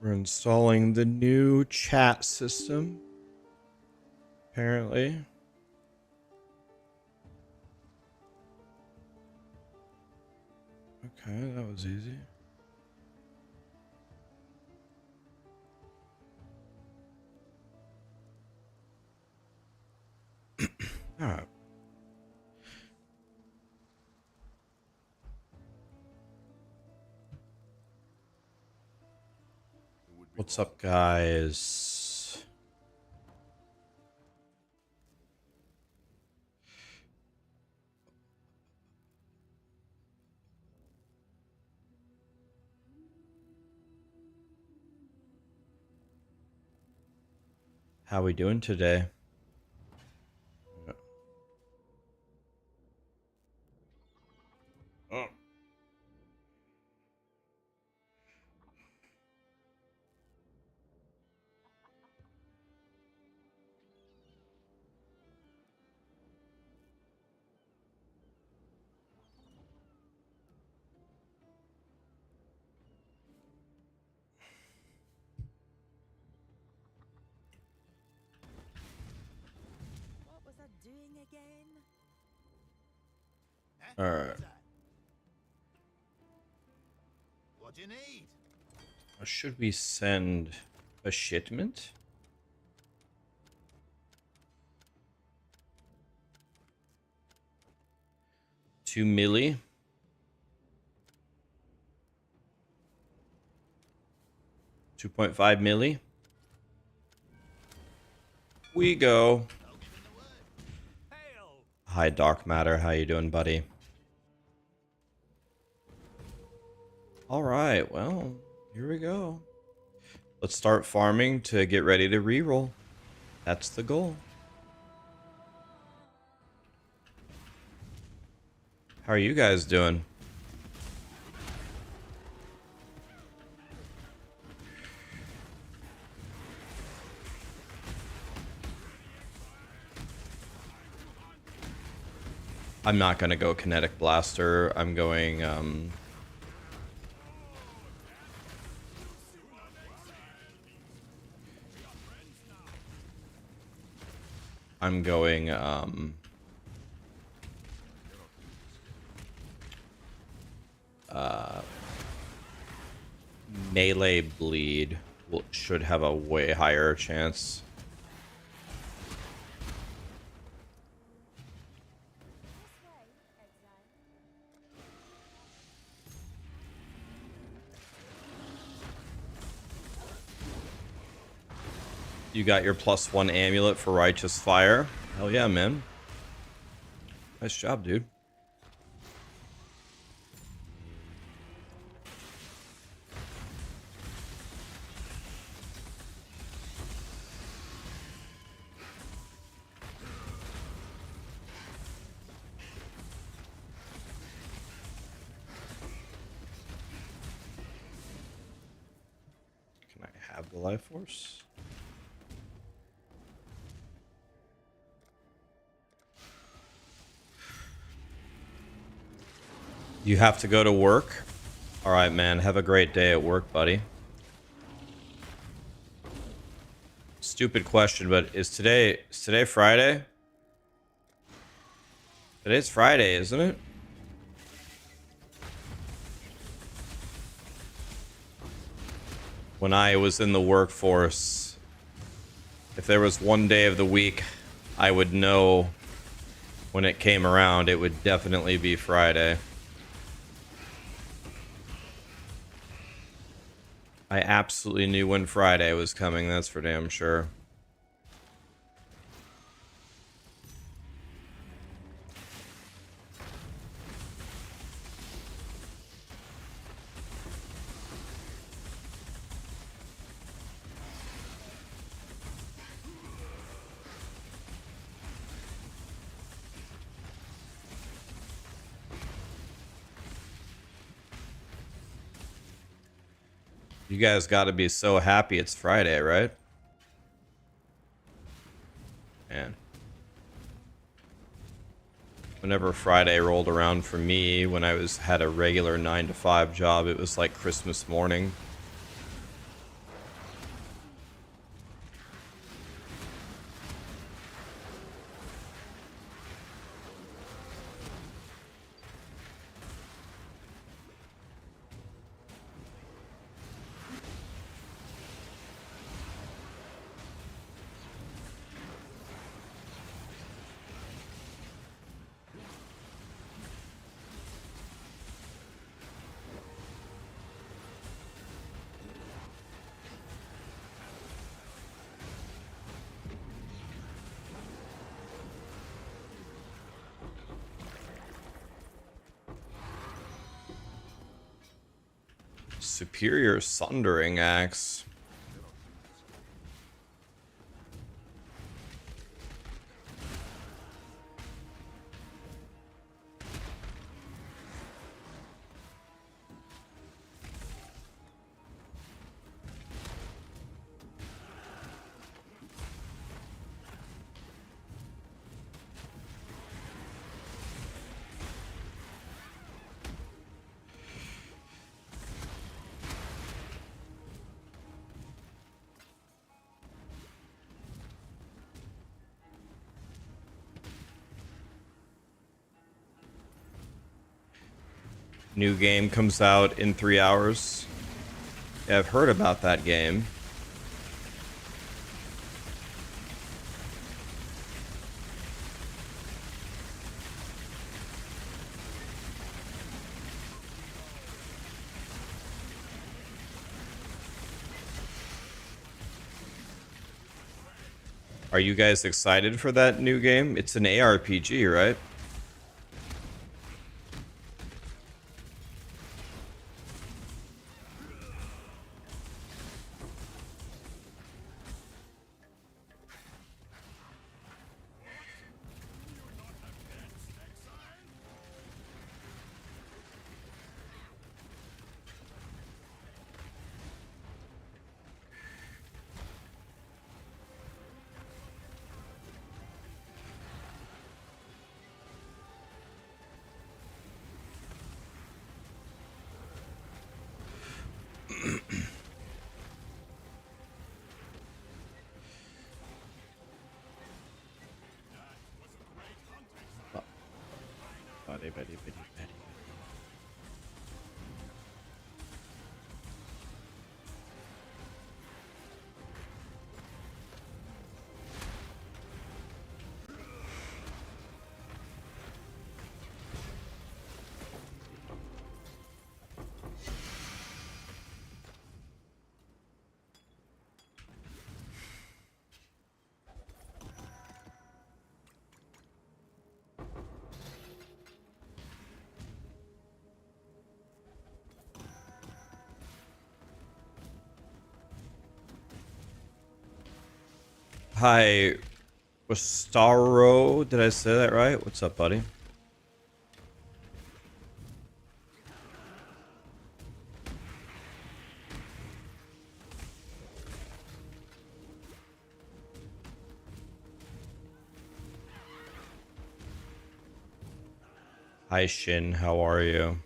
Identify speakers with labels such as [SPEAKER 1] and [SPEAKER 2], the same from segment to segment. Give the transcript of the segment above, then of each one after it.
[SPEAKER 1] We're installing the new chat system, apparently. Okay, that was easy. All right. What's up, guys? How we doing today? Oh. All right.
[SPEAKER 2] What do you need?
[SPEAKER 1] Or should we send a shipment? $2 milli. 2.5 milli. We go. Hi, Dark Matter. How you doing, buddy? All right. Well, here we go. Let's start farming to get ready to reroll. That's the goal. How are you guys doing? I'm not gonna go Kinetic Blaster. I'm going Melee Bleed should have a way higher chance. You got your +1 amulet for Righteous Fire. Hell yeah, man. Nice job, dude. Can I have the Life Force? You have to go to work? Alright, man. Have a great day at work, buddy. Stupid question, but is today Friday? Today's Friday, isn't it? When I was in the workforce, if there was one day of the week I would know when it came around, it would definitely be Friday. I absolutely knew when Friday was coming, that's for damn sure. You guys got to be so happy it's Friday, right? Man. Whenever Friday rolled around for me, when I had a regular 9 to 5 job, it was like Christmas morning. Superior Sundering Axe. New game comes out in 3 hours. Yeah, I've heard about that game. Are you guys excited for that new game? It's an ARPG, right? Betty. Hi, Wastaro. Did I say that right? What's up, buddy? Hi, Shin. How are you?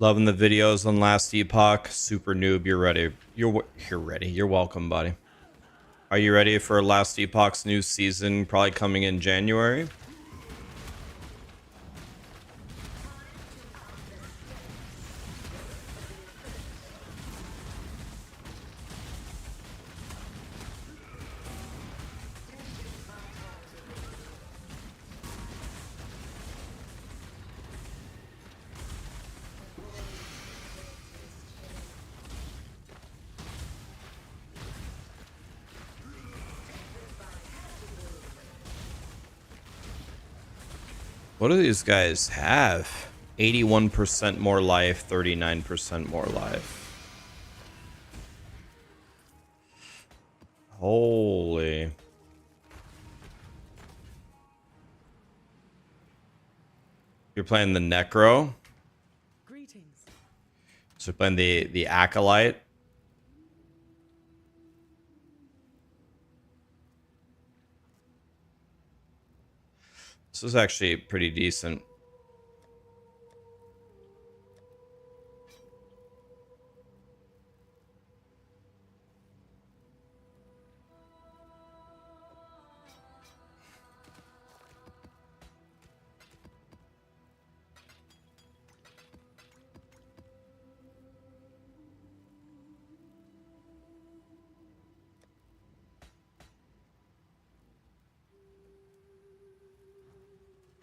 [SPEAKER 1] Loving the videos on Last Epoch. Super noob. You're ready. You're ready. You're welcome, buddy. Are you ready for Last Epoch's new season? Probably coming in January. What do these guys have? 81% more life, 39% more life. Holy. You're playing the Necro?
[SPEAKER 3] Greetings.
[SPEAKER 1] So you're playing the Acolyte? This is actually pretty decent.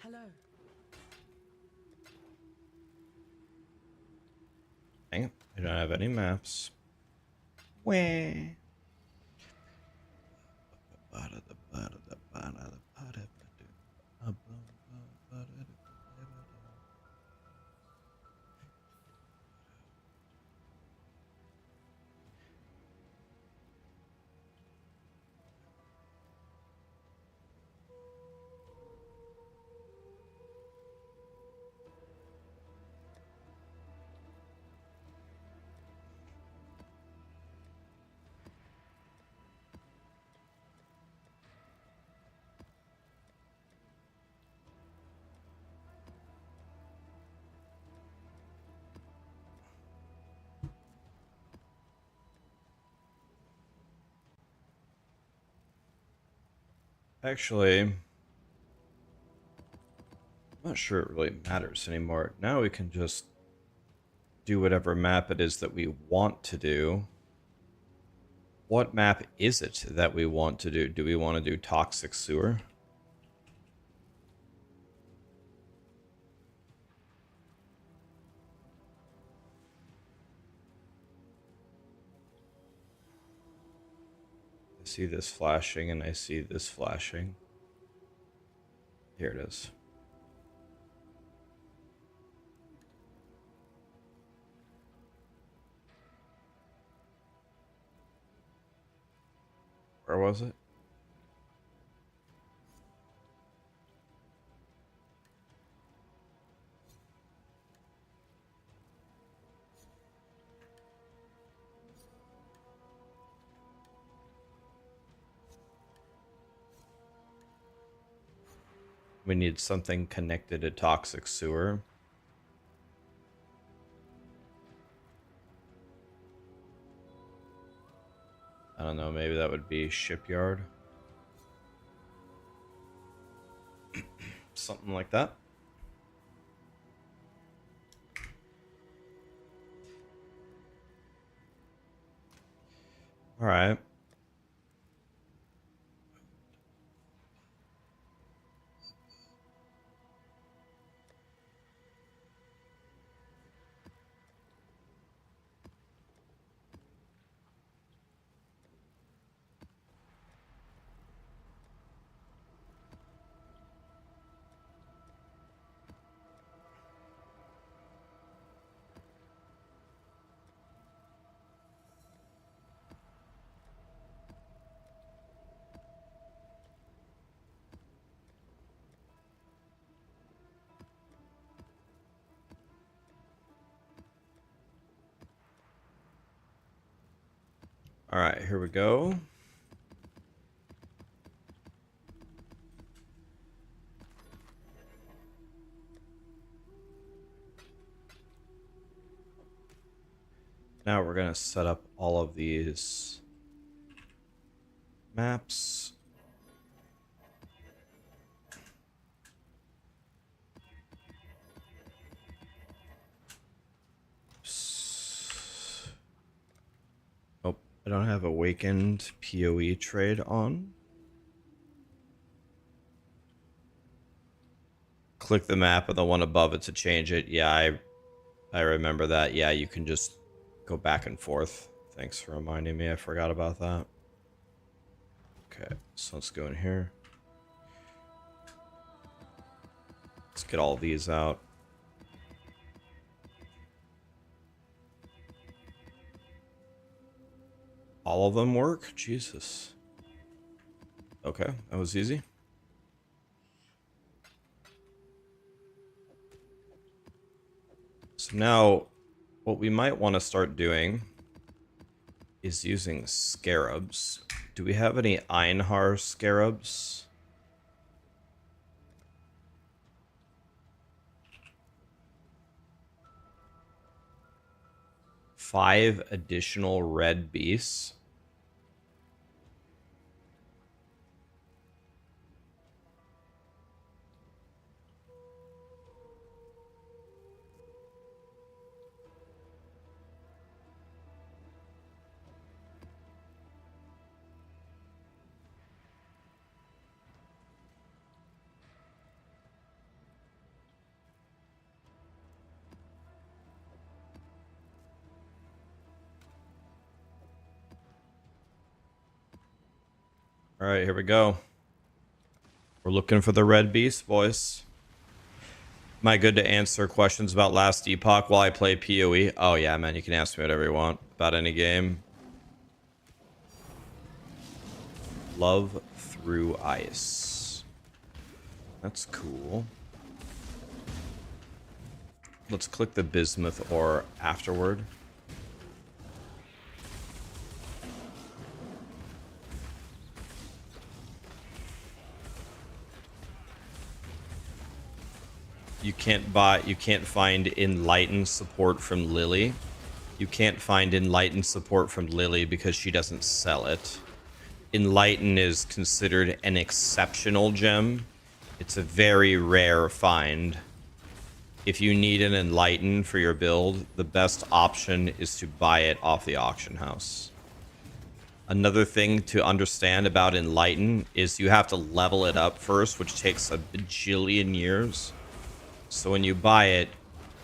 [SPEAKER 3] Hello.
[SPEAKER 1] Dang it. I don't have any maps. Wah. Actually, I'm not sure it really matters anymore. Now we can just do whatever map it is that we want to do. What map is it that we want to do? Do we want to do Toxic Sewer? I see this flashing and I see this flashing. Here it is. Where was it? We need something connected to Toxic Sewer. I don't know, maybe that would be Shipyard. Something like that. All right. All right, here we go. Now we're going to set up all of these maps. Oh, I don't have Awakened PoE trade on. Click the map and the one above it to change it. Yeah, I remember that. Yeah, you can just go back and forth. Thanks for reminding me. I forgot about that. Okay, so let's go in here. Let's get all these out. All of them work? Jesus. Okay, that was easy. So now, what we might want to start doing is using scarabs. Do we have any Einhar scarabs? Five additional red beasts. All right, here we go. We're looking for the red beast, boys. Am I good to answer questions about Last Epoch while I play PoE? Oh yeah, man, you can ask me whatever you want about any game. Love through ice. That's cool. Let's click the bismuth ore afterward. You can't find enlightened support from Lily. You can't find enlightened support from Lily because she doesn't sell it. Enlighten is considered an exceptional gem. It's a very rare find. If you need an Enlighten for your build, the best option is to buy it off the auction house. Another thing to understand about Enlighten is you have to level it up first, which takes a bajillion years. So when you buy it,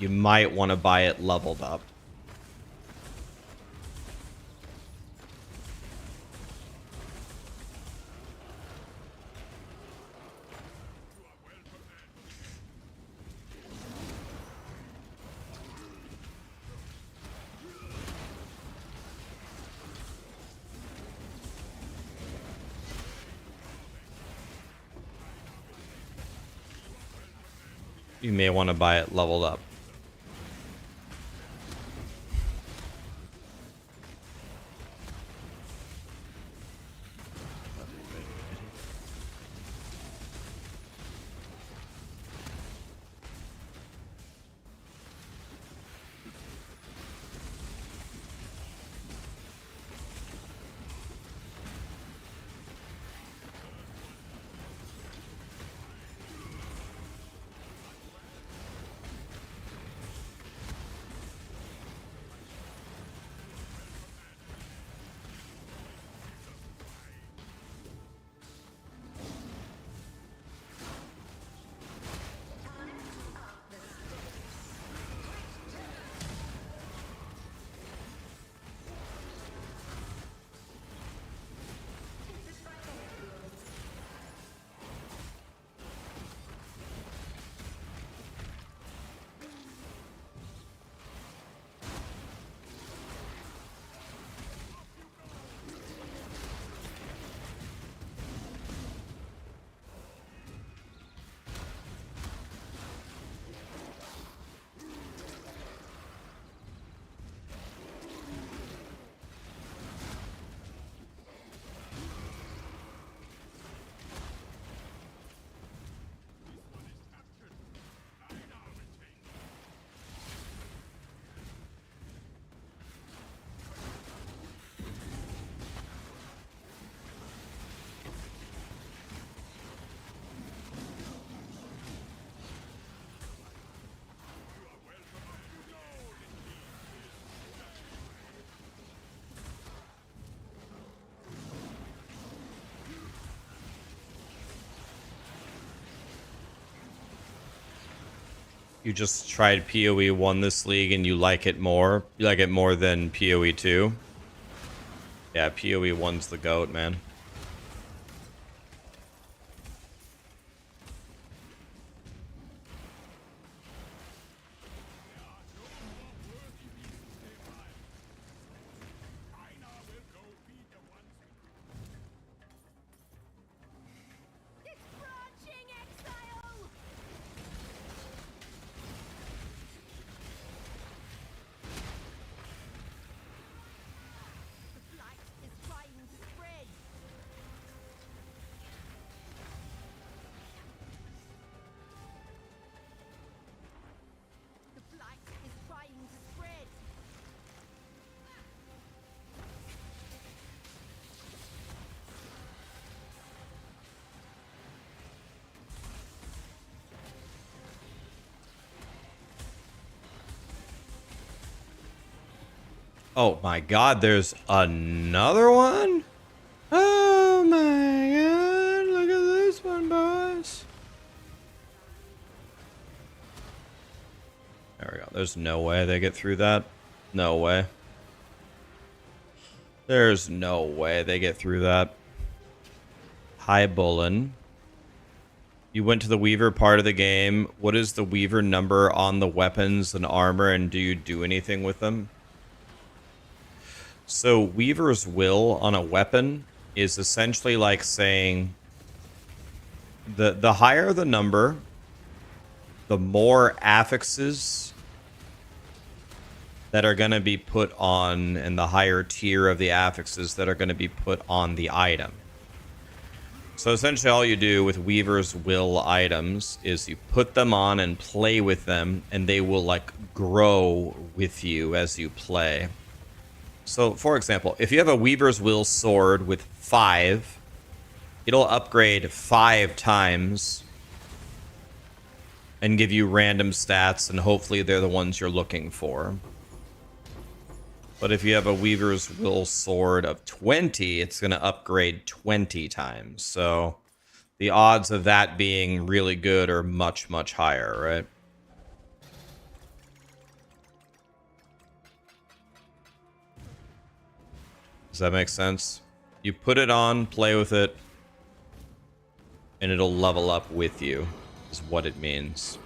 [SPEAKER 1] you might want to buy it leveled up. You may want to buy it leveled up. You just tried PoE 1 this league and you like it more? You like it more than PoE 2? Yeah, PoE 1's the GOAT, man. Oh my god, there's another one? Oh my god, look at this one, boys. There we go. There's no way they get through that. No way. There's no way they get through that. Hi, Bullen. You went to the Weaver part of the game. What is the Weaver number on the weapons and armor, and do you do anything with them? So Weaver's Will on a weapon is essentially like saying the higher the number, the more affixes that are going to be put on, and the higher tier of the affixes that are going to be put on the item. So essentially all you do with Weaver's Will items is you put them on and play with them, and they will like grow with you as you play. So for example, if you have a Weaver's Will sword with 5, it'll upgrade 5 times and give you random stats, and hopefully they're the ones you're looking for. But if you have a Weaver's Will sword of 20, it's going to upgrade 20 times. So the odds of that being really good are much, much higher, right? Does that make sense? You put it on, play with it, and it'll level up with you, is what it means.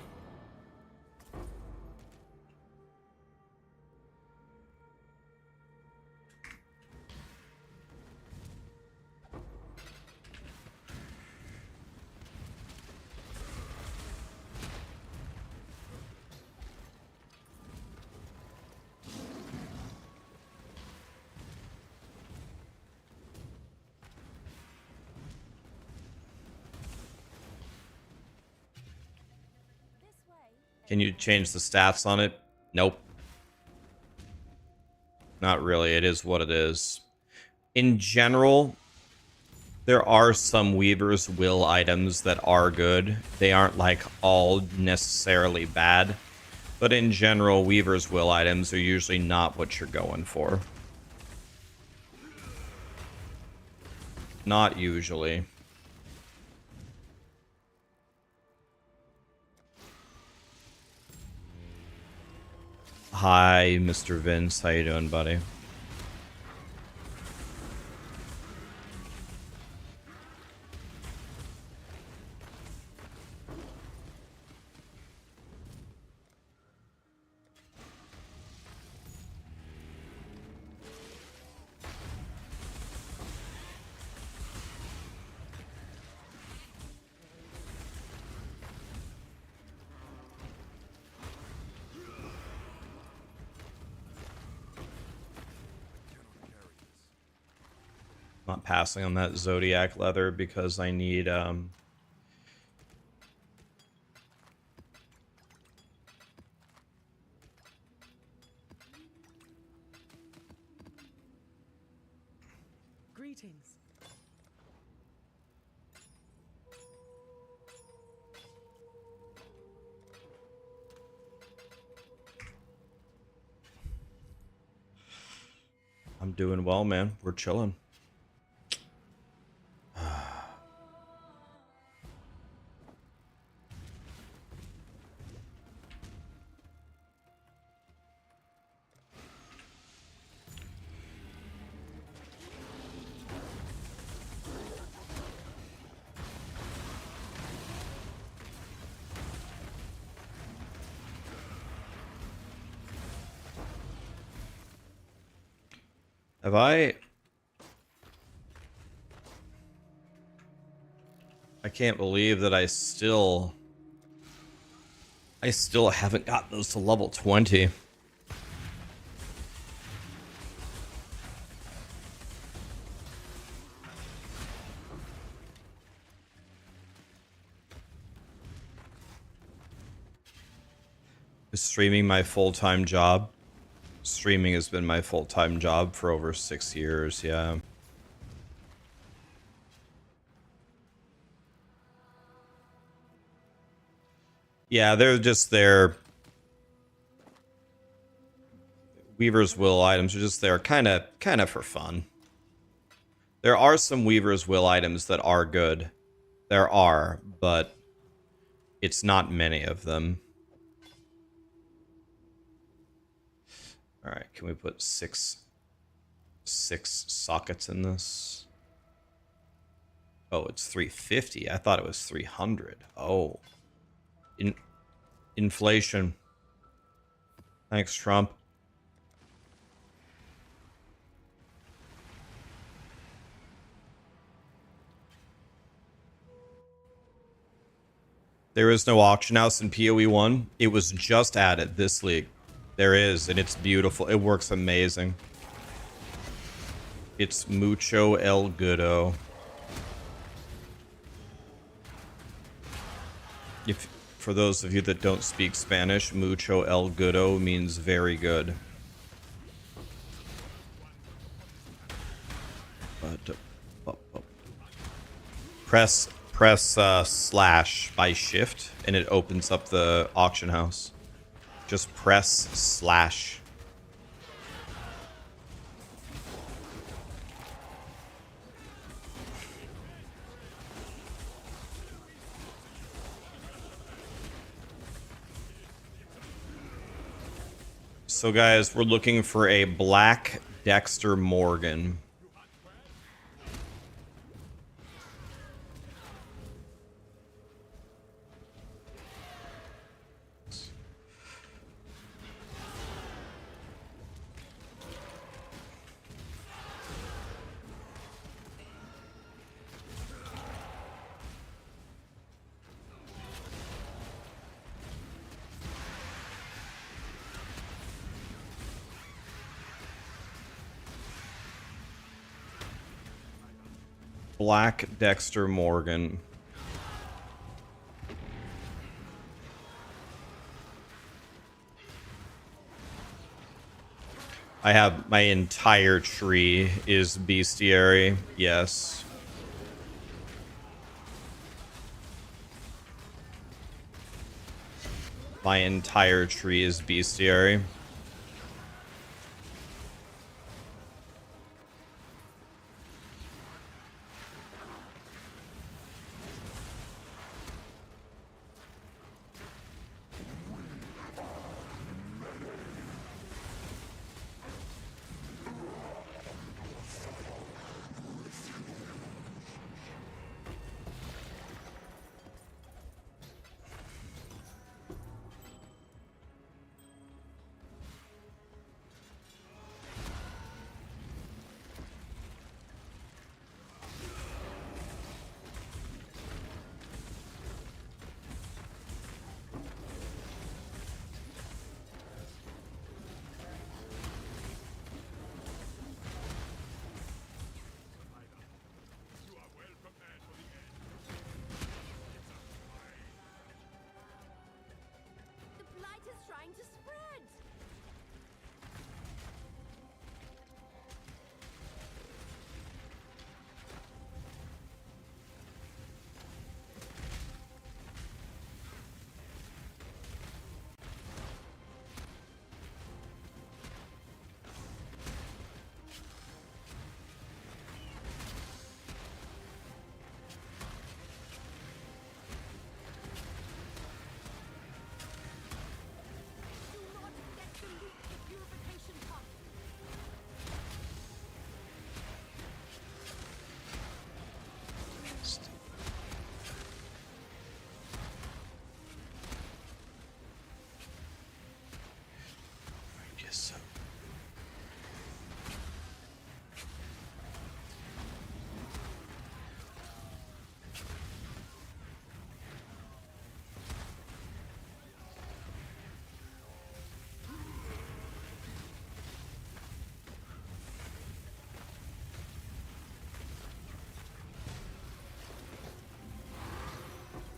[SPEAKER 1] Can you change the stats on it? Nope. Not really. It is what it is. In general, there are some Weaver's Will items that are good. They aren't like all necessarily bad. But in general, Weaver's Will items are usually not what you're going for. Not usually. Hi, Mr. Vince. How you doing, buddy? Not passing on that Zodiac leather because I need
[SPEAKER 3] Greetings.
[SPEAKER 1] I'm doing well, man. We're chilling. Have I can't believe that I still haven't got those to level 20. Is streaming my full-time job? Streaming has been my full-time job for over 6 years, yeah. Yeah, they're just their Weaver's Will items are just there kind of for fun. There are some Weaver's Will items that are good. There are, but it's not many of them. All right, can we put six sockets in this? Oh, it's 350. I thought it was 300. Oh. Inflation. Thanks, Trump. There is no auction house in PoE1. It was just added this league. There is, and it's beautiful. It works amazing. It's mucho el goodo. If for those of you that don't speak Spanish, mucho el goodo means very good. Press slash by shift and it opens up the auction house. Just press slash. So guys, we're looking for a black Dexter Morgan. Black Dexter Morgan. I have my entire tree is bestiary. Yes. My entire tree is bestiary.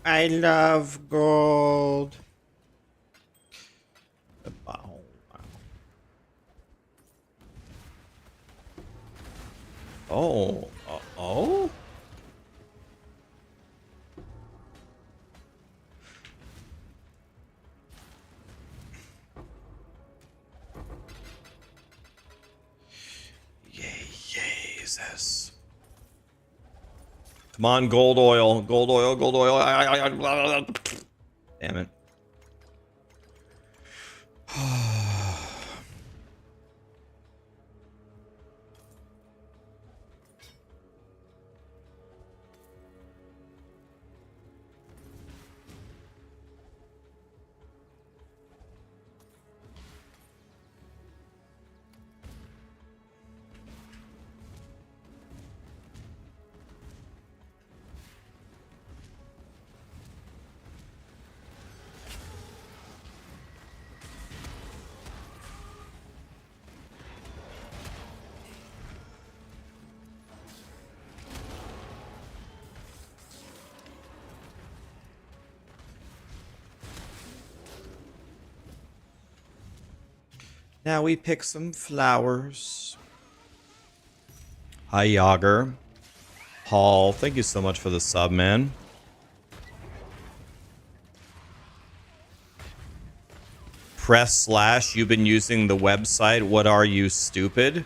[SPEAKER 1] I love gold. Oh, oh. Yay, Jesus. Come on, gold oil, gold oil, gold oil. Damn it. Now we pick some flowers. Hi, Yager. Paul, thank you so much for the sub, man. Press / you've been using the website. What are you, stupid?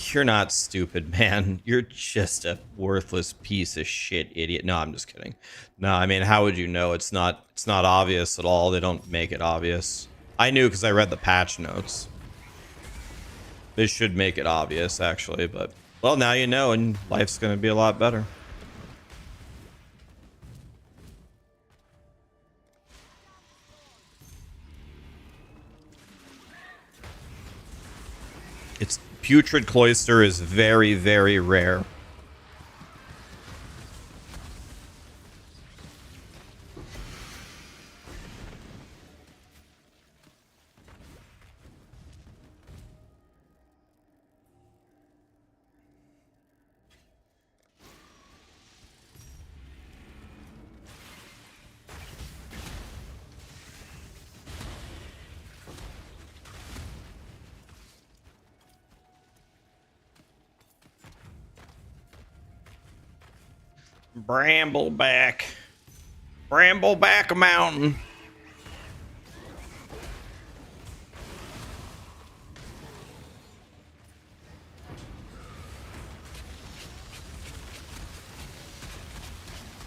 [SPEAKER 1] You're not stupid, man. You're just a worthless piece of shit idiot. No, I'm just kidding. No, I mean, how would you know? It's not obvious at all. They don't make it obvious. I knew because I read the patch notes. They should make it obvious, actually, but well, now you know, and life's gonna be a lot better. It's putrid cloister is very, very rare. Brambleback. Brambleback Mountain.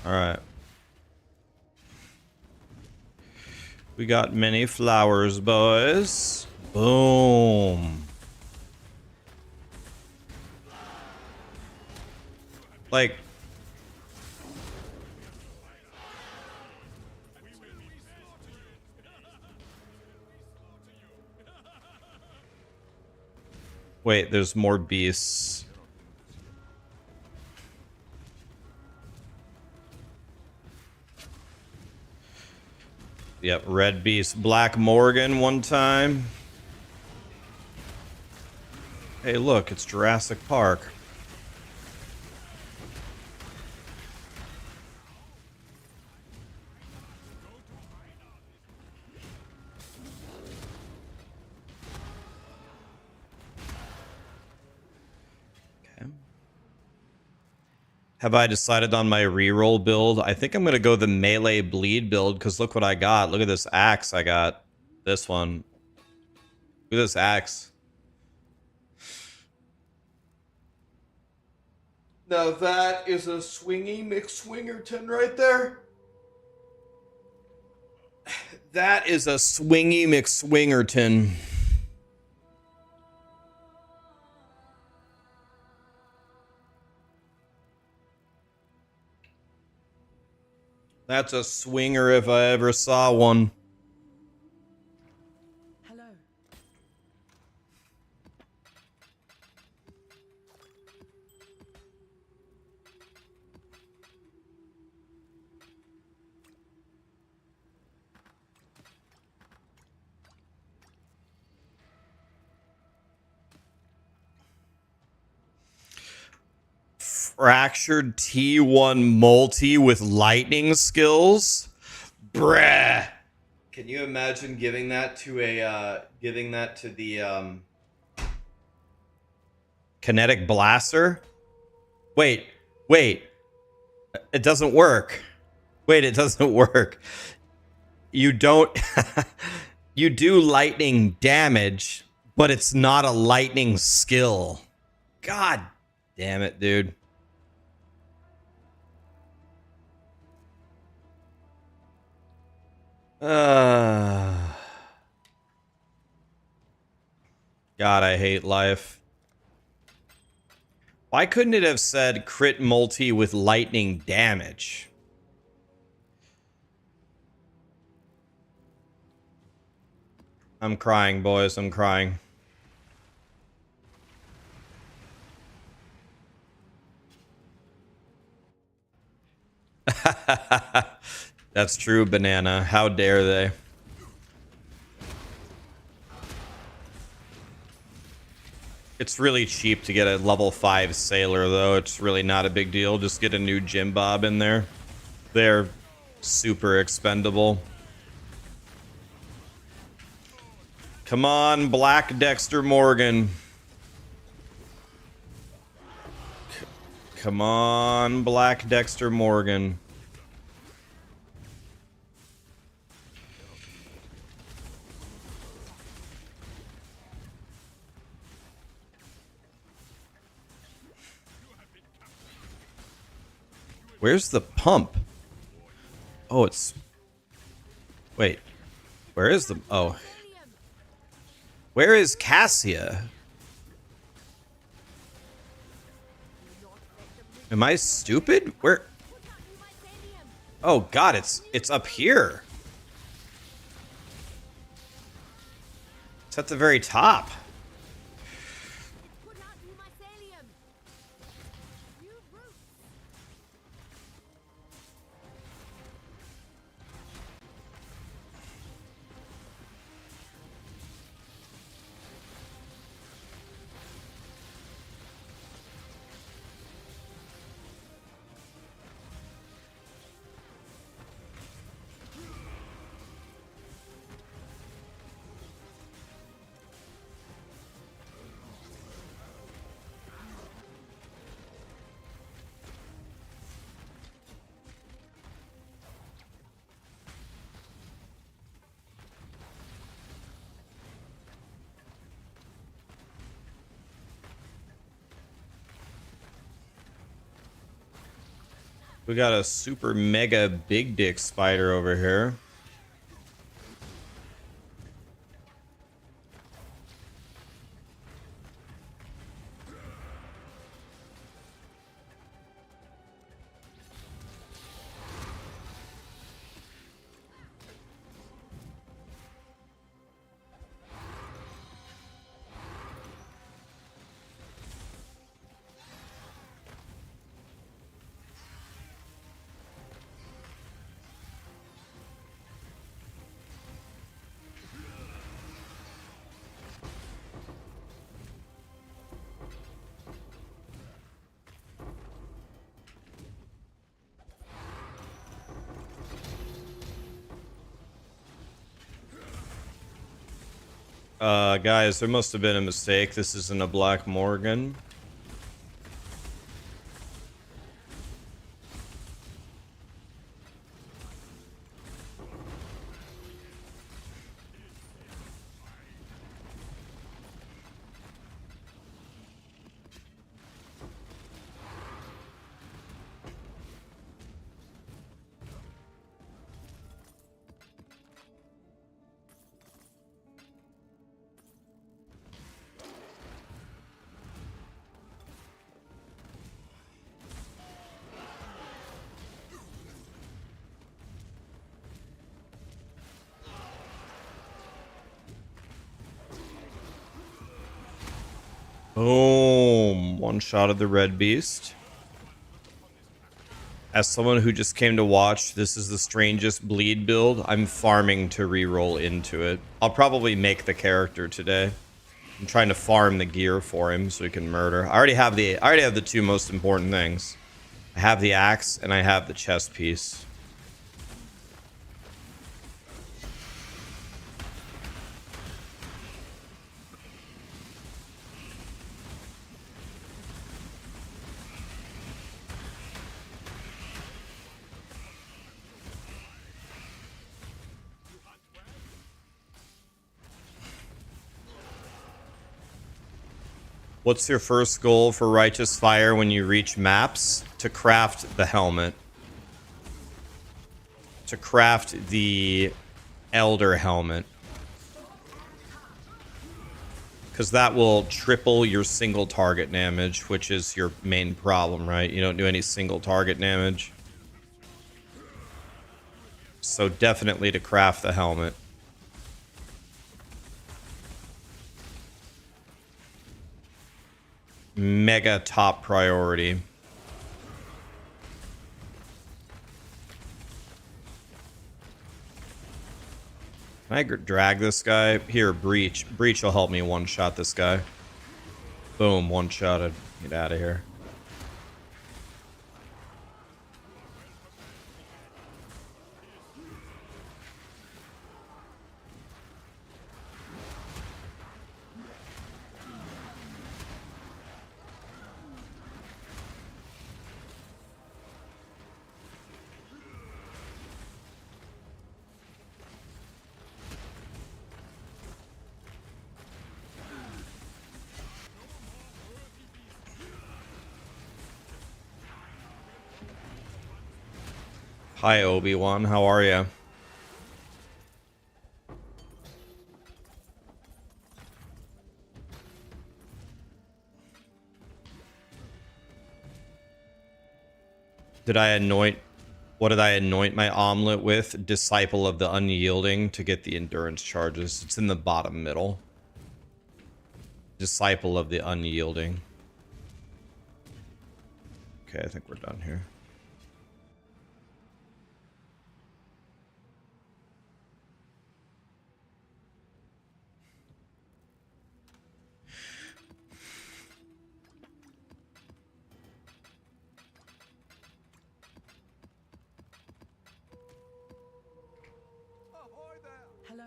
[SPEAKER 1] All right. We got many flowers, boys. Boom. Like, wait, there's more beasts. Yep, red beast. Black Morgan one time. Hey, look, it's Jurassic Park. Have I decided on my reroll build? I think I'm going to go the melee bleed build because look what I got. Look at this axe I got. This one. Look at this axe. Now that is a swingy McSwingerton right there. That is a swingy McSwingerton. That's a swinger if I ever saw one.
[SPEAKER 3] Hello.
[SPEAKER 1] Fractured T1 multi with lightning skills? Bruh. Can you imagine giving that to the kinetic blaster? Wait. It doesn't work. Wait, it doesn't work. You don't you do lightning damage, but it's not a lightning skill. God damn it, dude. God, I hate life. Why couldn't it have said crit multi with lightning damage? I'm crying, boys. I'm crying. That's true, Banana. How dare they? It's really cheap to get a level 5 sailor, though. It's really not a big deal. Just get a new Jim Bob in there. They're super expendable. Come on, Black Dexter Morgan. Come on, Black Dexter Morgan. Where's the pump? Oh, it's... Wait. Where is the... Oh. Where is Cassia? Am I stupid? Where? Oh god, it's up here. It's at the very top. We got a super mega big dick spider over here. Guys, there must have been a mistake. This isn't a Black Morgan. Boom. One shot of the red beast. As someone who just came to watch, this is the strangest bleed build. I'm farming to reroll into it. I'll probably make the character today. I'm trying to farm the gear for him so he can murder. I already have the two most important things. I have the axe and I have the chest piece. What's your first goal for Righteous Fire when you reach maps? To craft the helmet. To craft the Elder helmet. Because that will triple your single target damage, which is your main problem, right? You don't do any single target damage. So definitely to craft the helmet. Mega top priority. Can I drag this guy? Here, Breach. Breach will help me one-shot this guy. Boom, one-shotted. Get out of here. Hi, Obi-Wan. How are you? Did I anoint... What did I anoint my omelet with? Disciple of the Unyielding to get the endurance charges. It's in the bottom middle. Disciple of the Unyielding. Okay, I think we're done here.
[SPEAKER 3] Hello.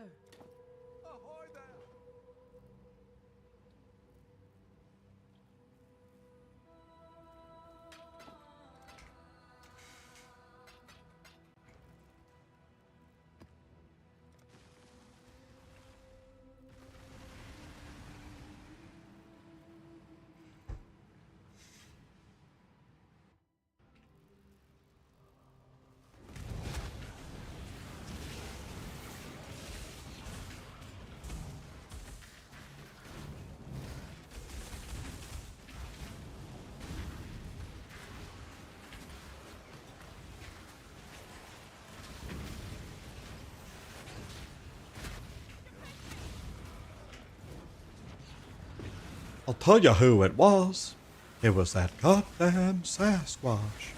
[SPEAKER 1] I'll tell you who it was. It was that goddamn Sasquatch.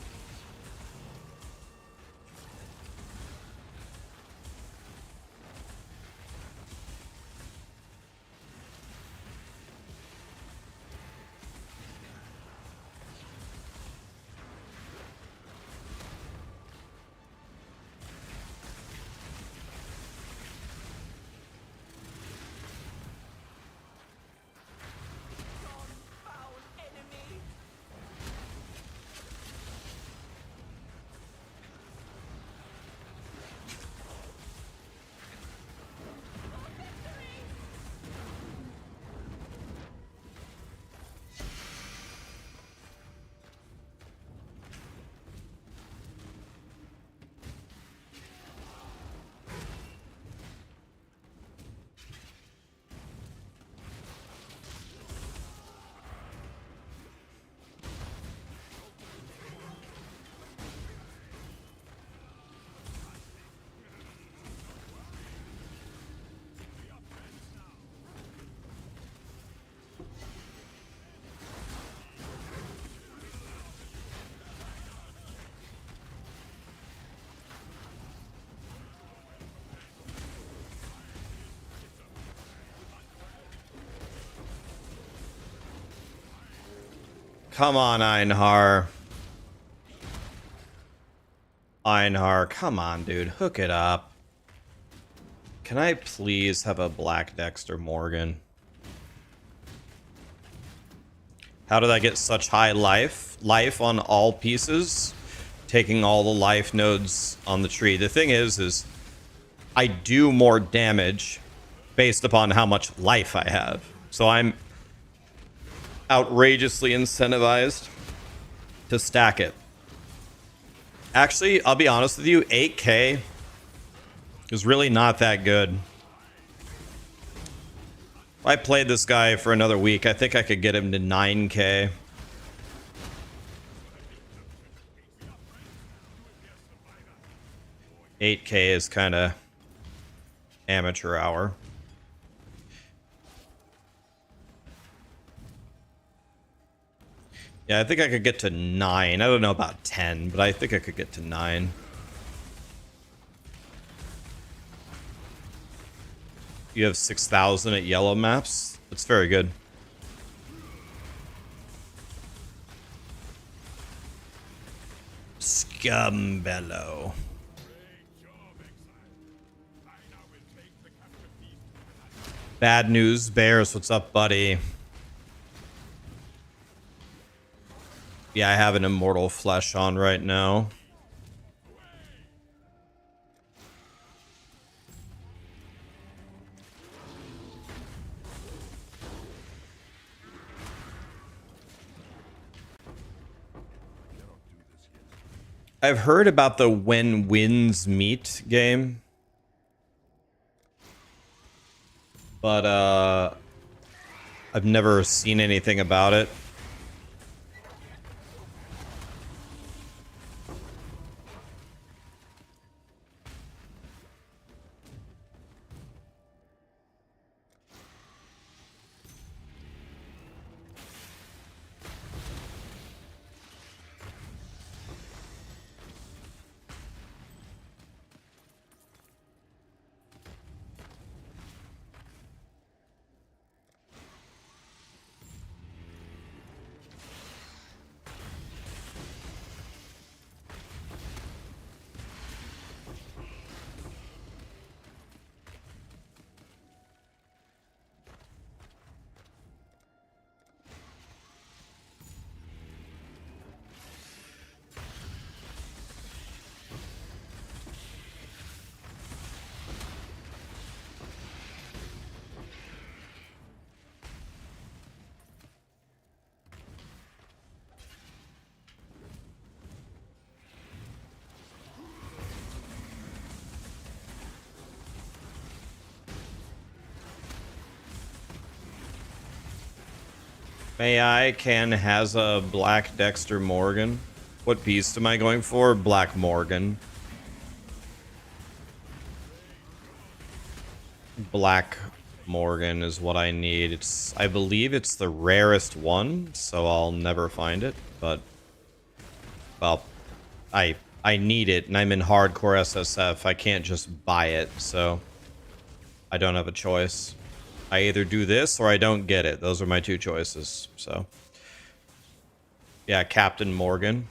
[SPEAKER 1] Come on, Einhar. Einhar, come on, dude. Hook it up. Can I please have a Black Dexter Morgan? How did I get such high life? Life on all pieces? Taking all the life nodes on the tree. The thing is I do more damage based upon how much life I have. So I'm outrageously incentivized to stack it. Actually, I'll be honest with you, 8k is really not that good. If I played this guy for another week, I think I could get him to 9k. $8k is kind of amateur hour. Yeah, I think I could get to 9. I don't know about 10, but I think I could get to 9. You have 6,000 at yellow maps? That's very good. Scumbellow. Bad news, Bears. What's up, buddy? Yeah, I have an Immortal Flesh on right now. I've heard about the When Winds Meet game. But I've never seen anything about it. AI has a Black Dexter Morgan. What beast am I going for? Black Morgan. Black Morgan is what I need. I believe it's the rarest one, so I'll never find it, but well, I need it and I'm in hardcore SSF. I can't just buy it, so I don't have a choice. I either do this or I don't get it. Those are my two choices. So yeah, Captain Morgan.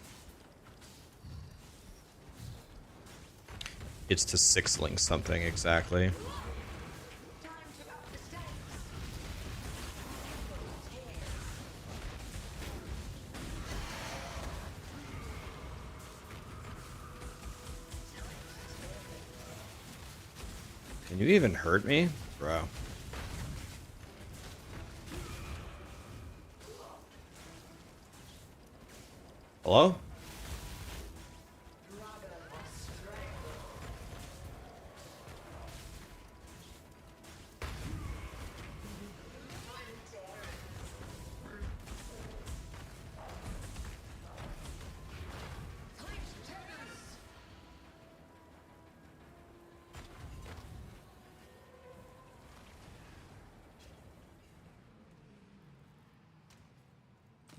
[SPEAKER 1] It's to 6-link something exactly. Can you even hurt me? Bro. Hello?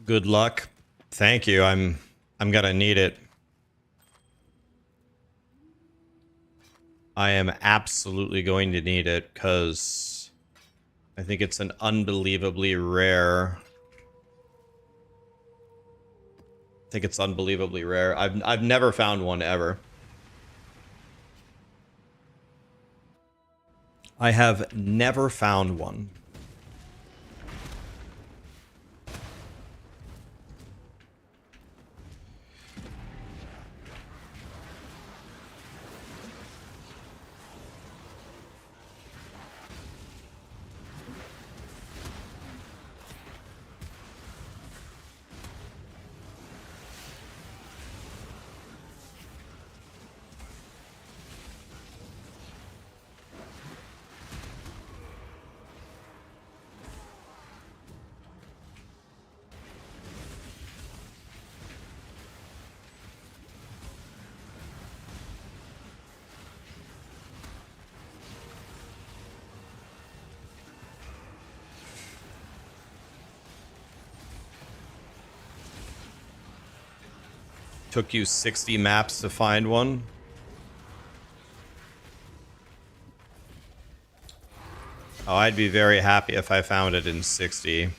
[SPEAKER 1] Good luck. Thank you. I'm gonna need it. I am absolutely going to need it because I think it's an unbelievably rare. I think it's unbelievably rare. I've never found one ever. I have never found one. Took you 60 maps to find one. Oh, I'd be very happy if I found it in 60.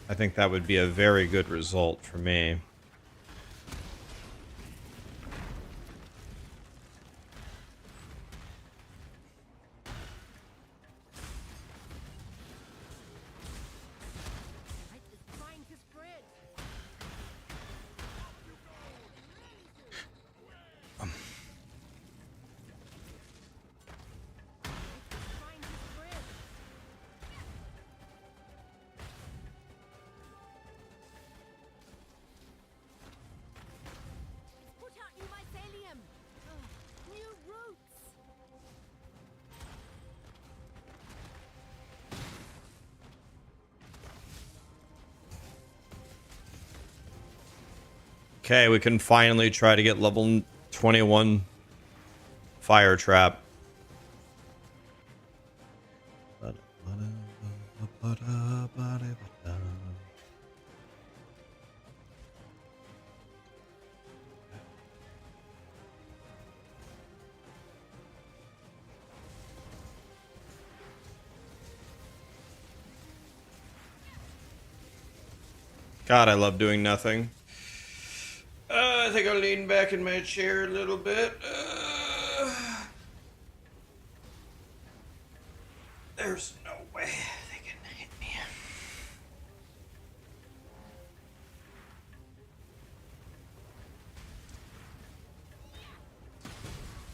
[SPEAKER 1] I think that would be a very good result for me. Okay, we can finally try to get level 21 fire trap. God, I love doing nothing. I think I'll lean back in my chair a little bit. There's no way they can hit me.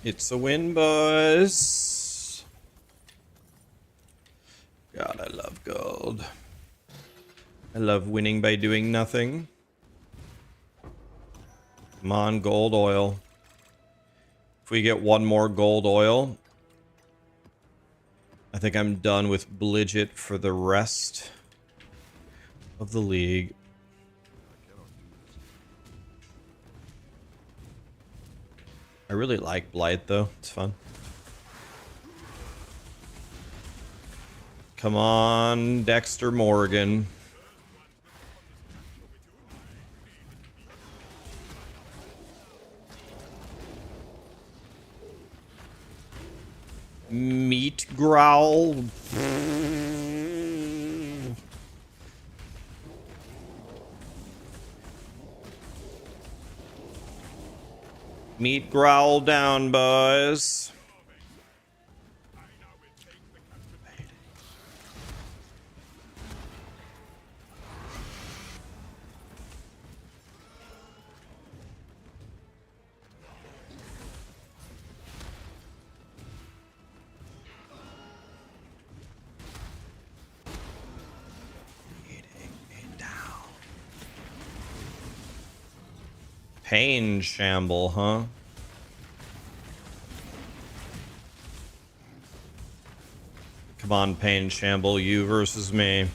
[SPEAKER 1] It's a win, boys. God, I love gold. I love winning by doing nothing. Come on, gold oil. If we get one more gold oil, I think I'm done with Blidget for the rest of the league. I really like Blight, though. It's fun. Come on, Dexter Morgan. Meat growl. Meat growl down, boys. Pain Shamble, huh? Come on, Pain Shamble, you versus me.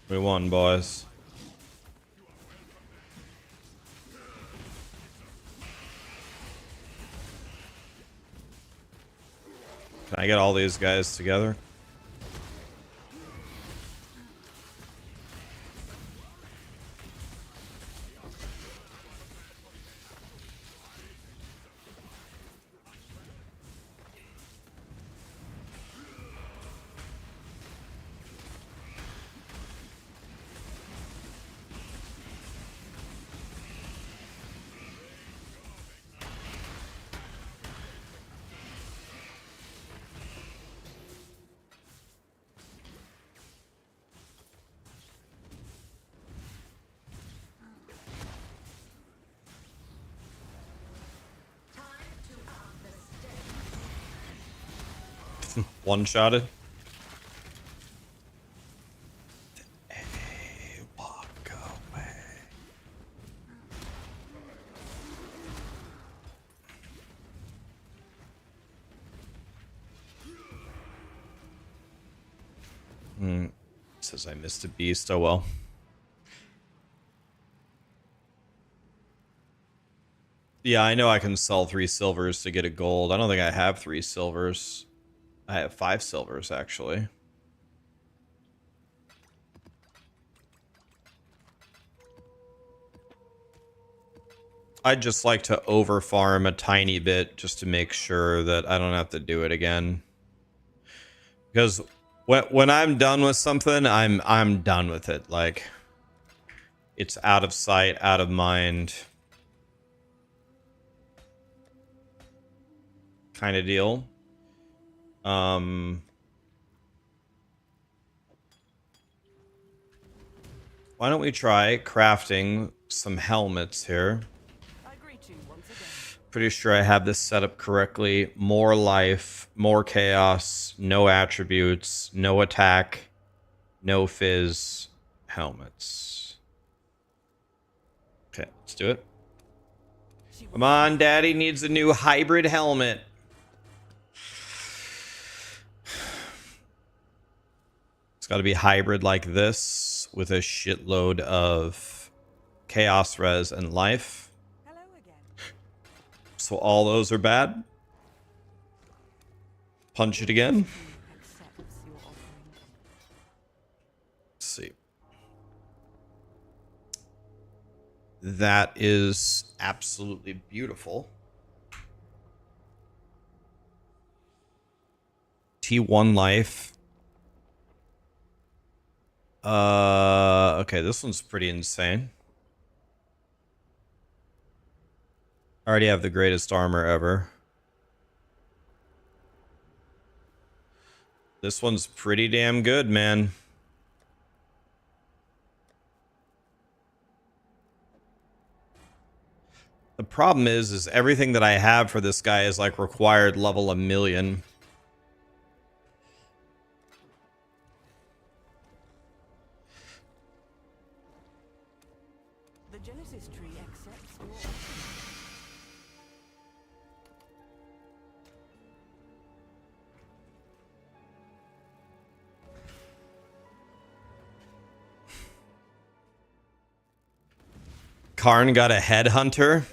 [SPEAKER 1] We won, boys. Can I get all these guys together? One-shotted. Hey, walk away. Says I missed a beast. Oh well. Yeah, I know I can sell 3 silvers to get a gold. I don't think I have 3 silvers. I have 5 silvers, actually. I'd just like to over-farm a tiny bit just to make sure that I don't have to do it again. Because when I'm done with something, I'm done with it. Like, it's out of sight, out of mind. Kind of deal. Why don't we try crafting some helmets here? Pretty sure I have this set up correctly. More life, more chaos, no attributes, no attack, no fizz, helmets. Okay, let's do it. Come on, Daddy needs a new hybrid helmet. It's got to be hybrid like this, with a shitload of chaos res and life.
[SPEAKER 3] Hello again.
[SPEAKER 1] So all those are bad. Punch it again.
[SPEAKER 3] Who accepts your offering?
[SPEAKER 1] Let's see. That is absolutely beautiful. T1 life. Okay, this one's pretty insane. I already have the greatest armor ever. This one's pretty damn good, man. The problem is everything that I have for this guy is like required level 1,000,000.
[SPEAKER 3] The Genesis tree accepts your offering.
[SPEAKER 1] Karn got a headhunter.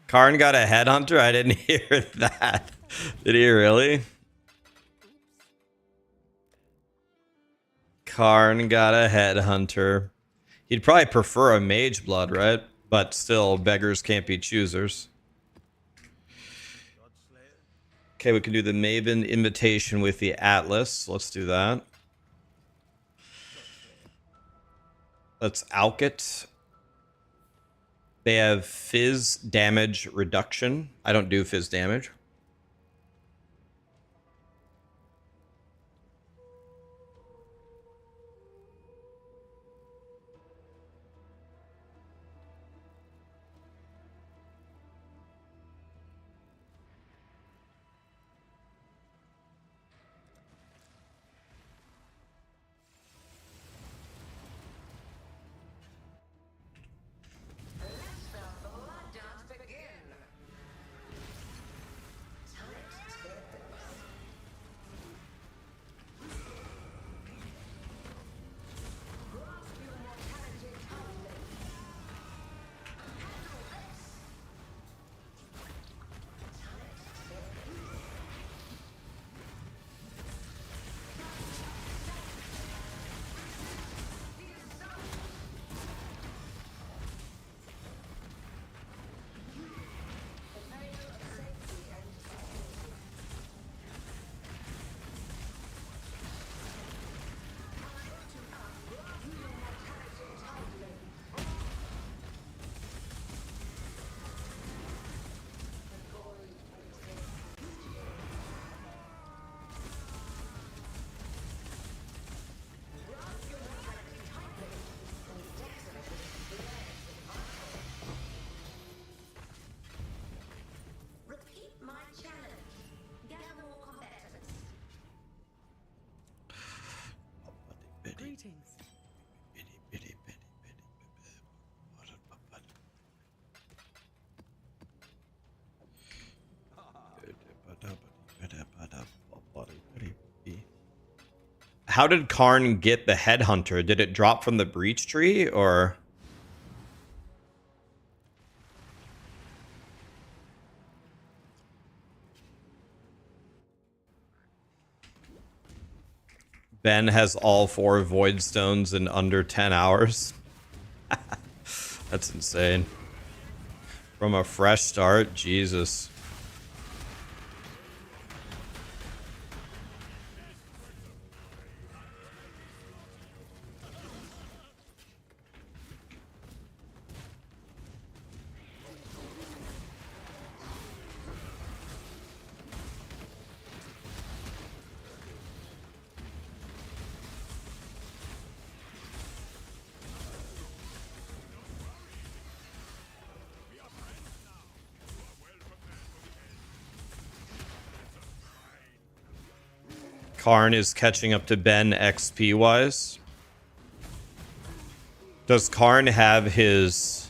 [SPEAKER 1] Karn got a headhunter? I didn't hear that. Did he really? Karn got a headhunter. He'd probably prefer a mage blood, right? But still, beggars can't be choosers. Okay, we can do the Maven invitation with the Atlas. Let's do that. Let's alk it. They have fizz damage reduction. I don't do fizz damage.
[SPEAKER 3] Greetings.
[SPEAKER 1] How did Karn get the headhunter? Did it drop from the breach tree or? Ben has all 4 Voidstones in under 10 hours. That's insane. From a fresh start, Jesus. Karn is catching up to Ben XP wise. Does Karn have his...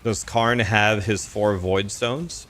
[SPEAKER 1] Does Karn have his 4 Voidstones?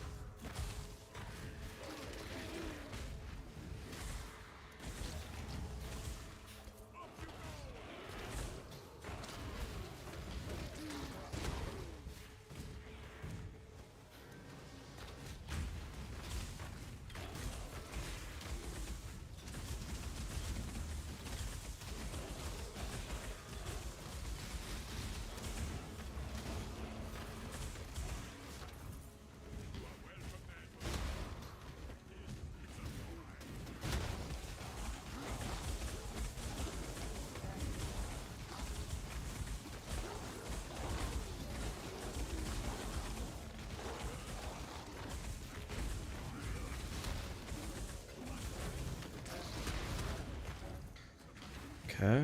[SPEAKER 1] Okay.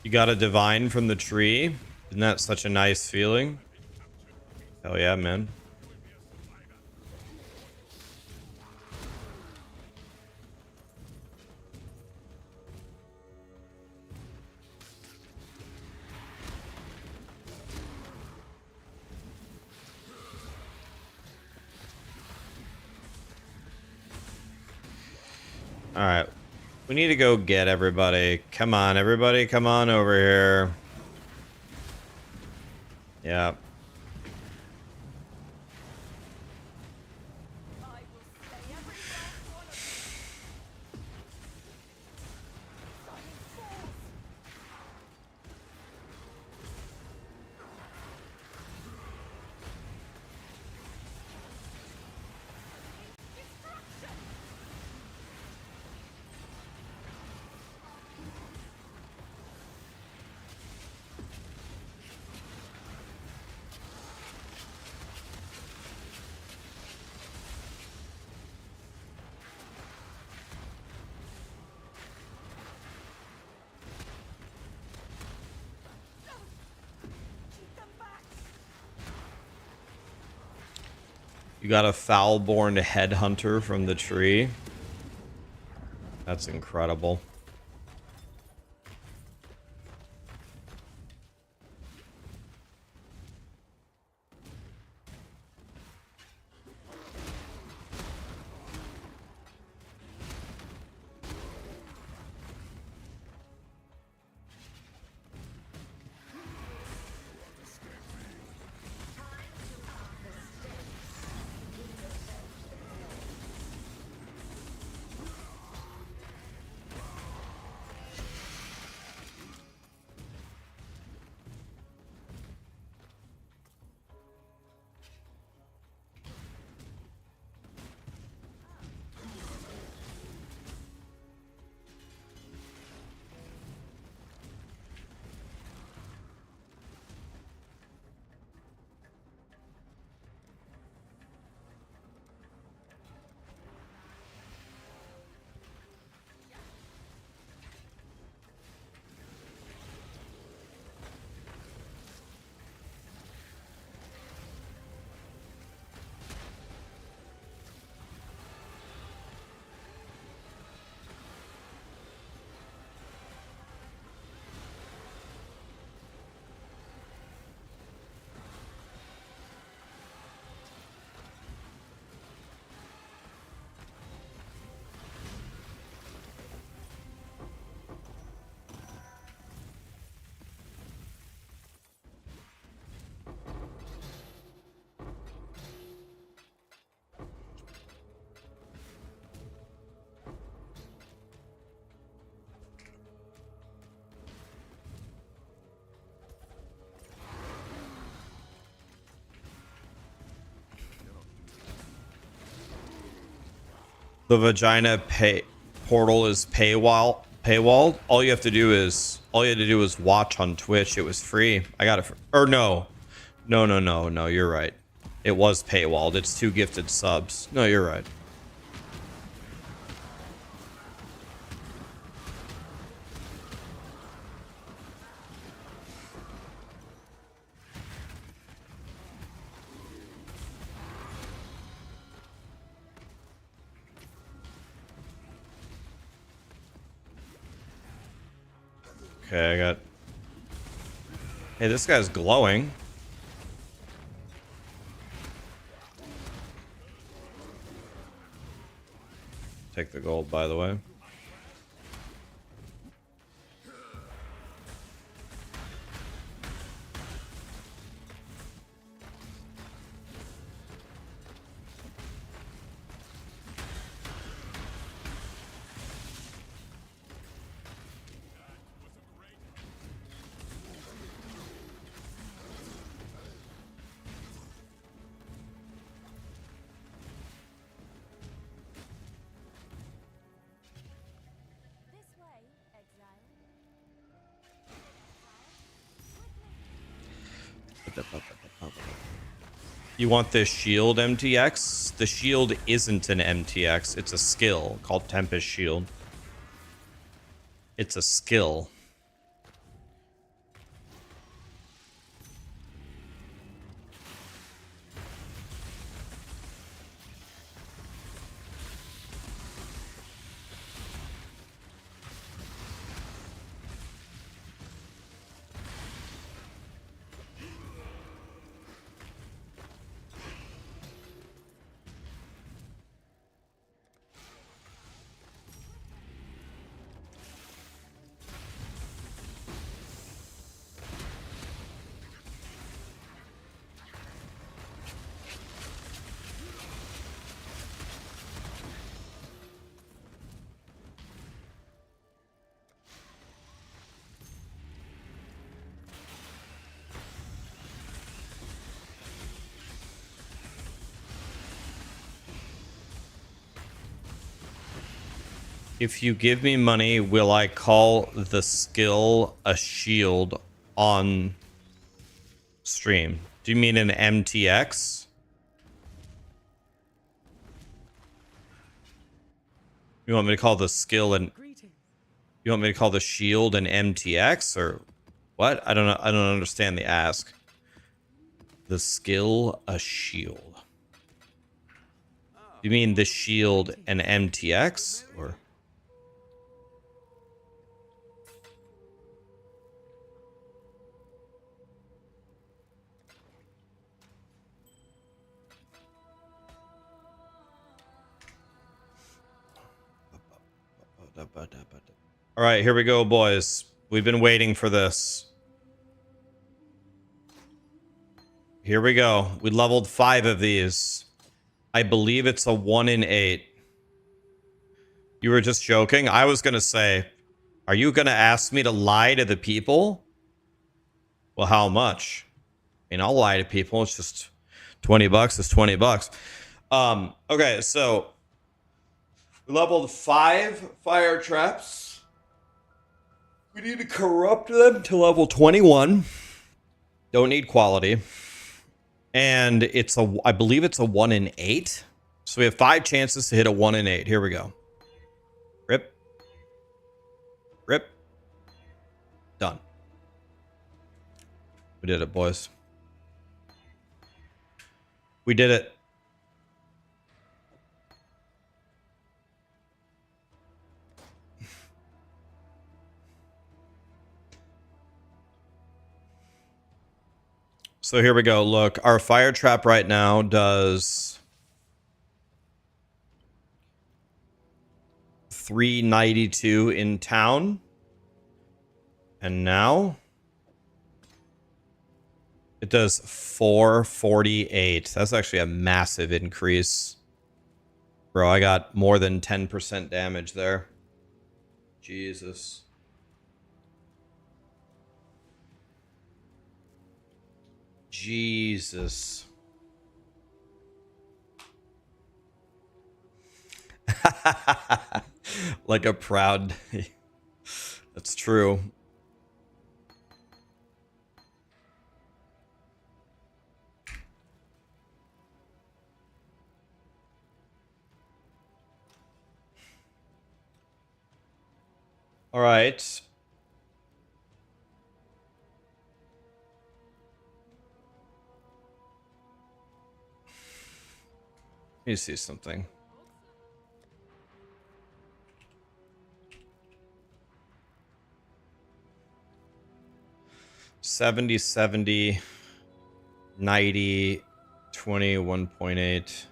[SPEAKER 1] You got a divine from the tree? Isn't that such a nice feeling? Hell yeah, man. All right. We need to go get everybody. Come on, everybody. Come on over here. Yeah.
[SPEAKER 3] I will slay every last one of keep them back.
[SPEAKER 1] You got a foul-born headhunter from the tree. That's incredible. The vagina pay portal is paywalled. All you have to do is watch on Twitch. It was free. I got it or no. No, you're right. It was paywalled. It's 2 gifted subs. No, you're right. Okay, I got... Hey, this guy's glowing. Take the gold, by the way.
[SPEAKER 3] This way, Exile.
[SPEAKER 1] You want this shield MTX? The shield isn't an MTX. It's a skill called Tempest Shield. It's a skill. If you give me money, will I call the skill a shield on stream? Do you mean an MTX? You want me to call the skill and you want me to call the shield an MTX or what? I don't know. I don't understand the ask. The skill a shield. You mean the shield an MTX or? All right, here we go, boys. We've been waiting for this. Here we go. We leveled 5 of these. I believe it's a 1 in 8. You were just joking? I was going to say, are you going to ask me to lie to the people? Well, how much? I mean, I'll lie to people. It's just $20 is $20. Okay, so we leveled 5 fire traps. We need to corrupt them to level 21. Don't need quality. And it's a, I believe it's a 1 in 8. So we have 5 chances to hit a 1 in 8. Here we go. Rip. Rip. Done. We did it, boys. We did it. So here we go. Look, our fire trap right now does 392 in town. And now it does 448. That's actually a massive increase. Bro, I got more than 10% damage there. Jesus. Jesus. Like a proud. That's true. All right. Let me see something. $70, $70, $90, $20, 1.8.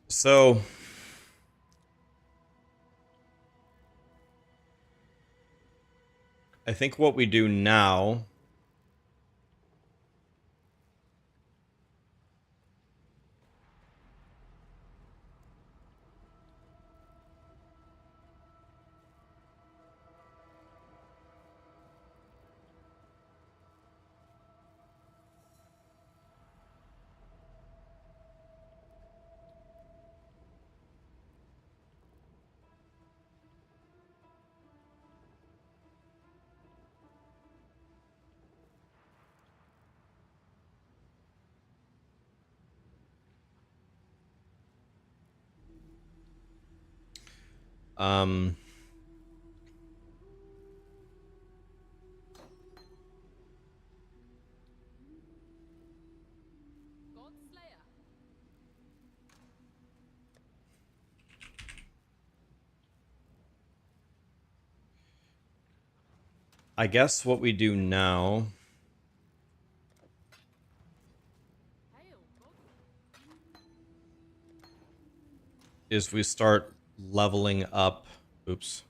[SPEAKER 1] So I think what we do now Um, I guess what we do now is we start leveling up. Oops.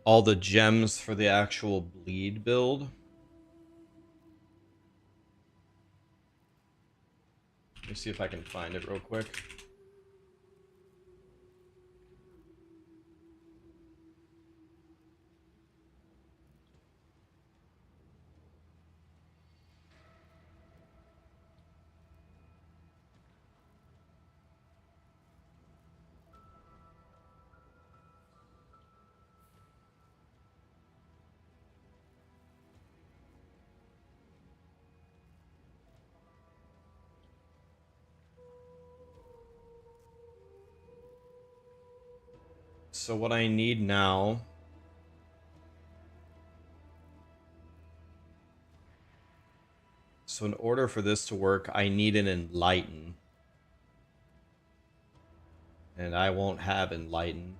[SPEAKER 1] All the gems for the actual bleed build. Let me see if I can find it real quick. So what I need now so in order for this to work, I need an enlighten. And I won't have enlighten.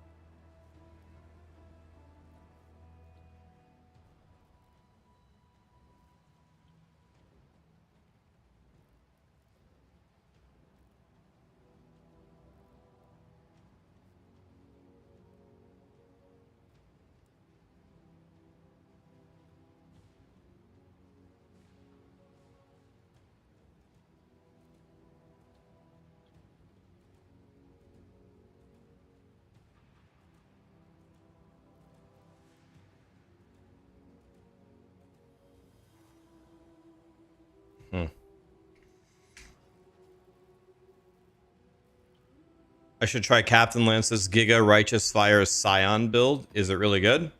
[SPEAKER 1] I should try Captain Lance's Giga Righteous Fire Scion build. Is it really good?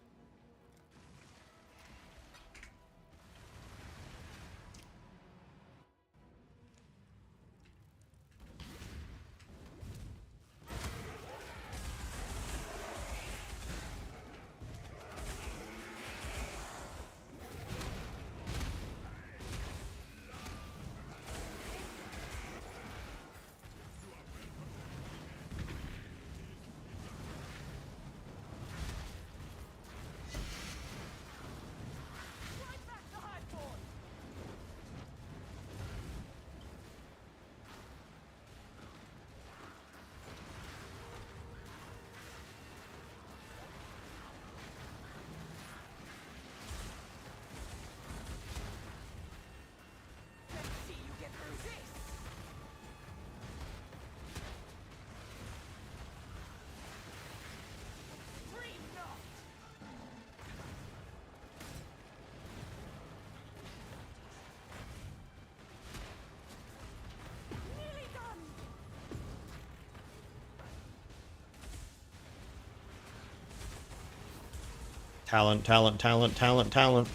[SPEAKER 1] Talent, talent, talent, talent, talent.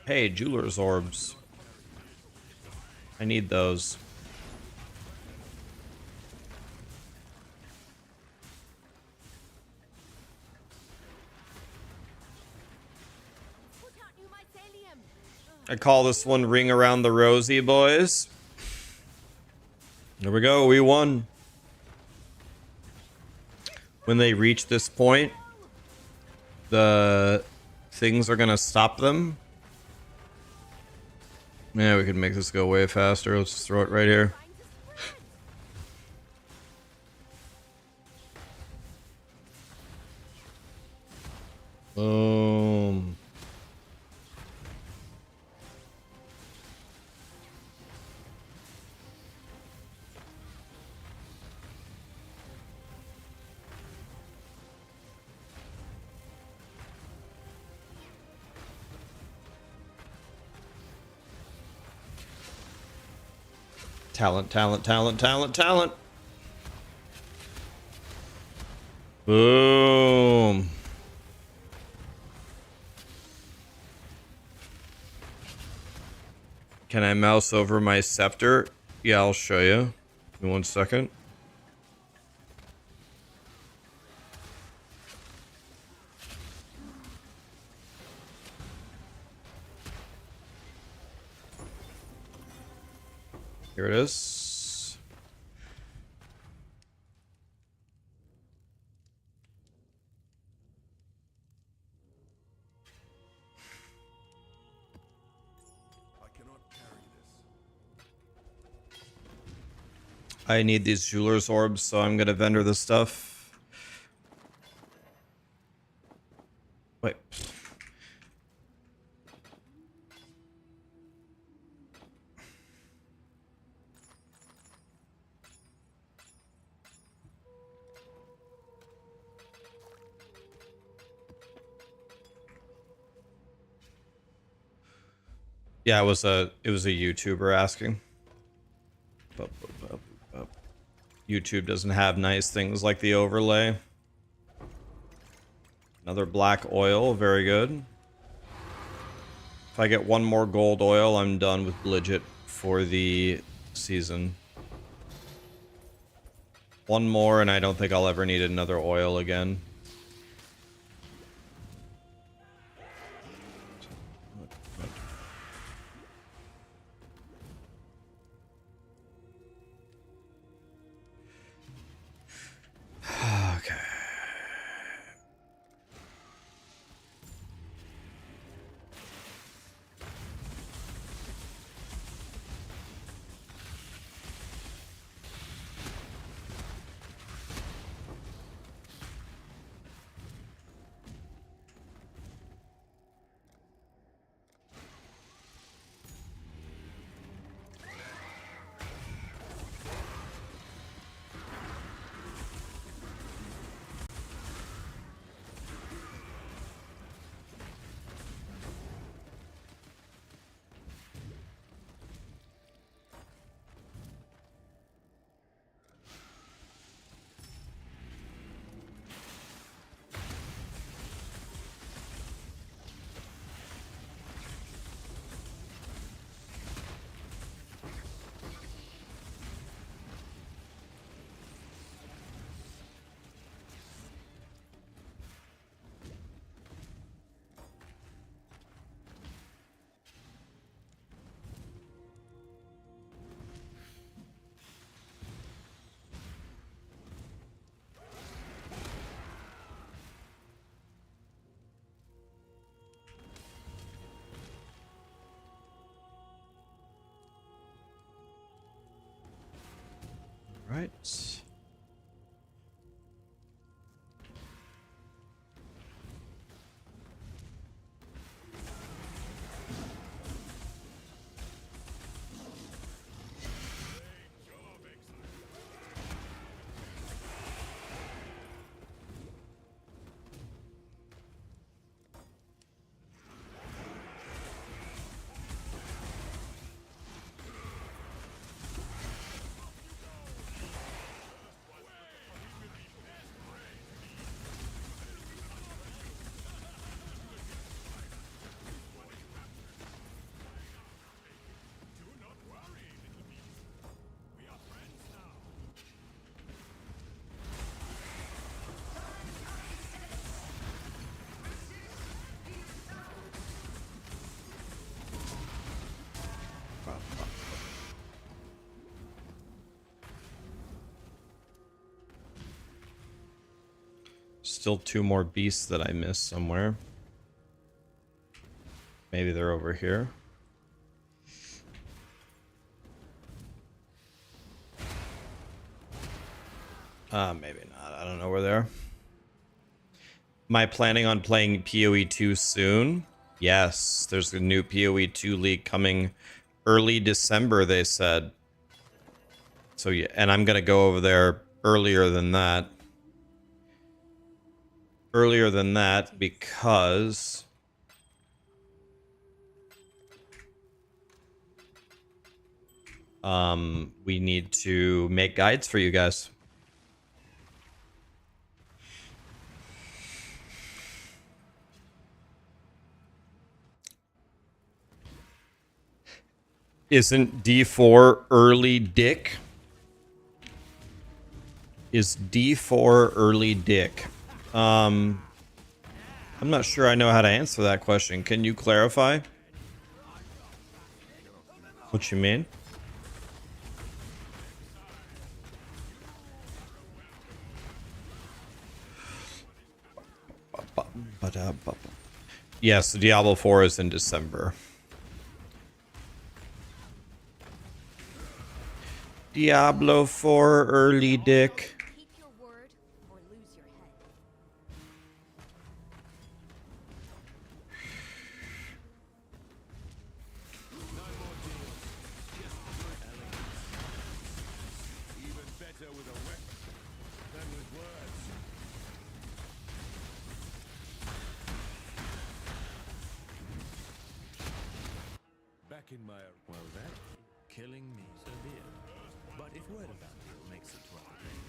[SPEAKER 1] Hey, jeweler's orbs. I need those. I call this one Ring Around the Rosie, boys. There we go, we won. When they reach this point, the things are gonna stop them. Yeah, we can make this go way faster. Let's just throw it right here. Boom. Talent, talent, talent, talent, talent. Boom. Can I mouse over my scepter? Yeah, I'll show you. Give me 1 second. Here it is. I need these jeweler's orbs, so I'm gonna vendor this stuff. Wait. Yeah, it was a YouTuber asking. YouTube doesn't have nice things like the overlay. Another black oil, very good. If I get one more gold oil, I'm done with Blidget for the season. One more, and I don't think I'll ever need another oil again. Okay. Right. still 2 more beasts that I missed somewhere. Maybe they're over here. Maybe not. I don't know where they are. Am I planning on playing PoE2 soon? Yes, there's a new PoE2 league coming early December, they said. So yeah, and I'm gonna go over there earlier than that. Earlier than that because we need to make guides for you guys. Isn't D4 early dick? Is D4 early dick? I'm not sure I know how to answer that question. Can you clarify what you mean? Yes, Diablo 4 is in December. Diablo 4 early dick.
[SPEAKER 3] Keep your word or lose your head.
[SPEAKER 2] Even better with a weapon than with words. Back in my... Well, that killing me so be it. But if word about you makes it to other things.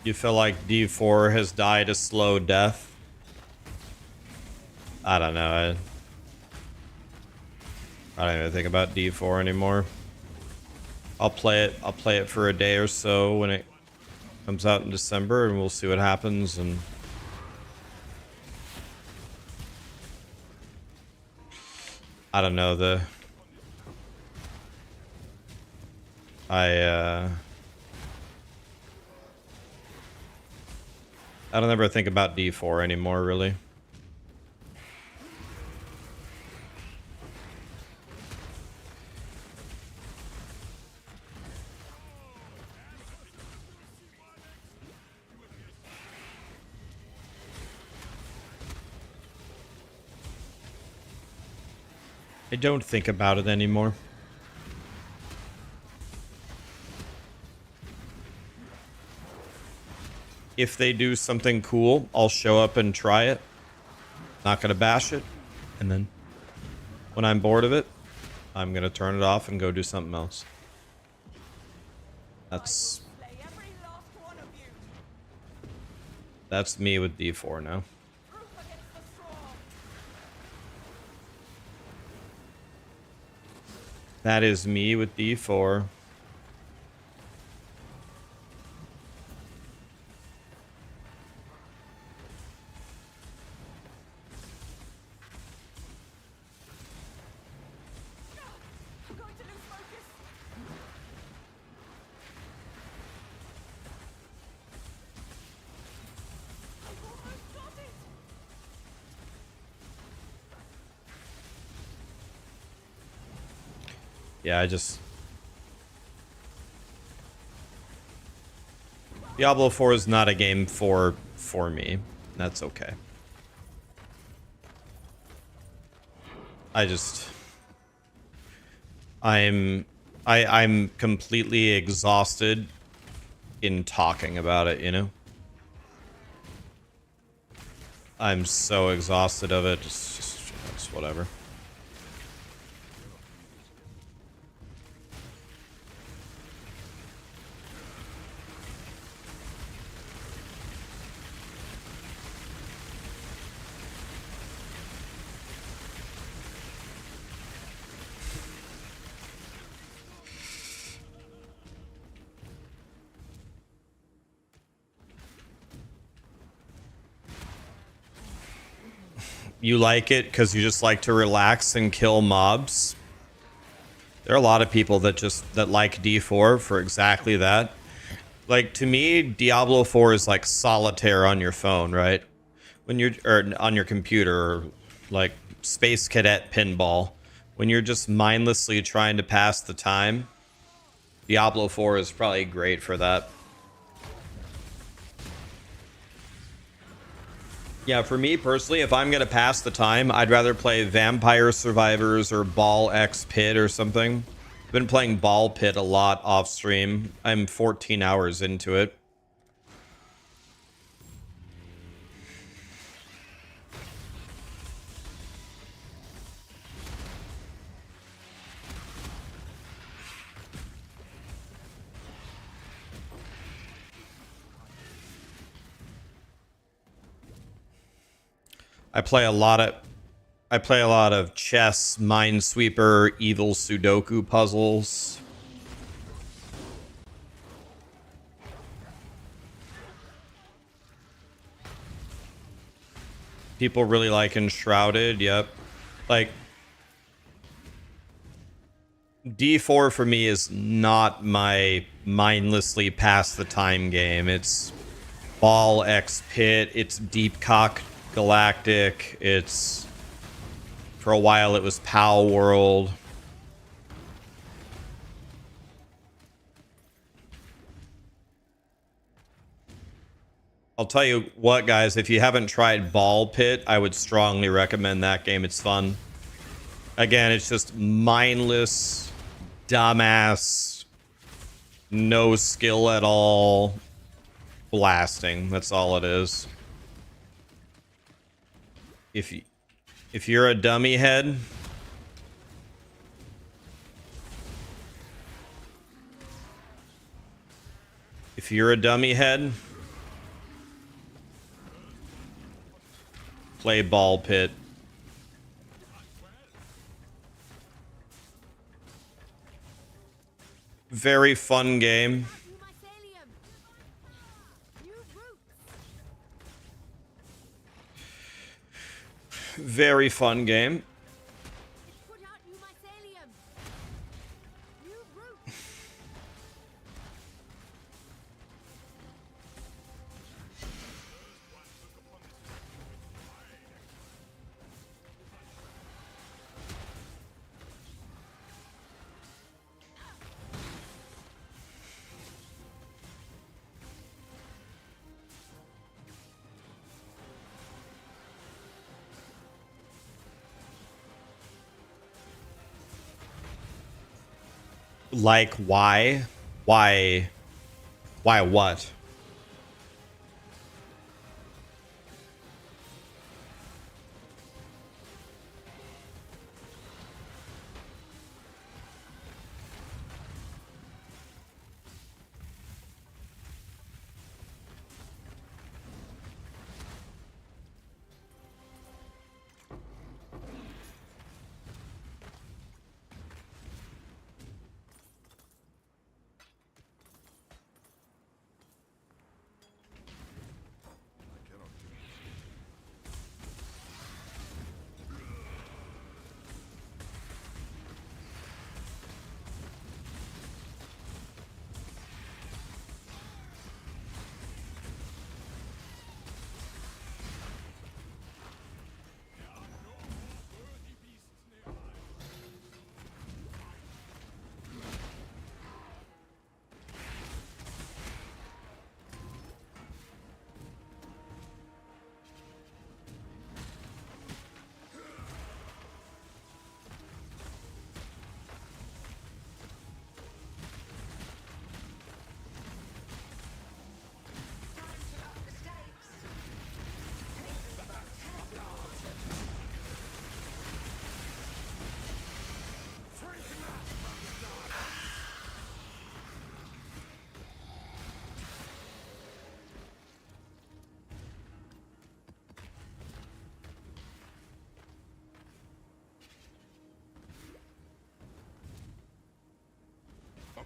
[SPEAKER 1] You feel like D4 has died a slow death? I don't know. I don't even think about D4 anymore. I'll play it. I'll play it for a day or so when it comes out in December, and we'll see what happens. And I don't know. I don't ever think about D4 anymore, really. I don't think about it anymore. If they do something cool, I'll show up and try it. Not gonna bash it. And then when I'm bored of it, I'm gonna turn it off and go do something else. That's
[SPEAKER 3] Slay every last one of you.
[SPEAKER 1] that's me with D4 now.
[SPEAKER 3] Proof against the strong.
[SPEAKER 1] That is me with D4.
[SPEAKER 3] I'm going to lose focus. I've almost got it.
[SPEAKER 1] Yeah, I just... Diablo 4 is not a game for me. That's okay. I'm completely exhausted in talking about it, you know? I'm so exhausted of it. Just whatever. you like it because you just like to relax and kill mobs. There are a lot of people that like D4 for exactly that. Like, to me, Diablo 4 is like solitaire on your phone, right? When you're, or on your computer, or like Space Cadet Pinball. When you're just mindlessly trying to pass the time, Diablo 4 is probably great for that. Yeah, for me personally, if I'm gonna pass the time, I'd rather play Vampire Survivors or Ball X Pit or something. I've been playing Ball Pit a lot off stream. I'm 14 hours into it. I play a lot of chess, Minesweeper, Evil Sudoku puzzles. People really like Enshrouded, yep. Like, D4 for me is not my mindlessly pass the time game. It's Ball X Pit, it's Deepcock Galactic, it's, for a while it was Pal World. I'll tell you what, guys, if you haven't tried Ball Pit, I would strongly recommend that game. It's fun. Again, it's just mindless, dumbass, no skill at all, blasting. That's all it is. If you're a dummy head, play Ball Pit. Very fun game. Very fun game. Like, why? Why what?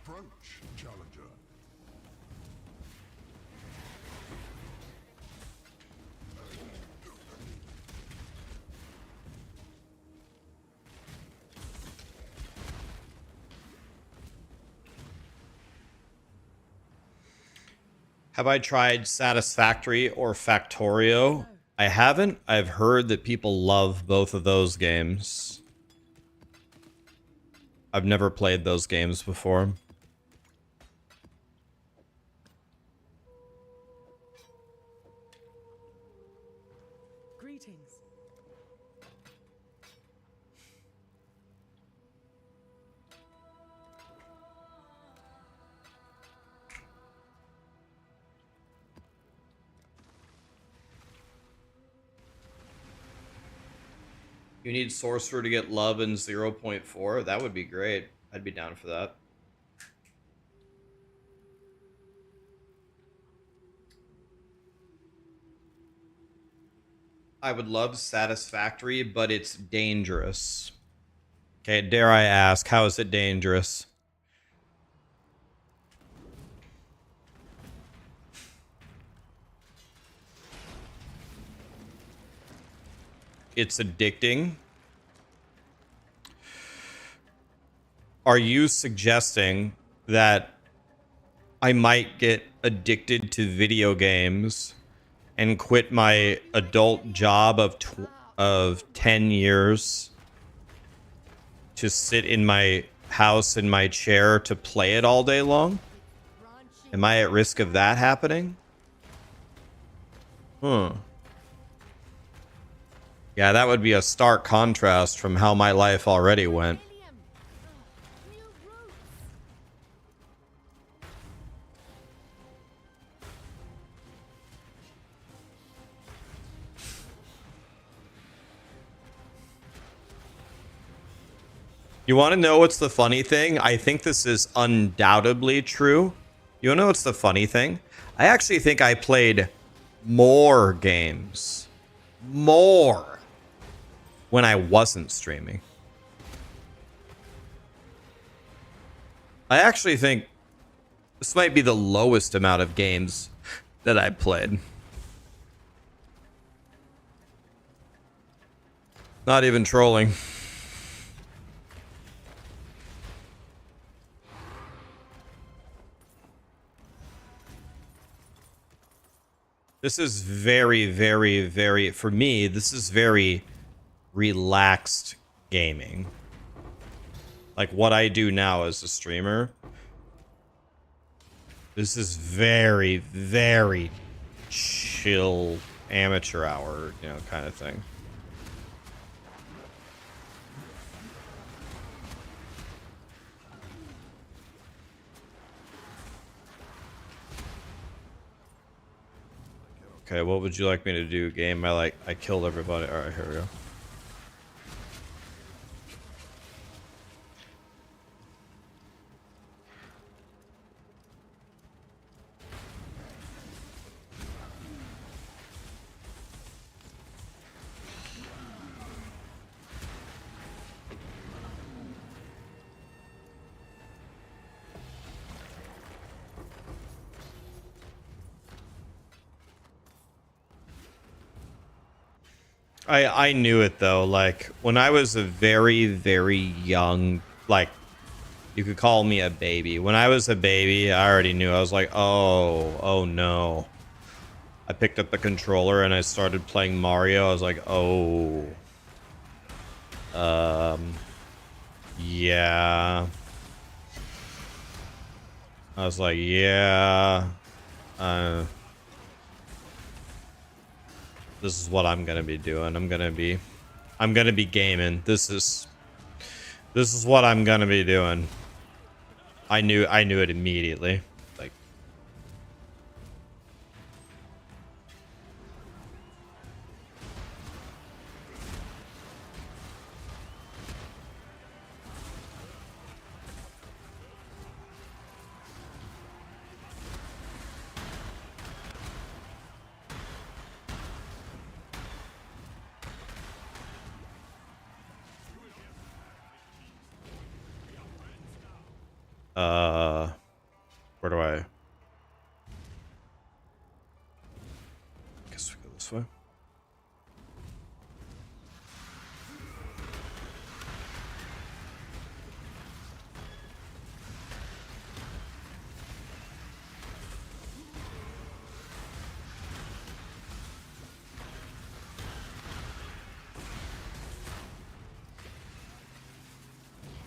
[SPEAKER 4] Approach, challenger.
[SPEAKER 1] Have I tried Satisfactory or Factorio? I haven't. I've heard that people love both of those games. I've never played those games before.
[SPEAKER 3] Greetings.
[SPEAKER 1] You need Sorcerer to get love in 0.4? That would be great. I'd be down for that. I would love Satisfactory, but it's dangerous. Okay, dare I ask, how is it dangerous? It's addicting. Are you suggesting that I might get addicted to video games and quit my adult job of 10 years to sit in my house in my chair to play it all day long? Am I at risk of that happening? Yeah, that would be a stark contrast from how my life already went. You want to know what's the funny thing? I think this is undoubtedly true. You want to know what's the funny thing? I actually think I played more games. More. When I wasn't streaming. I actually think this might be the lowest amount of games that I played. Not even trolling. This is very, very, very, for me, this is very relaxed gaming. Like what I do now as a streamer. This is very, very chill amateur hour, you know, kind of thing. Okay, what would you like me to do, game? I killed everybody. All right, here we go. I knew it though. Like when I was a very, very young, like you could call me a baby. When I was a baby, I already knew. I was like, oh no. I picked up the controller and I started playing Mario. I was like, oh. Yeah. I was like, yeah. This is what I'm gonna be doing. I'm gonna be gaming. This is what I'm gonna be doing. I knew it immediately. Like, where do I? Guess we go this way.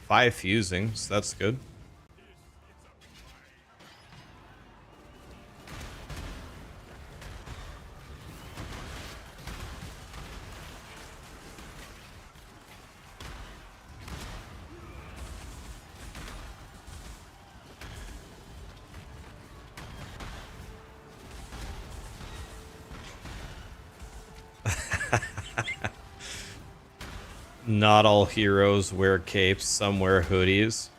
[SPEAKER 1] 5 fusing, so that's good. Not all heroes wear capes, some wear hoodies.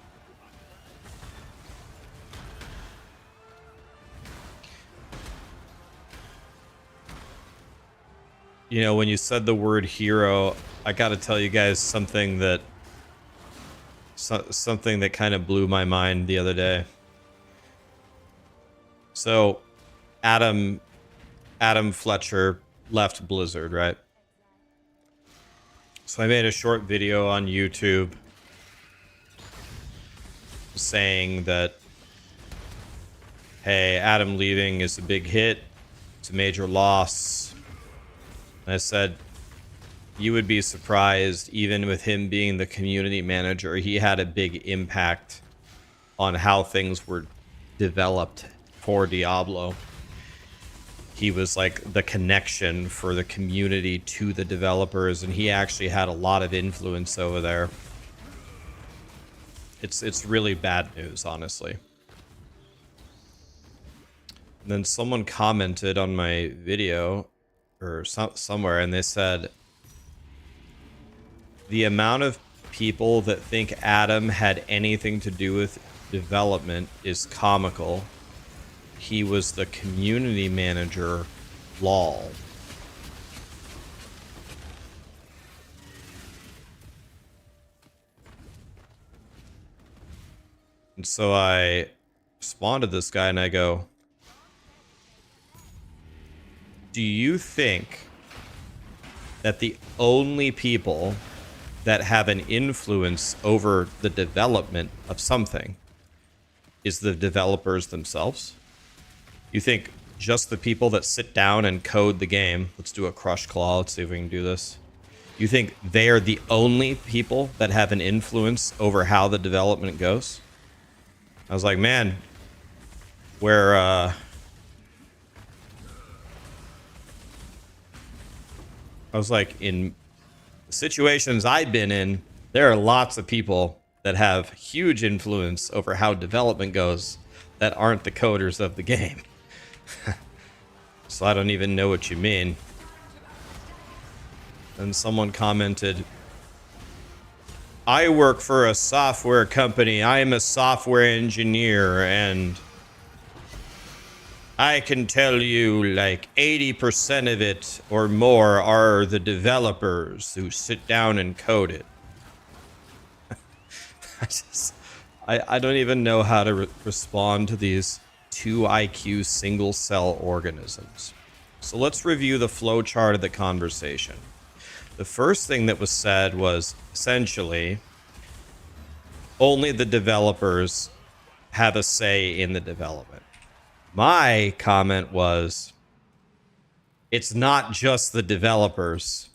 [SPEAKER 1] You know, when you said the word hero, I gotta tell you guys something that something that kind of blew my mind the other day. So, Adam Fletcher left Blizzard, right? So I made a short video on YouTube saying that, hey, Adam leaving is a big hit. It's a major loss. And I said, you would be surprised, even with him being the community manager, he had a big impact on how things were developed for Diablo. He was like the connection for the community to the developers, and he actually had a lot of influence over there. It's really bad news, honestly. And then someone commented on my video or somewhere, and they said the amount of people that think Adam had anything to do with development is comical. He was the community manager, lol. And so I responded to this guy and I go, do you think that the only people that have an influence over the development of something is the developers themselves? You think just the people that sit down and code the game, let's do a crush claw, let's see if we can do this. You think they are the only people that have an influence over how the development goes? I was like, man, where I was like, in situations I've been in, there are lots of people that have huge influence over how development goes that aren't the coders of the game. So I don't even know what you mean. And someone commented, I work for a software company. I am a software engineer, and I can tell you like 80% of it or more are the developers who sit down and code it. I don't even know how to respond to these 2 IQ single cell organisms. So let's review the flow chart of the conversation. The first thing that was said was essentially only the developers have a say in the development. My comment was, it's not just the developers.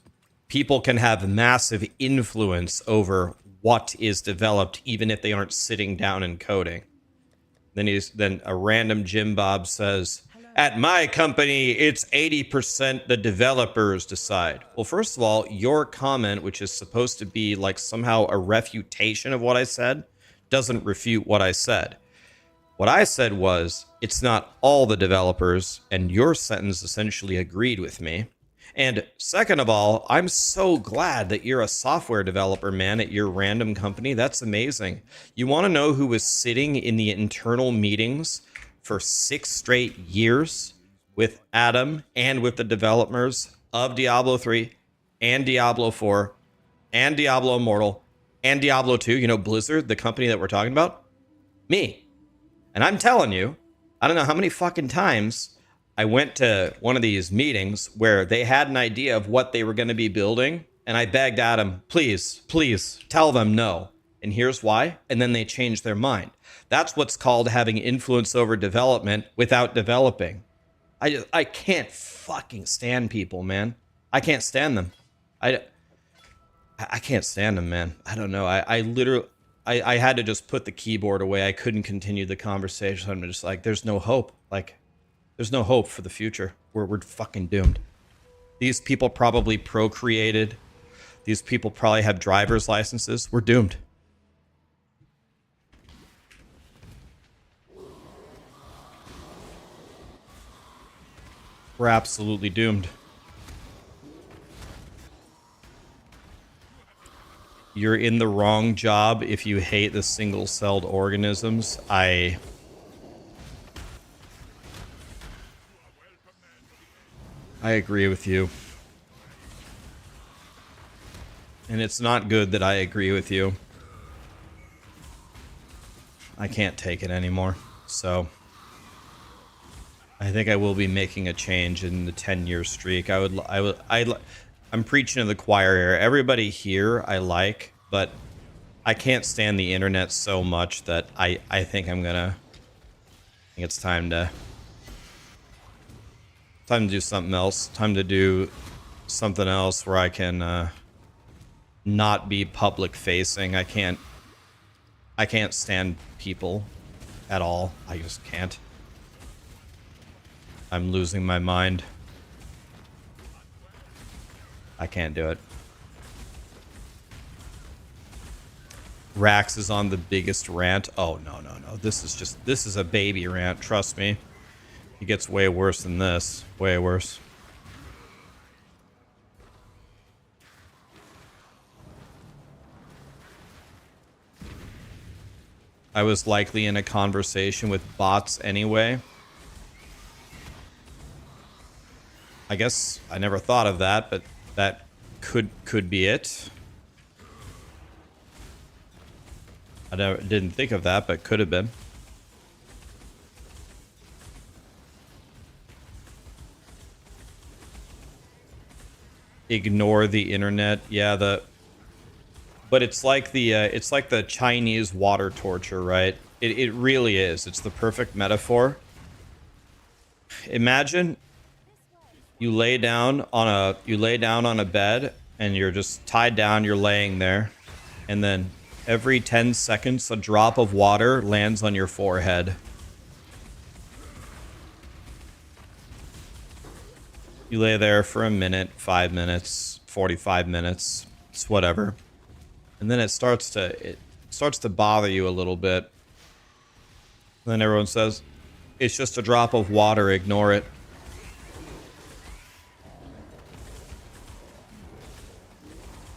[SPEAKER 1] People can have massive influence over what is developed, even if they aren't sitting down and coding. Then a random Jim Bob says, at my company, it's 80% the developers decide. Well, first of all, your comment, which is supposed to be like somehow a refutation of what I said, doesn't refute what I said. What I said was, it's not all the developers, and your sentence essentially agreed with me. And second of all, I'm so glad that you're a software developer, man, at your random company. That's amazing. You want to know who was sitting in the internal meetings for 6 straight years with Adam and with the developers of Diablo 3 and Diablo 4 and Diablo Immortal and Diablo 2, you know, Blizzard, the company that we're talking about? Me. And I'm telling you, I don't know how many fucking times I went to one of these meetings where they had an idea of what they were going to be building, and I begged Adam, please, please tell them no. And here's why. And then they changed their mind. That's what's called having influence over development without developing. I can't fucking stand people, man. I can't stand them. I can't stand them, man. I don't know. I literally, I had to just put the keyboard away. I couldn't continue the conversation. I'm just like, there's no hope. Like, there's no hope for the future. We're fucking doomed. These people probably procreated. These people probably have driver's licenses. We're doomed. We're absolutely doomed. You're in the wrong job if you hate the single-celled organisms. I agree with you. And it's not good that I agree with you. I can't take it anymore. So I think I will be making a change in the 10-year streak. I'm preaching to the choir here. Everybody here I like, but I can't stand the internet so much that I think I think it's time to do something else. Time to do something else where I can not be public facing. I can't stand people at all. I just can't. I'm losing my mind. I can't do it. Rax is on the biggest rant. Oh, no. This is a baby rant. Trust me. It gets way worse than this. Way worse. I was likely in a conversation with bots anyway. I guess I never thought of that, but that could be it. I didn't think of that, but could have been. Ignore the internet. Yeah, but it's like the Chinese water torture, right? It really is. It's the perfect metaphor. Imagine you lay down on a bed and you're just tied down, you're laying there, and then every 10 seconds a drop of water lands on your forehead. You lay there for a minute, 5 minutes, 45 minutes, it's whatever. And then it starts to bother you a little bit. And then everyone says, it's just a drop of water, ignore it.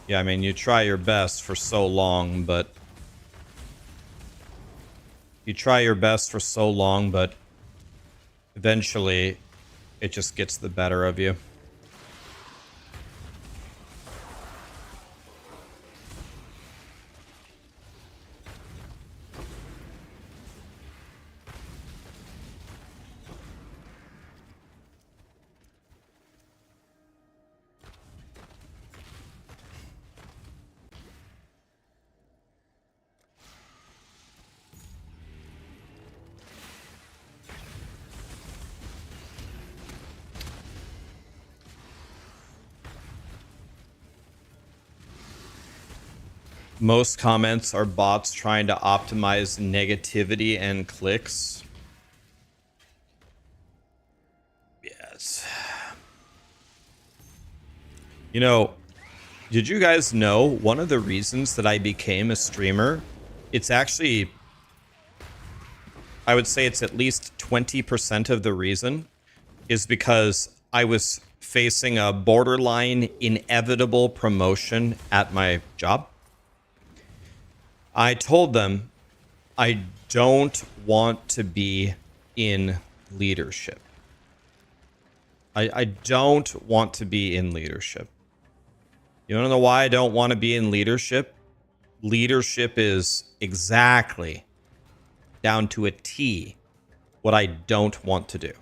[SPEAKER 1] Yeah, I mean, you try your best for so long, but eventually it just gets the better of you. Most comments are bots trying to optimize negativity and clicks. Yes. You know, did you guys know one of the reasons that I became a streamer? It's actually, I would say it's at least 20% of the reason is because I was facing a borderline inevitable promotion at my job. I told them I don't want to be in leadership. I don't want to be in leadership. You want to know why I don't want to be in leadership? Leadership is exactly down to a T what I don't want to do.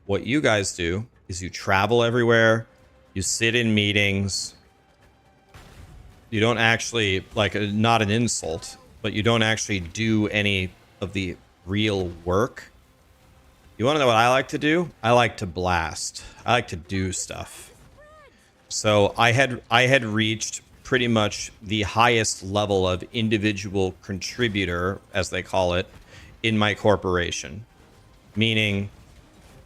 [SPEAKER 1] What you guys do is you travel everywhere, you sit in meetings. You don't actually, like, not an insult, but you don't actually do any of the real work. You want to know what I like to do? I like to blast. I like to do stuff. So I had reached pretty much the highest level of individual contributor, as they call it, in my corporation. Meaning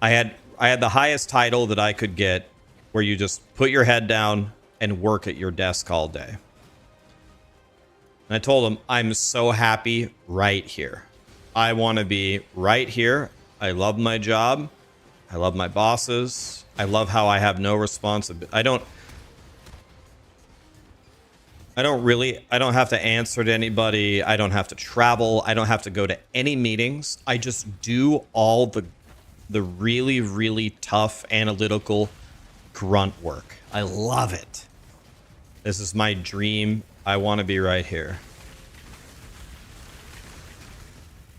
[SPEAKER 1] I had the highest title that I could get, where you just put your head down and work at your desk all day. And I told him, I'm so happy right here. I want to be right here. I love my job. I love my bosses. I love how I have no responsibility. I don't have to answer to anybody. I don't have to travel. I don't have to go to any meetings. I just do all the really, really tough analytical grunt work. I love it. This is my dream. I want to be right here.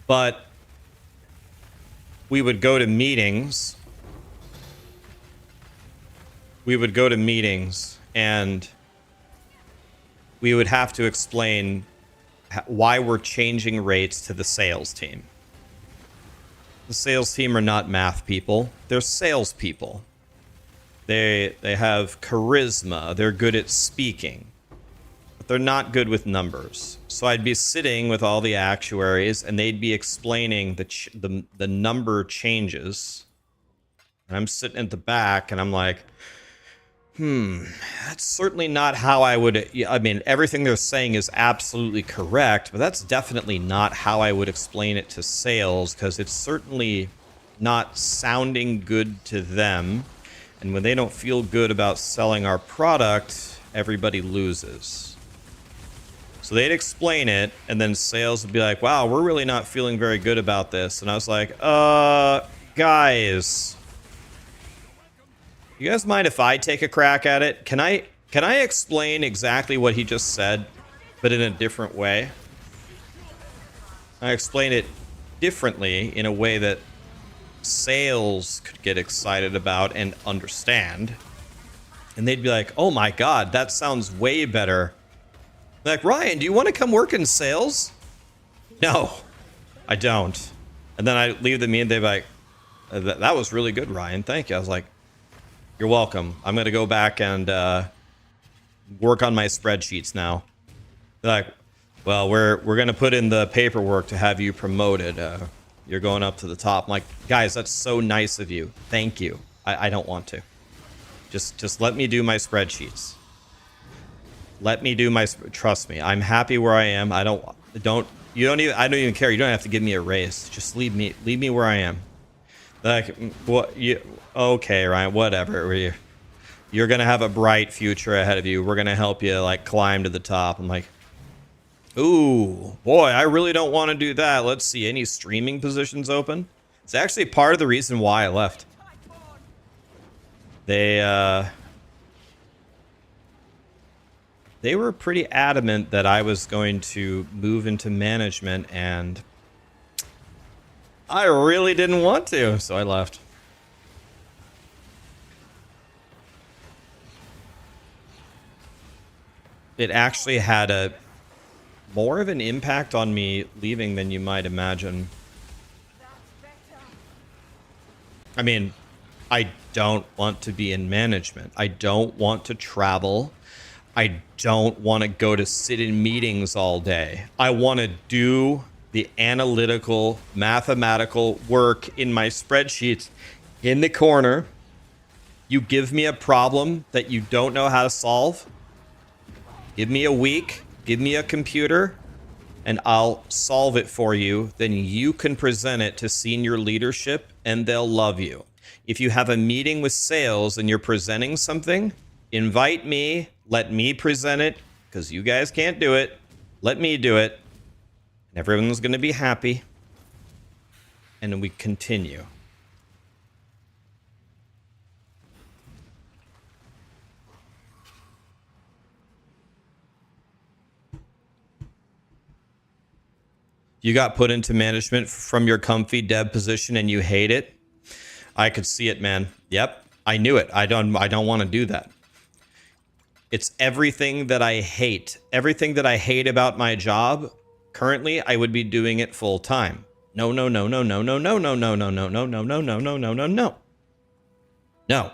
[SPEAKER 1] But we would go to meetings. And we would have to explain why we're changing rates to the sales team. The sales team are not math people. They're sales people. They have charisma. They're good at speaking. But they're not good with numbers. So I'd be sitting with all the actuaries, and they'd be explaining the number changes. And I'm sitting at the back, and I'm like, that's certainly not how I would... I mean, everything they're saying is absolutely correct, but that's definitely not how I would explain it to sales, because it's certainly not sounding good to them. And when they don't feel good about selling our product, everybody loses. So they'd explain it, and then sales would be like, wow, we're really not feeling very good about this. And I was like, guys... You guys mind if I take a crack at it? Can I explain exactly what he just said, but in a different way? I explain it differently in a way that sales could get excited about and understand. And they'd be like, oh my god, that sounds way better. Like, Ryan, do you want to come work in sales? No, I don't. And then I leave the meeting, they'd be like, that was really good, Ryan, thank you. I was like, you're welcome. I'm going to go back and work on my spreadsheets now. They're like, well, we're going to put in the paperwork to have you promoted. You're going up to the top. I'm like, guys, that's so nice of you. Thank you. I don't want to. Just let me do my spreadsheets. Let me do my... Trust me. I'm happy where I am. I don't even care. You don't have to give me a raise. Just leave me where I am. Like, what? Okay, Ryan, whatever. You're gonna have a bright future ahead of you. We're gonna help you like climb to the top. I'm like, ooh, boy, I really don't want to do that. Let's see, any streaming positions open? It's actually part of the reason why I left. They were pretty adamant that I was going to move into management, and I really didn't want to, so I left. It actually had a more of an impact on me leaving than you might imagine. I mean, I don't want to be in management. I don't want to travel. I don't want to go to sit in meetings all day. I want to do the analytical, mathematical work in my spreadsheets in the corner. You give me a problem that you don't know how to solve. Give me a week, give me a computer, and I'll solve it for you. Then you can present it to senior leadership and they'll love you. If you have a meeting with sales and you're presenting something, invite me, let me present it, because you guys can't do it. Let me do it. And everyone's going to be happy. And then we continue. You got put into management from your comfy dev position and you hate it? I could see it, man. Yep, I knew it. I don't want to do that. It's everything that I hate. Everything that I hate about my job. Currently, I would be doing it full time. No, no, no, no, no, no, no, no, no, no, no, no, no, no, no, no, no, no, no. No,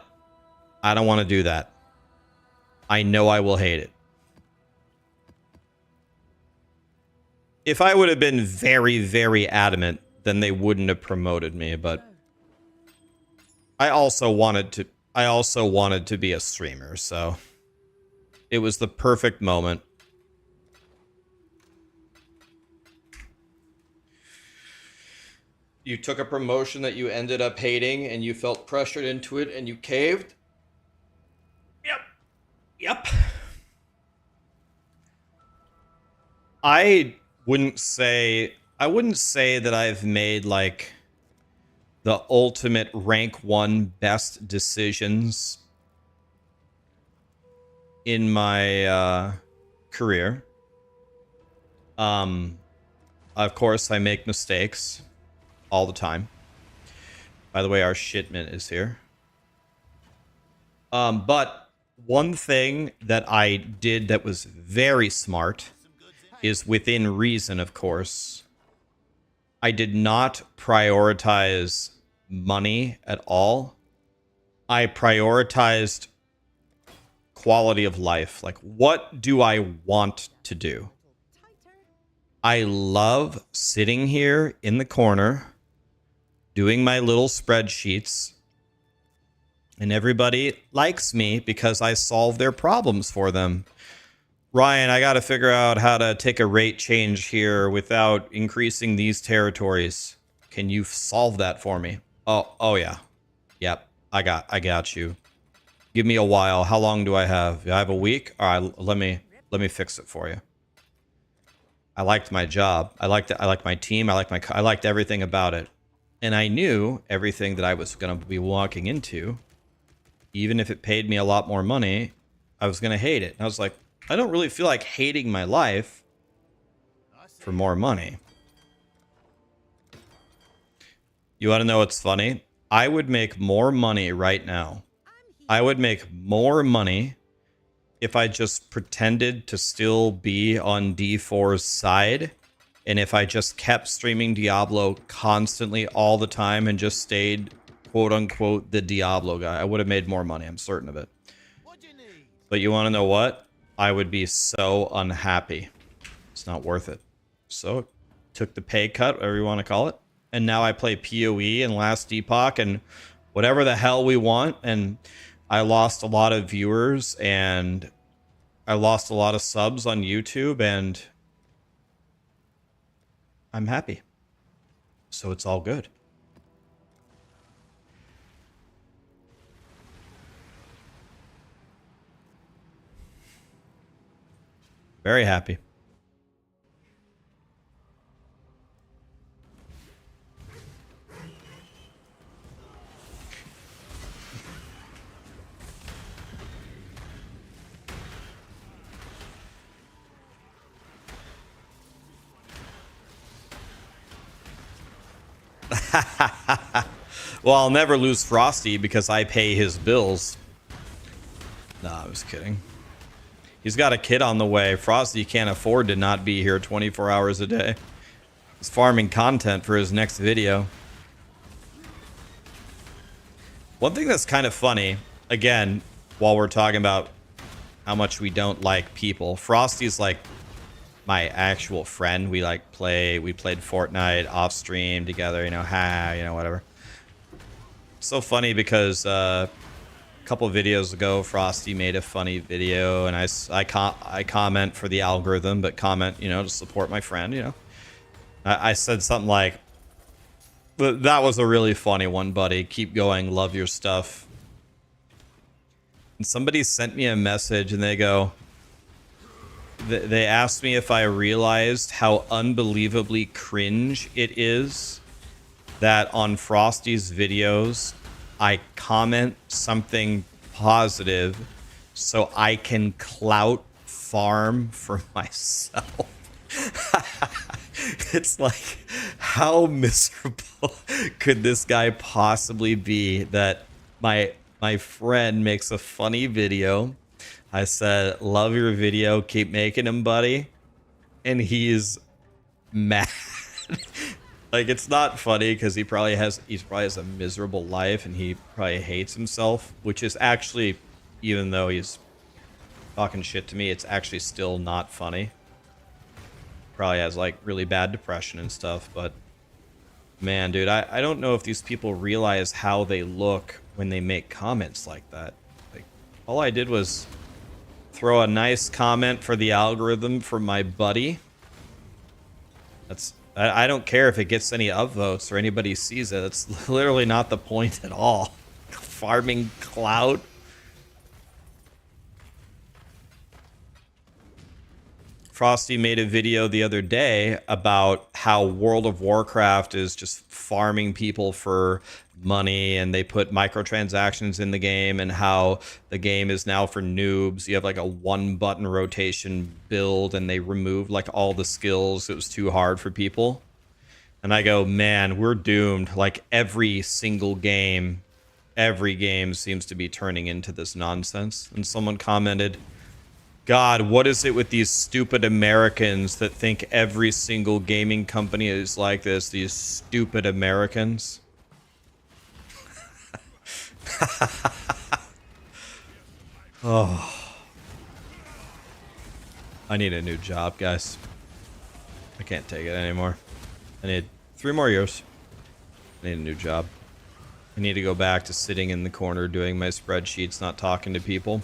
[SPEAKER 1] I don't want to do that. I know I will hate it. If I would have been very, very adamant, then they wouldn't have promoted me, but I also wanted to be a streamer, so it was the perfect moment. You took a promotion that you ended up hating and you felt pressured into it and you caved? Yep. Yep. I wouldn't say that I've made like the ultimate rank 1 best decisions in my career. Of course I make mistakes all the time. By the way, our shipment is here. But one thing that I did that was very smart is within reason, of course. I did not prioritize money at all. I prioritized quality of life. Like, what do I want to do? I love sitting here in the corner doing my little spreadsheets, and everybody likes me because I solve their problems for them. Ryan, I got to figure out how to take a rate change here without increasing these territories. Can you solve that for me? Oh yeah. Yep, I got you. Give me a while. How long do I have? I have a week? All right, let me fix it for you. I liked my job. I liked my team. I liked everything about it. And I knew everything that I was going to be walking into, even if it paid me a lot more money, I was going to hate it. And I was like, I don't really feel like hating my life for more money. You want to know what's funny? I would make more money right now. I would make more money if I just pretended to still be on D4's side, and if I just kept streaming Diablo constantly all the time and just stayed, quote unquote, the Diablo guy. I would have made more money. I'm certain of it. But you want to know what? I would be so unhappy. It's not worth it. So took the pay cut, whatever you want to call it. And now I play PoE and Last Epoch and whatever the hell we want. And I lost a lot of viewers and I lost a lot of subs on YouTube, and I'm happy. So it's all good. Very happy. Well, I'll never lose Frosty because I pay his bills. Nah, I was kidding. He's got a kid on the way. Frosty can't afford to not be here 24 hours a day. He's farming content for his next video. One thing that's kind of funny, again, while we're talking about how much we don't like people, Frosty's like my actual friend. We played Fortnite off stream together, you know, whatever. It's so funny because a couple of videos ago, Frosty made a funny video, and I comment for the algorithm, but comment, you know, to support my friend, you know. I said something like, that was a really funny one, buddy. Keep going. Love your stuff. And somebody sent me a message, and they go, they asked me if I realized how unbelievably cringe it is that on Frosty's videos, I comment something positive so I can clout farm for myself. It's like, how miserable could this guy possibly be that my friend makes a funny video. I said, love your video, keep making them, buddy. And he's mad. Like, it's not funny because he probably has a miserable life and he probably hates himself, which is actually, even though he's talking shit to me, it's actually still not funny. Probably has like really bad depression and stuff, but man, dude, I don't know if these people realize how they look when they make comments like that. Like, all I did was throw a nice comment for the algorithm for my buddy. I don't care if it gets any upvotes or anybody sees it. That's literally not the point at all. Farming clout. Frosty made a video the other day about how World of Warcraft is just farming people for money, and they put microtransactions in the game, and how the game is now for noobs. You have like a 1-button rotation build, and they removed like all the skills. It was too hard for people. And I go, man, we're doomed. Like every single game, every game seems to be turning into this nonsense. And someone commented, God, what is it with these stupid Americans that think every single gaming company is like this? These stupid Americans. Oh. I need a new job, guys. I can't take it anymore. I need 3 more years. I need a new job. I need to go back to sitting in the corner doing my spreadsheets, not talking to people.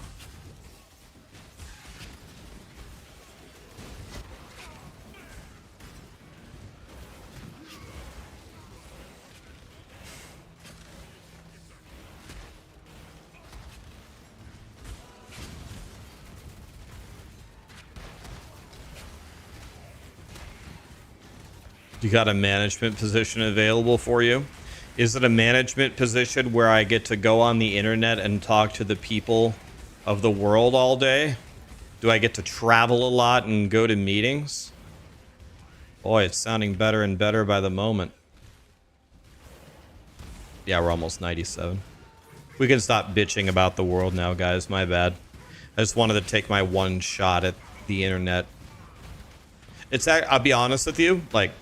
[SPEAKER 1] You got a management position available for you? Is it a management position where I get to go on the internet and talk to the people of the world all day? Do I get to travel a lot and go to meetings? Boy, it's sounding better and better by the moment. Yeah, we're almost 97. We can stop bitching about the world now, guys. My bad. I just wanted to take my one shot at the internet. I'll be honest with you, like,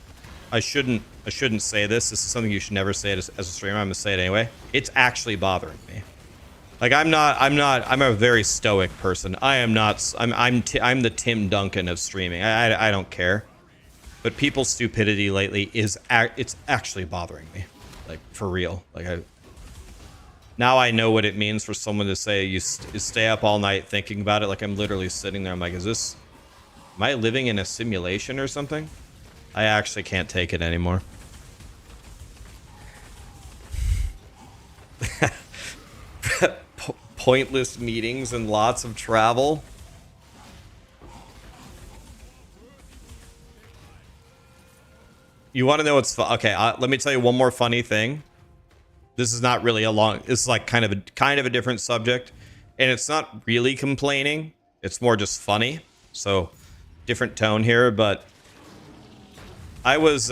[SPEAKER 1] I shouldn't say this. This is something you should never say as a streamer. I'm gonna say it anyway. It's actually bothering me. Like, I'm a very stoic person. I'm the Tim Duncan of streaming. I don't care. But people's stupidity lately it's actually bothering me. Like, for real. Like, now I know what it means for someone to say you stay up all night thinking about it. Like, I'm literally sitting there. I'm like, am I living in a simulation or something? I actually can't take it anymore. Pointless meetings and lots of travel. You want to know what's fun? Okay, let me tell you one more funny thing. This is not really this is like kind of a different subject, and it's not really complaining. It's more just funny. So, different tone here, but I was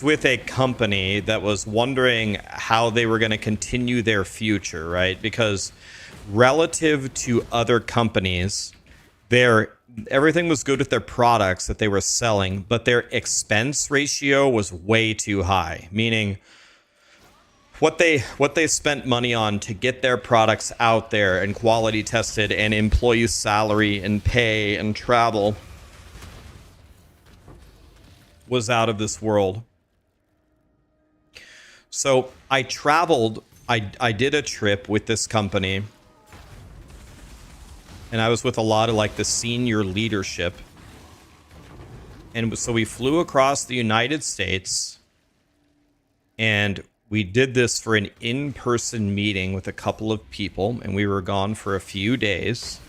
[SPEAKER 1] with a company that was wondering how they were going to continue their future, right? Because relative to other companies, everything was good with their products that they were selling, but their expense ratio was way too high, meaning what they spent money on to get their products out there and quality tested, and employee salary and pay and travel was out of this world. So I traveled, I did a trip with this company, and I was with a lot of like the senior leadership. And so we flew across the United States, and we did this for an in-person meeting with a couple of people, and we were gone for a few days.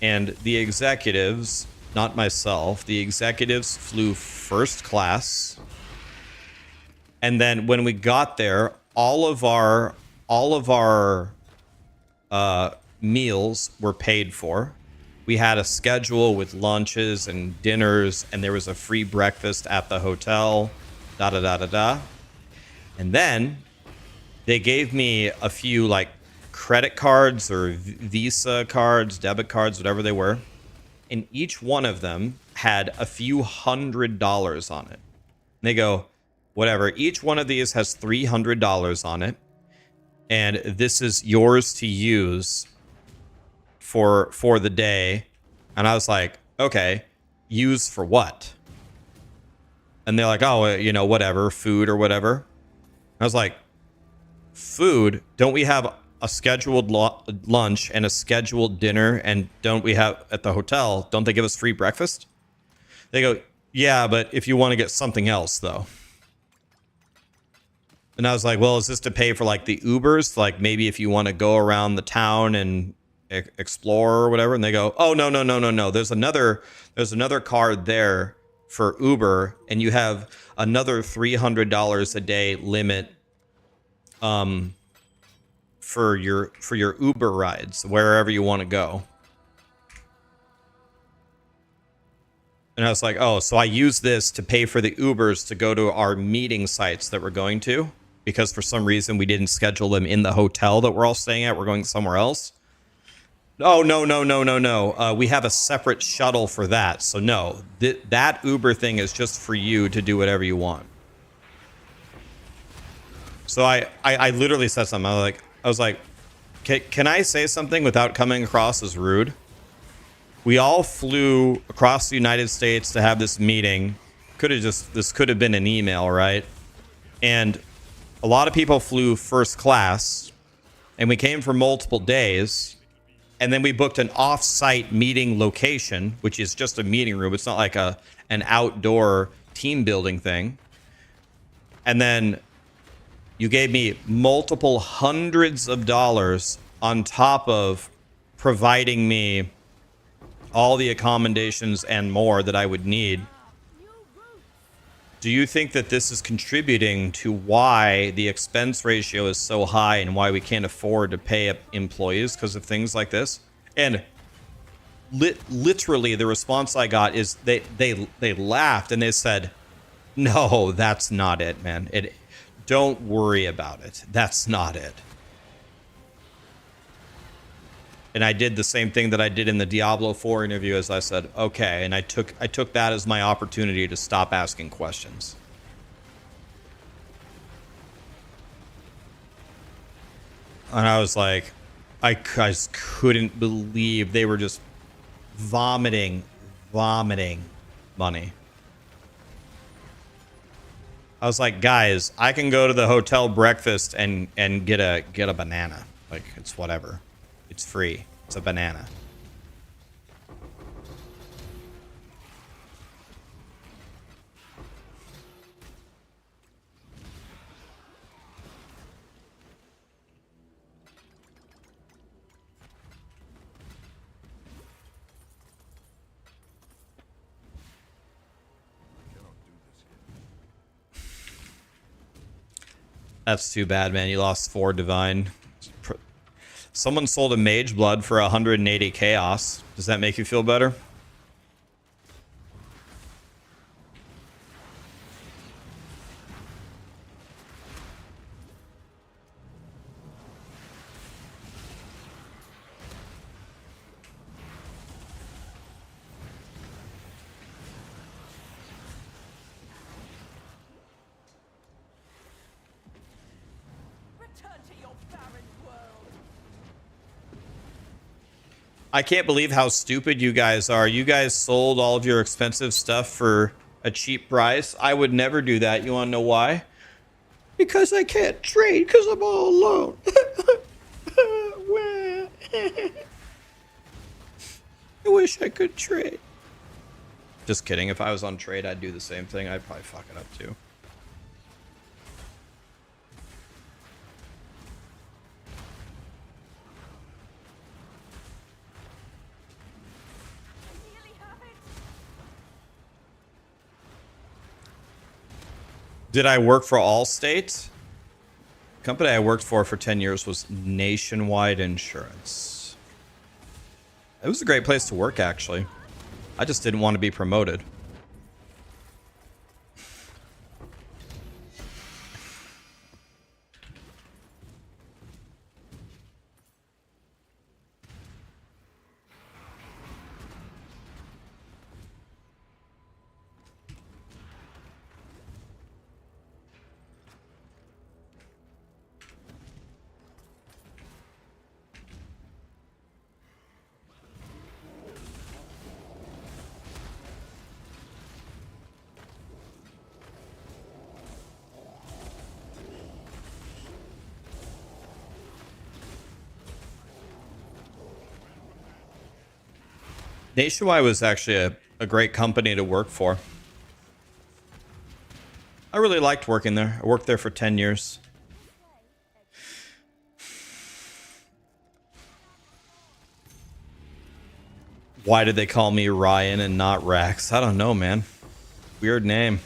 [SPEAKER 1] And the executives, not myself, the executives flew first class. And then when we got there, all of our meals were paid for. We had a schedule with lunches and dinners, and there was a free breakfast at the hotel, da-da-da-da-da. And then they gave me a few like credit cards or Visa cards, debit cards, whatever they were. And each one of them had a few $100s on it. And they go, whatever, each one of these has $300 on it, and this is yours to use for the day. And I was like, okay, use for what? And they're like, oh, you know, whatever, food or whatever. I was like, food? Don't we have a scheduled lunch and a scheduled dinner? And don't we have at the hotel, don't they give us free breakfast? They go, yeah, but if you want to get something else, though. And I was like, well, is this to pay for like the Ubers? Like maybe if you want to go around the town and explore or whatever. And they go, oh, no, no, no, no, no. There's another card there for Uber, and you have another $300 a day limit for your Uber rides wherever you want to go. And I was like, oh, so I use this to pay for the Ubers to go to our meeting sites that we're going to, because for some reason we didn't schedule them in the hotel that we're all staying at. We're going somewhere else. Oh, no, no, no, no, no. We have a separate shuttle for that. So no, that Uber thing is just for you to do whatever you want. So I literally said something. I was like, can I say something without coming across as rude? We all flew across the United States to have this meeting. This could have been an email, right? And a lot of people flew first class, and we came for multiple days. And then we booked an off-site meeting location, which is just a meeting room. It's not like an outdoor team building thing. And then you gave me multiple hundreds of dollars on top of providing me all the accommodations and more that I would need. Do you think that this is contributing to why the expense ratio is so high and why we can't afford to pay up employees because of things like this? And literally the response I got is they laughed and they said, no, that's not it, man. Don't worry about it. That's not it. And I did the same thing that I did in the Diablo 4 interview, as I said, okay. And I took that as my opportunity to stop asking questions. And I was like, I just couldn't believe they were just vomiting money. I was like, guys, I can go to the hotel breakfast and get a banana. Like, it's whatever. It's free. It's a banana. That's too bad, man. You lost 4 divine. Someone sold a mage blood for 180 chaos. Does that make you feel better?
[SPEAKER 3] Return to your barren world.
[SPEAKER 1] I can't believe how stupid you guys are. You guys sold all of your expensive stuff for a cheap price. I would never do that. You want to know why? Because I can't trade because I'm all alone. I wish I could trade. Just kidding. If I was on trade, I'd do the same thing. I'd probably fuck it up too.
[SPEAKER 3] Really have it.
[SPEAKER 1] Did I work for Allstate? The company I worked for 10 years was Nationwide Insurance. It was a great place to work, actually. I just didn't want to be promoted. Nationwide was actually a great company to work for. I really liked working there. I worked there for 10 years. Why did they call me Ryan and not Rax? I don't know, man. Weird name.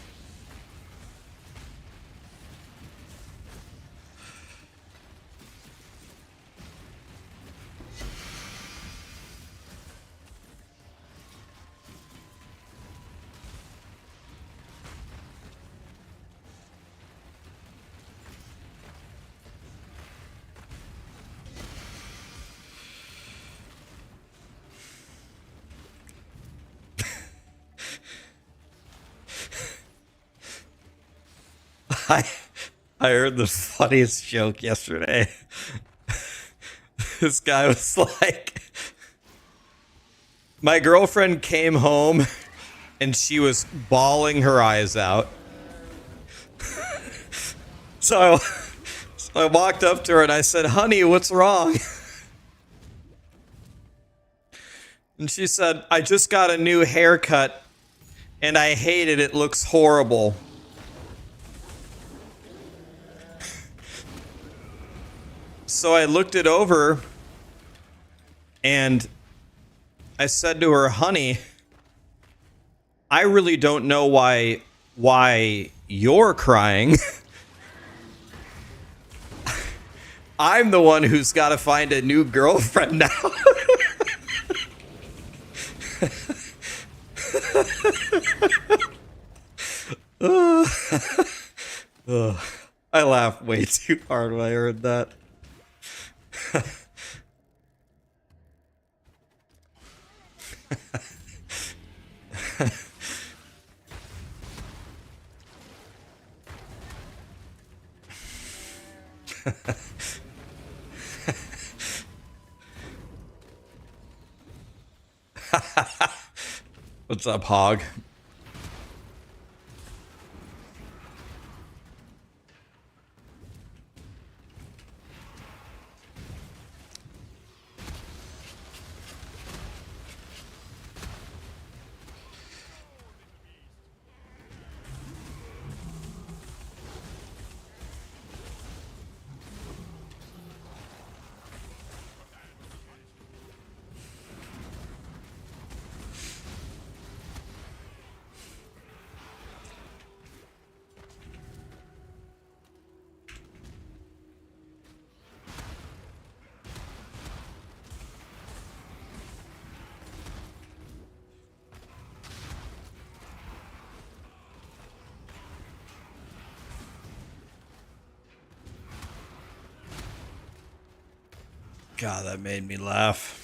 [SPEAKER 1] I heard the funniest joke yesterday. This guy was like, my girlfriend came home and she was bawling her eyes out. So I walked up to her and I said, honey, what's wrong? And she said, I just got a new haircut and I hate it. It looks horrible. So I looked it over and I said to her, honey, I really don't know why you're crying. I'm the one who's got to find a new girlfriend now. I laughed way too hard when I heard that. What's up, Hog? God, that made me laugh.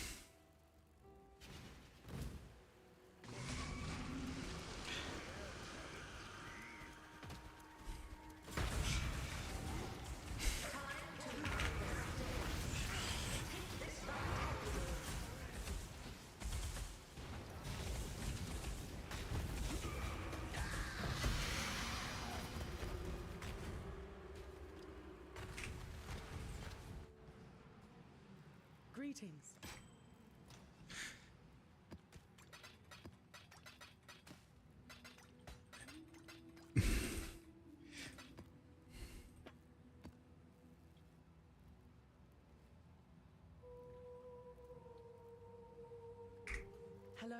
[SPEAKER 3] Greetings. Hello.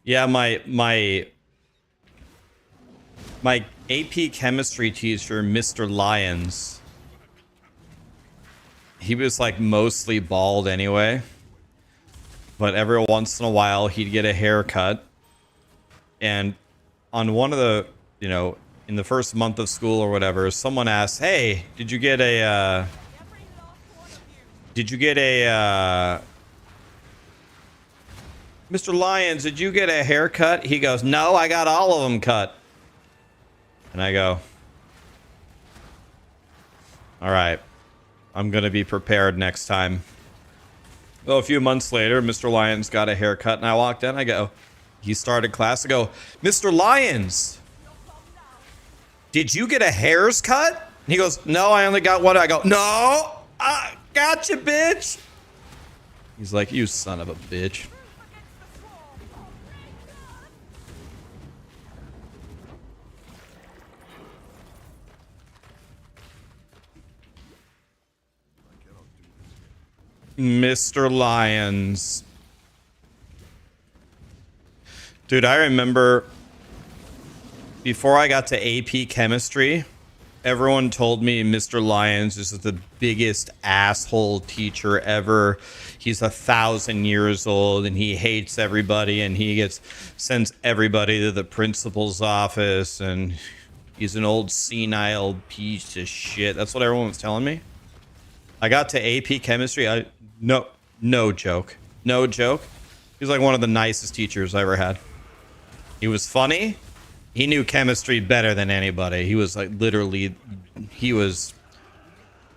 [SPEAKER 1] Yeah, my AP chemistry teacher, Mr. Lyons, he was like mostly bald anyway, but every once in a while he'd get a haircut. And on one of the, you know, in the first month of school or whatever, someone asked, hey, did you get a Mr. Lyons, did you get a haircut? He goes, no, I got all of them cut. And I go, all right, I'm gonna be prepared next time. Well, a few months later, Mr. Lyons got a haircut, and I walked in. I go, he started class. I go, Mr. Lyons, did you get a hair's cut? And he goes, no, I only got one. I go, no, I gotcha, bitch. He's like, you son of a bitch. Mr. Lyons. Dude, I remember before I got to AP chemistry, everyone told me Mr. Lyons is the biggest asshole teacher ever. He's 1,000 years old and he hates everybody and he sends everybody to the principal's office and he's an old senile piece of shit. That's what everyone was telling me. I got to AP chemistry. No joke. No joke. He was like one of the nicest teachers I ever had. He was funny. He knew chemistry better than anybody. He was like literally, he was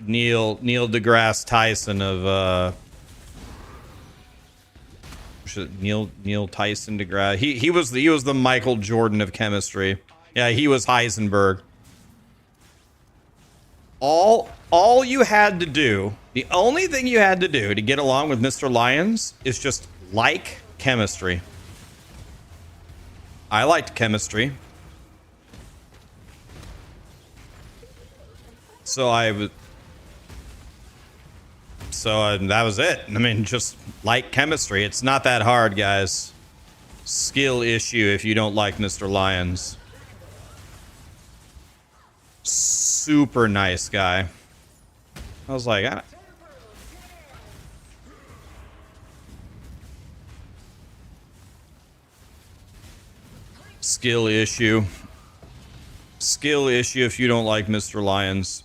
[SPEAKER 1] Neil deGrasse Tyson of Neil Tyson deGrasse. He was the Michael Jordan of chemistry. Yeah, he was Heisenberg. All you had to do, the only thing you had to do to get along with Mr. Lyons is just like chemistry. I liked chemistry. So that was it. I mean, just like chemistry. It's not that hard, guys. Skill issue if you don't like Mr. Lyons. Super nice guy. I was like, skill issue. Skill issue if you don't like Mr. Lyons.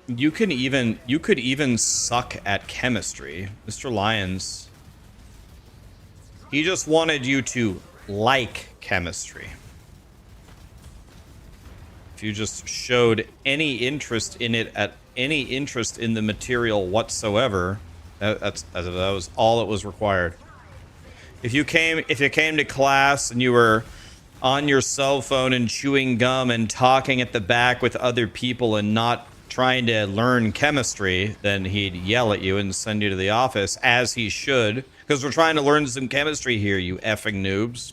[SPEAKER 1] You could even suck at chemistry. Mr. Lyons, he just wanted you to like chemistry. If you just showed any interest in it, at any interest in the material whatsoever, that was all that was required. If you came to class and you were on your cell phone and chewing gum and talking at the back with other people and not trying to learn chemistry, then he'd yell at you and send you to the office, as he should, because we're trying to learn some chemistry here, you effing noobs.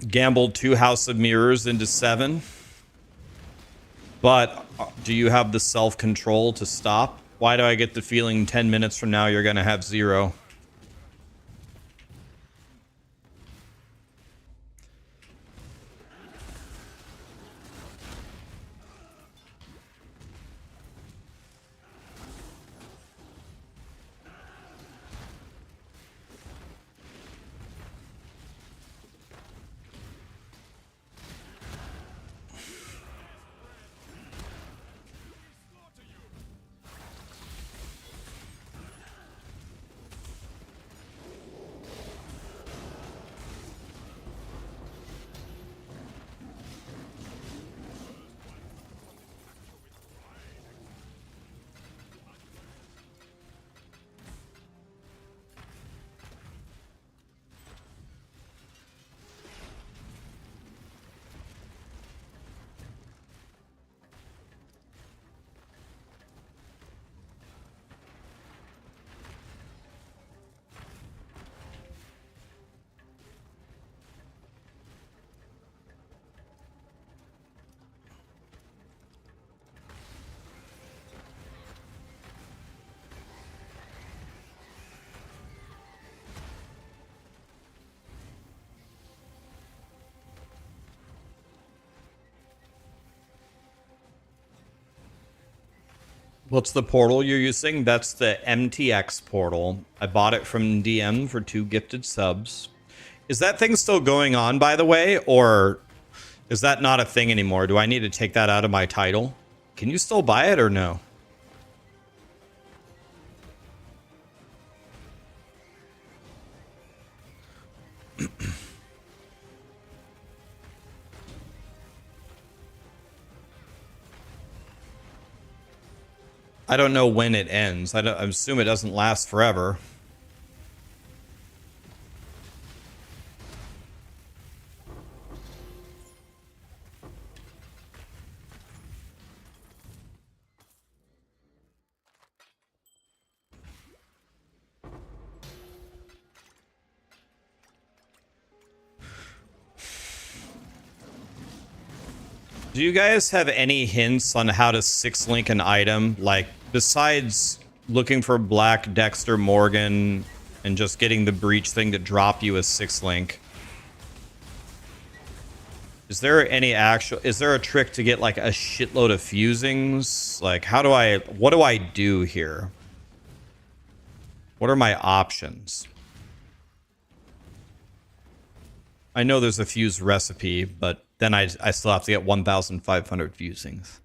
[SPEAKER 1] Gambled 2 House of Mirrors into 7. But do you have the self-control to stop? Why do I get the feeling 10 minutes from now you're going to have 0? What's the portal you're using? That's the MTX portal. I bought it from DM for 2 gifted subs. Is that thing still going on, by the way? Or is that not a thing anymore? Do I need to take that out of my title? Can you still buy it or no? I don't know when it ends. I assume it doesn't last forever. Do you guys have any hints on how to 6-link an item? Like, besides looking for Black Dexter Morgan and just getting the breach thing to drop you a 6-link. Is there any is there a trick to get like a shitload of fusings? Like, what do I do here? What are my options? I know there's a fuse recipe, but then I still have to get 1,500 fusings.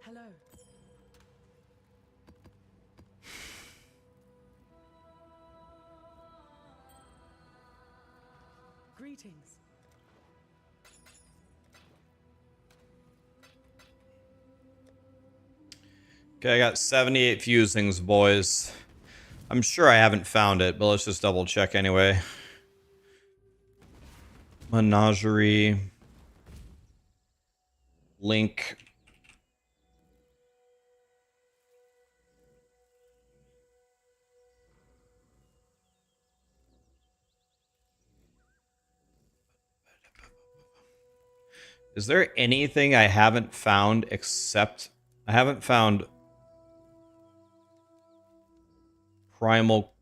[SPEAKER 3] Hello. Greetings.
[SPEAKER 1] Okay, I got 78 fusings, boys. I'm sure I haven't found it, but let's just double check anyway. Menagerie. Link. Is there anything I haven't found except I haven't found primal?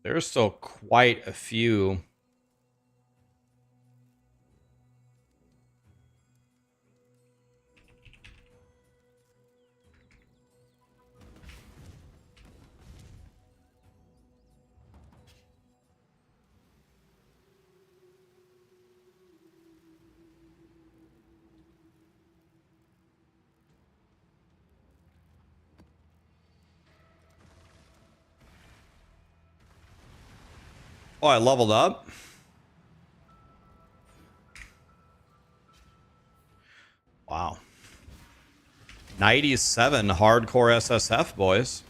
[SPEAKER 1] There's still quite a few. Oh, I leveled up? Wow. 97 hardcore SSF, boys.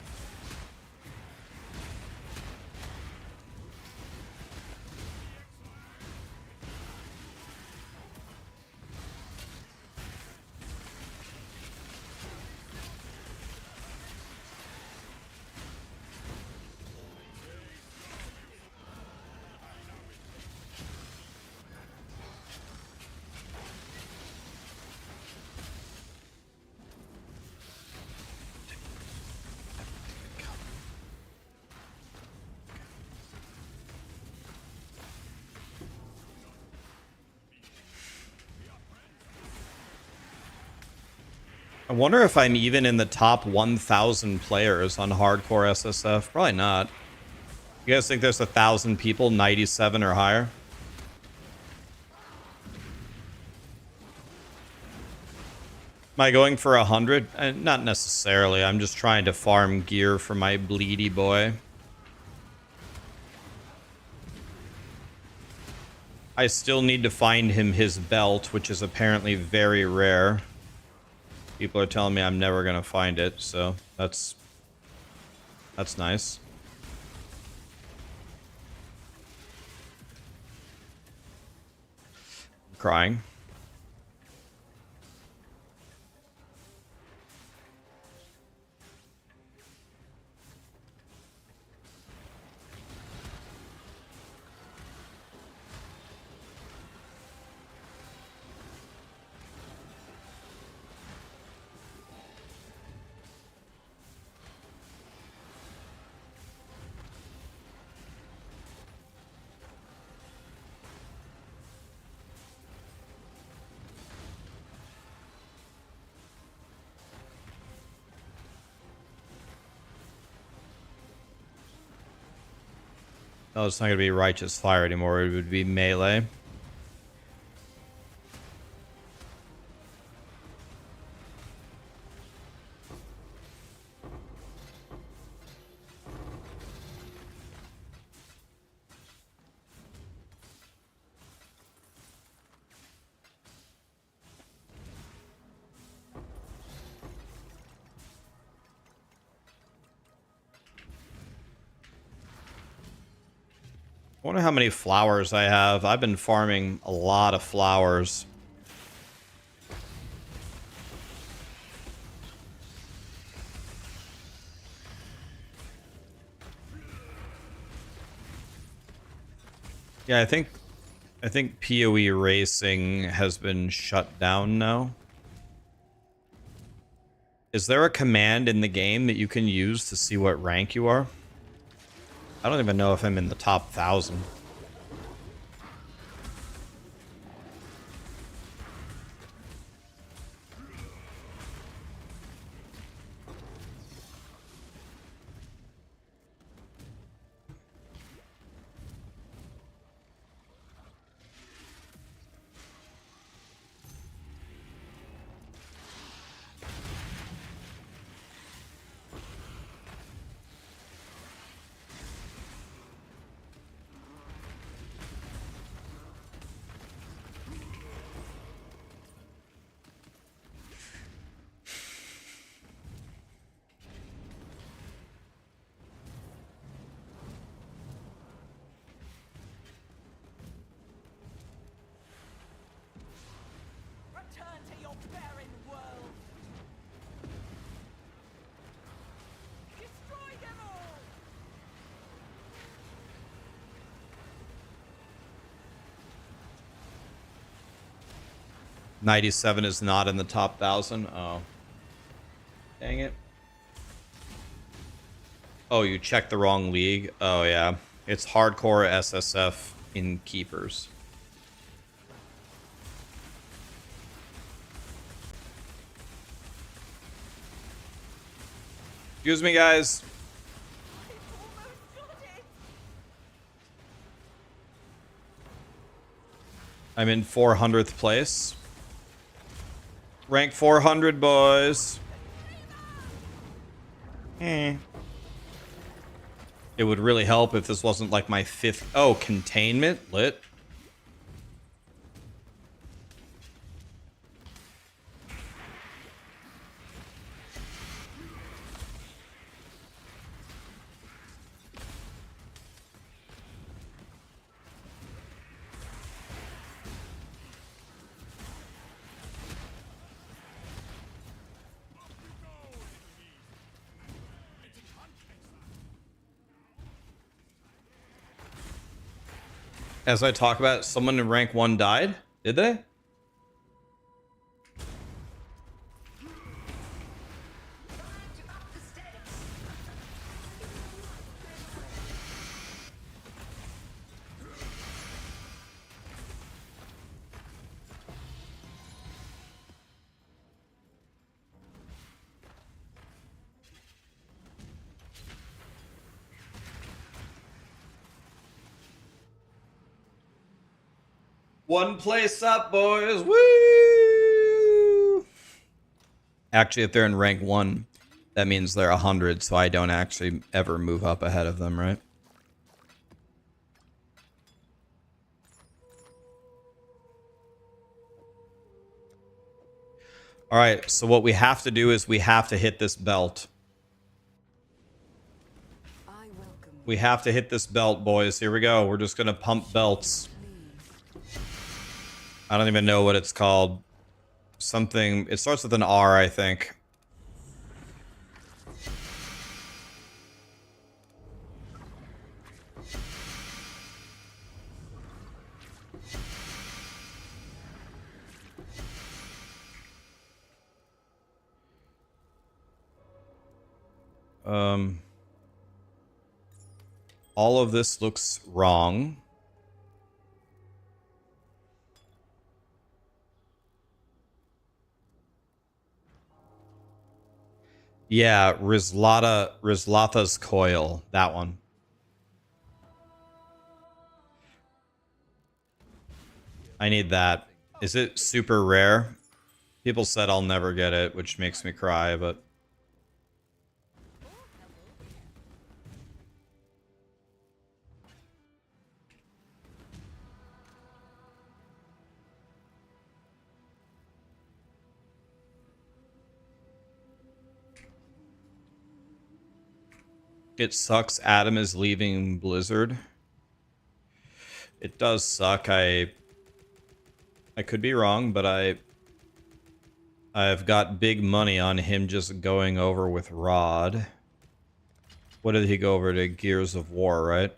[SPEAKER 1] I wonder if I'm even in the top 1,000 players on hardcore SSF. Probably not. You guys think there's 1,000 people 97 or higher? Am I going for 100? Not necessarily. I'm just trying to farm gear for my bleedy boy. I still need to find him his belt, which is apparently very rare. People are telling me I'm never gonna find it, so that's nice. I'm crying. Oh, it's not going to be righteous fire anymore. It would be melee. I wonder how many flowers I have. I've been farming a lot of flowers. Yeah, I think PoE racing has been shut down now. Is there a command in the game that you can use to see what rank you are? I don't even know if I'm in the top 1,000.
[SPEAKER 3] Return to your barren world. Destroy them all.
[SPEAKER 1] 97 is not in the top 1,000. Oh. Dang it. Oh, you checked the wrong league? Oh, yeah. It's hardcore SSF in keepers. Excuse me, guys.
[SPEAKER 3] I've almost got it.
[SPEAKER 1] I'm in 400th place. Rank 400, boys. It would really help if this wasn't like my 5th. Oh, containment? Lit. As I talk about, someone in rank 1 died? Did they? One place up, boys. Woo! Actually, if they're in rank 1, that means they're 100, so I don't actually ever move up ahead of them, right? Alright, so what we have to do is we have to hit this belt. We have to hit this belt, boys. Here we go. We're just gonna pump belts. I don't even know what it's called. Something... It starts with an R, I think. All of this looks wrong. Yeah, Rizlatha's Coil. That one. I need that. Is it super rare? People said I'll never get it, which makes me cry, but... It sucks Adam is leaving Blizzard. It does suck. I could be wrong, but I've got big money on him just going over with Rod. What did he go over to? Gears of War, right?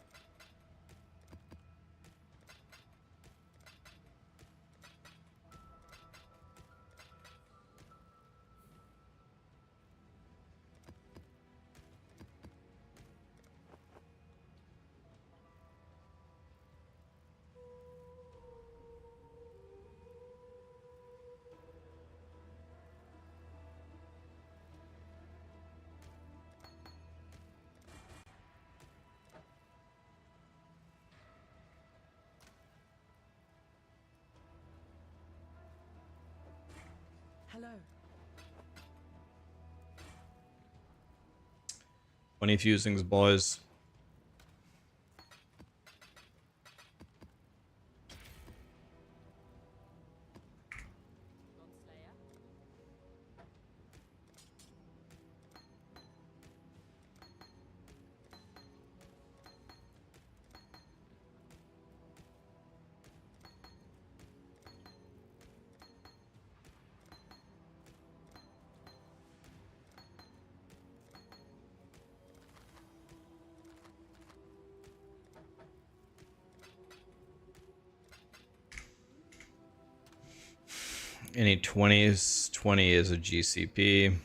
[SPEAKER 3] Hello.
[SPEAKER 1] 20 fusings, boys. Any 20s? 20 is a GCP.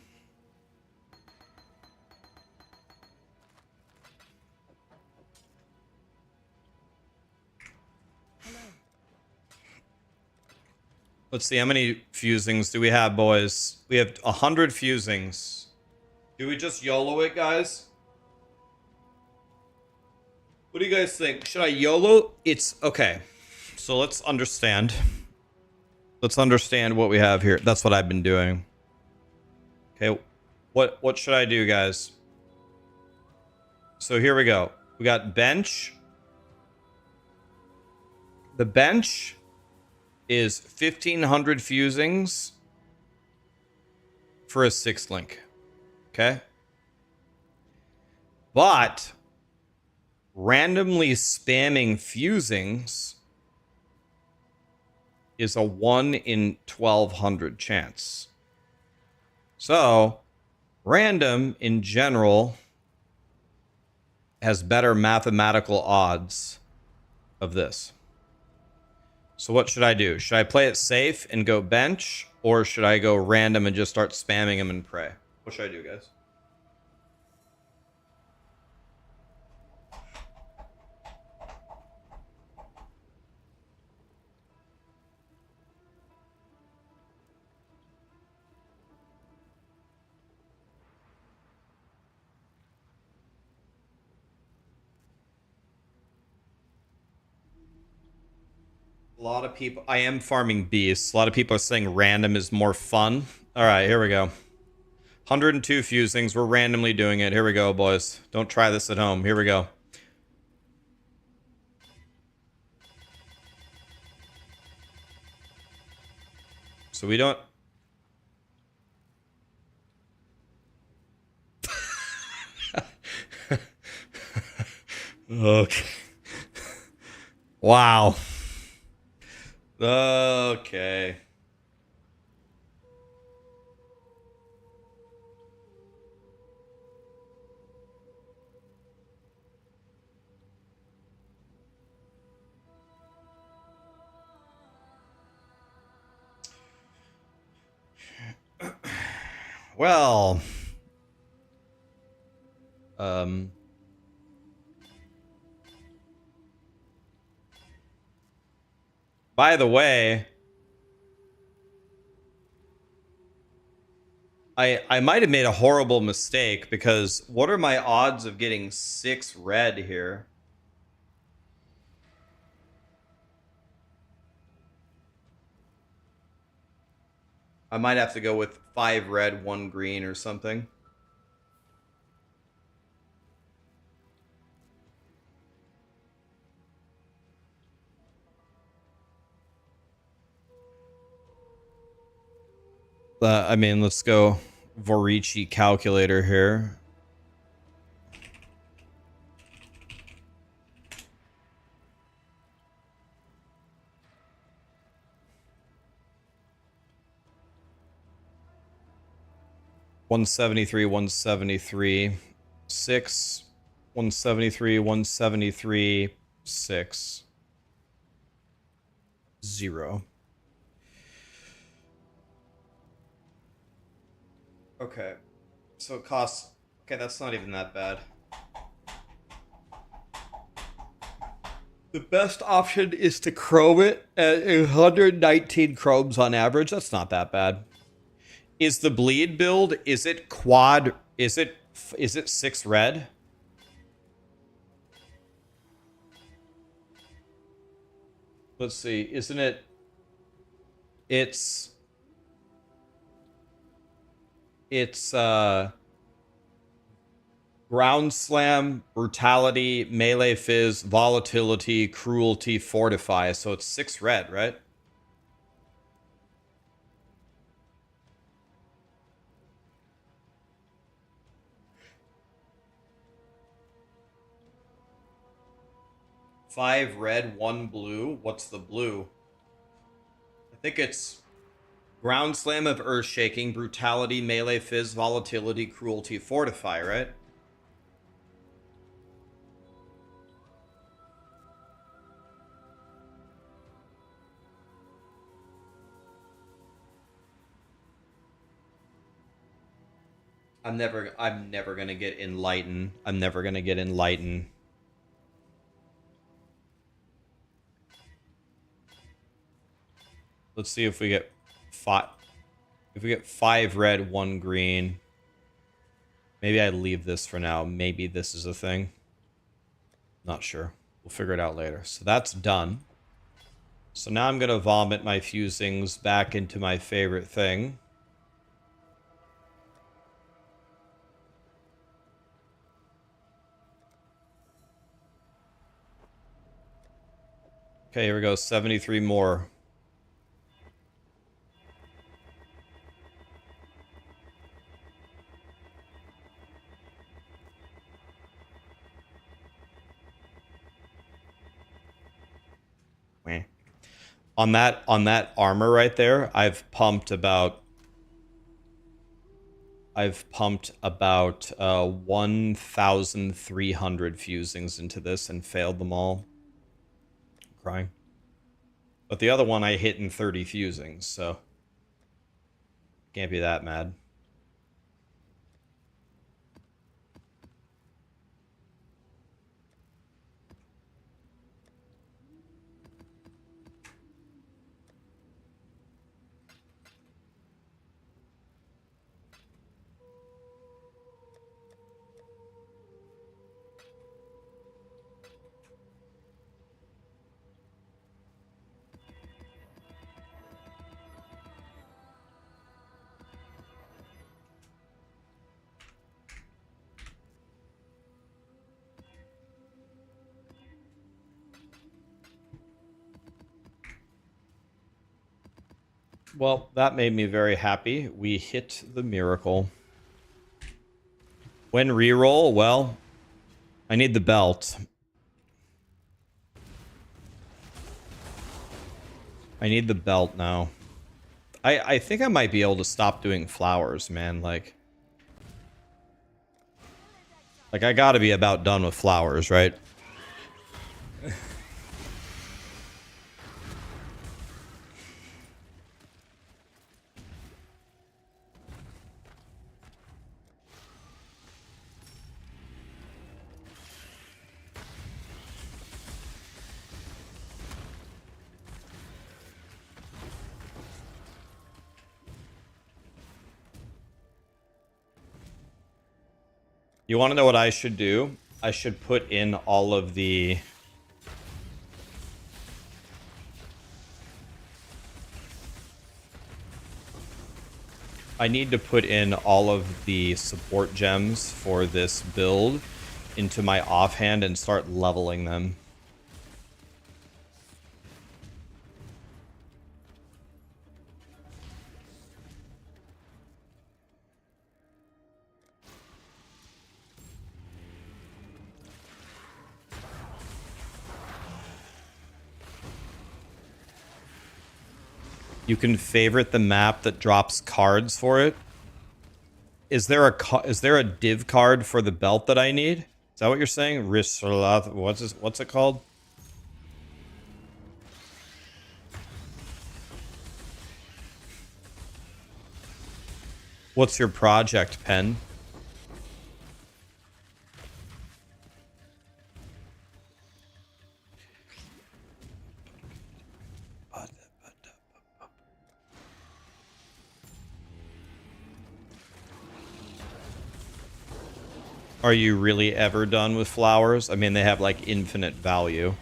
[SPEAKER 1] Let's see, how many fusings do we have, boys? We have 100 fusings. Do we just YOLO it, guys? What do you guys think? Should I YOLO? It's okay. So let's understand. Let's understand what we have here. That's what I've been doing. Okay, what should I do, guys? So here we go. We got bench. The bench is 1,500 fusings for a 6 link. Okay? But randomly spamming fusings is a 1 in 1,200 chance. So, random in general has better mathematical odds of this. So what should I do? Should I play it safe and go bench, or should I go random and just start spamming him and pray? What should I do, guys? A lot of people... I am farming beasts. A lot of people are saying random is more fun. All right, here we go. 102 fusings. We're randomly doing it. Here we go, boys. Don't try this at home. Here we go. So we don't... Okay. Wow. Okay. Well, by the way, I might have made a horrible mistake, because what are my odds of getting 6 red here? I might have to go with 5 red, 1 green or something. I mean, let's go Vorici calculator here. $173, 173, 6, 173, 173, 6, 0. Okay, so it costs. Okay, that's not even that bad. The best option is to chrome it at 119 chromes on average. That's not that bad. Is the bleed build? Is it quad? Is it 6 red? Let's see. Isn't it? It's ground slam, brutality, melee fizz, volatility, cruelty, fortify. So it's 6 red, right? Five red, 1 blue. What's the blue? I think it's ground slam of earth shaking, brutality, melee fizz, volatility, cruelty, fortify, right? I'm never gonna get enlighten. I'm never gonna get enlighten. Let's see if we get 5. If we get 5 red, 1 green. Maybe I leave this for now. Maybe this is a thing. Not sure. We'll figure it out later. So that's done. So now I'm gonna vomit my fusings back into my favorite thing. Okay, here we go. 73 more. On that armor right there, I've pumped about 1,300 fusings into this and failed them all. I'm crying. But the other one I hit in 30 fusings, so can't be that mad. Well, that made me very happy. We hit the miracle. When reroll, well, I need the belt. I need the belt now. I think I might be able to stop doing flowers, man. Like I gotta be about done with flowers, right? You want to know what I should do? I should put in all of the... I need to put in all of the support gems for this build into my offhand and start leveling them. You can favorite the map that drops cards for it. Is there a div card for the belt that I need? Is that what you're saying? What's it called? What's your project, Pen? Are you really ever done with flowers? I mean, they have like infinite value.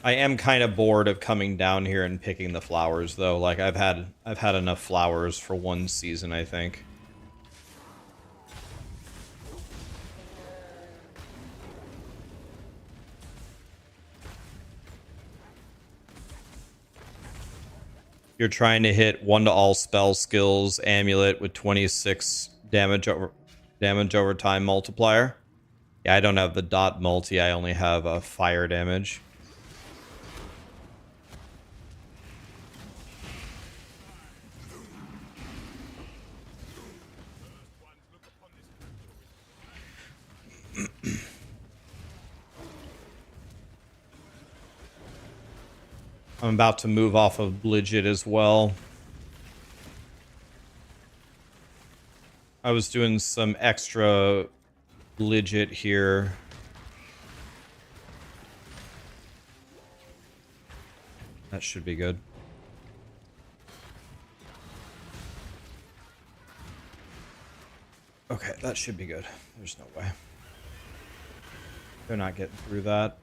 [SPEAKER 1] I am kind of bored of coming down here and picking the flowers though. Like I've had enough flowers for one season, I think. You're trying to hit 1 to all spell skills amulet with 26 damage over time multiplier. Yeah, I don't have the dot multi. I only have a fire damage. I'm about to move off of Bligit as well. I was doing some extra Bligit here. That should be good. Okay, that should be good. There's no way. They're not getting through that.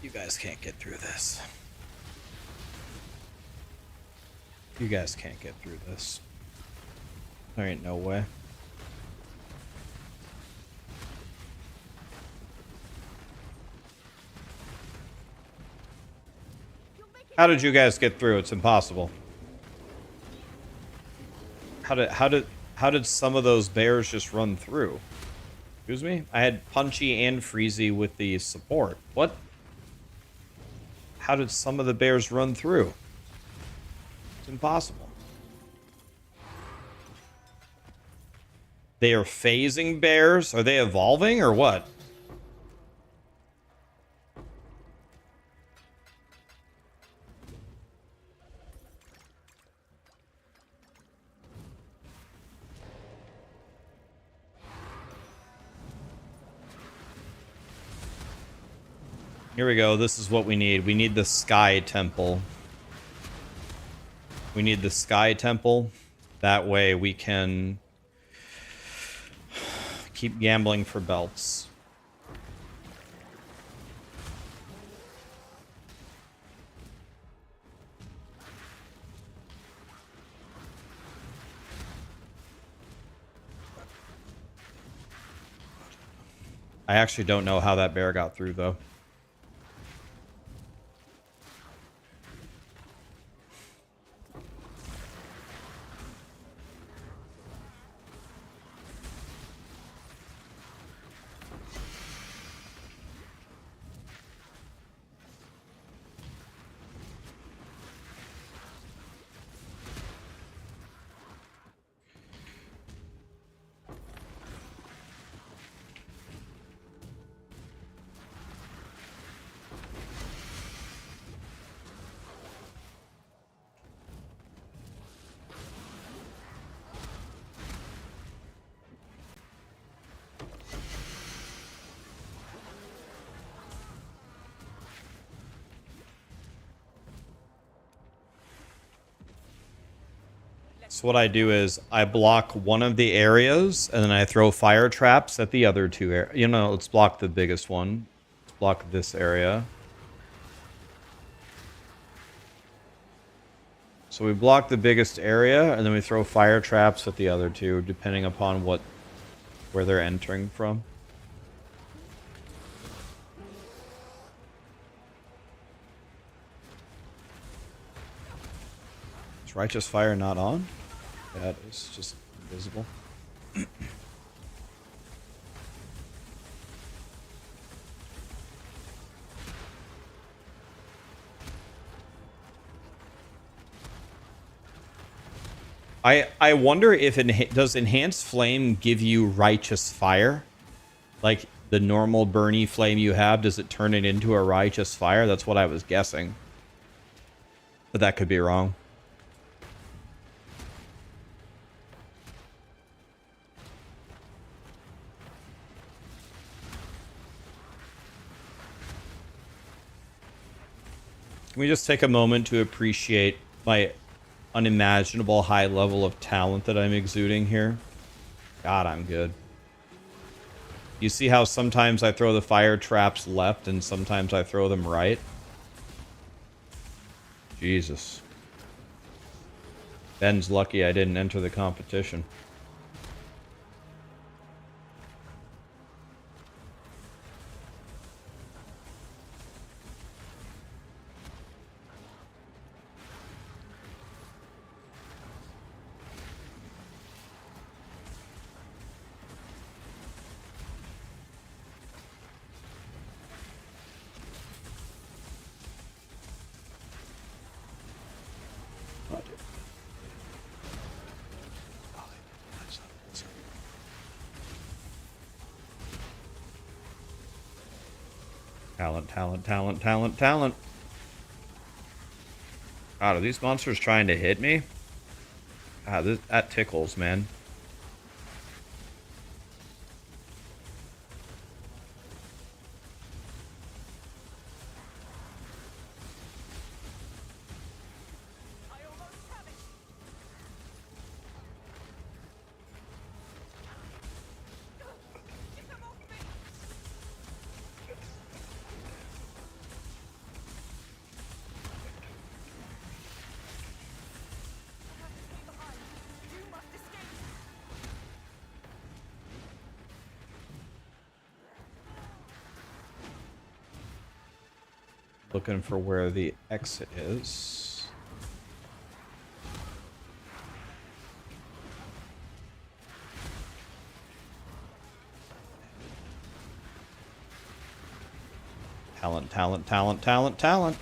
[SPEAKER 1] You guys can't get through this. You guys can't get through this. There ain't no way. How did you guys get through? It's impossible. How did some of those bears just run through? Excuse me? I had Punchy and Freezy with the support. What? How did some of the bears run through? It's impossible. They are phasing bears? Are they evolving or what? Here we go. This is what we need. We need the Sky Temple. We need the Sky Temple. That way we can keep gambling for belts. I actually don't know how that bear got through, though. So what I do is I block one of the areas and then I throw fire traps at the other two areas. You know, let's block the biggest one. Let's block this area. So we block the biggest area and then we throw fire traps at the other two, depending upon where they're entering from. Is Righteous Fire not on? Yeah, it is. Just invisible. I wonder if does Enhanced Flame give you Righteous Fire? Like the normal Burny Flame you have, does it turn it into a Righteous Fire? That's what I was guessing. But that could be wrong. Can we just take a moment to appreciate my unimaginable high level of talent that I'm exuding here? God, I'm good. You see how sometimes I throw the fire traps left and sometimes I throw them right? Jesus. Ben's lucky I didn't enter the competition. Talent, talent, talent, talent, talent. God, are these monsters trying to hit me? God, that tickles, man. Looking for where the exit is. Talent, talent, talent, talent, talent.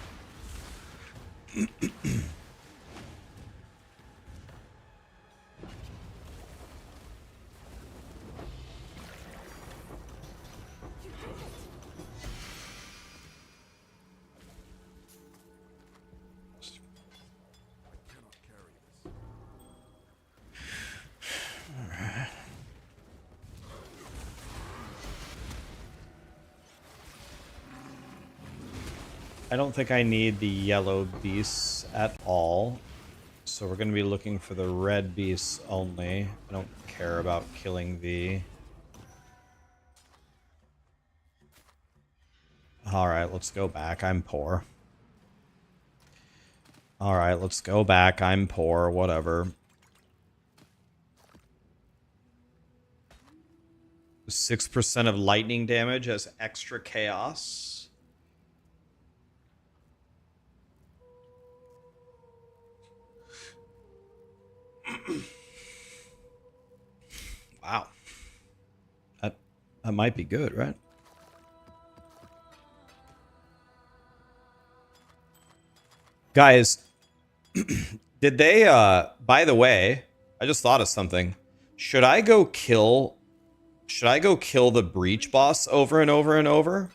[SPEAKER 1] I don't think I need the yellow beasts at all. So we're going to be looking for the red beasts only. I don't care about killing the... Alright, let's go back. I'm poor. Alright, let's go back. I'm poor. Whatever. 6% of lightning damage as extra chaos. Wow. That might be good, right? Guys, did they by the way, I just thought of something. Should I go kill the breach boss over and over and over?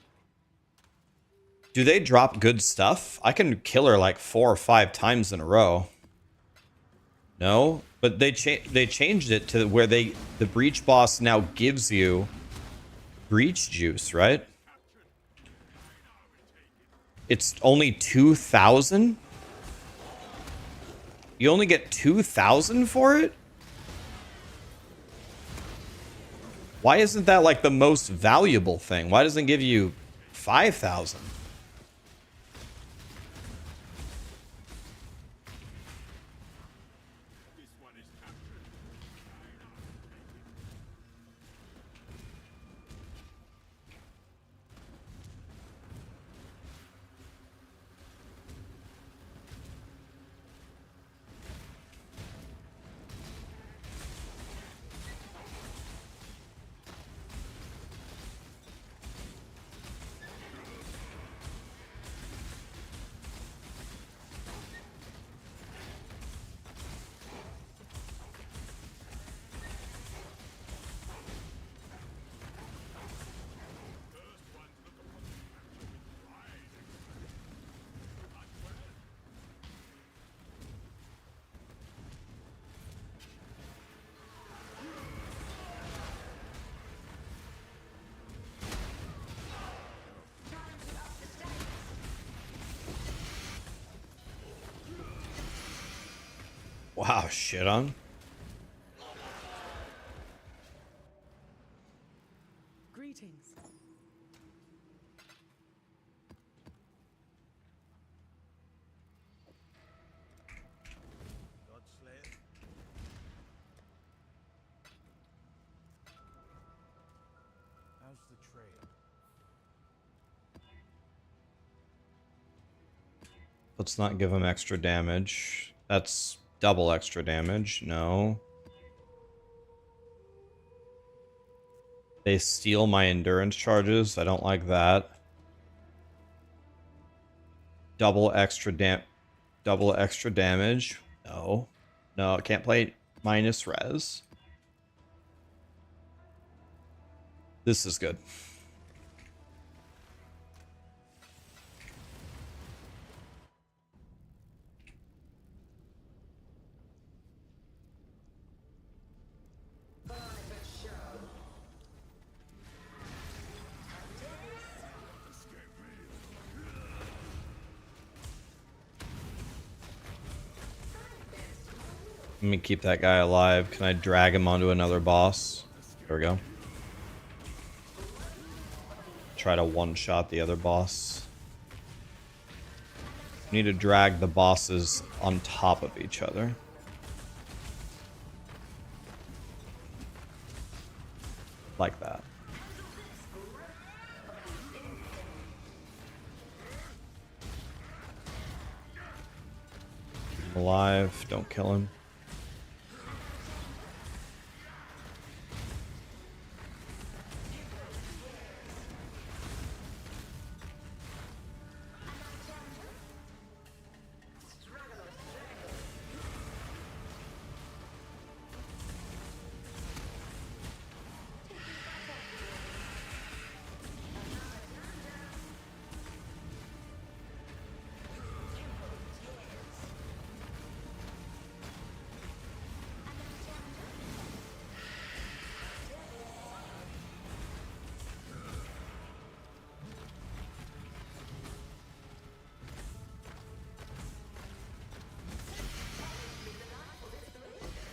[SPEAKER 1] Do they drop good stuff? I can kill her like 4 or 5 times in a row. No, but they changed it to where the breach boss now gives you breach juice, right? It's only 2,000. You only get 2,000 for it? Why isn't that like the most valuable thing? Why doesn't it give you 5,000? Wow, shit on.
[SPEAKER 3] Greetings.
[SPEAKER 2] How's the trail?
[SPEAKER 1] Let's not give him extra damage. That's double extra damage. No. They steal my endurance charges. I don't like that. Double extra damage. No. No, I can't play minus res. This is good. Let me keep that guy alive. Can I drag him onto another boss? There we go. Try to one-shot the other boss. We need to drag the bosses on top of each other. Like that. Keep him alive. Don't kill him.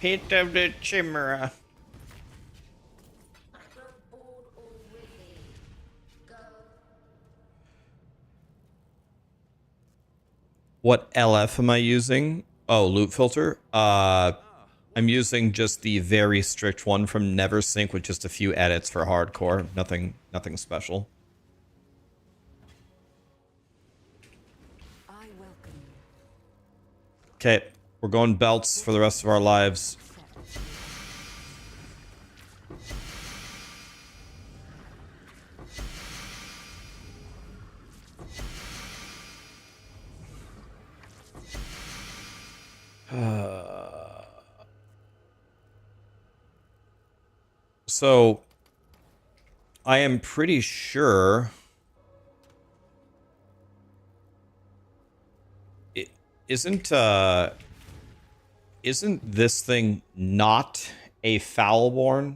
[SPEAKER 1] Hit of the chimera. What LF am I using? Oh, loot filter. I'm using just the very strict one from Neversink with just a few edits for hardcore. Nothing special.
[SPEAKER 3] I welcome you.
[SPEAKER 1] Okay, we're going belts for the rest of our lives. So, I am pretty sure it isn't this thing not a Foulborn?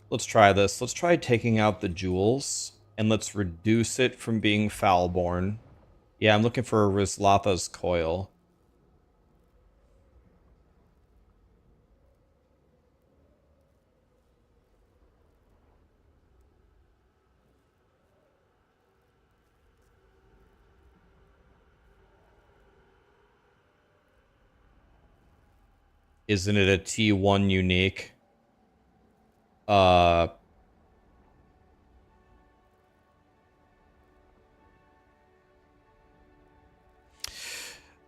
[SPEAKER 1] Let's try this. Let's try taking out the jewels And let's reduce it from being Foulborn. Yeah, I'm looking for a Rizlatha's Coil. Isn't it a T1 unique?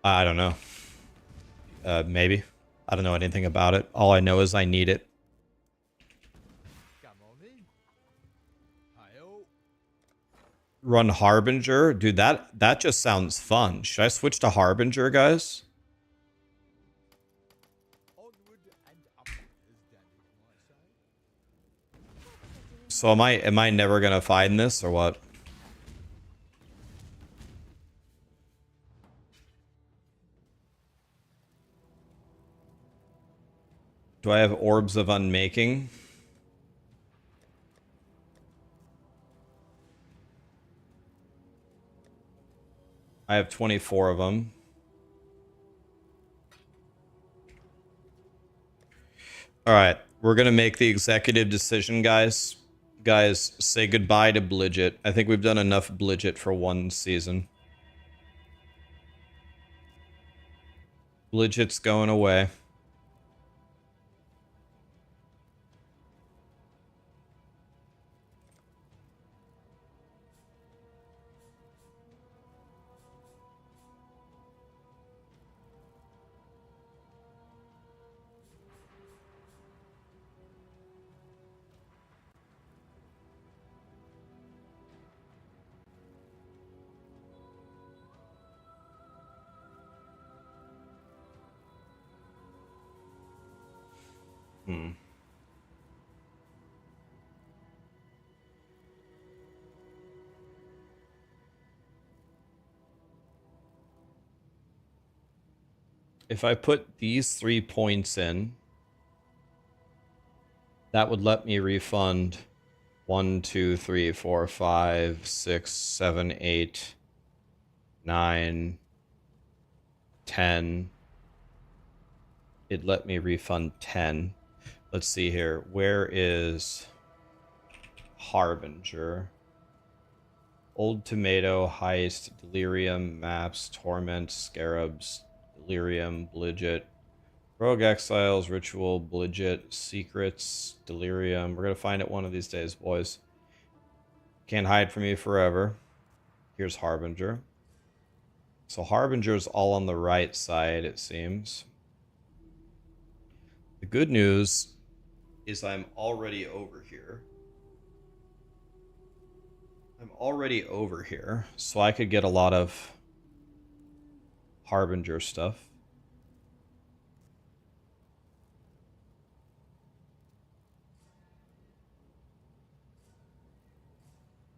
[SPEAKER 1] I don't know. Maybe. I don't know anything about it. All I know is I need it.
[SPEAKER 2] Come on in. Hi-oh.
[SPEAKER 1] Run Harbinger? Dude, that just sounds fun. Should I switch to Harbinger, guys?
[SPEAKER 2] Onward and upward, as Daddy might say.
[SPEAKER 1] So am I never gonna find this or what? Do I have Orbs of Unmaking? I have 24 of them. All right, we're gonna make the executive decision, guys. Guys, say goodbye to Blidget. I think we've done enough Blidget for one season. Blidget's going away. If I put these 3 points in, that would let me refund 1, 2, 3, 4, 5, 6, 7, 8, 9, 10. It let me refund 10. Let's see here. Where is Harbinger? Old Tomato, Heist, Delirium, Maps, Torment, Scarabs, Delirium, Blidget, Rogue Exiles, Ritual, Blidget, Secrets, Delirium. We're going to find it one of these days, boys. Can't hide from you forever. Here's Harbinger. So Harbinger's all on the right side, it seems. The good news is I'm already over here. I'm already over here, so I could get a lot of Harbinger stuff.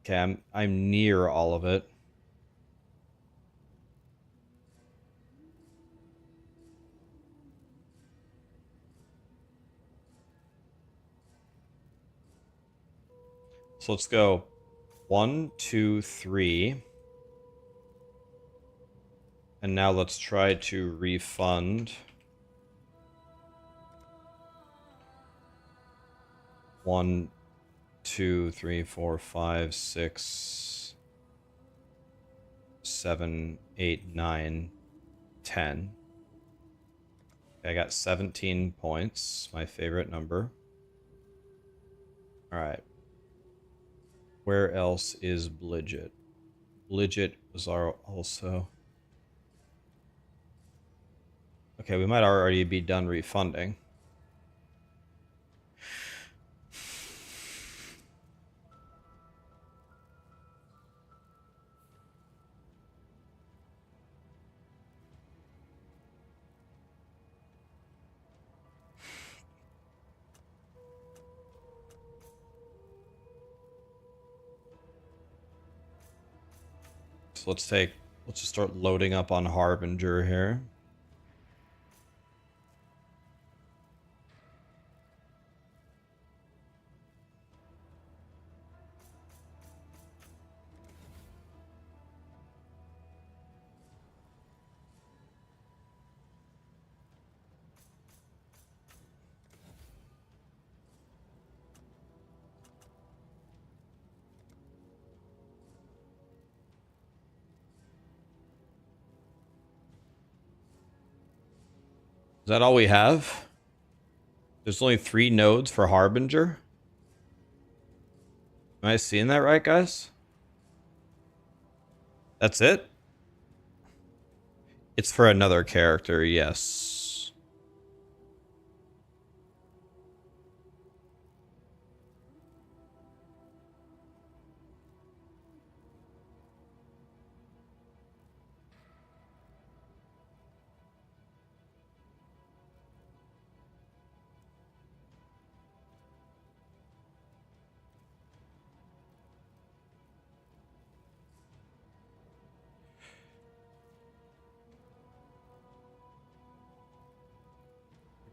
[SPEAKER 1] Okay, I'm near all of it. So let's go 1, 2, 3. And now let's try to refund 1, 2, 3, 4, 5, 6, 7, 8, 9, 10. Okay, I got 17 points, my favorite number. All right. Where else is Blidget? Blidget was also... Okay, we might already be done refunding. So let's just start loading up on Harbinger here. Is that all we have? There's only 3 nodes for Harbinger? Am I seeing that right, guys? That's it? It's for another character, yes.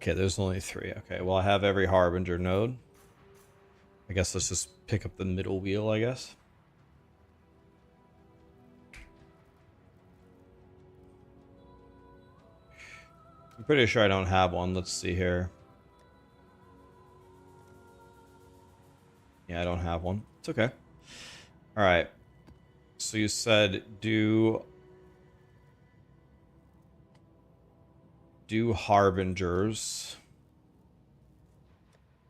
[SPEAKER 1] Okay, there's only 3. Okay, well, I have every Harbinger node. I guess let's just pick up the middle wheel, I guess. I'm pretty sure I don't have one. Let's see here. Yeah, I don't have one. It's okay. All right. So you said do Harbingers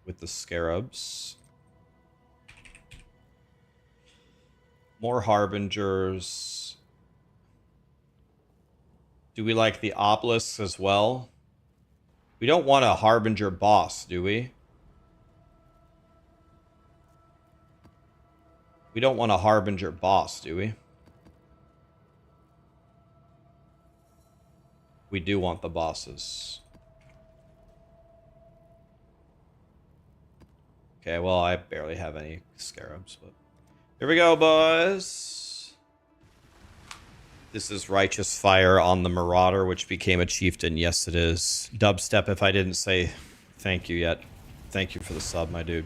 [SPEAKER 1] with the Scarabs. More Harbingers. Do we like the obelisks as well? We don't want a Harbinger boss, do we? We don't want a Harbinger boss, do we? We do want the bosses. Okay, well, I barely have any Scarabs, but... Here we go, boys! This is Righteous Fire on the Marauder, which became a chieftain. Yes, it is. Dubstep, if I didn't say thank you yet. Thank you for the sub, my dude.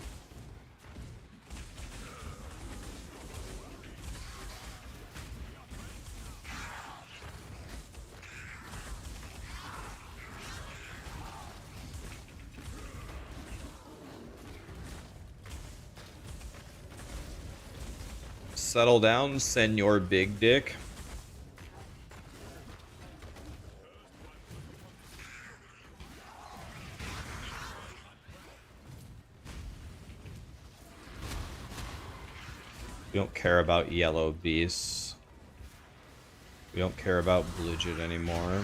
[SPEAKER 1] Settle down, Senor Big Dick. We don't care about yellow beasts. We don't care about Bludgeon anymore.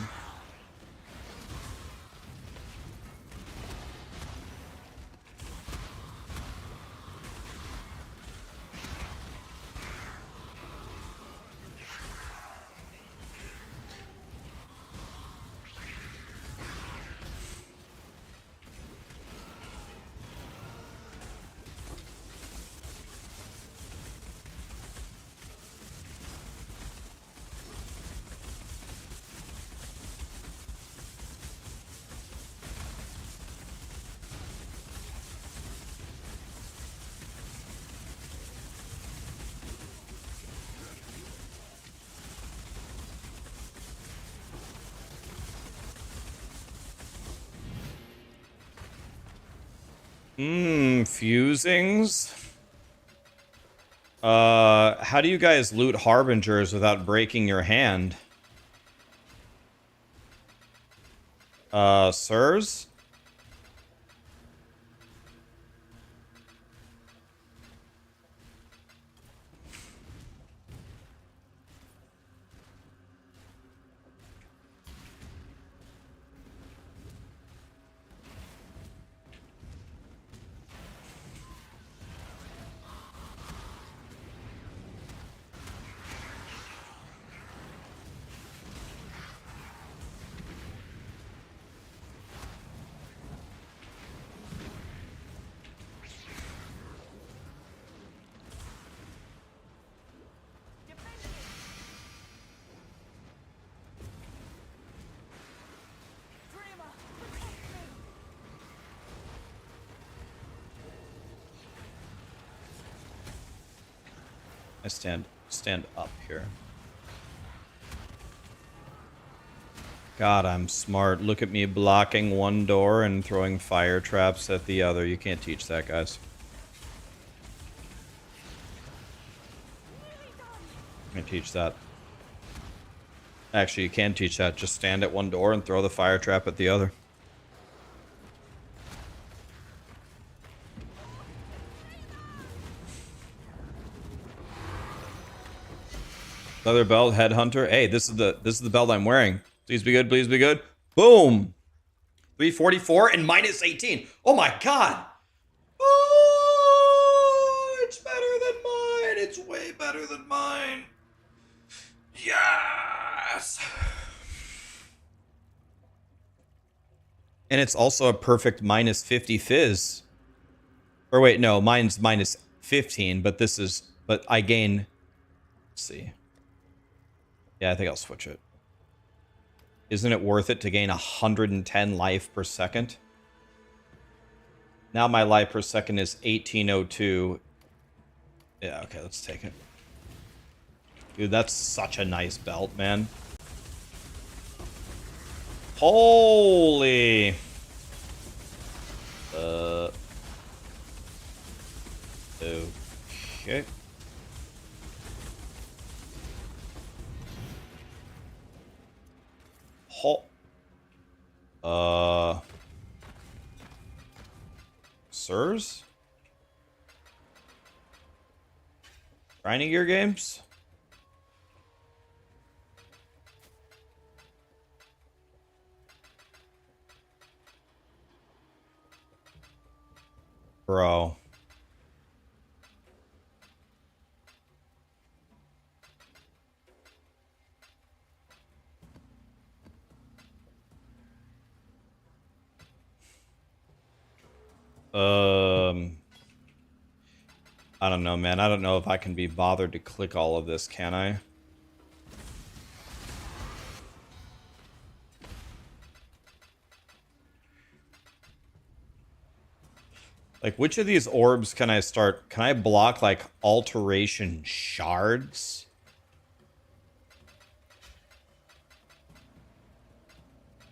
[SPEAKER 1] Fusings. How do you guys loot Harbingers without breaking your hand? Sirs? I stand up here. God, I'm smart. Look at me blocking one door and throwing fire traps at the other. You can't teach that, guys. You can't teach that. Actually, you can teach that. Just stand at one door and throw the fire trap at the other. Another belt, Headhunter. Hey, this is the belt I'm wearing. Please be good, please be good. Boom. 344 and minus 18. Oh my god. Oh, it's better than mine. It's way better than mine. Yes. And it's also a perfect minus 50 fizz. Or wait, no, mine's minus 15, but this is, but I gain, let's see. Yeah, I think I'll switch it. Isn't it worth it to gain 110 life per second? Now my life per second is 1802. Yeah, okay, let's take it. Dude, that's such a nice belt, man. Holy. Okay. Sirs? Grinding Gear games? Bro. I don't know, man. I don't know if I can be bothered to click all of this, can I? Like, which of these orbs can I start? Can I block, like, alteration shards?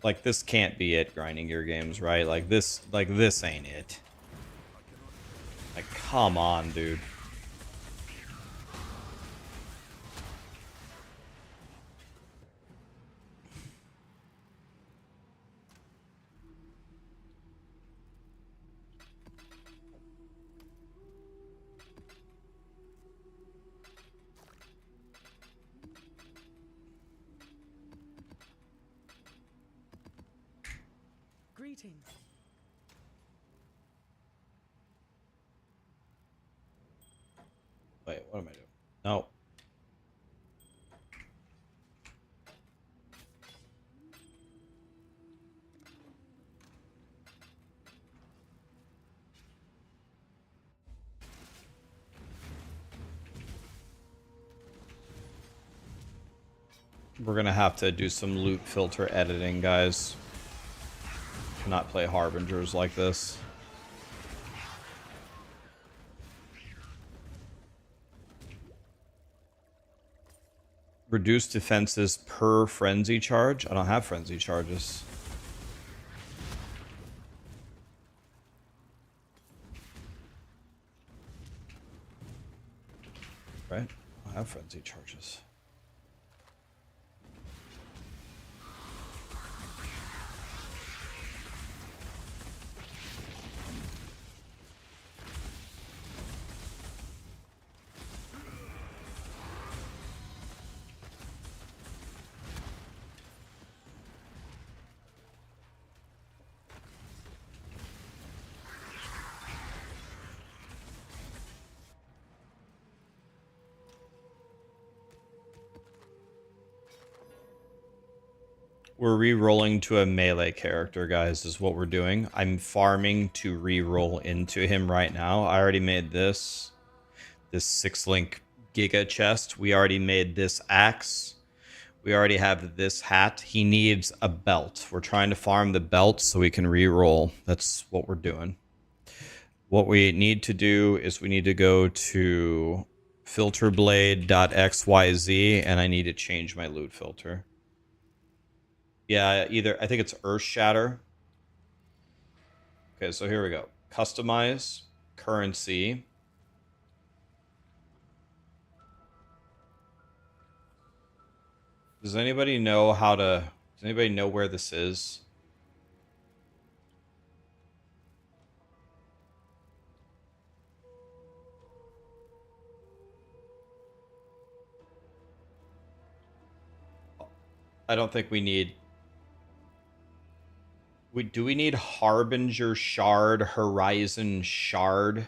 [SPEAKER 1] Like, this can't be it, Grinding Gear games, right? Like, this ain't it. Like, come on, dude.
[SPEAKER 3] Greetings.
[SPEAKER 1] Wait, what am I doing? No. We're gonna have to do some loot filter editing, guys. Cannot play Harbingers like this. Reduce defenses per frenzy charge? I don't have frenzy charges. Right? I don't have frenzy charges. We're re-rolling to a melee character, guys, is what we're doing. I'm farming to re-roll into him right now. I already made this 6-link Giga chest. We already made this axe. We already have this hat. He needs a belt. We're trying to farm the belt so we can re-roll. That's what we're doing. What we need to do is we need to go to filterblade.xyz and I need to change my loot filter. Yeah, either I think it's Earth Shatter. Okay, so here we go. Customize currency. Does anybody know how to? Does anybody know where this is? I don't think we need... Do we need Harbinger Shard, Horizon Shard?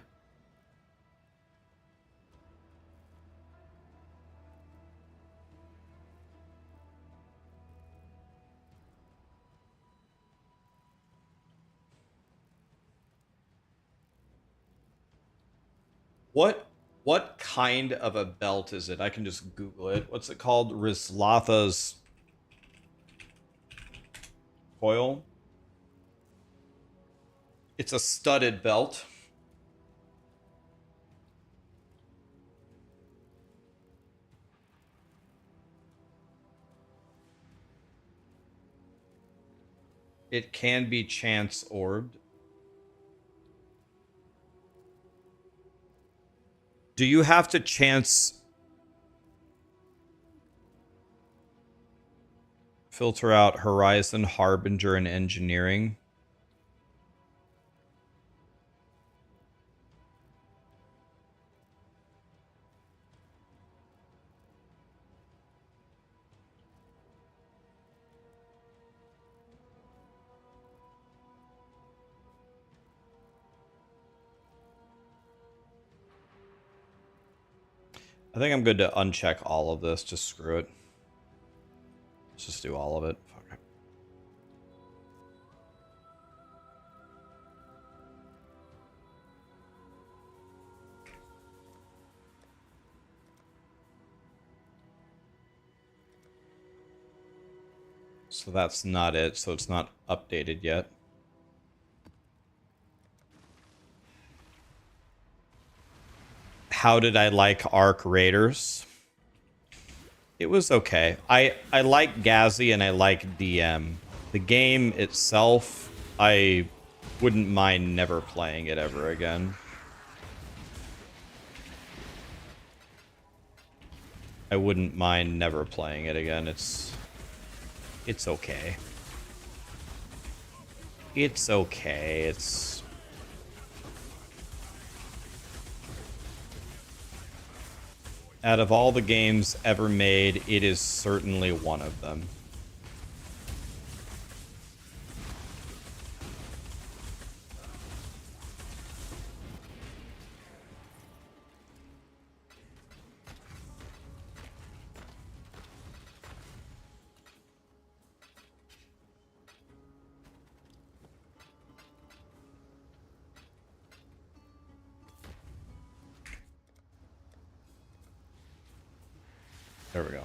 [SPEAKER 1] What kind of a belt is it? I can just Google it. What's it called? Rislatha's coil. It's a studded belt. It can be chance orbed. Do you have to chance filter out Horizon, Harbinger, and Engineering? I think I'm good to uncheck all of this. Just screw it. Let's just do all of it. Fuck it. So that's not it. So it's not updated yet. How did I like Arc Raiders? It was okay. I like Ghazi and I like DM. The game itself, I wouldn't mind never playing it ever again. I wouldn't mind never playing it again. It's okay. It's okay. It's... Out of all the games ever made, it is certainly one of them. There we go.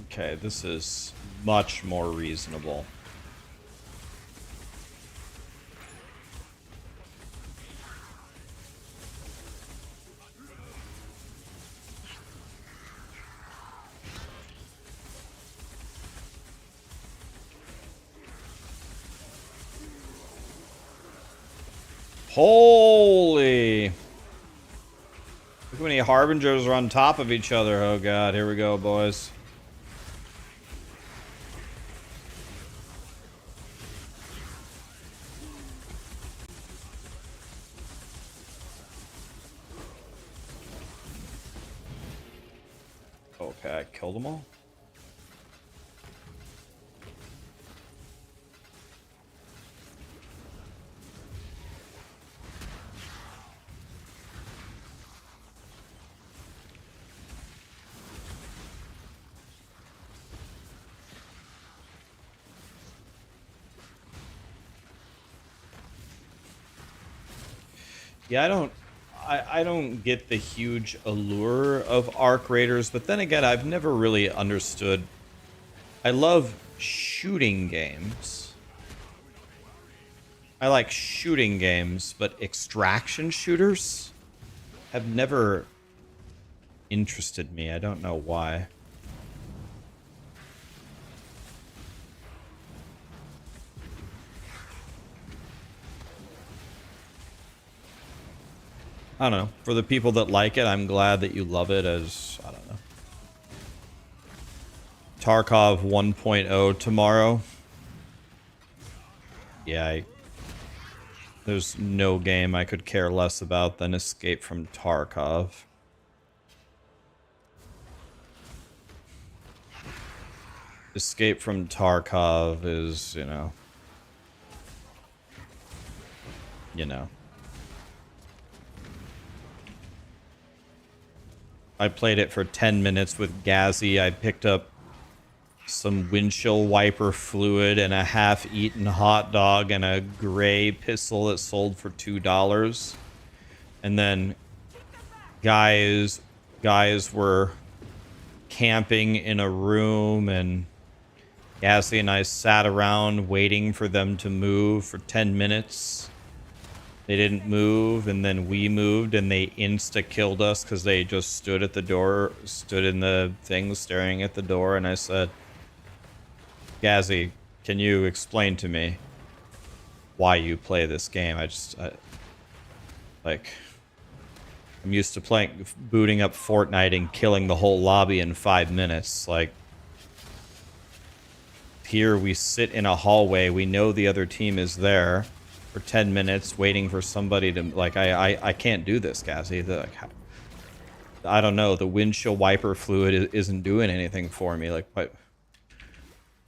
[SPEAKER 1] Okay, this is much more reasonable. Holy! Look how many Harbingers are on top of each other. Oh god, here we go, boys. Okay, I killed them all? Yeah, I don't get the huge allure of Arc Raiders, but then again, I've never really understood. I love shooting games. I like shooting games, but extraction shooters have never interested me. I don't know why. I don't know. For the people that like it, I'm glad that you love it as, I don't know. Tarkov 1.0 tomorrow. Yeah, there's no game I could care less about than Escape from Tarkov. Escape from Tarkov is, you know. I played it for 10 minutes with Gazzy. I picked up some windshield wiper fluid and a half-eaten hot dog and a gray pistol that sold for $2. And then guys were camping in a room, and Gazzy and I sat around waiting for them to move for 10 minutes. They didn't move, and then we moved, and they insta-killed us because they just stood at the door, stood in the thing staring at the door, and I said, Gazzy, can you explain to me why you play this game? I'm used to booting up Fortnite and killing the whole lobby in 5 minutes. Like, here we sit in a hallway, we know the other team is there for 10 minutes waiting for somebody to, like, I can't do this, Gazzy. I don't know, the windshield wiper fluid isn't doing anything for me. Like, what?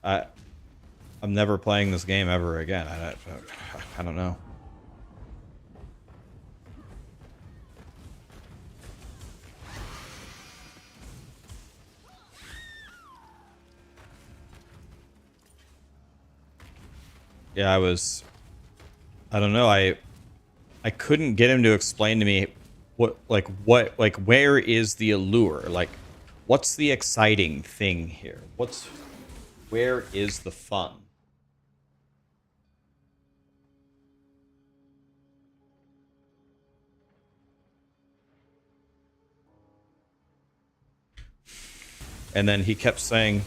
[SPEAKER 1] I'm never playing this game ever again. I don't know. Yeah, I don't know. I couldn't get him to explain to me where is the allure? Like, what's the exciting thing here? Where is the fun? And then he kept saying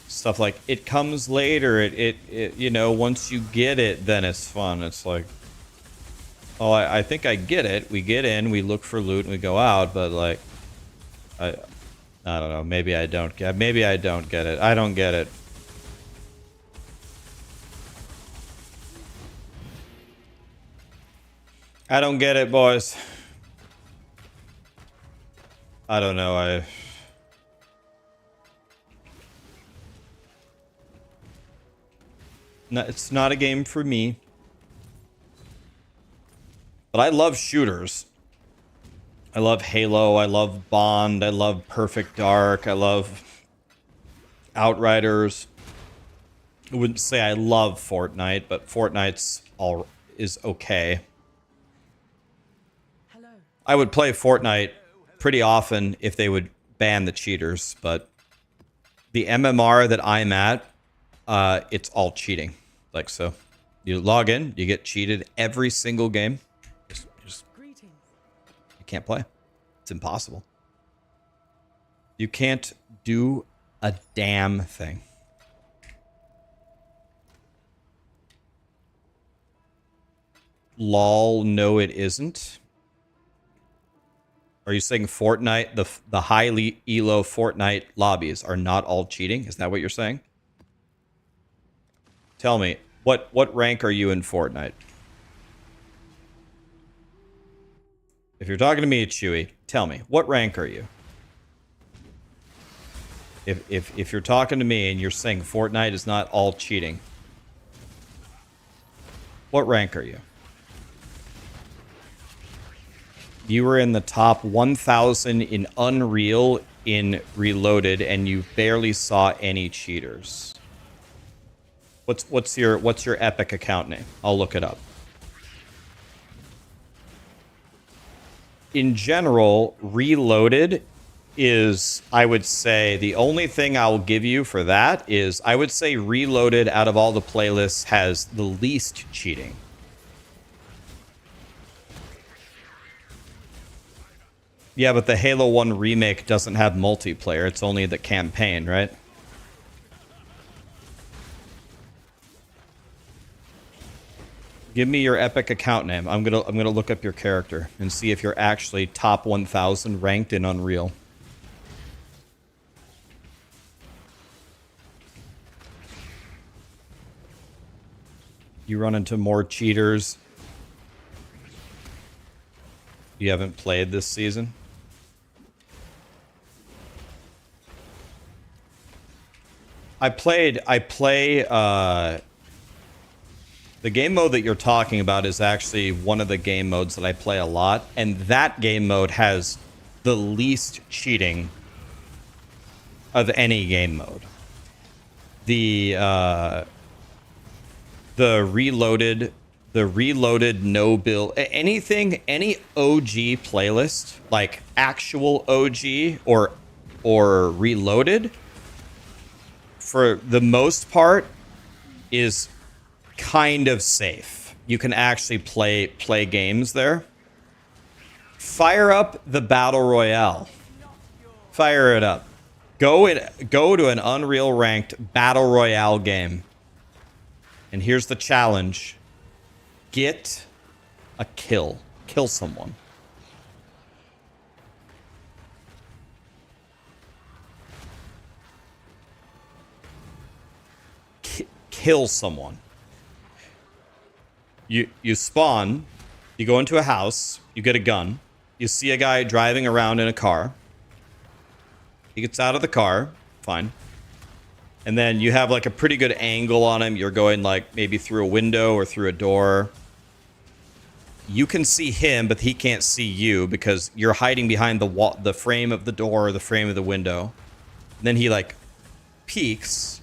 [SPEAKER 1] stuff like, it comes later, it you know, once you get it, then it's fun. It's like, oh, I think I get it. We get in, we look for loot, and we go out, but like, I don't know, maybe I don't get it. I don't get it. I don't get it, boys. I don't know, No, it's not a game for me. But I love shooters. I love Halo. I love Bond. I love Perfect Dark. I love Outriders. I wouldn't say I love Fortnite, but Fortnite's is okay.
[SPEAKER 3] Hello.
[SPEAKER 1] I would play Fortnite pretty often if they would ban the cheaters, but the MMR that I'm at, it's all cheating. Like, so you log in, you get cheated every single game.
[SPEAKER 3] Greetings.
[SPEAKER 1] You can't play. It's impossible. You can't do a damn thing. Lol, no it isn't. Are you saying Fortnite, the highly elo Fortnite lobbies are not all cheating? Is that what you're saying? Tell me, what rank are you in Fortnite? If you're talking to me, Chewy, tell me, what rank are you? If you're talking to me and you're saying Fortnite is not all cheating, what rank are you? You were in the top 1,000 in Unreal in Reloaded, and you barely saw any cheaters. What's your Epic account name? I'll look it up. In general, Reloaded is, I would say, the only thing I'll give you for that is, I would say Reloaded out of all the playlists has the least cheating. Yeah, but the Halo 1 remake doesn't have multiplayer. It's only the campaign, right? Give me your Epic account name. I'm gonna look up your character and see if you're actually top 1,000 ranked in Unreal. You run into more cheaters. You haven't played this season. I play the game mode that you're talking about is actually one of the game modes that I play a lot, and that game mode has the least cheating of any game mode. The reloaded no build, anything, any OG playlist, like actual OG or reloaded, for the most part is kind of safe. You can actually play games there. Fire up the battle royale. Fire it up. Go to an Unreal ranked battle royale game. And here's the challenge. Get a kill. Kill someone. Kill someone. You spawn, you go into a house, you get a gun, you see a guy driving around in a car. He gets out of the car, fine. And then you have like a pretty good angle on him. You're going like maybe through a window or through a door. You can see him, but he can't see you because you're hiding behind the wall, the frame of the door or the frame of the window. And then he like peeks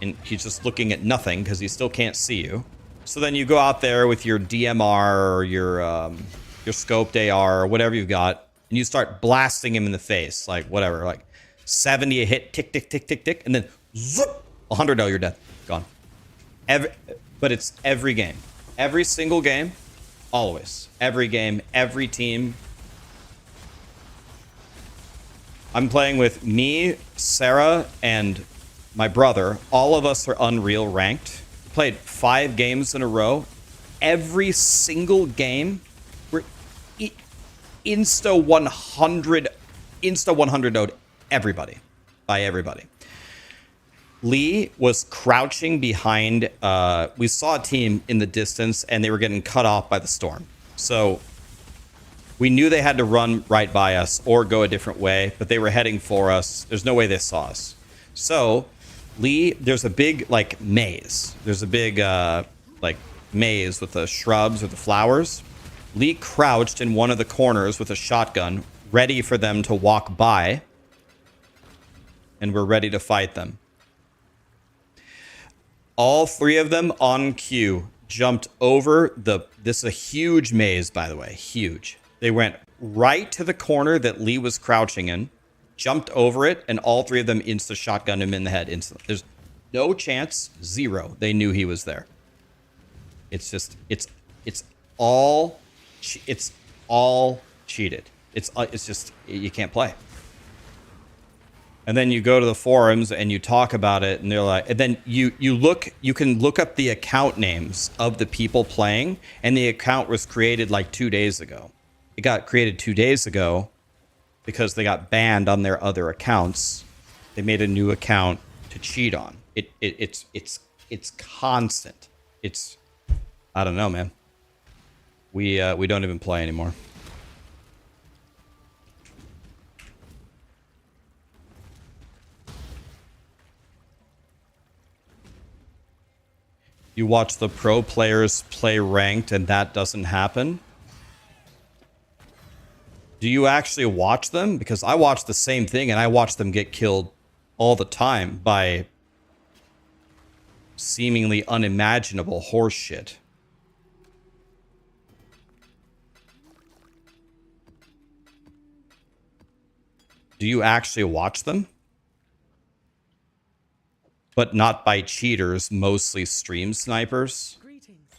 [SPEAKER 1] and he's just looking at nothing because he still can't see you. So then you go out there with your DMR or your scoped AR or whatever you've got, and you start blasting him in the face, like whatever, like 70 a hit, tick, tick, tick, tick, tick, and then zoop, 100, oh, you're dead, gone. But it's every game, every single game, always, every game, every team. I'm playing with me, Sarah, and my brother. All of us are Unreal ranked. Played 5 games in a row. Every single game, we're insta 100 node everybody. By everybody. Lee was crouching behind, we saw a team in the distance and they were getting cut off by the storm. So we knew they had to run right by us or go a different way, but they were heading for us. There's no way they saw us. So Lee, there's a big like maze. There's a big like maze with the shrubs or the flowers. Lee crouched in one of the corners with a shotgun, ready for them to walk by. And we're ready to fight them. All 3 of them on cue jumped over this is a huge maze, by the way, huge. They went right to the corner that Lee was crouching in, jumped over it, and all 3 of them insta-shotgunned him in the head instantly. There's no chance, 0. They knew he was there. It's just, it's all cheated. It's just, you can't play. And then you go to the forums and you talk about it, and they're like, and then you can look up the account names of the people playing, and the account was created like 2 days ago. It got created 2 days ago because they got banned on their other accounts. They made a new account to cheat on. It's constant. It's, I don't know, man. We don't even play anymore. You watch the pro players play ranked and that doesn't happen? Do you actually watch them? Because I watch the same thing and I watch them get killed all the time by seemingly unimaginable horse shit. Do you actually watch them? But not by cheaters, mostly stream snipers.
[SPEAKER 3] Greetings.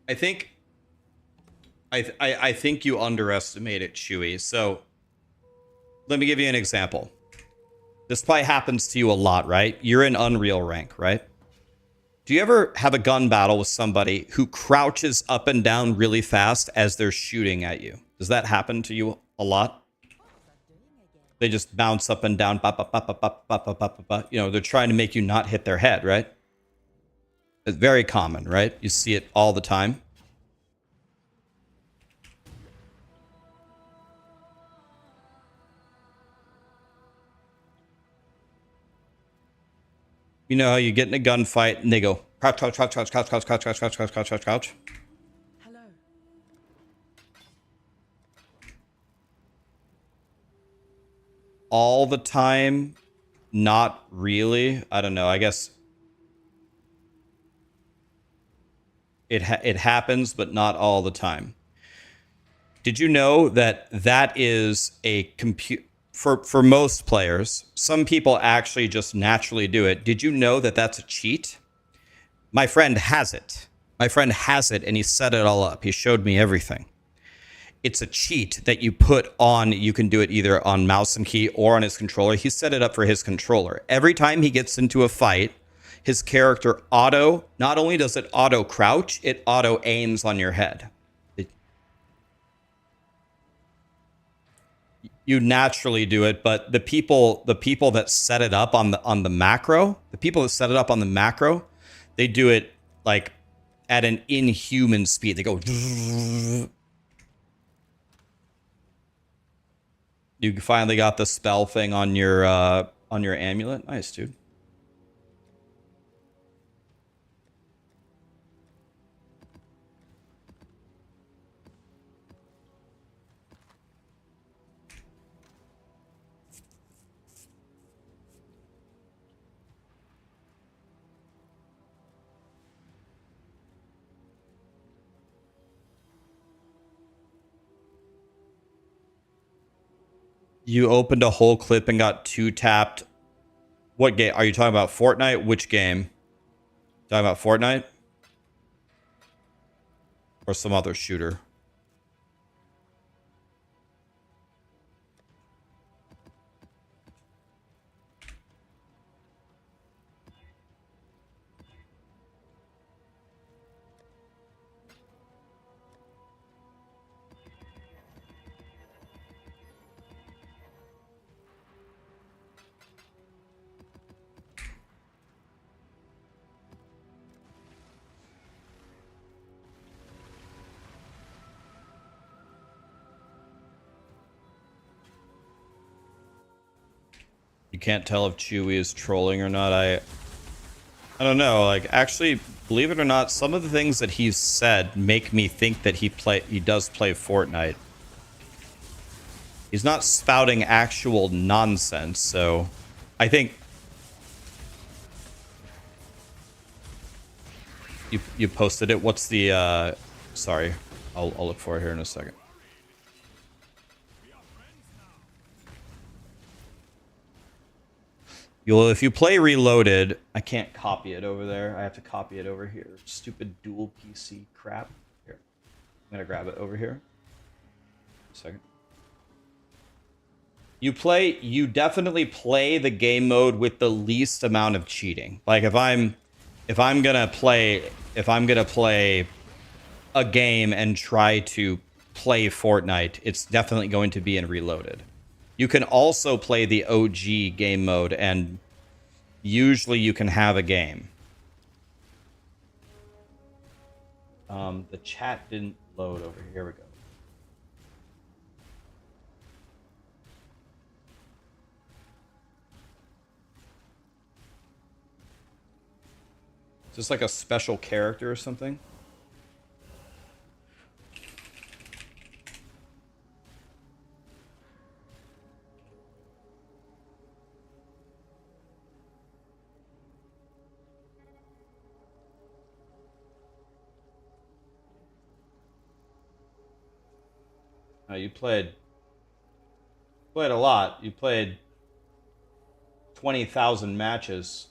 [SPEAKER 1] I think you underestimate it, Chewy. So let me give you an example. This probably happens to you a lot, right? You're in Unreal rank, right? Do you ever have a gun battle with somebody who crouches up and down really fast as they're shooting at you? Does that happen to you a lot? They just bounce up and down, you know, they're trying to make you not hit their head, right? It's very common, right? You see it all the time. You know how you get in a gunfight and they go crouch, crouch, crouch, crouch, crouch, crouch, crouch, crouch, crouch, crouch, crouch, crouch, crouch.
[SPEAKER 3] Hello.
[SPEAKER 1] All the time, not really. I don't know. I guess it happens, but not all the time. Did you know that that is a for most players? Some people actually just naturally do it. Did you know that that's a cheat? My friend has it. My friend has it, and he set it all up. He showed me everything. It's a cheat that you put on. You can do it either on mouse and key or on his controller. He set it up for his controller. Every time he gets into a fight, his character not only does it auto crouch, it auto aims on your head. You naturally do it, but the people that set it up on the macro, they do it like at an inhuman speed. They go. You finally got the spell thing on your amulet. Nice, dude. You opened a whole clip and got 2-tapped. What game? Are you talking about Fortnite? Which game? Talking about Fortnite? Or some other shooter? You can't tell if Chewie is trolling or not. I don't know. Like, actually, believe it or not, some of the things that he's said make me think that he does play Fortnite. He's not spouting actual nonsense, so I think you posted it. What's the sorry. I'll look for it here in a second. If you play Reloaded, I can't copy it over there. I have to copy it over here. Stupid dual PC crap. Here. I'm gonna grab it over here. A second. You definitely play the game mode with the least amount of cheating. Like if I'm gonna play a game and try to play Fortnite, it's definitely going to be in Reloaded. You can also play the OG game mode, and usually you can have a game. The chat didn't load over here. Here we go. Is this like a special character or something? You played a lot. You played 20,000 matches.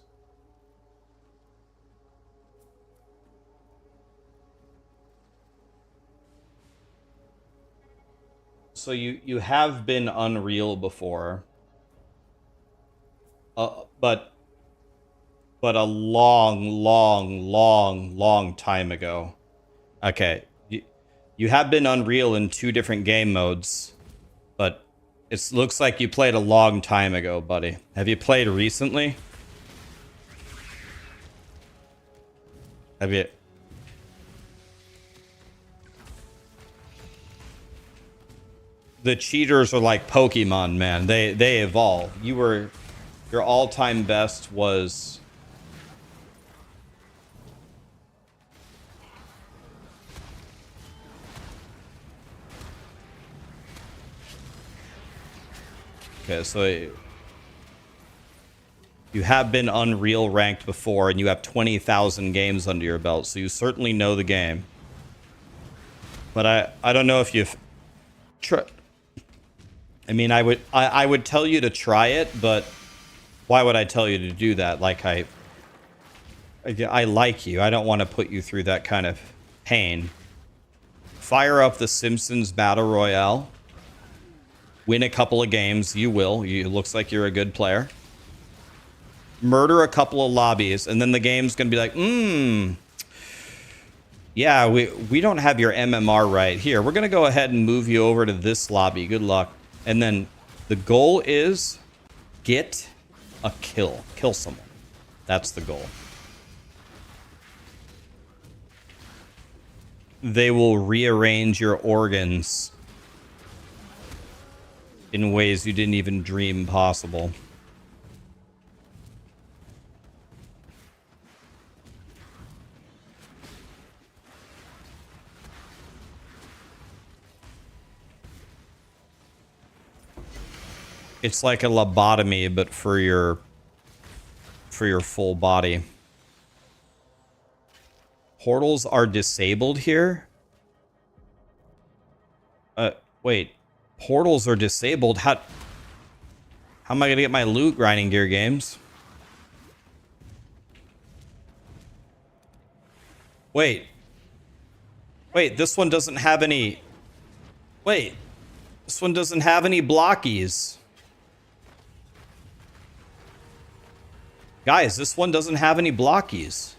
[SPEAKER 1] so you have been Unreal before, but a long time ago. Okay, you have been Unreal in 2 different game modes, but it looks like you played a long time ago, buddy. Have you played recently? Have you? The cheaters are like Pokemon, man. They evolve. Your all-time best was okay. So you have been Unreal ranked before, and you have 20,000 games under your belt, so you certainly know the game. But I don't know if you've. I mean, I would tell you to try it, but why would I tell you to do that? Like I like you. I don't want to put you through that kind of pain. Fire up the Simpsons Battle Royale. Win a couple of games. You will. It looks like you're a good player. Murder a couple of lobbies, and then the game's going to be like, yeah, we don't have your MMR right. Here, we're going to go ahead and move you over to this lobby. Good luck. And then the goal is get a kill. Kill someone. That's the goal. They will rearrange your organs in ways you didn't even dream possible. It's like a lobotomy, but for your full body. Portals are disabled here? Wait. Portals are disabled? How am I gonna get my loot, grinding gear games? Wait. Wait, this one doesn't have any... Wait. This one doesn't have any blockies. Guys, this one doesn't have any blockies.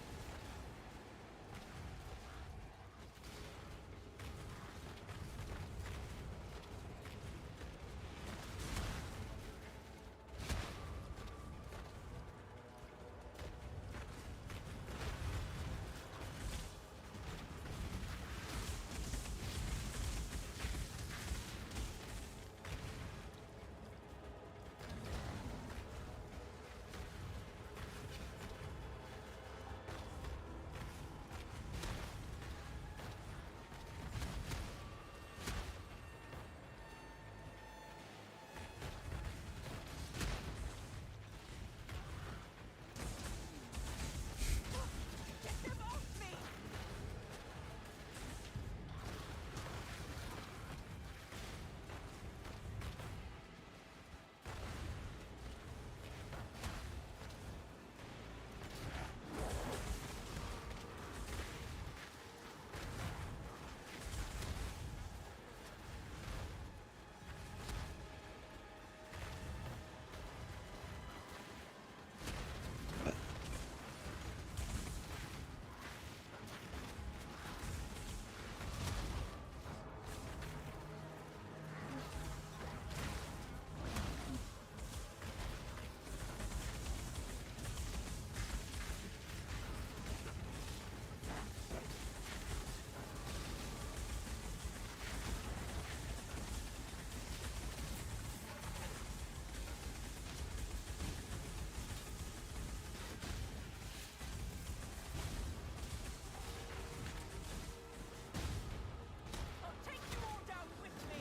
[SPEAKER 3] I'll take you all down with me.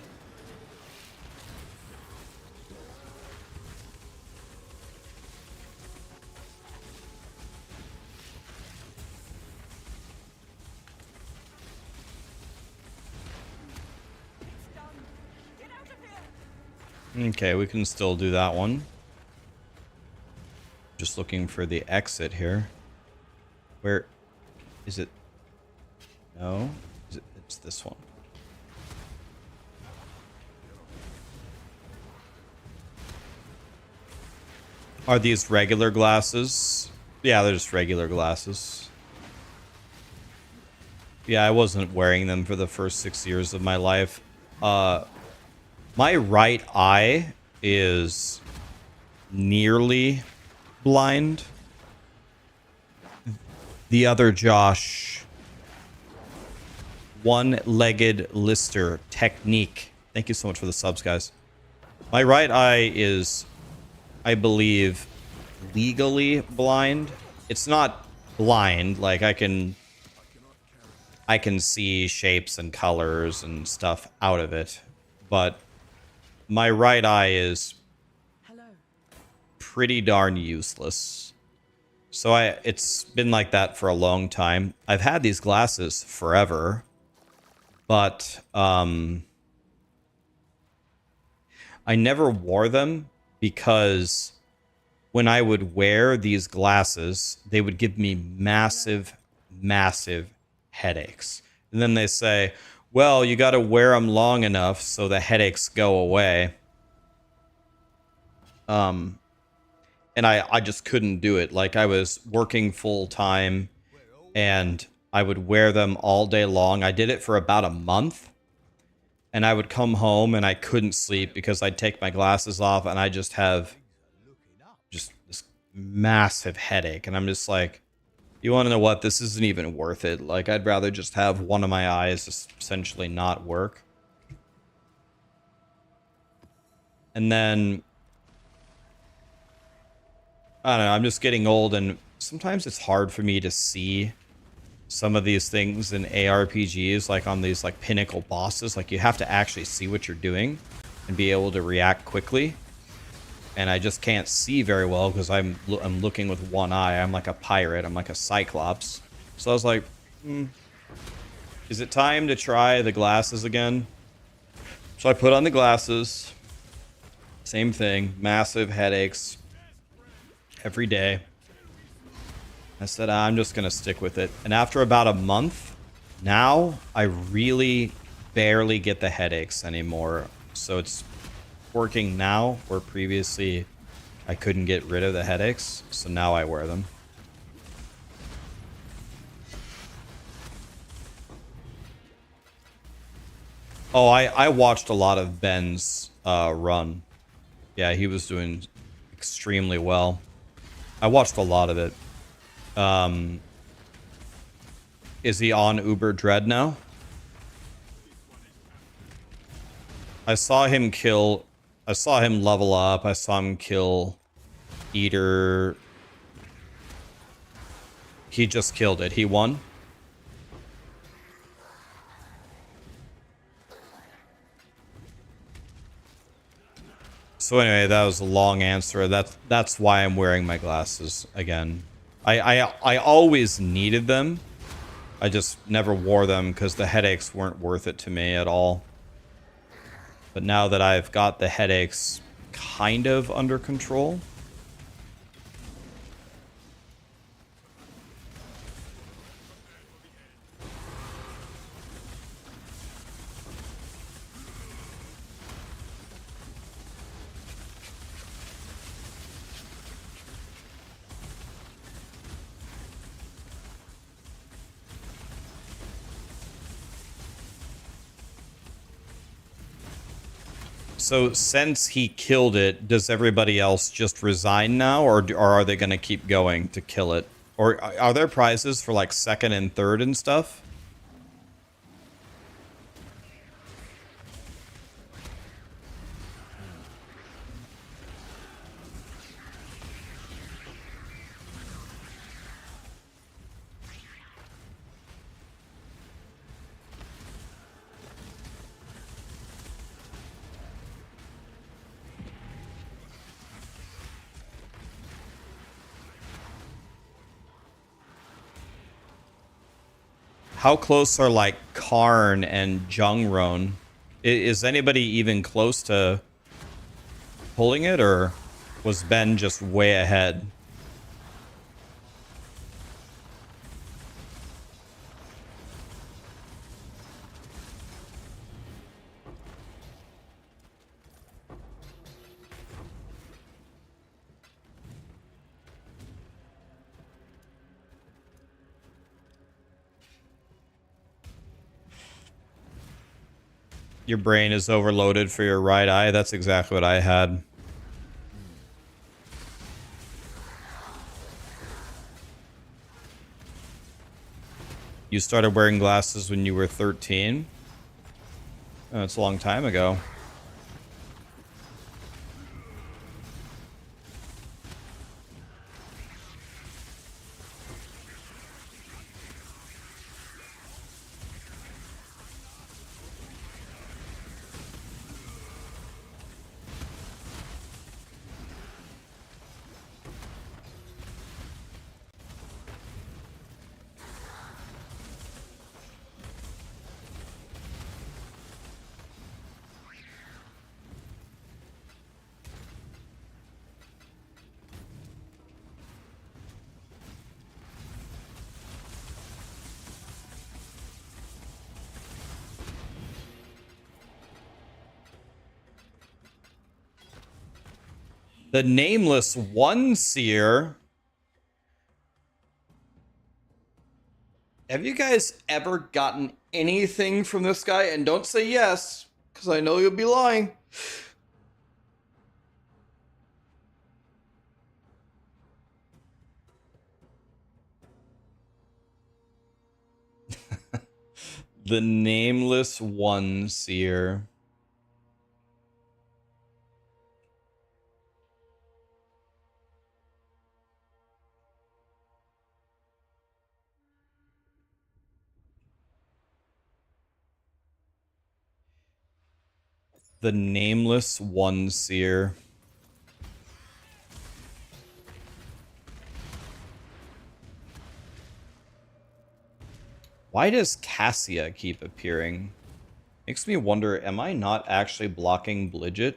[SPEAKER 3] It's done. Get out of here.
[SPEAKER 1] Okay, we can still do that one. Just looking for the exit here. Where is it? No, it's this one. Are these regular glasses? Yeah, they're just regular glasses. Yeah, I wasn't wearing them for the first 6 years of my life. My right eye is nearly blind. The other Josh, one-legged lister technique. Thank you so much for the subs, guys. My right eye is, I believe, legally blind. It's not blind, like I can see shapes and colors and stuff out of it, but my right eye is pretty darn useless. So it's been like that for a long time. I've had these glasses forever, but I never wore them because when I would wear these glasses, they would give me massive, massive headaches. And then they say, well, you got to wear them long enough so the headaches go away. And I just couldn't do it. Like, I was working full time and I would wear them all day long. I did it for about a month. And I would come home and I couldn't sleep because I'd take my glasses off and I just have just this massive headache. And I'm just like, you want to know what? This isn't even worth it. Like, I'd rather just have one of my eyes just essentially not work. And then, I don't know, I'm just getting old and sometimes it's hard for me to see some of these things in ARPGs, like on these like pinnacle bosses. Like, you have to actually see what you're doing and be able to react quickly. And I just can't see very well because I'm looking with one eye. I'm like a pirate. I'm like a cyclops. So I was like, is it time to try the glasses again? So I put on the glasses. Same thing. Massive headaches every day. I said, I'm just going to stick with it. And after about a month, now I really barely get the headaches anymore. So it's working now, where previously I couldn't get rid of the headaches. So now I wear them. Oh, I watched a lot of Ben's run. Yeah, he was doing extremely well. I watched a lot of it. Is he on Uber Dread now? I saw him level up. I saw him kill Eater. He just killed it. He won. So anyway, that was a long answer. That's why I'm wearing my glasses again. I always needed them. I just never wore them because the headaches weren't worth it to me at all. But now that I've got the headaches kind of under control. So since he killed it, does everybody else just resign now, or are they going to keep going to kill it? Or are there prizes for like second and third and stuff? How close are like Karn and Jungron? Is anybody even close to pulling it, or was Ben just way ahead? Your brain is overloaded for your right eye. That's exactly what I had. You started wearing glasses when you were 13? Oh, that's a long time ago. The Nameless One Seer. Have you guys ever gotten anything from this guy? And don't say yes, because I know you'll be lying. The Nameless One Seer. The Nameless One Seer. Why does Cassia keep appearing? Makes me wonder, am I not actually blocking Blidget?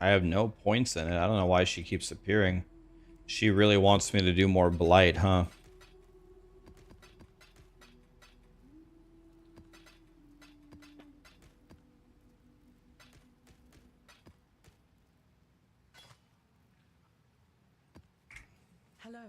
[SPEAKER 1] I have no points in it. I don't know why she keeps appearing. She really wants me to do more Blight, huh?
[SPEAKER 3] Hello.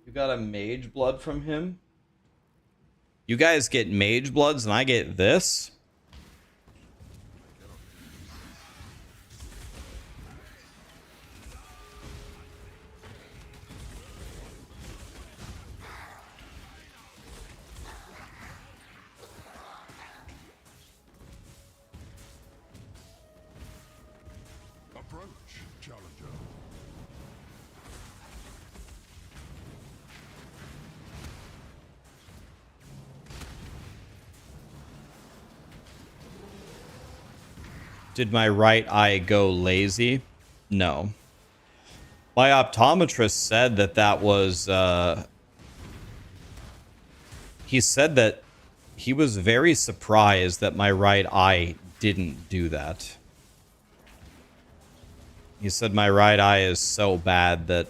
[SPEAKER 1] You got a Mage Blood from him? You guys get Mage Bloods and I get this?
[SPEAKER 2] Approach, challenger.
[SPEAKER 1] Did my right eye go lazy? No. My optometrist said that that was, he said that he was very surprised that my right eye didn't do that. He said my right eye is so bad that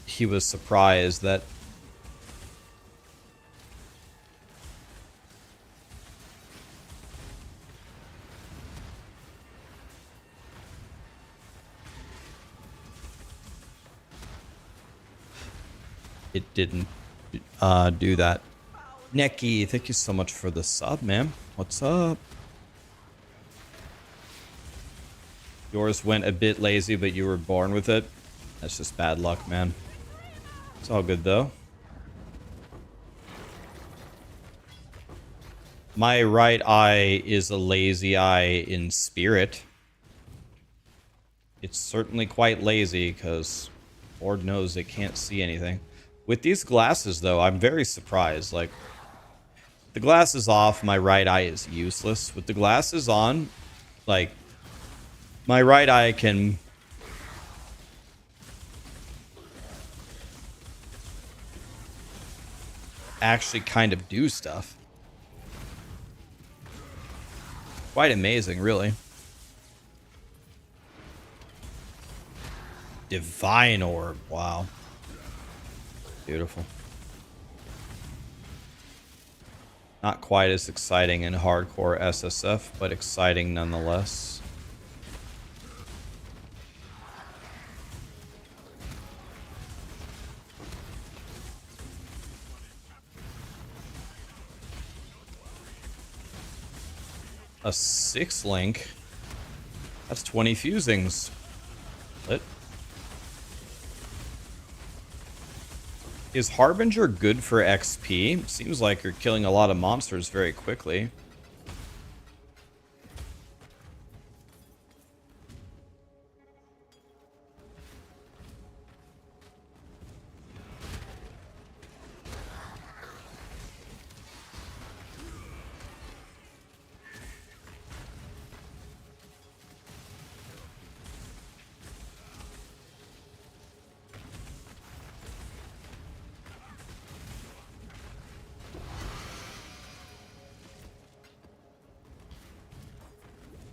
[SPEAKER 1] he was surprised that it didn't do that. Neki, thank you so much for the sub, man. What's up? Yours went a bit lazy, but you were born with it. That's just bad luck, man. It's all good though. My right eye is a lazy eye in spirit. It's certainly quite lazy because Lord knows it can't see anything. With these glasses though, I'm very surprised. Like, the glasses off, my right eye is useless. With the glasses on, like, my right eye can actually kind of do stuff. Quite amazing, really. Divine Orb. Wow. Beautiful. Not quite as exciting in hardcore SSF, but exciting nonetheless. A 6-link. That's 20 fusings. Lit. Is Harbinger good for XP? Seems like you're killing a lot of monsters very quickly.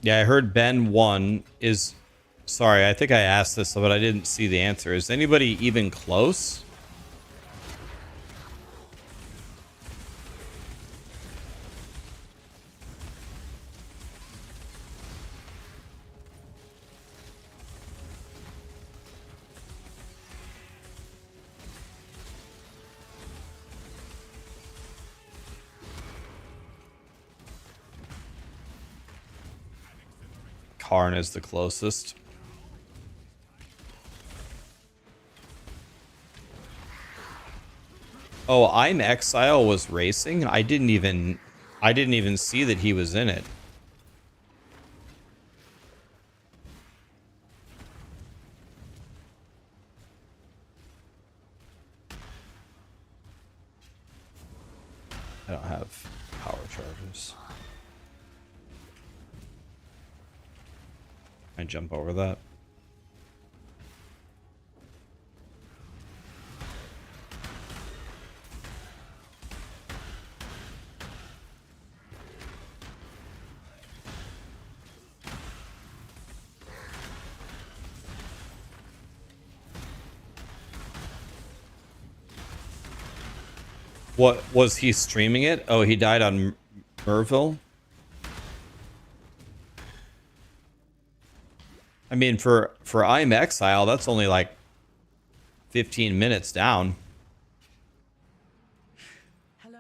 [SPEAKER 1] Yeah, I heard Ben 1 is... Sorry, I think I asked this, but I didn't see the answer. Is anybody even close? Karn is the closest. Oh, I'm Exile was racing? I didn't even see that he was in it. I don't have power charges. I jump over that. What was he streaming it? Oh, he died on Merville. I mean, for I'm Exile, that's only like 15 minutes down.
[SPEAKER 3] Hello.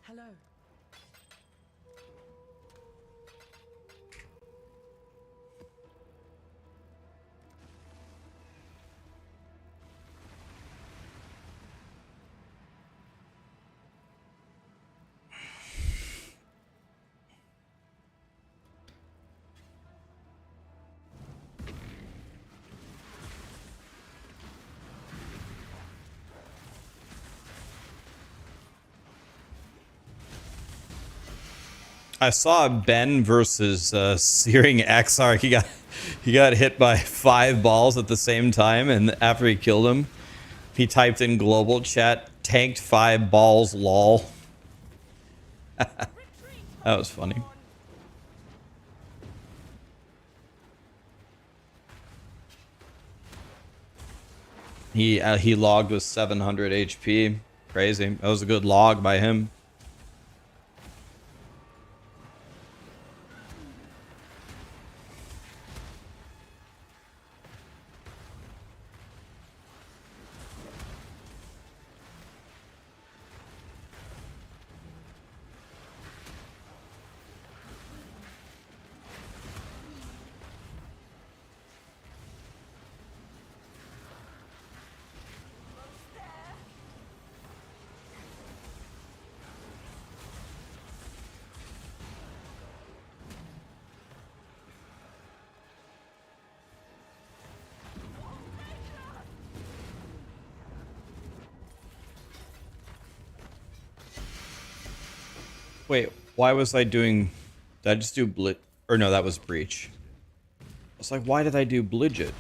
[SPEAKER 3] Hello.
[SPEAKER 1] I saw Ben versus Searing Exarch. He got hit by 5 balls at the same time, and after he killed him, he typed in global chat, tanked 5 balls, lol. That was funny. He logged with 700 HP. Crazy. That was a good log by him. Wait, why was I doing... Did I just do Blit... Or no, that was Breach. I was like, why did I do Blidget?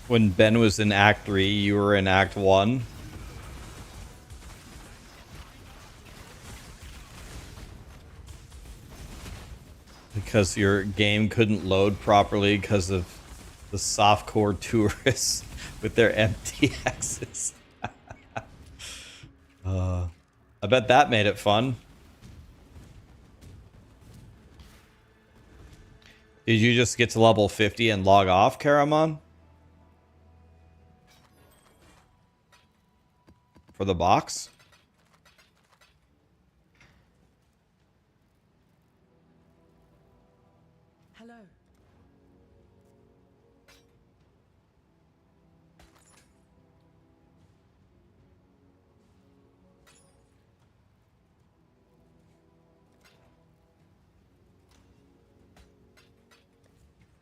[SPEAKER 1] When Ben was in Act 3, you were in Act 1. Because your game couldn't load properly because of the softcore tourists with their empty axes. I bet that made it fun. Did you just get to level 50 and log off, Karamon? For the box?
[SPEAKER 3] Hello.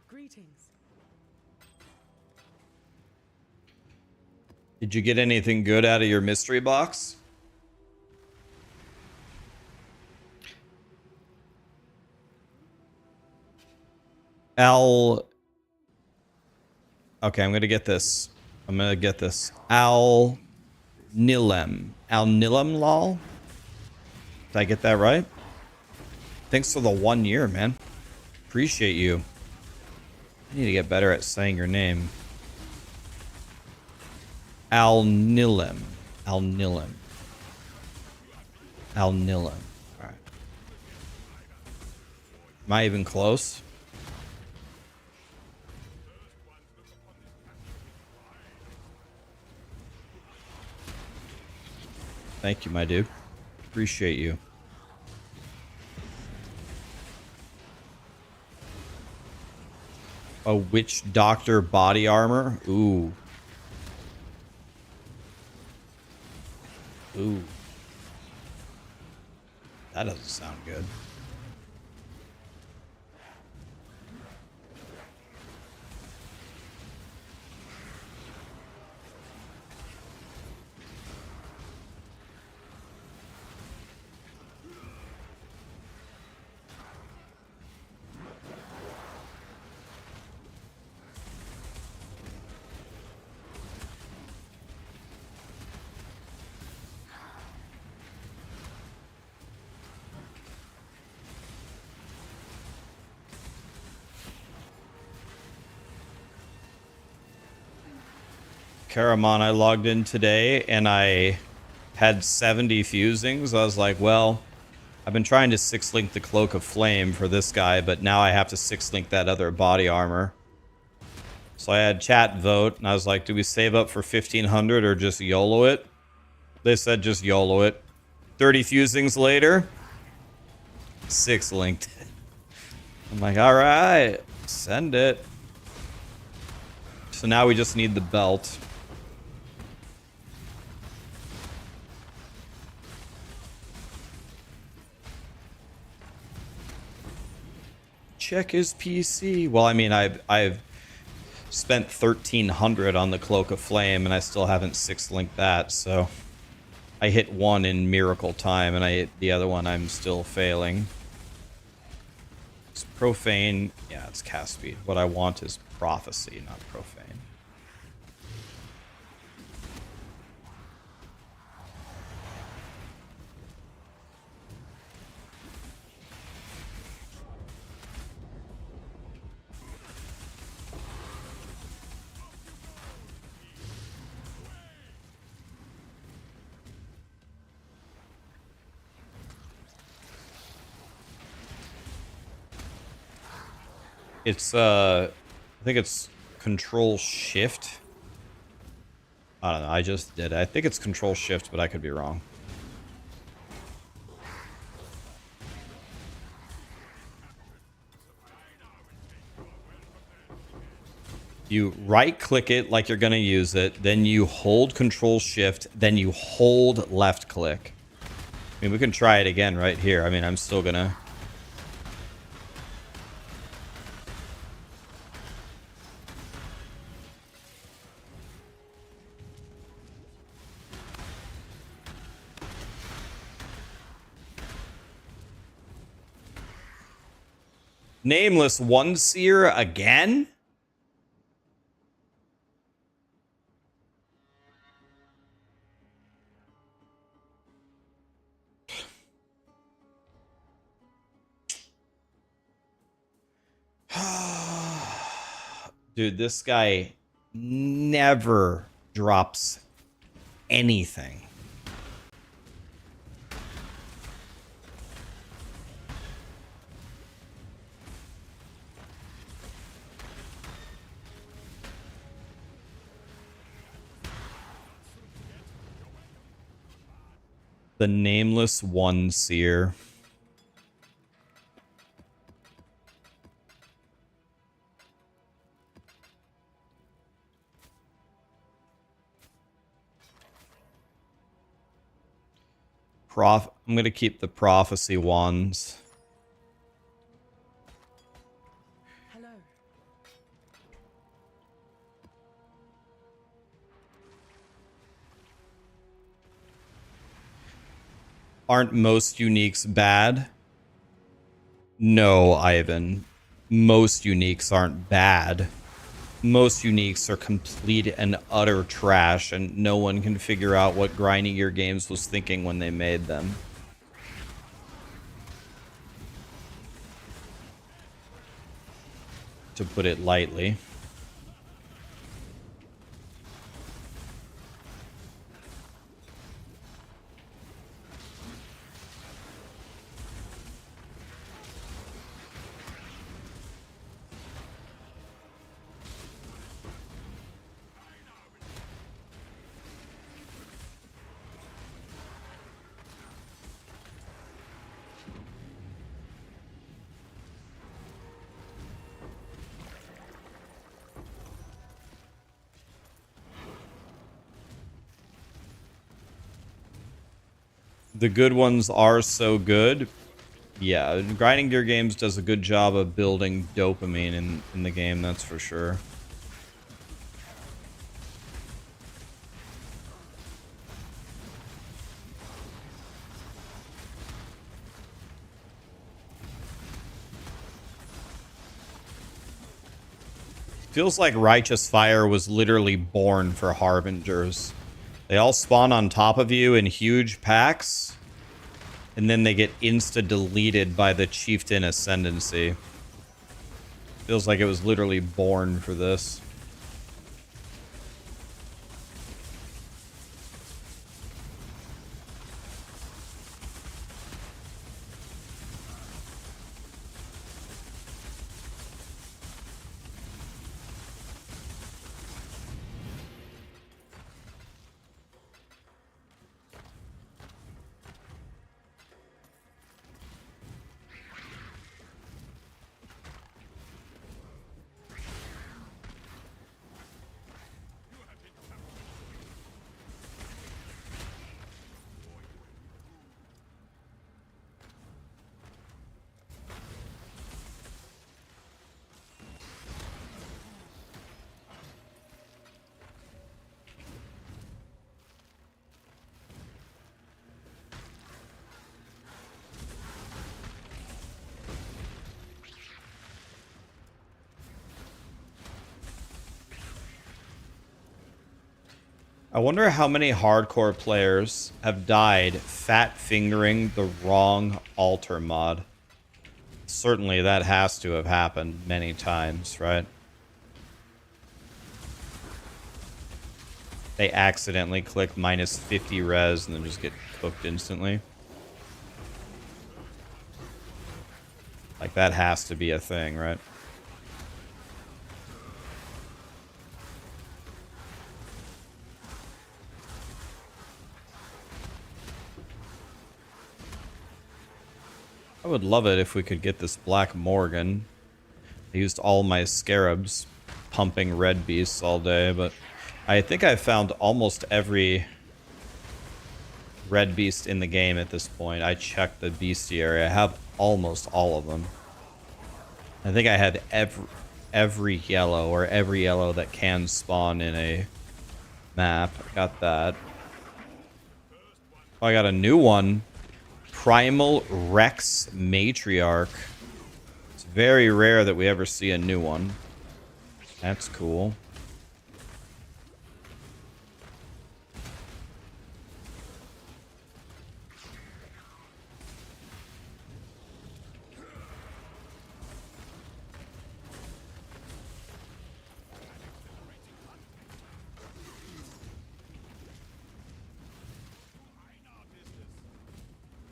[SPEAKER 3] Greetings.
[SPEAKER 1] Did you get anything good out of your mystery box? Okay, I'm gonna get this. Al Nilem. Al Nilem lol? Did I get that right? Thanks for the 1 year, man. Appreciate you. I need to get better at saying your name. Al Nilem. Al Nilem. Al Nilem. Alright. Am I even close? Thank you, my dude. Appreciate you. A witch doctor body armor? Ooh. Ooh. That doesn't sound good. Karamon, I logged in today and I had 70 fusings. I was like, well, I've been trying to 6-link the Cloak of Flame for this guy, but now I have to 6-link that other body armor. So I had chat vote, and I was like, do we save up for 1,500 or just YOLO it? They said just YOLO it. 30 fusings later, 6 linked. I'm like, all right, send it. So now we just need the belt. Check his PC. Well, I mean, I've spent 1,300 on the Cloak of Flame, and I still haven't 6-linked that, so I hit one in miracle time, and I hit the other one. I'm still failing. It's profane. Yeah, it's cast speed. What I want is prophecy, not profane. It's I think it's Control Shift. I don't know. I just did it. I think it's Control Shift, but I could be wrong. You right click it like you're going to use it, then you hold Control Shift, then you hold left click. I mean, we can try it again right here. I mean, I'm still going to... Nameless One Seer again? Dude, this guy never drops anything. The Nameless One Seer. I'm going to keep the prophecy wands.
[SPEAKER 3] Hello.
[SPEAKER 1] Aren't most uniques bad? No, Ivan. Most uniques aren't bad. Most uniques are complete and utter trash, and no one can figure out what Grinding Gear Games was thinking when they made them. To put it lightly. The good ones are so good. Yeah, Grinding Gear Games does a good job of building dopamine in the game, that's for sure. Feels like Righteous Fire was literally born for Harbingers. They all spawn on top of you in huge packs, and then they get insta-deleted by the Chieftain Ascendancy. Feels like it was literally born for this. I wonder how many hardcore players have died fat fingering the wrong altar mod. Certainly that has to have happened many times, right? They accidentally click minus 50 res and then just get cooked instantly. Like, that has to be a thing, right? I would love it if we could get this Black Morgan. I used all my scarabs pumping red beasts all day, but I think I found almost every red beast in the game at this point. I checked the bestiary. I have almost all of them. I think I had every yellow, or every yellow that can spawn in a map. I got that. Oh, I got a new one. Primal Rex Matriarch. It's very rare that we ever see a new one. That's cool.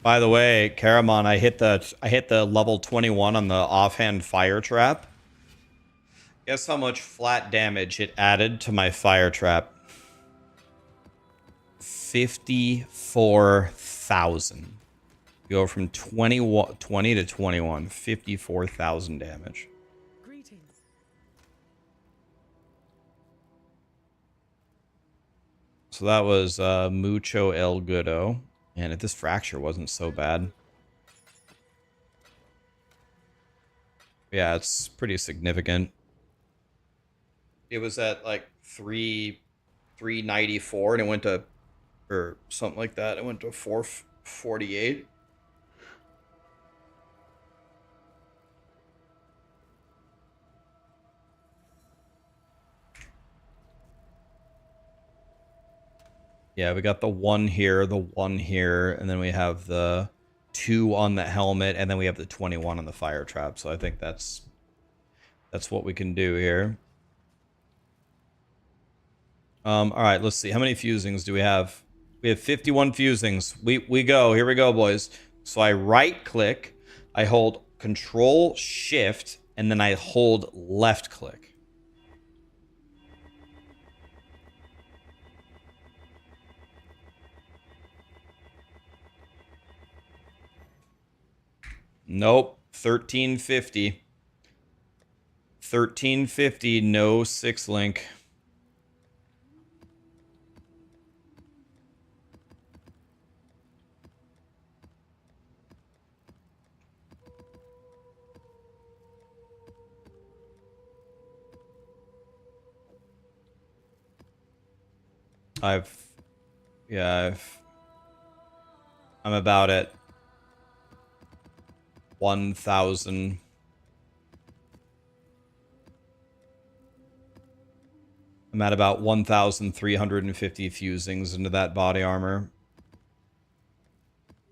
[SPEAKER 1] By the way, Karamon, I hit the level 21 on the offhand fire trap. Guess how much flat damage it added to my fire trap? 54,000. Go from 20 to 21. 54,000 damage.
[SPEAKER 3] Greetings.
[SPEAKER 1] So that was mucho el goodo. And this fracture wasn't so bad. Yeah, it's pretty significant. It was at like 394 and it went to, or something like that. It went to 448. Yeah, we got the one here, and then we have the 2 on the helmet, and then we have the 21 on the fire trap. So I think that's what we can do here. All right, let's see. How many fusings do we have? We have 51 fusings. We go. Here we go, boys. So I right click, I hold Control Shift, and then I hold left click. Nope. 1350. 1350, no 6-link. I'm about at 1,000. I'm at about 1,350 fusings into that body armor.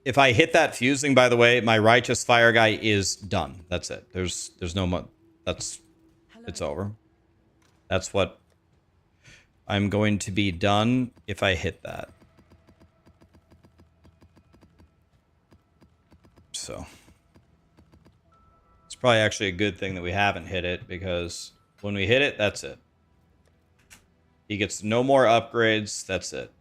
[SPEAKER 1] If I hit that fusing, by the way, my Righteous Fire guy is done. That's it. There's no more. It's over. That's what I'm going to be done if I hit that. So it's probably actually a good thing that we haven't hit it, because when we hit it, that's it. He gets no more upgrades. That's it.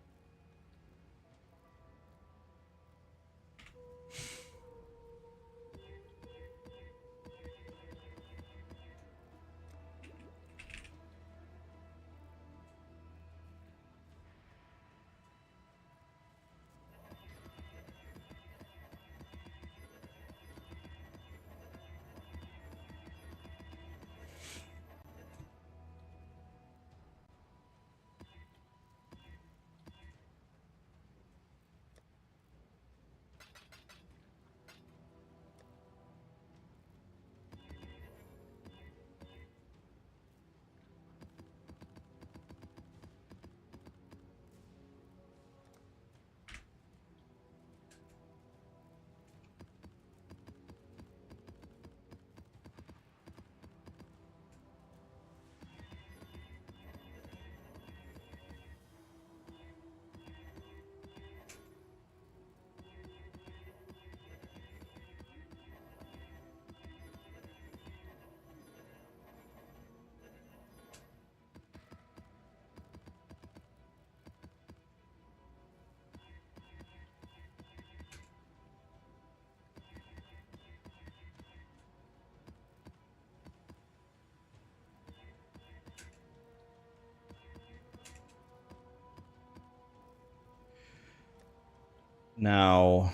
[SPEAKER 1] Now,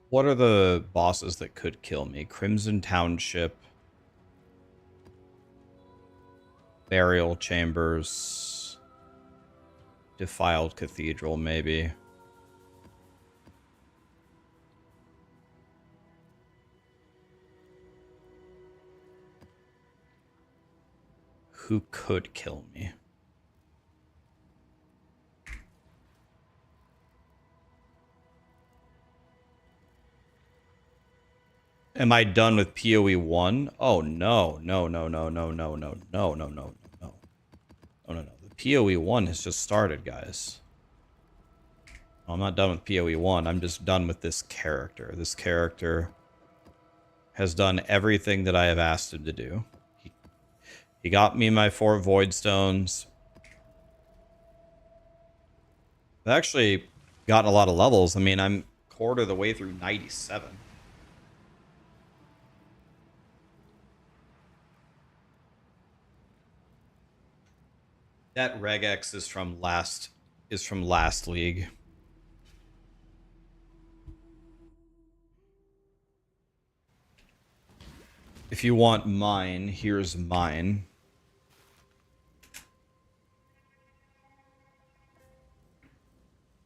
[SPEAKER 1] what are the bosses that could kill me? Crimson Township, Burial Chambers, Defiled Cathedral, maybe. Who could kill me? Am I done with PoE 1? Oh no, no, no, no, no, no, no, no, no, no, no, no. Oh no, no. The PoE 1 has just started, guys. I'm not done with PoE 1. I'm just done with this character. This character has done everything that I have asked him to do. He got me my 4 Voidstones. I've actually gotten a lot of levels. I mean, I'm quarter of the way through 97. That regex is from last league. If you want mine, here's mine.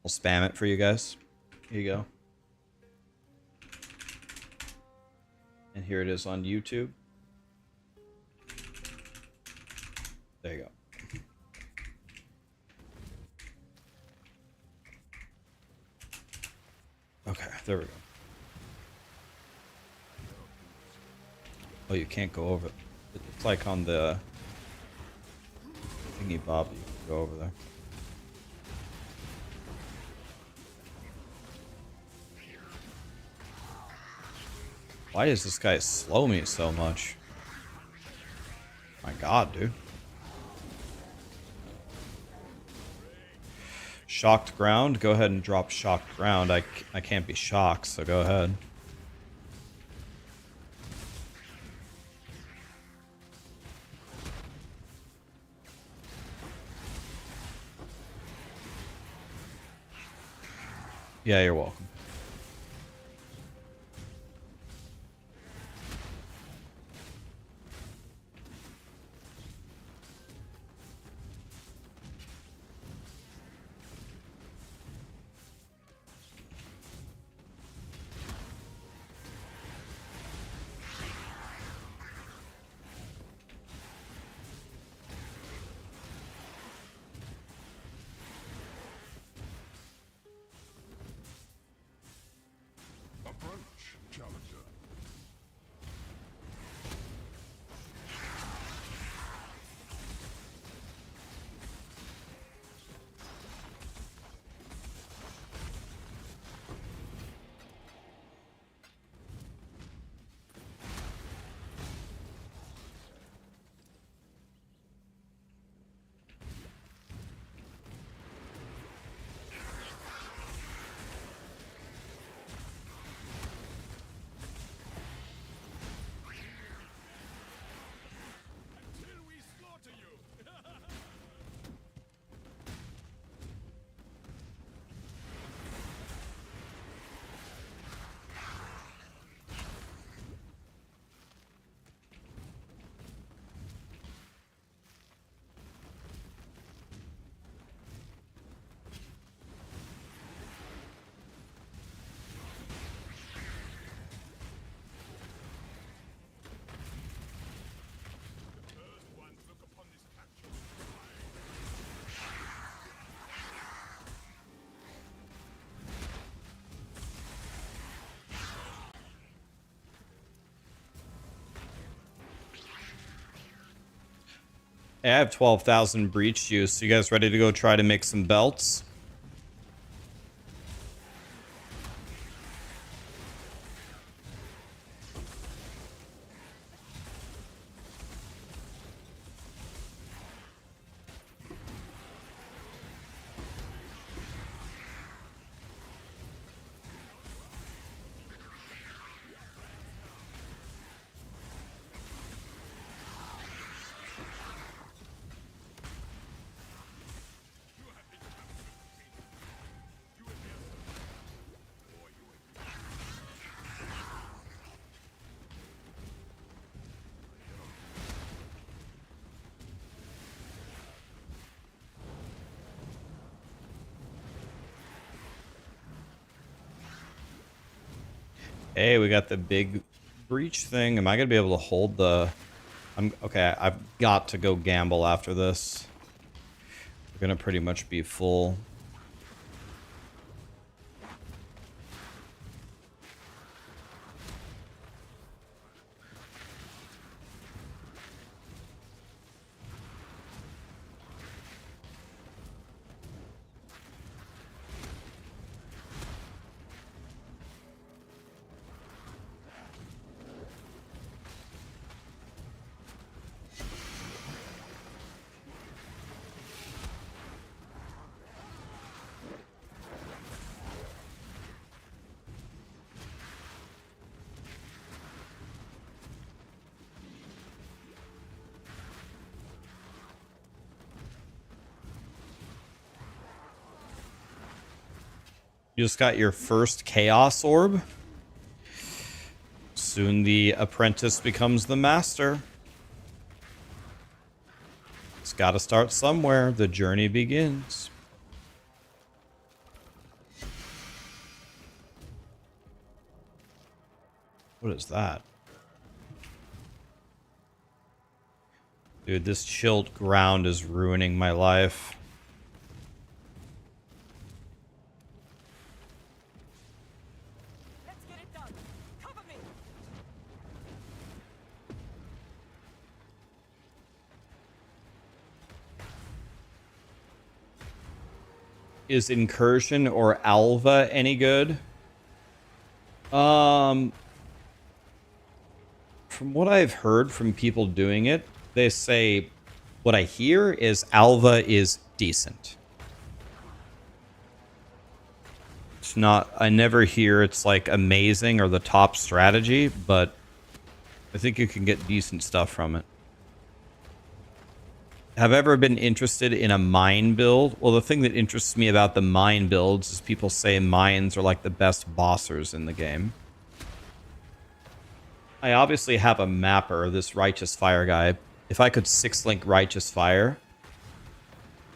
[SPEAKER 1] I'll spam it for you guys. Here you go. And here it is on YouTube. There you go. Okay, there we go. Oh, you can't go over it. It's like on the thingy bob. You can go over there. Why does this guy slow me so much? My god, dude. Shocked ground? Go ahead and drop shocked ground. I can't be shocked, so go ahead. Yeah, you're welcome.
[SPEAKER 4] Approach, challenger. Until we slaughter you. First ones look upon this capture with
[SPEAKER 1] Hey, I have 12,000 breach juice. You guys ready to go try to make some belts? Hey, we got the big breach thing. Am I gonna be able to hold the... okay, I've got to go gamble after this. We're gonna pretty much be full. You just got your first Chaos Orb. Soon the apprentice becomes the master. It's got to start somewhere. The journey begins. What is that? Dude, this chilled ground is ruining my life.
[SPEAKER 3] Let's get it done. Cover me.
[SPEAKER 1] Is Incursion or Alva any good? From what I've heard from people doing it, they say what I hear is Alva is decent. It's not, I never hear it's like amazing or the top strategy, but I think you can get decent stuff from it. Have I ever been interested in a mine build? Well, the thing that interests me about the mine builds is people say mines are like the best bossers in the game. I obviously have a mapper, this Righteous Fire guy. If I could 6-link Righteous Fire,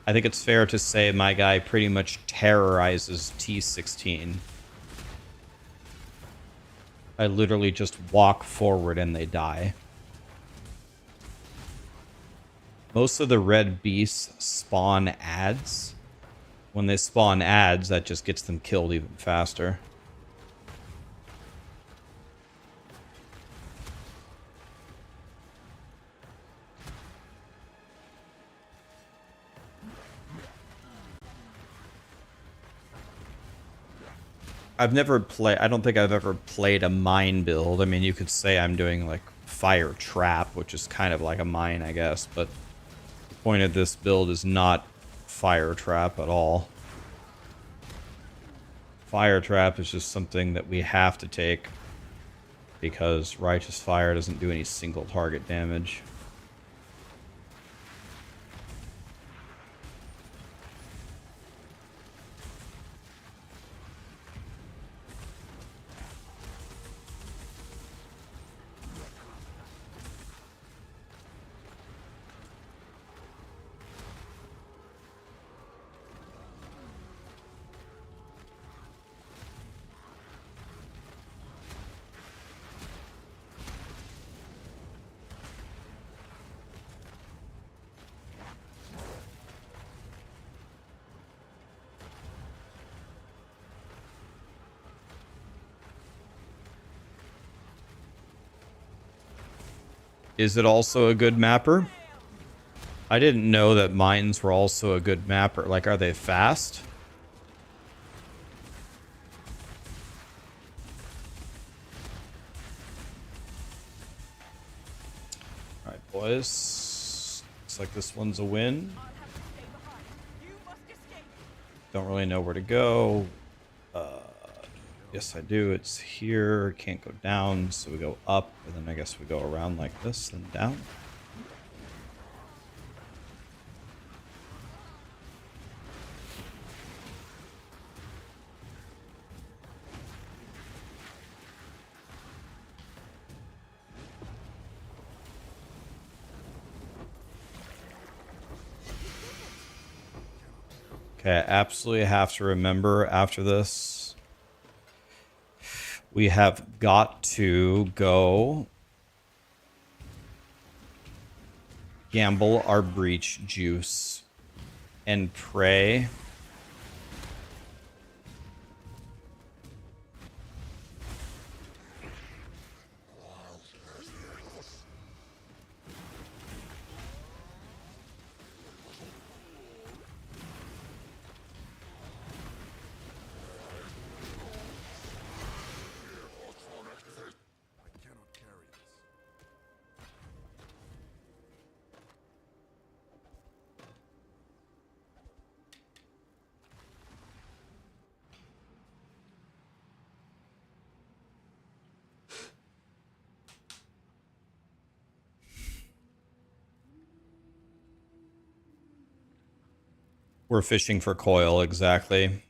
[SPEAKER 1] I think it's fair to say my guy pretty much terrorizes T16. I literally just walk forward and they die. Most of the red beasts spawn ads. When they spawn ads, that just gets them killed even faster. I've never played... I don't think I've ever played a mine build. I mean, you could say I'm doing, like, Fire Trap, which is kind of like a mine, I guess. But the point of this build is not Fire Trap at all. Fire Trap is just something that we have to take because Righteous Fire doesn't do any single target damage. Is it also a good mapper? I didn't know that mines were also a good mapper. Like, are they fast? Alright, boys. Looks like this one's a win.
[SPEAKER 3] I'll have to stay behind. You must escape.
[SPEAKER 1] Don't really know where to go. Yes, I do. It's here. Can't go down, so we go up, and then I guess we go around like this, then down. Okay, I absolutely have to remember after this We have got to go gamble our breach juice and pray. We're fishing for coil, exactly.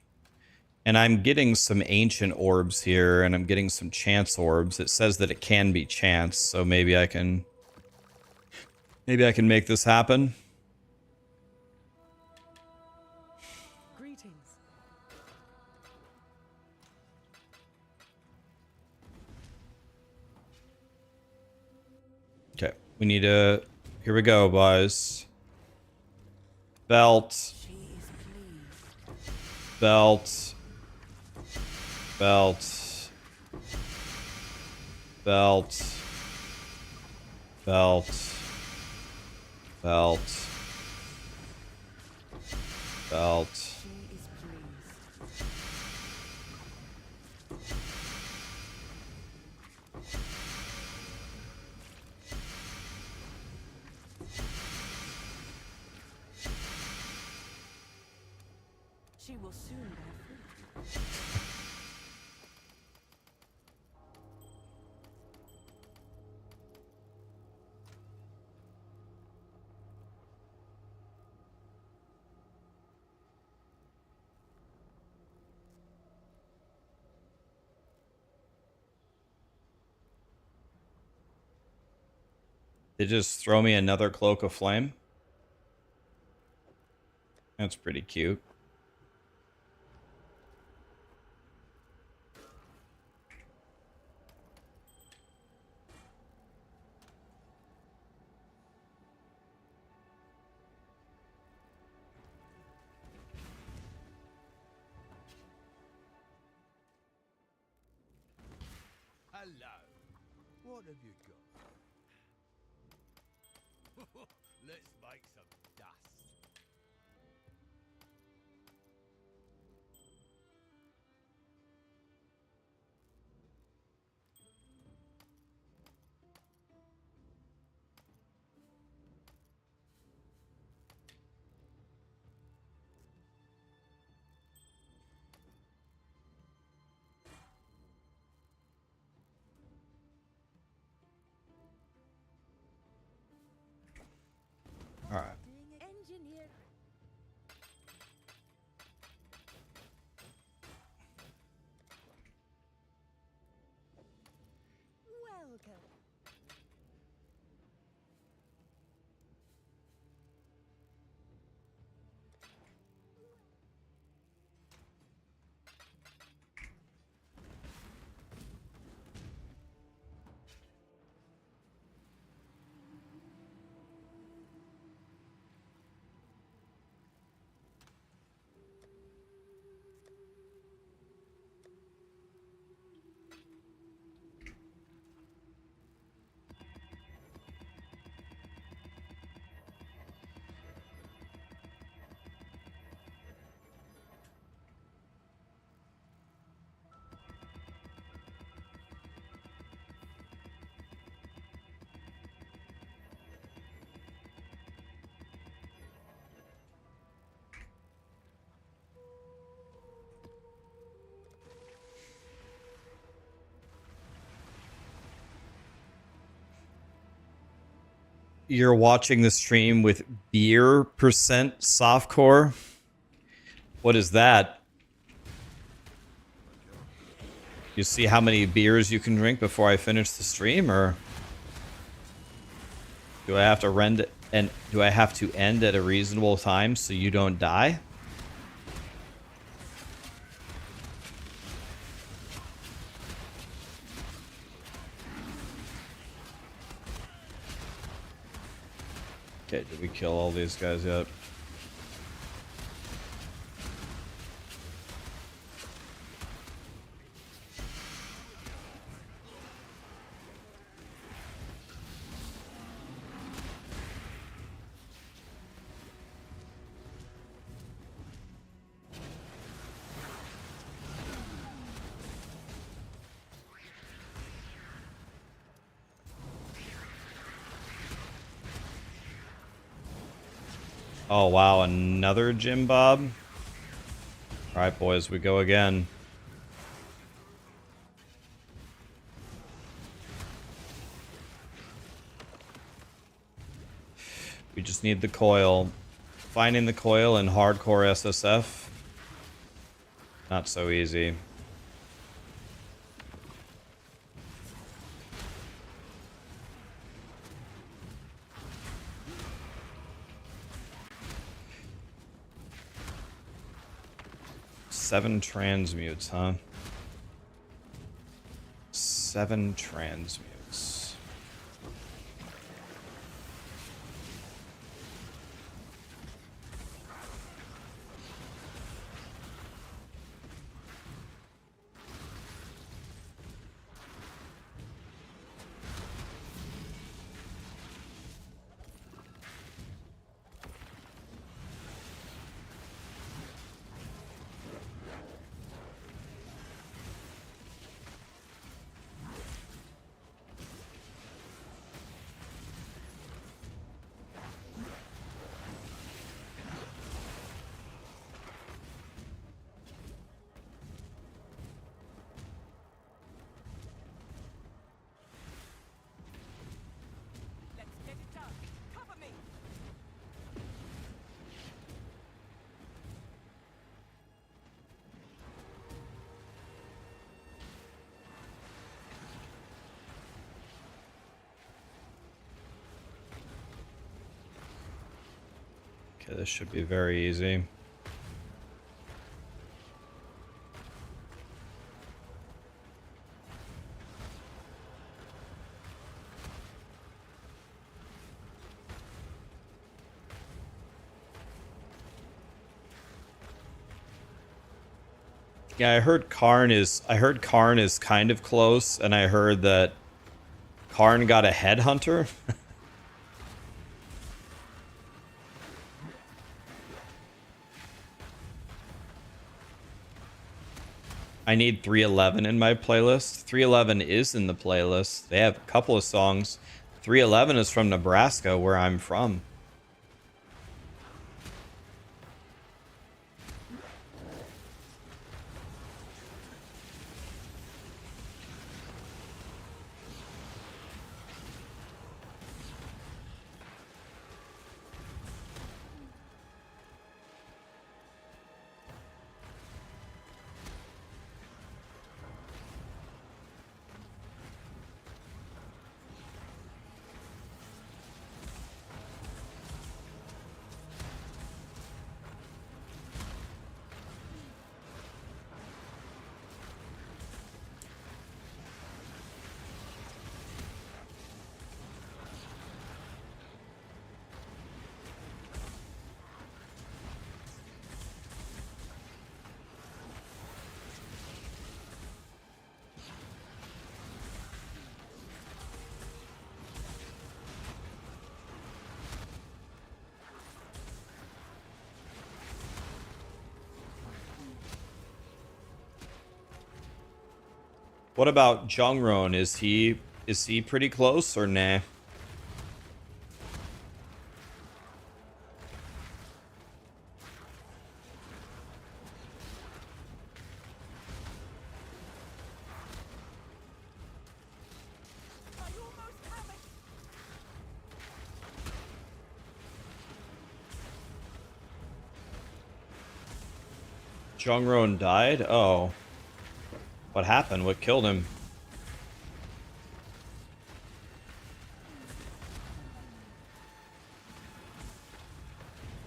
[SPEAKER 1] And I'm getting some ancient orbs here, and I'm getting some chance orbs. It says that it can be chance, so maybe I can make this happen.
[SPEAKER 3] Greetings.
[SPEAKER 1] Okay, we need to... Here we go, boys. Belt.
[SPEAKER 3] She is pleased.
[SPEAKER 1] Belt. Belt. Belt. Belt. Belt. Belt.
[SPEAKER 3] She is pleased. She will soon bear fruit.
[SPEAKER 1] They just throw me another cloak of flame. That's pretty cute.
[SPEAKER 2] Hello. What have you got? Let's make some dust.
[SPEAKER 1] All right.
[SPEAKER 3] Engineer. Welcome.
[SPEAKER 1] You're watching the stream with beer percent softcore. What is that? You see how many beers you can drink before I finish the stream, or do I have to end at a reasonable time so you don't die? Okay, did we kill all these guys yet? Oh wow, another Jim Bob? Alright boys, we go again. We just need the coil. Finding the coil in hardcore SSF. Not so easy. Seven transmutes, huh? 7 transmutes.
[SPEAKER 3] Let's get it done. Cover me.
[SPEAKER 1] Okay, this should be very easy. Yeah, I heard Karn is kind of close, and I heard that Karn got a headhunter. I need 311 in my playlist. 311 is in the playlist. They have a couple of songs. 311 is from Nebraska, where I'm from. What about Jungron? Is he pretty close or nah?
[SPEAKER 3] I almost have it.
[SPEAKER 1] Jungron died? Oh. What happened? What killed him?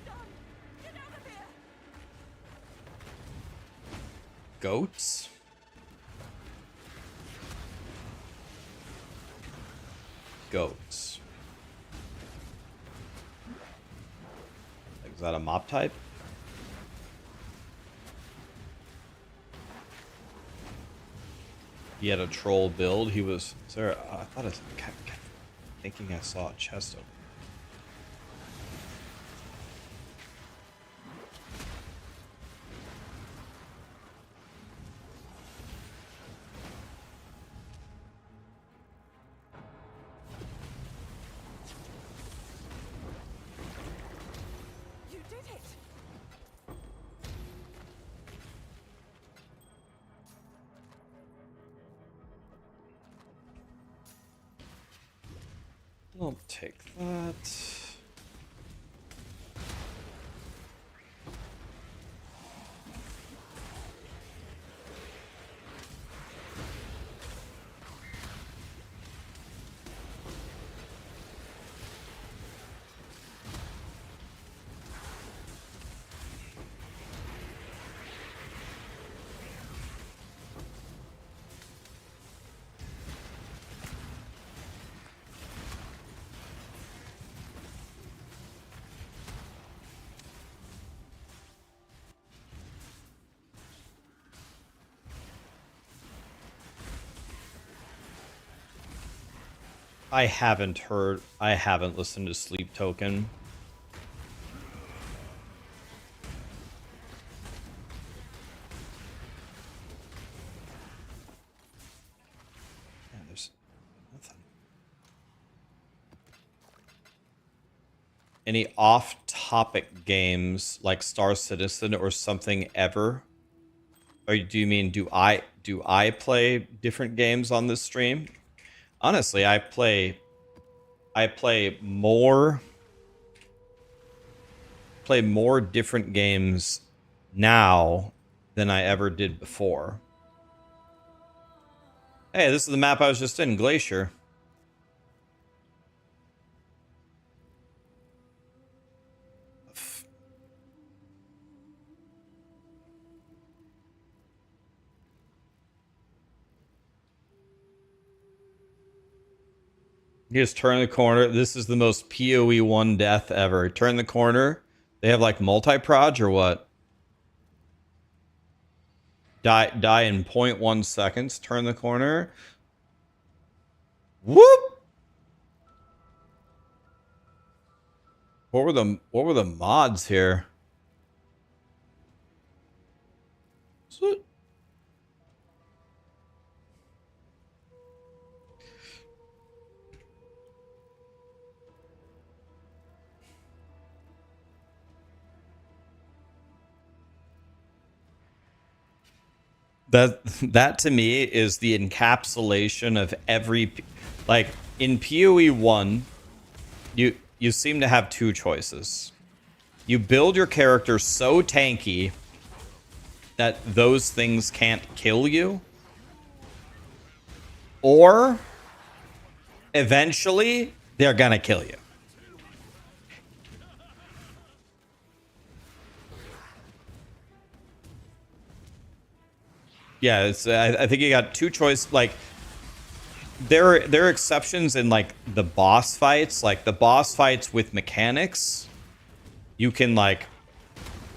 [SPEAKER 3] Done. Get out of here.
[SPEAKER 1] Goats? Goats. Is that a mop type? He had a troll build. He was. Is there? I thought I kept thinking I saw a chest open.
[SPEAKER 3] You did it!
[SPEAKER 1] I'll take that. I haven't listened to Sleep Token. Yeah, there's nothing. Any off-topic games like Star Citizen or something ever? Or do you mean do I play different games on this stream? Honestly, I play more different games now than I ever did before. Hey, this is the map I was just in, Glacier. You just turn the corner. This is the most POE1 death ever. Turn the corner. They have like multi-proj or what? Die in 0.1 seconds. Turn the corner. Whoop! What were the mods here? What? That to me is the encapsulation of every, like in PoE 1, you seem to have two choices. You build your character so tanky that those things can't kill you, or eventually they're gonna kill you. Yeah, it's, I think you got two choices. Like, there are exceptions in like the boss fights. Like the boss fights with mechanics, you can like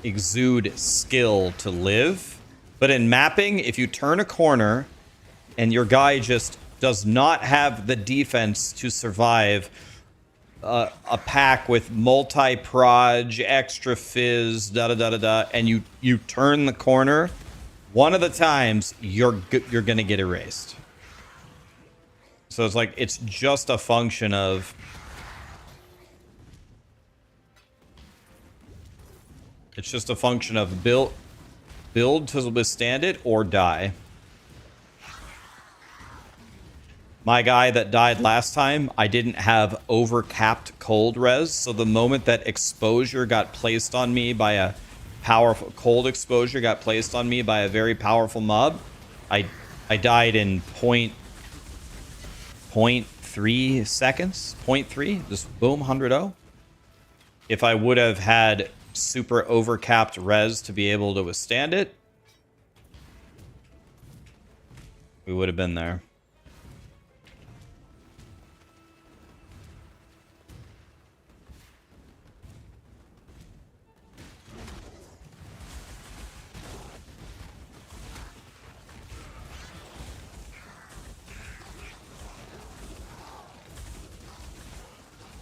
[SPEAKER 1] exude skill to live. But in mapping, if you turn a corner and your guy just does not have the defense to survive a pack with multi-proj, extra fizz, da-da-da-da-da, and you turn the corner, one of the times you're gonna get erased. So it's like, it's just a function of build to withstand it or die. My guy that died last time, I didn't have overcapped cold res, so the moment that exposure got placed on me by a powerful cold exposure got placed on me by a very powerful mob, I died in 0.3 seconds. 0.3, just boom, 100-0. If I would have had super overcapped res to be able to withstand it, we would have been there.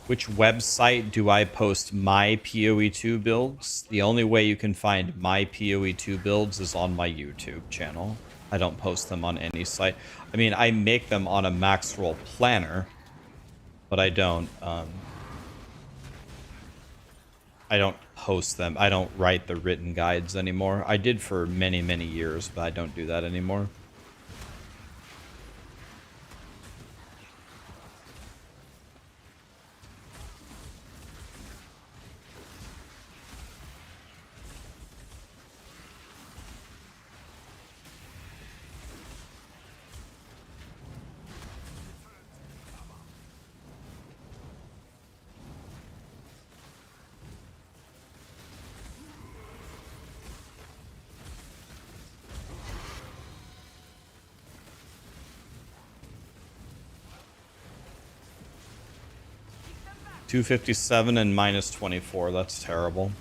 [SPEAKER 1] Which website do I post my PoE2 builds? The only way you can find my PoE2 builds is on my YouTube channel. I don't post them on any site. I mean, I make them on a max roll planner, but I don't post them. I don't write the written guides anymore. I did for many, many years, but I don't do that anymore. $257 and minus 24. That's terrible.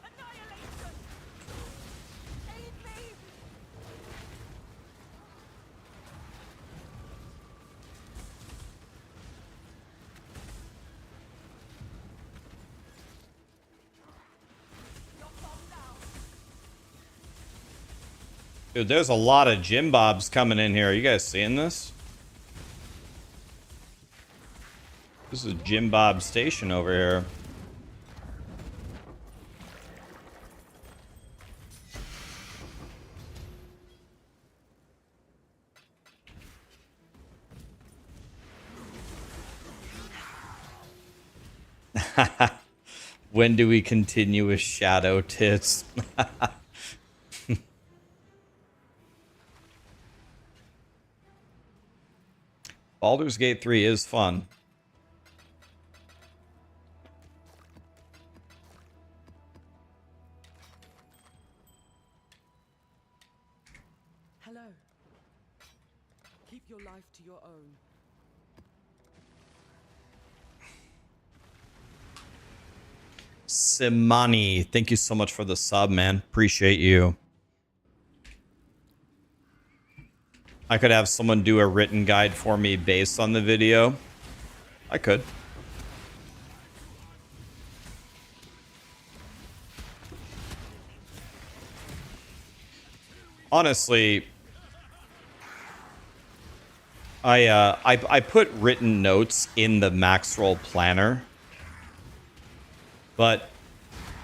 [SPEAKER 3] Annihilation! Aid me! You're bombed now.
[SPEAKER 1] Dude, there's a lot of Jim Bobs coming in here. Are you guys seeing this? This is Jim Bob Station over here. When do we continue with Shadow Tits? Baldur's Gate 3 is fun.
[SPEAKER 3] Hello. Keep your life to your own.
[SPEAKER 1] Simani, thank you so much for the sub, man. Appreciate you. I could have someone do a written guide for me based on the video. I could. Honestly, I put written notes in the max roll planner, but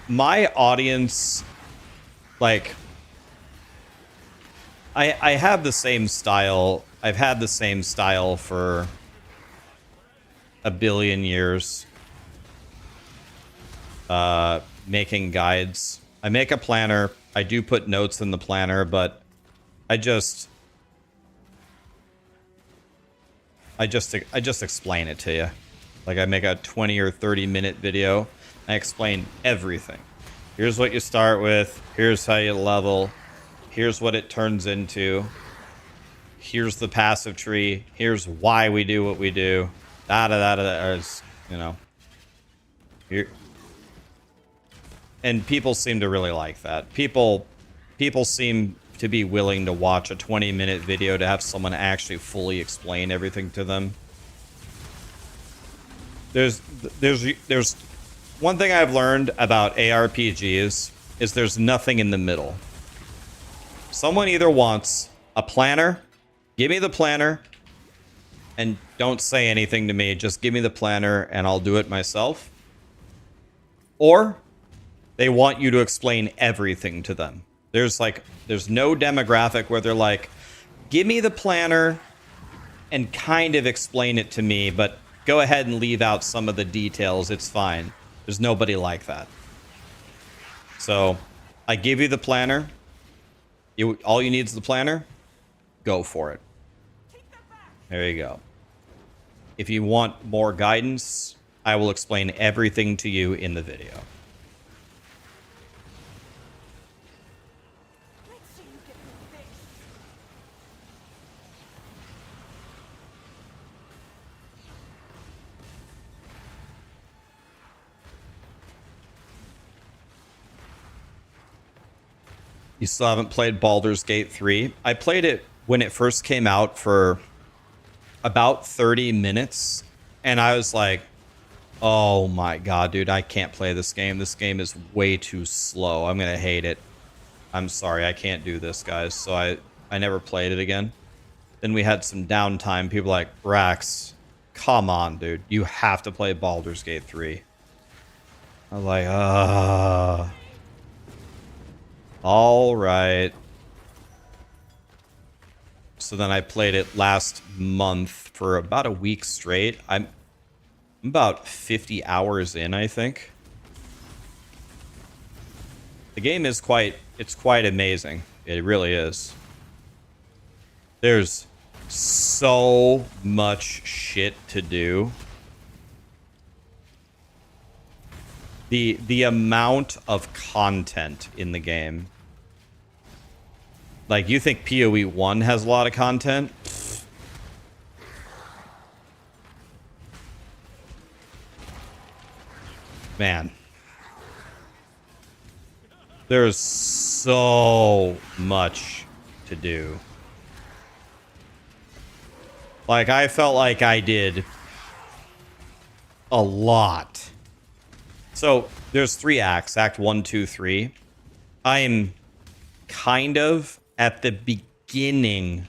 [SPEAKER 1] my audience, like, I have the same style. I've had the same style for a billion years. Making guides. I make a planner. I do put notes in the planner, but I just explain it to you. Like, I make a 20 or 30 minute video. I explain everything. Here's what you start with. Here's how you level. Here's what it turns into. Here's the passive tree. Here's why we do what we do. You know. Here. And people seem to really like that. People seem to be willing to watch a 20-minute video to have someone actually fully explain everything to them. There's one thing I've learned about ARPGs is there's nothing in the middle. Someone either wants a planner, give me the planner, and don't say anything to me, just give me the planner and I'll do it myself. Or they want you to explain everything to them. There's no demographic where they're like, give me the planner and kind of explain it to me, but go ahead and leave out some of the details. It's fine. There's nobody like that. So I give you the planner. All you need is the planner. Go for it. There you go. If you want more guidance, I will explain everything to you in the video.
[SPEAKER 3] Let's see you get through this.
[SPEAKER 1] You still haven't played Baldur's Gate 3? I played it when it first came out for about 30 minutes, and I was like, oh my god, dude, I can't play this game. This game is way too slow. I'm gonna hate it. I'm sorry, I can't do this, guys. So I never played it again. Then we had some downtime. People like, Rax, come on, dude. You have to play Baldur's Gate 3. I was like, all right. So then I played it last month for about a week straight. I'm about 50 hours in, I think. The game is quite amazing. It really is. There's so much shit to do. The amount of content in the game. Like, you think PoE 1 has a lot of content? Pfft. Man. There's so much to do. Like, I felt like I did a lot. So, there's 3 acts. Act 1, 2, 3. I'm kind of at the beginning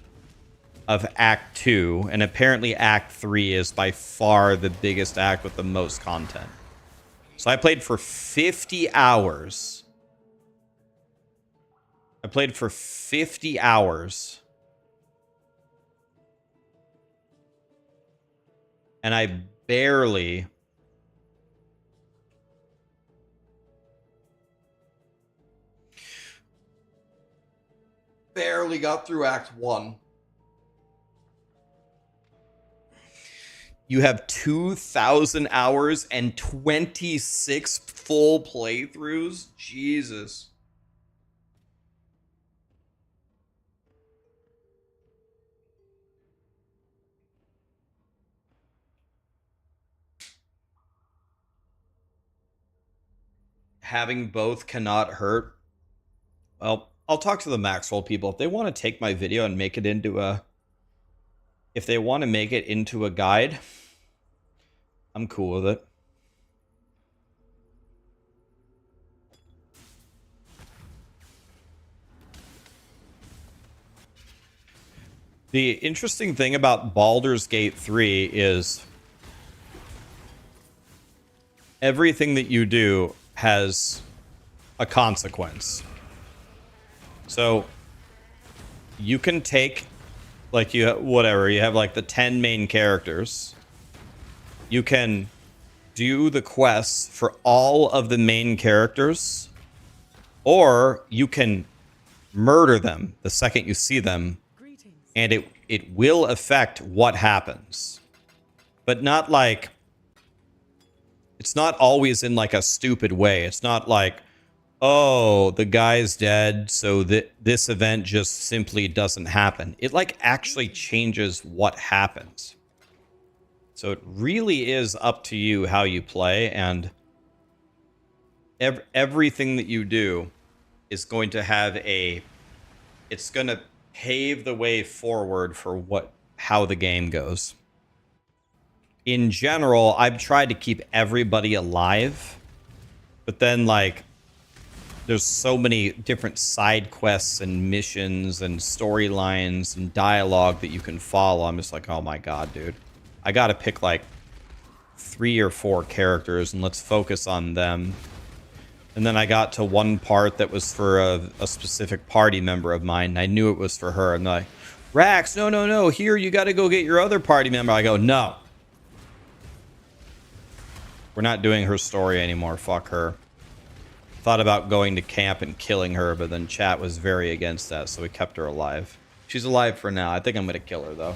[SPEAKER 1] of Act 2, and apparently Act 3 is by far the biggest act with the most content. So I played for 50 hours. I played for 50 hours. And I barely got through Act 1. You have 2,000 hours and 26 full playthroughs? Jesus. Having both cannot hurt. Well, I'll talk to the Maxwell people. If they want to take my video and make it into a... If they want to make it into a guide, I'm cool with it. The interesting thing about Baldur's Gate 3 is everything that you do has a consequence. So you can take, like, you have like the 10 main characters. You can do the quests for all of the main characters, or you can murder them the second you see them, and it will affect what happens. But not like, it's not always in like a stupid way. It's not like, oh, the guy's dead, so this event just simply doesn't happen. It like actually changes what happens. So it really is up to you how you play, and everything that you do is going to have it's going to pave the way forward for how the game goes. In general, I've tried to keep everybody alive, but then like there's so many different side quests and missions and storylines and dialogue that you can follow. I'm just like, oh my god, dude. I gotta pick like 3 or 4 characters and let's focus on them. And then I got to one part that was for a specific party member of mine, and I knew it was for her. And they're like, Rax, no, here, you gotta go get your other party member. I go, no. We're not doing her story anymore. Fuck her. Thought about going to camp and killing her, but then chat was very against that, so we kept her alive. She's alive for now. I think I'm gonna kill her, though.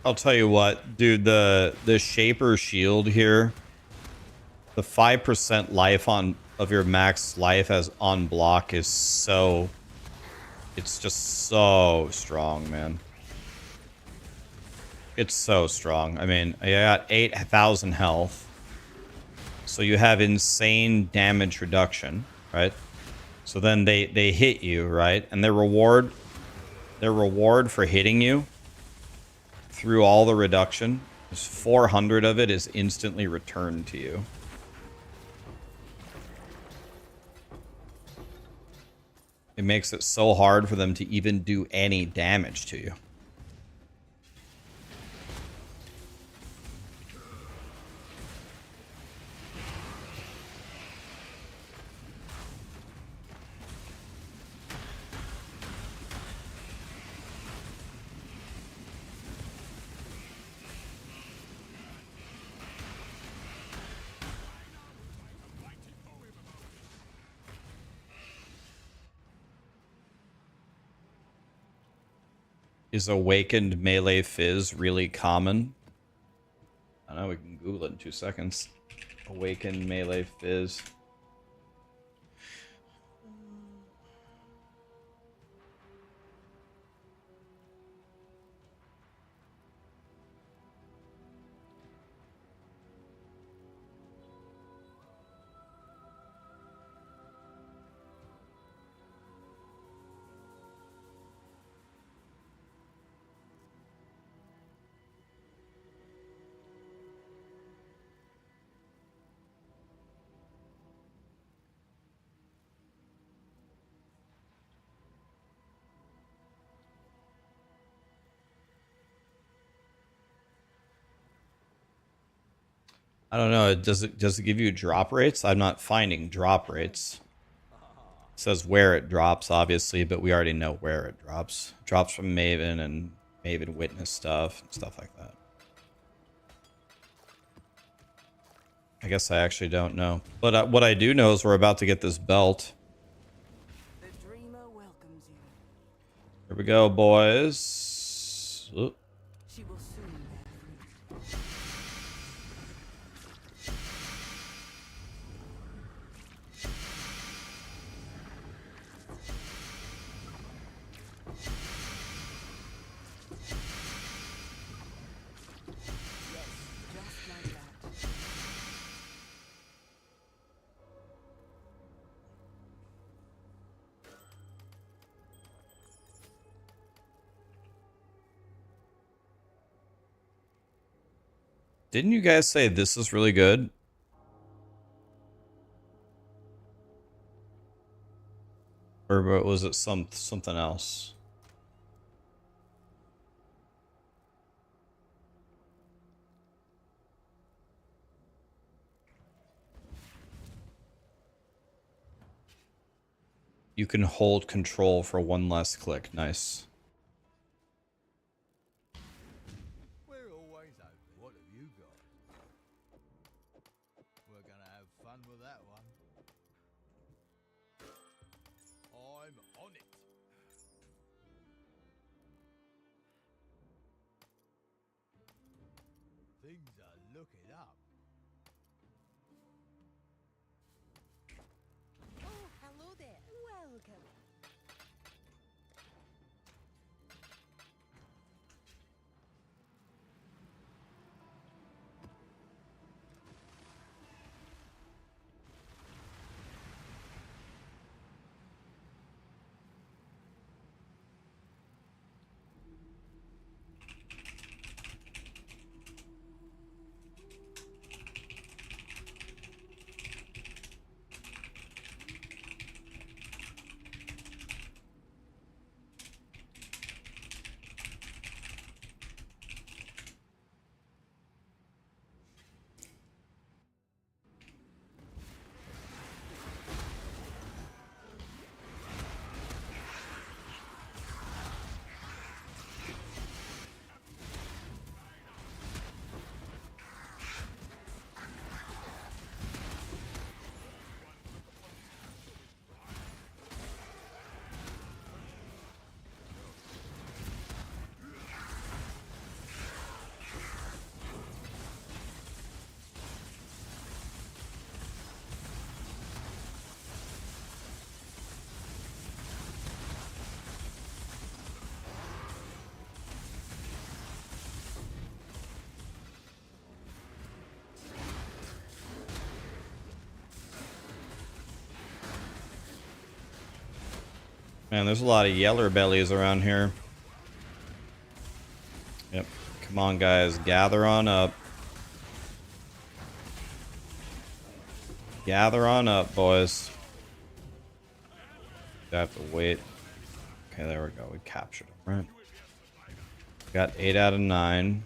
[SPEAKER 1] I'll tell you what, dude, the Shaper shield here, the 5% life on of your max life as on block is so, it's just so strong, man. It's so strong. I mean, I got 8,000 health. So you have insane damage reduction, right? So then they hit you, right? And their reward for hitting you through all the reduction is 400 of it is instantly returned to you. It makes it so hard for them to even do any damage to you. Is awakened melee fizz really common? I don't know, we can Google it in 2 seconds. Awakened melee fizz. I don't know. Does it give you drop rates? I'm not finding drop rates. It says where it drops, obviously, but we already know where it drops. It drops from Maven and Maven Witness stuff and stuff like that. I guess I actually don't know. But what I do know is we're about to get this belt.
[SPEAKER 3] The dreamer welcomes you.
[SPEAKER 1] Here we go, boys. Oop.
[SPEAKER 3] She will soon bear fruit. Just like that.
[SPEAKER 1] Didn't you guys say this is really good? Or was it something else? You can hold control for one less click. Nice.
[SPEAKER 5] We're always open. What have you got? We're gonna have fun with that one. I'm on it. Things are looking up.
[SPEAKER 6] Oh, hello there. Welcome.
[SPEAKER 1] Man, there's a lot of yeller bellies around here. Yep. Come on, guys. Gather on up. Gather on up, boys. I have to wait. Okay, there we go. We captured him, right? Got 8 out of 9.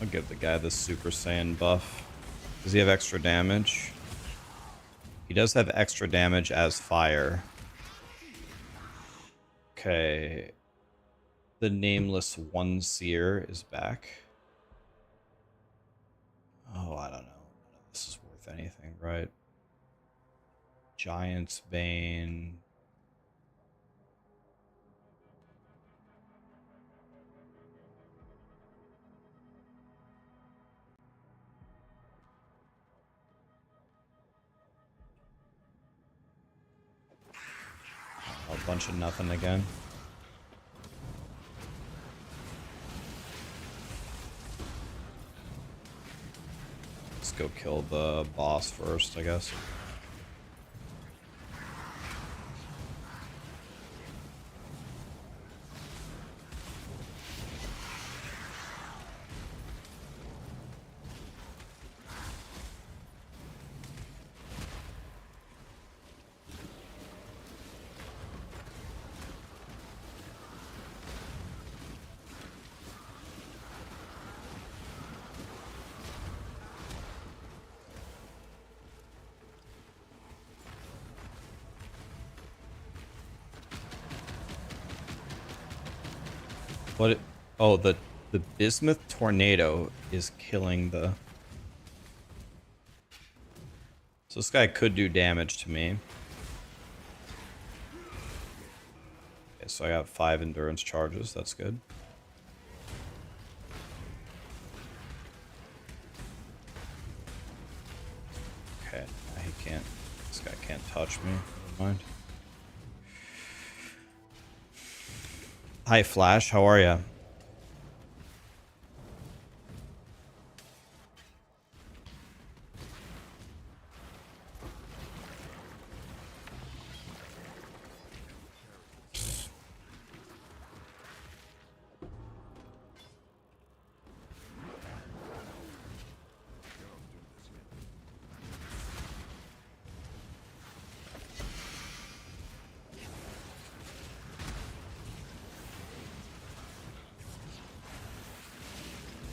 [SPEAKER 1] I'll give the guy the Super Saiyan buff. Does he have extra damage? He does have extra damage as fire. Okay. The nameless One Seer is back. Oh, I don't know. None of this is worth anything, right? Giant's Bane. A bunch of nothing again. Let's go kill the boss first, I guess. What? Oh, the bismuth tornado is killing the. So this guy could do damage to me. Okay, so I got 5 endurance charges. That's good. Okay, he can't. This guy can't touch me. Never mind. Hi, Flash. How are ya?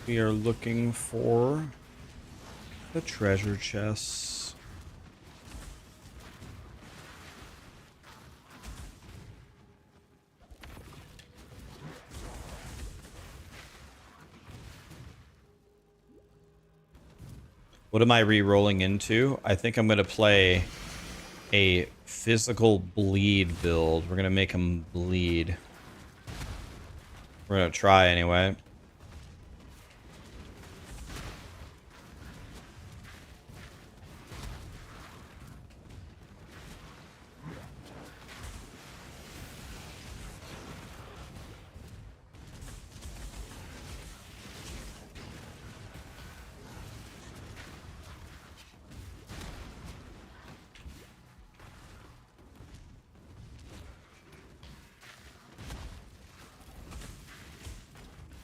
[SPEAKER 1] We are looking for the treasure chests. What am I re-rolling into? I think I'm going to play a physical bleed build. We're going to make him bleed. We're going to try anyway.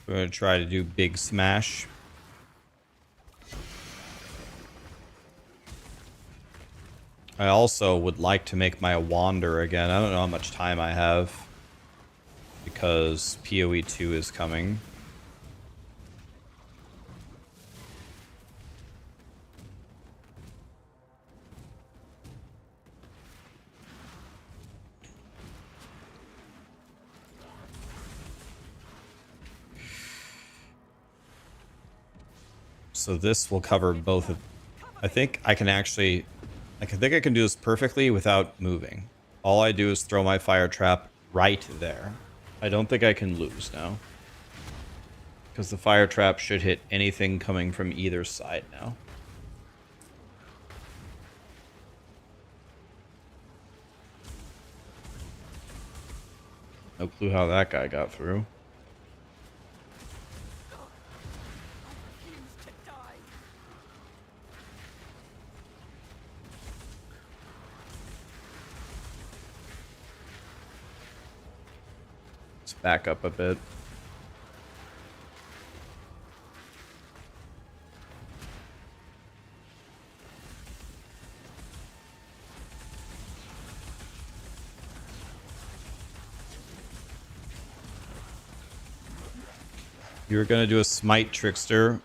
[SPEAKER 1] We're going to try to do big smash. I also would like to make my wander again. I don't know how much time I have because POE2 is coming. So this will cover both of... I think I can actually... I think I can do this perfectly without moving. All I do is throw my fire trap right there. I don't think I can lose now. Because the fire trap should hit anything coming from either side now. No clue how that guy got through.
[SPEAKER 3] I refuse to die.
[SPEAKER 1] back up a bit. You were going to do a Smite Trickster,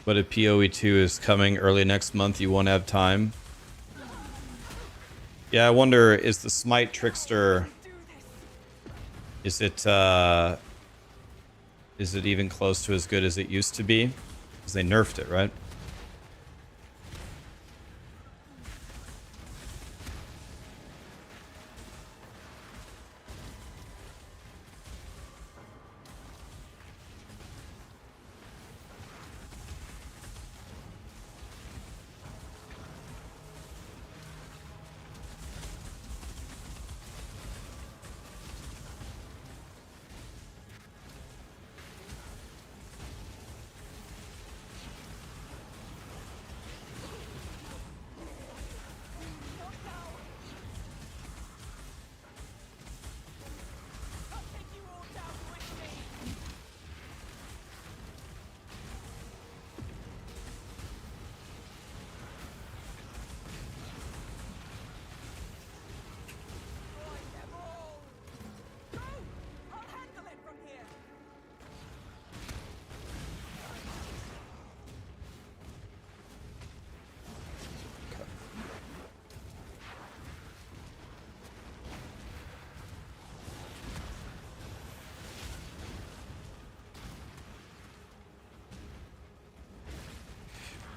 [SPEAKER 1] but if PoE2 is coming early next month, you won't have time. Yeah, I wonder, is the Smite Trickster... Is it even close to as good as it used to be? Because they nerfed it, right?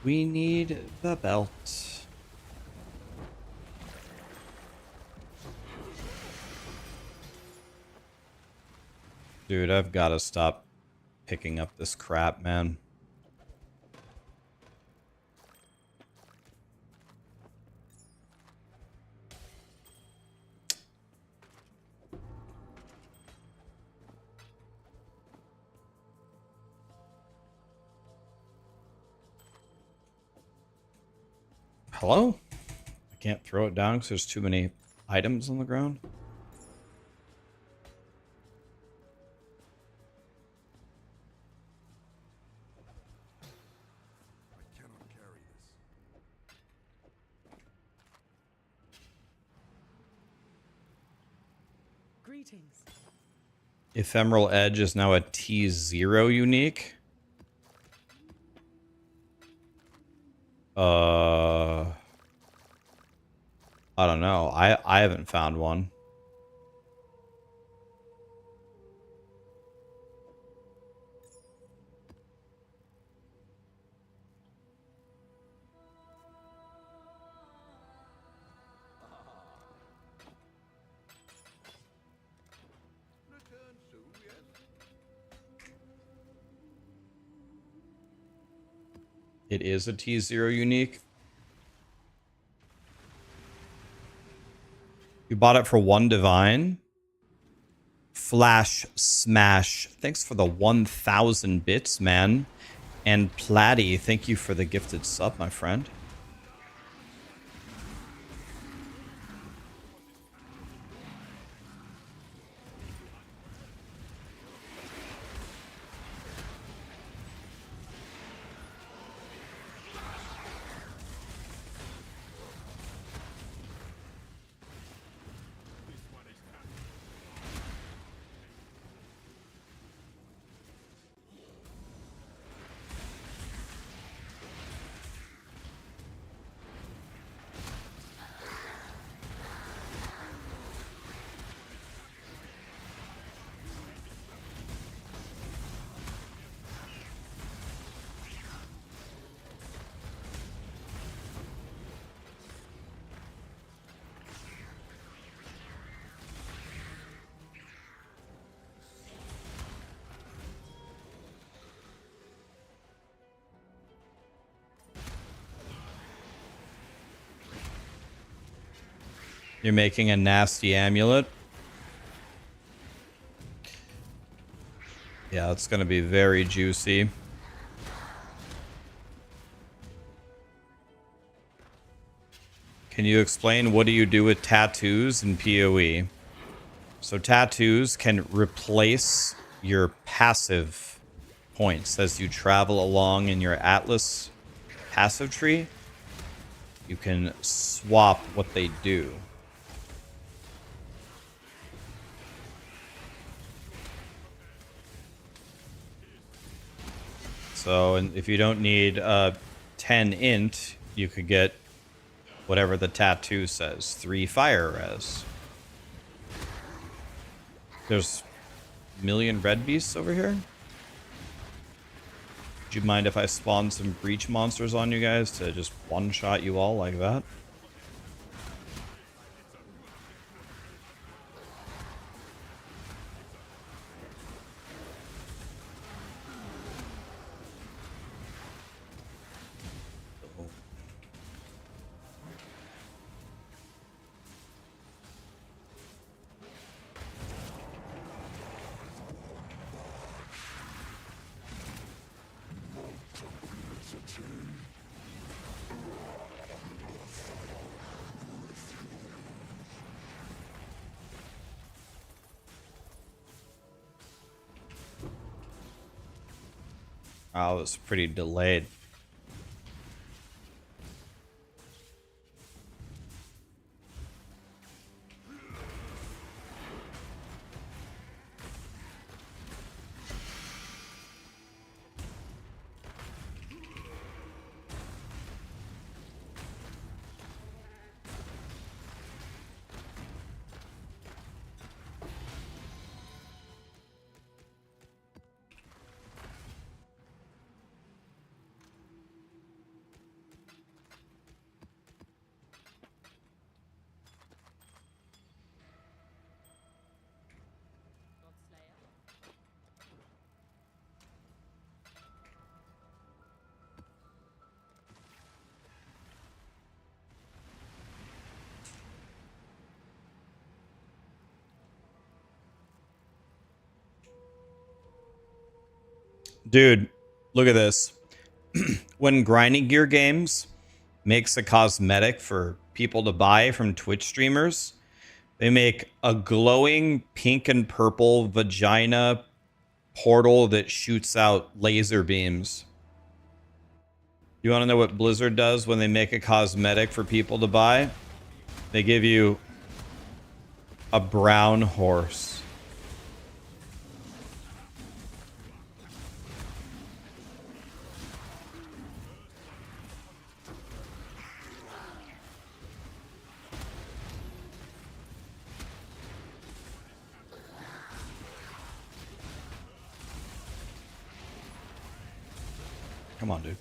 [SPEAKER 1] We need the belt. Dude, I've got to stop picking up this crap, man. Hello? I can't throw it down because there's too many items on the ground.
[SPEAKER 4] I cannot carry this.
[SPEAKER 3] Greetings.
[SPEAKER 1] Ephemeral Edge is now a T0 unique. I don't know. I haven't found one.
[SPEAKER 5] Return soon, yes?
[SPEAKER 1] It is a T0 unique. You bought it for 1 divine. Flash Smash. Thanks for the 1,000 bits, man. And Platty, thank you for the gifted sub, my friend. You're making a nasty amulet. Yeah, it's going to be very juicy. Can you explain what do you do with tattoos in PoE? So tattoos can replace your passive points as you travel along in your Atlas passive tree. You can swap what they do. So if you don't need 10 int, you could get whatever the tattoo says. 3 fire res. There's a million red beasts over here. Would you mind if I spawn some breach monsters on you guys to just one-shot you all like that? Oh, it was pretty delayed. Dude, look at this. When Grinding Gear Games makes a cosmetic for people to buy from Twitch streamers, they make a glowing pink and purple vagina portal that shoots out laser beams. You want to know what Blizzard does when they make a cosmetic for people to buy? They give you a brown horse. Come on, dude.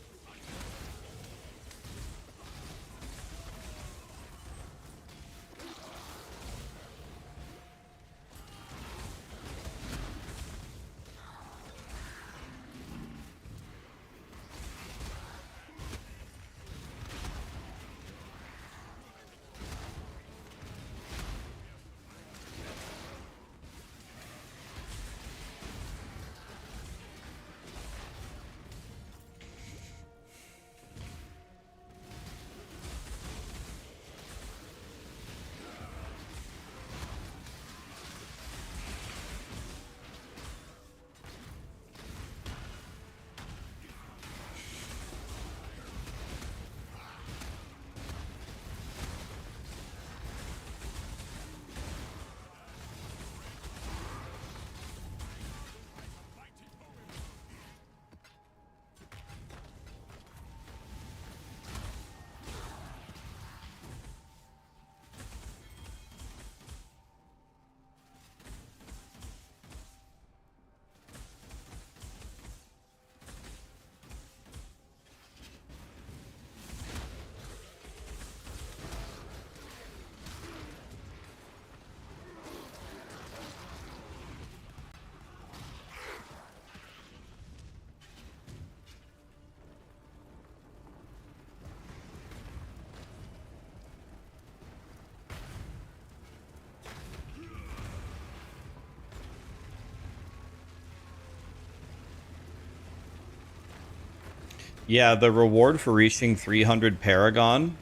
[SPEAKER 1] Yeah, the reward for reaching 300 Paragon,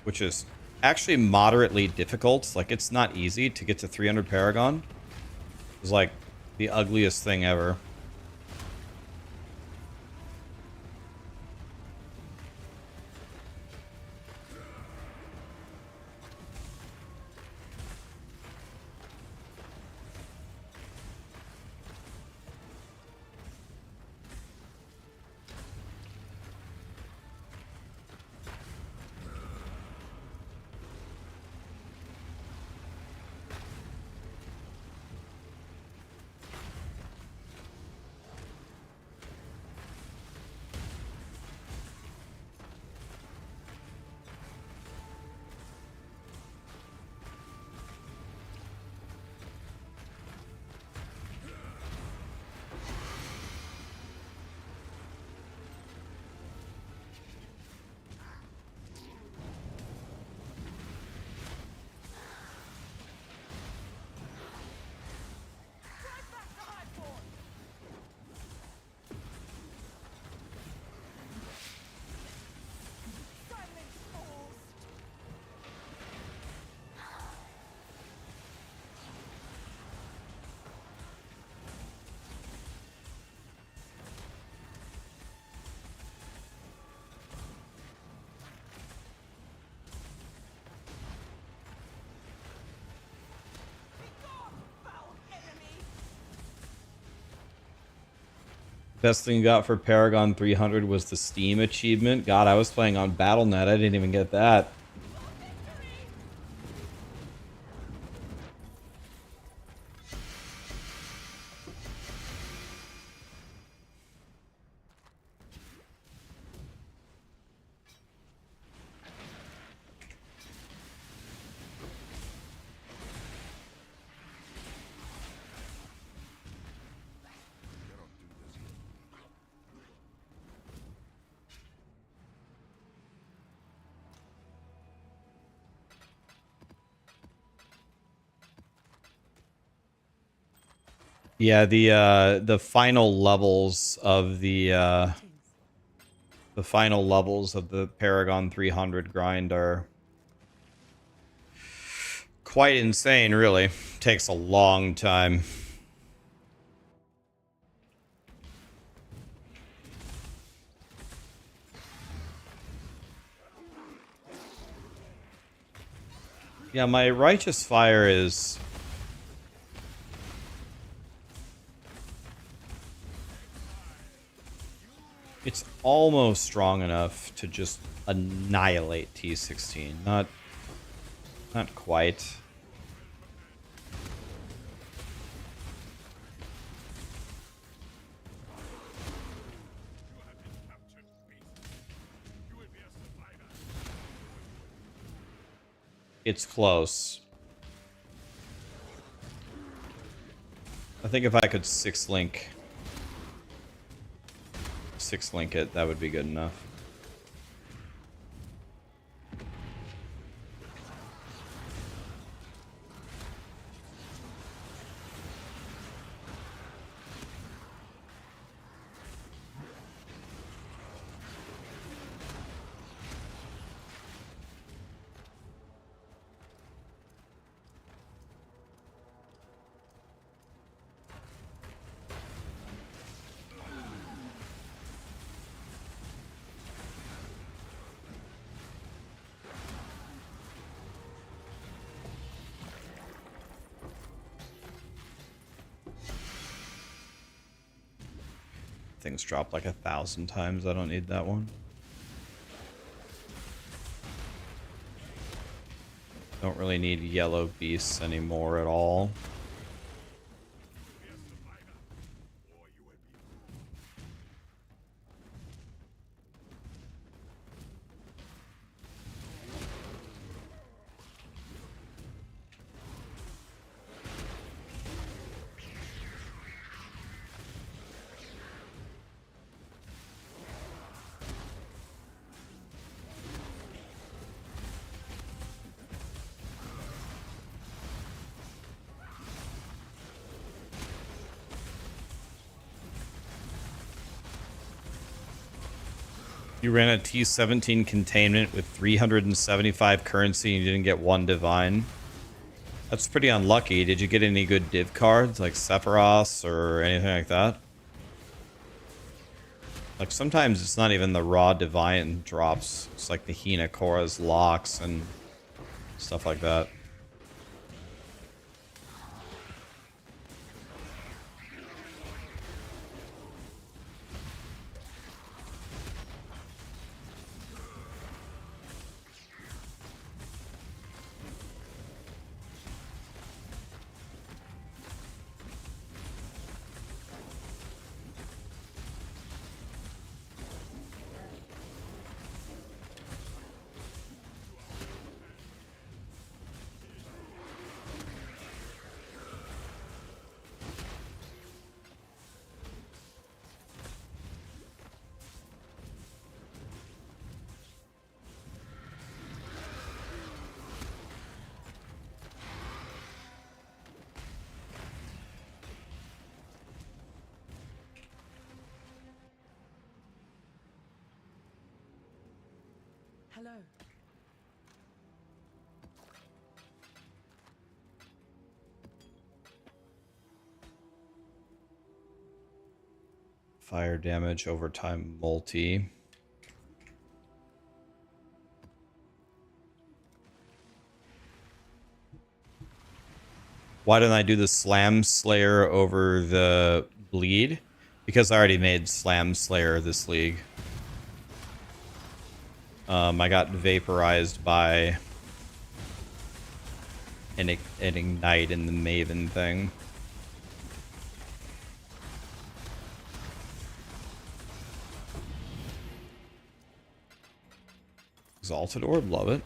[SPEAKER 1] which is actually moderately difficult. Like, it's not easy to get to 300 Paragon. It's like the ugliest thing ever. Best thing you got for Paragon 300 was the Steam achievement. God, I was playing on Battle.net. I didn't even get that. Yeah, the final levels of the final levels of the Paragon 300 grind are quite insane, really. Takes a long time. Yeah, my Righteous Fire is... It's almost strong enough to just annihilate T16. Not quite. It's close. I think if I could six link it, that would be good enough. Things drop like 1,000 times. I don't need that one. Don't really need yellow beasts anymore at all. You ran a T17 containment with 375 currency and you didn't get 1 divine. That's pretty unlucky. Did you get any good div cards like Sephiroth or anything like that? Like sometimes it's not even the raw divine drops. It's like the Hina Korra's locks and stuff like that.
[SPEAKER 3] Hello.
[SPEAKER 1] Fire damage over time multi. Why didn't I do the Slam Slayer over the bleed? Because I already made Slam Slayer this league. I got vaporized by an ignite in the Maven thing. Exalted Orb, love it.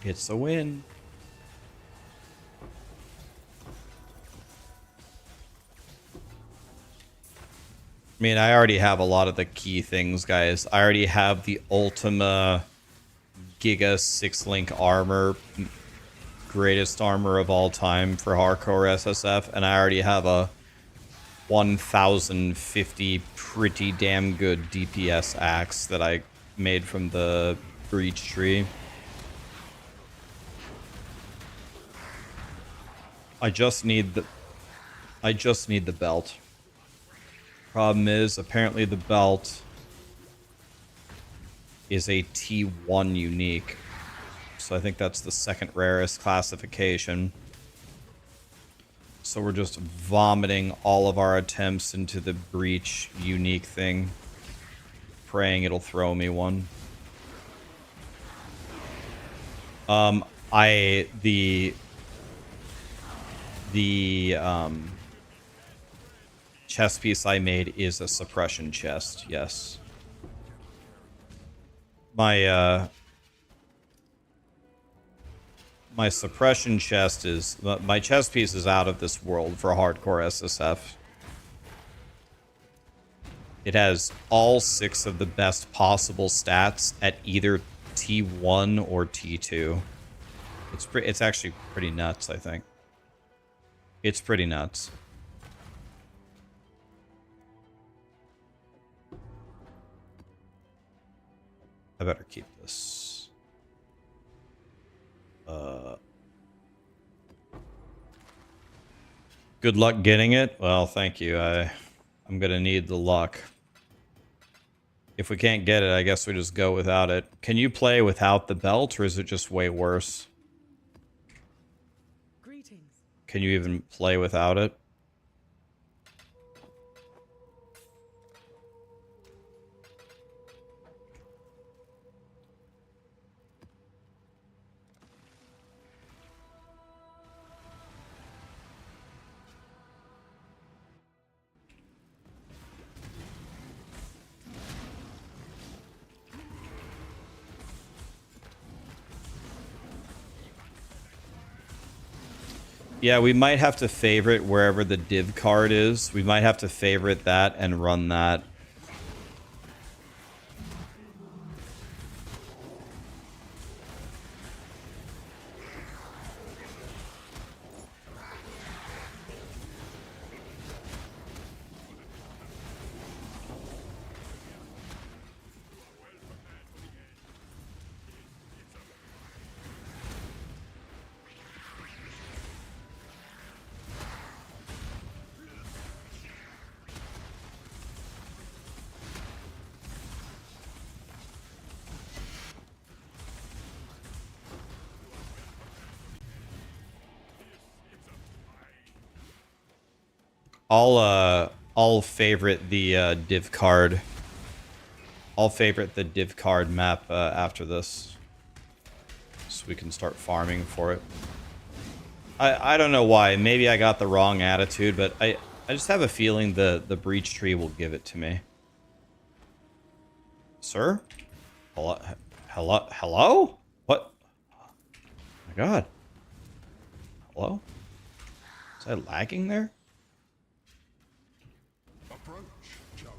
[SPEAKER 1] It's a win. I mean, I already have a lot of the key things, guys. I already have the Ultima Giga 6-link armor, greatest armor of all time for hardcore SSF, and I already have a 1050 pretty damn good DPS axe that I made from the breach tree. I just need the belt. Problem is, apparently the belt is a T1 unique. So I think that's the second rarest classification. So we're just vomiting all of our attempts into the breach unique thing, praying it'll throw me one. The chest piece I made is a suppression chest, yes. My my suppression chest is... My chest piece is out of this world for hardcore SSF. It has all 6 of the best possible stats at either T1 or T2. It's actually pretty nuts, I think. It's pretty nuts. I better keep this. Good luck getting it. Well, thank you. I'm gonna need the luck. If we can't get it, I guess we just go without it. Can you play without the belt, or is it just way worse?
[SPEAKER 6] Greetings.
[SPEAKER 1] Can you even play without it? Yeah, we might have to favorite wherever the div card is. We might have to favorite that and run that. I'll favorite the div card. I'll favorite the div card map after this, so we can start farming for it. I don't know why. Maybe I got the wrong attitude, but I just have a feeling the breach tree will give it to me. Sir? Hello? Hello? Hello? What? Oh my god. Hello? Is I lagging there?
[SPEAKER 4] Approach, challenger.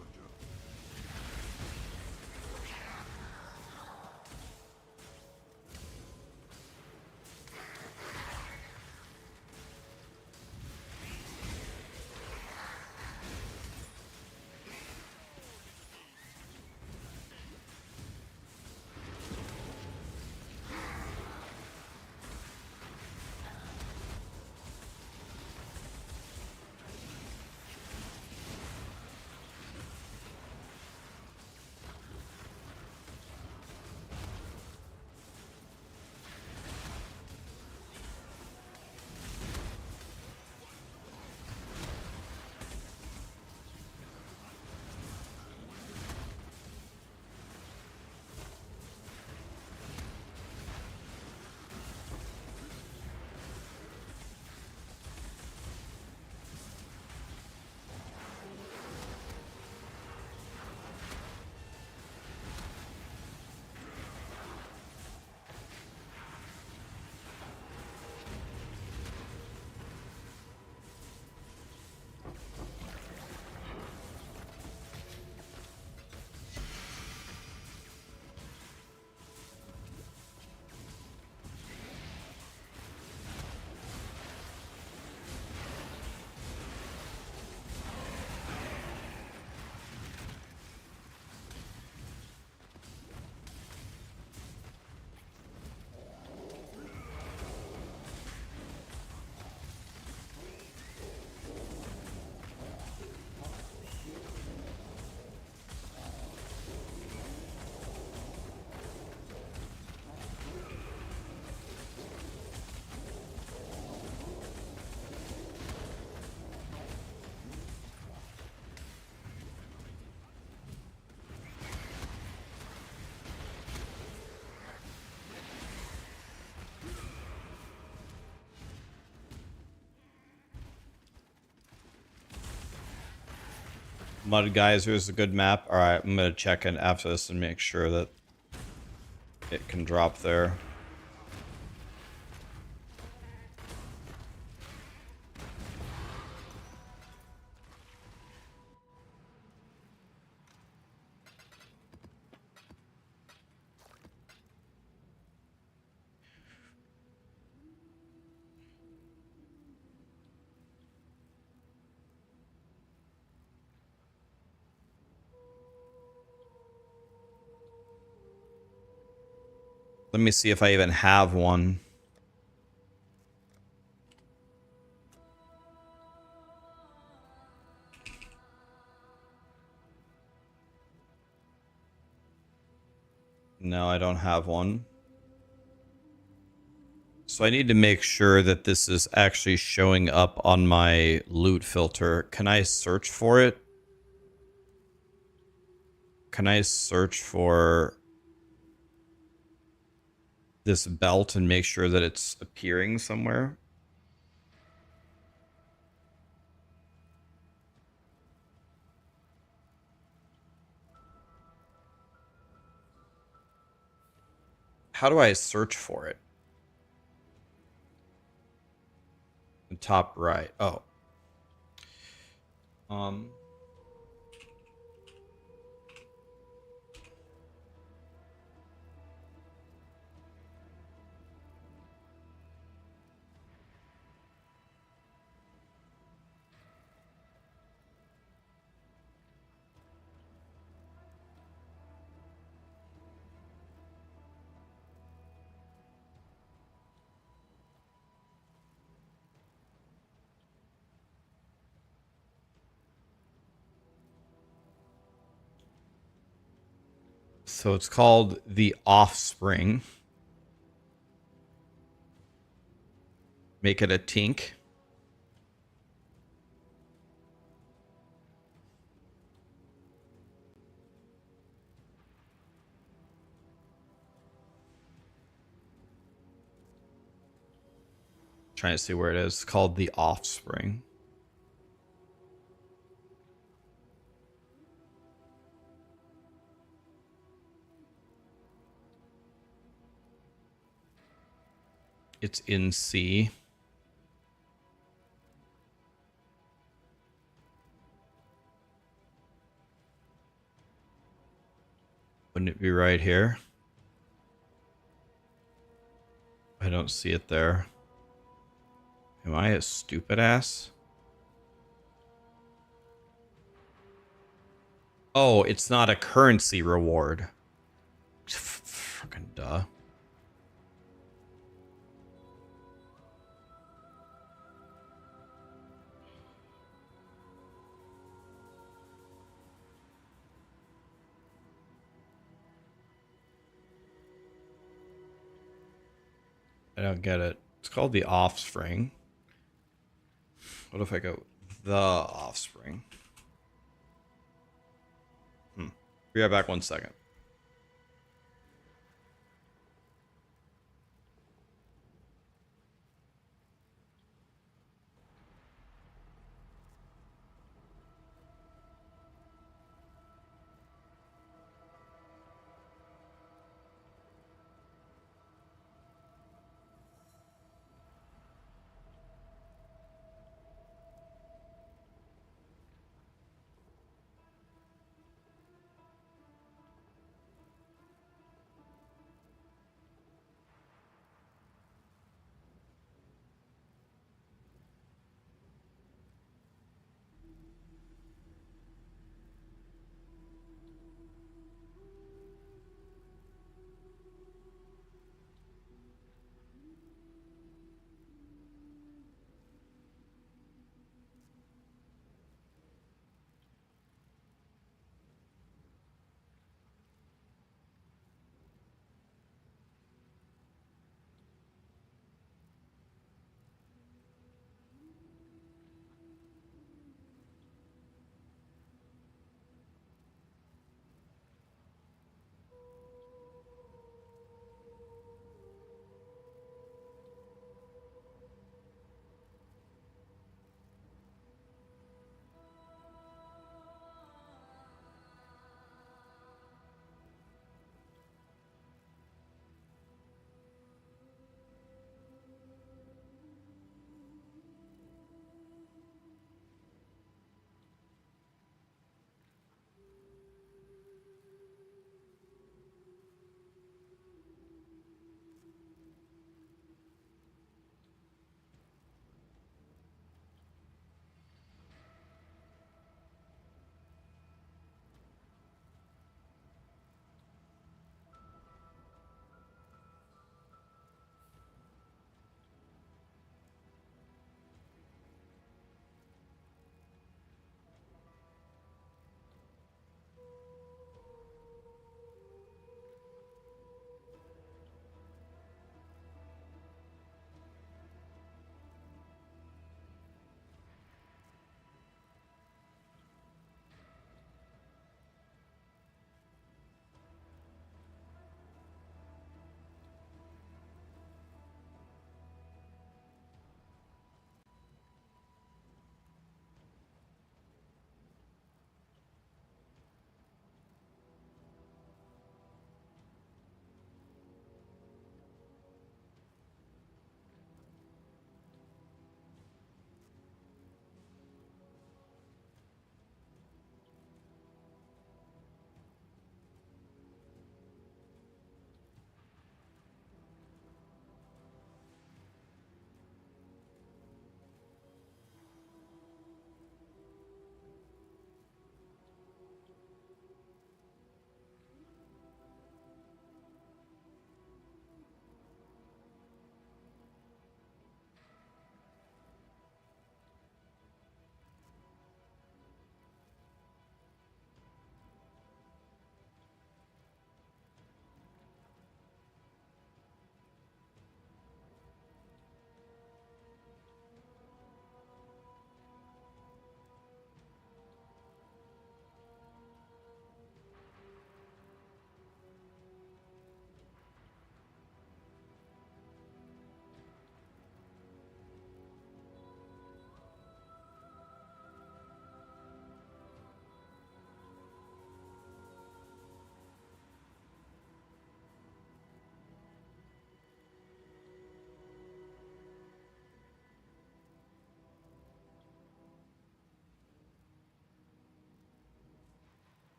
[SPEAKER 1] Mud Geyser is a good map. Alright, I'm gonna check in after this and make sure that it can drop there. Let me see if I even have one. No, I don't have one. So I need to make sure that this is actually showing up on my loot filter. Can I search for it? Can I search for this belt and make sure that it's appearing somewhere? How do I search for it? The top right. Oh. Um. So it's called the Offspring. Make it a tink. Trying to see where it is. It's called the Offspring. It's in C. Wouldn't it be right here? I don't see it there. Am I a stupid ass? Oh, it's not a currency reward. Fucking duh. I don't get it. It's called the Offspring. What if I go the Offspring? Be right back 1 second.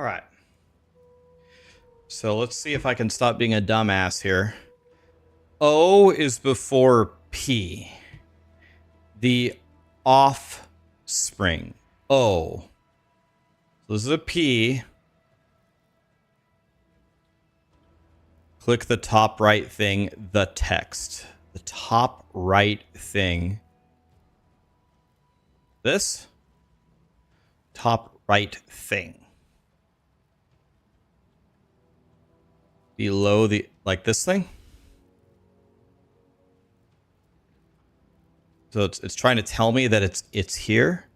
[SPEAKER 1] All right. So let's see if I can stop being a dumbass here. O is before P. The offspring. O. So this is a P. Click the top right thing, the text. The top right thing. This? Top right thing. Below the, like this thing? So it's trying to tell me that it's here.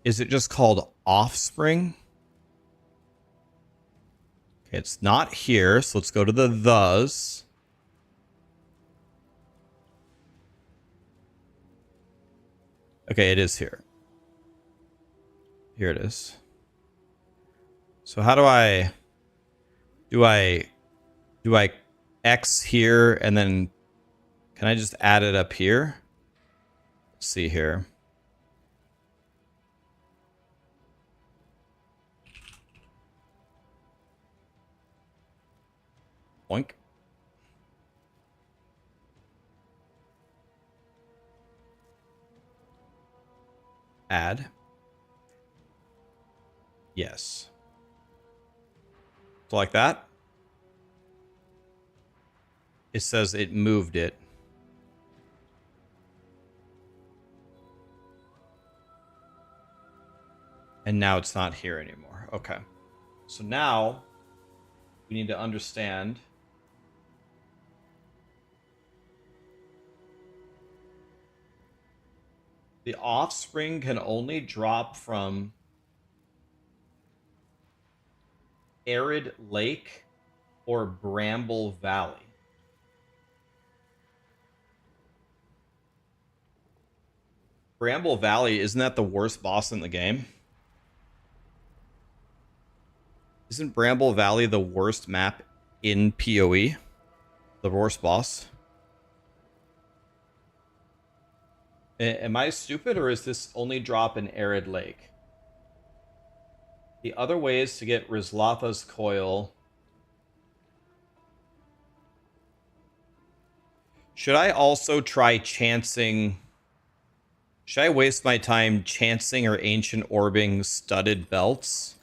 [SPEAKER 1] Is it just called offspring? Okay, it's not here, so let's go to the thes. Okay, it is here. Here it is. So how do I X here and then can I just add it up here? Let's see here. Boink. Add. Yes. So like that. It says it moved it. And now it's not here anymore. Okay. So now we need to understand the offspring can only drop from arid lake or bramble valley. Bramble Valley, isn't that the worst boss in the game? Isn't Bramble Valley the worst map in PoE? The worst boss? Am I stupid, or is this only drop in Arid Lake? The other way is to get Rizlatha's Coil. Should I also try chancing? Should I waste my time chancing or ancient orbing studded belts?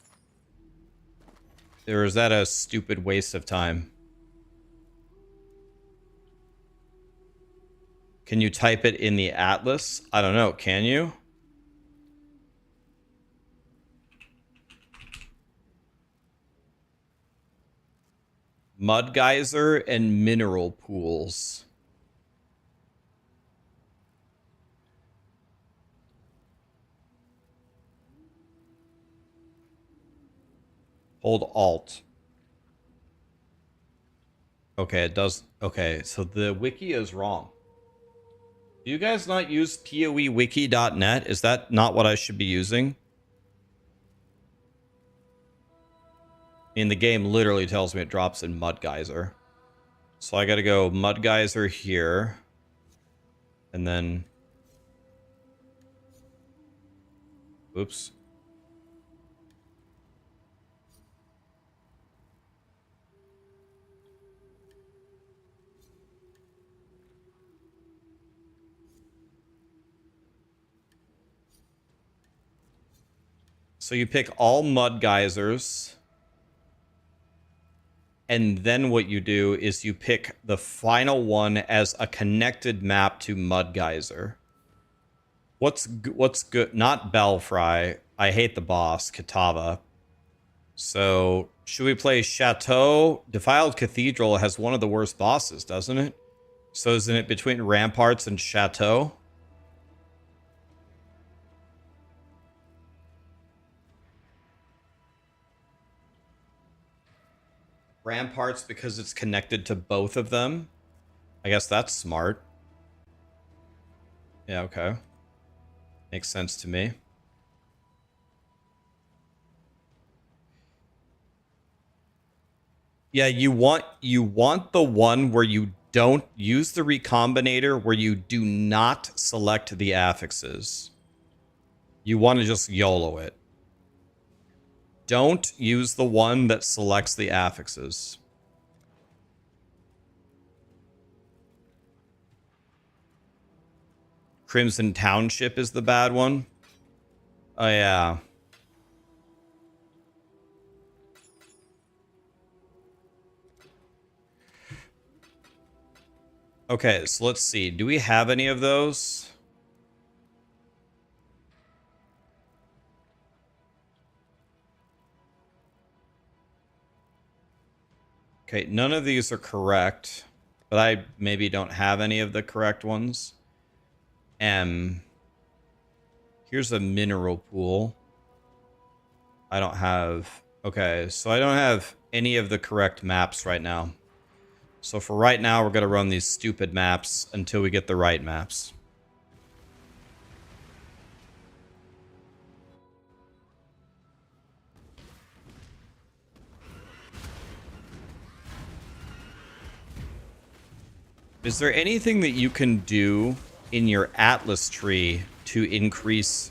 [SPEAKER 1] Or is that a stupid waste of time? Can you type it in the atlas? I don't know. Can you? Mud geyser and mineral pools. Hold Alt. Okay, it does. Okay, so the wiki is wrong. Do you guys not use PoEWiki.net? Is that not what I should be using? I mean, the game literally tells me it drops in Mud Geyser. So I gotta go Mud Geyser here. And then... Oops. So you pick all Mud Geysers. And then what you do is you pick the final one as a connected map to Mud Geyser. What's good? Not Belfry. I hate the boss, Kitava. So should we play Chateau? Defiled Cathedral has one of the worst bosses, doesn't it? So isn't it between Ramparts and Chateau? Ramparts because it's connected to both of them. I guess that's smart. Yeah, okay. Makes sense to me. Yeah, you want the one where you don't use the recombinator, where you do not select the affixes. You want to just YOLO it. Don't use the one that selects the affixes. Crimson Township is the bad one. Oh, yeah. Okay, so let's see. Do we have any of those? Okay, none of these are correct, but I maybe don't have any of the correct ones. Here's a mineral pool. I don't have... Okay, so I don't have any of the correct maps right now. So for right now, we're going to run these stupid maps until we get the right maps. Is there anything that you can do in your Atlas tree to increase...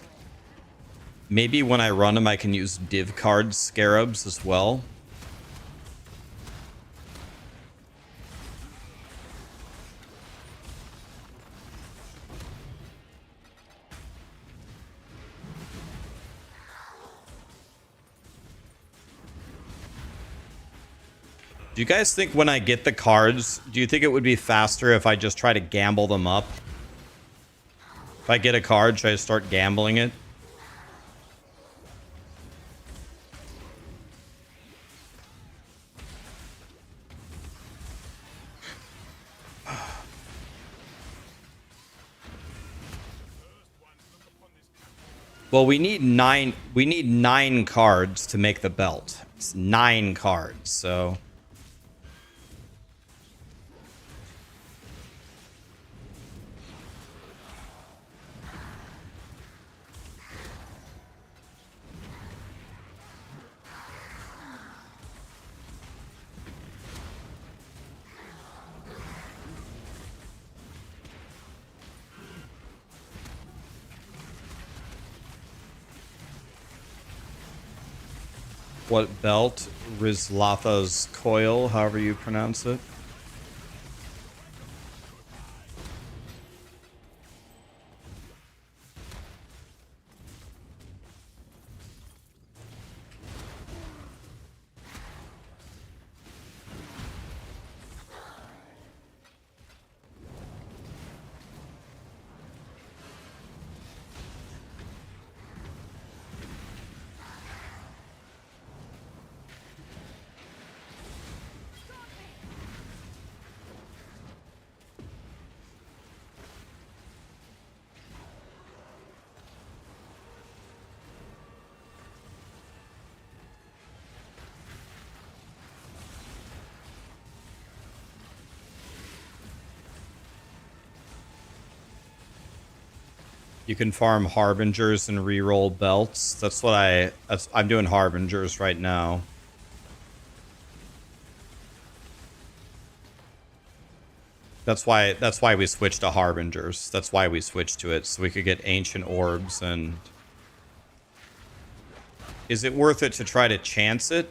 [SPEAKER 1] Maybe when I run them, I can use div card scarabs as well? Do you guys think when I get the cards, do you think it would be faster if I just try to gamble them up? If I get a card, should I start gambling it? Well, we need nine cards to make the belt. It's 9 cards, so... What belt? Rizlatha's coil, however you pronounce it. You can farm Harbingers and reroll belts. That's what I'm doing Harbingers right now. That's why we switched to Harbingers. That's why we switched to it, so we could get ancient orbs. And is it worth it to try to chance it?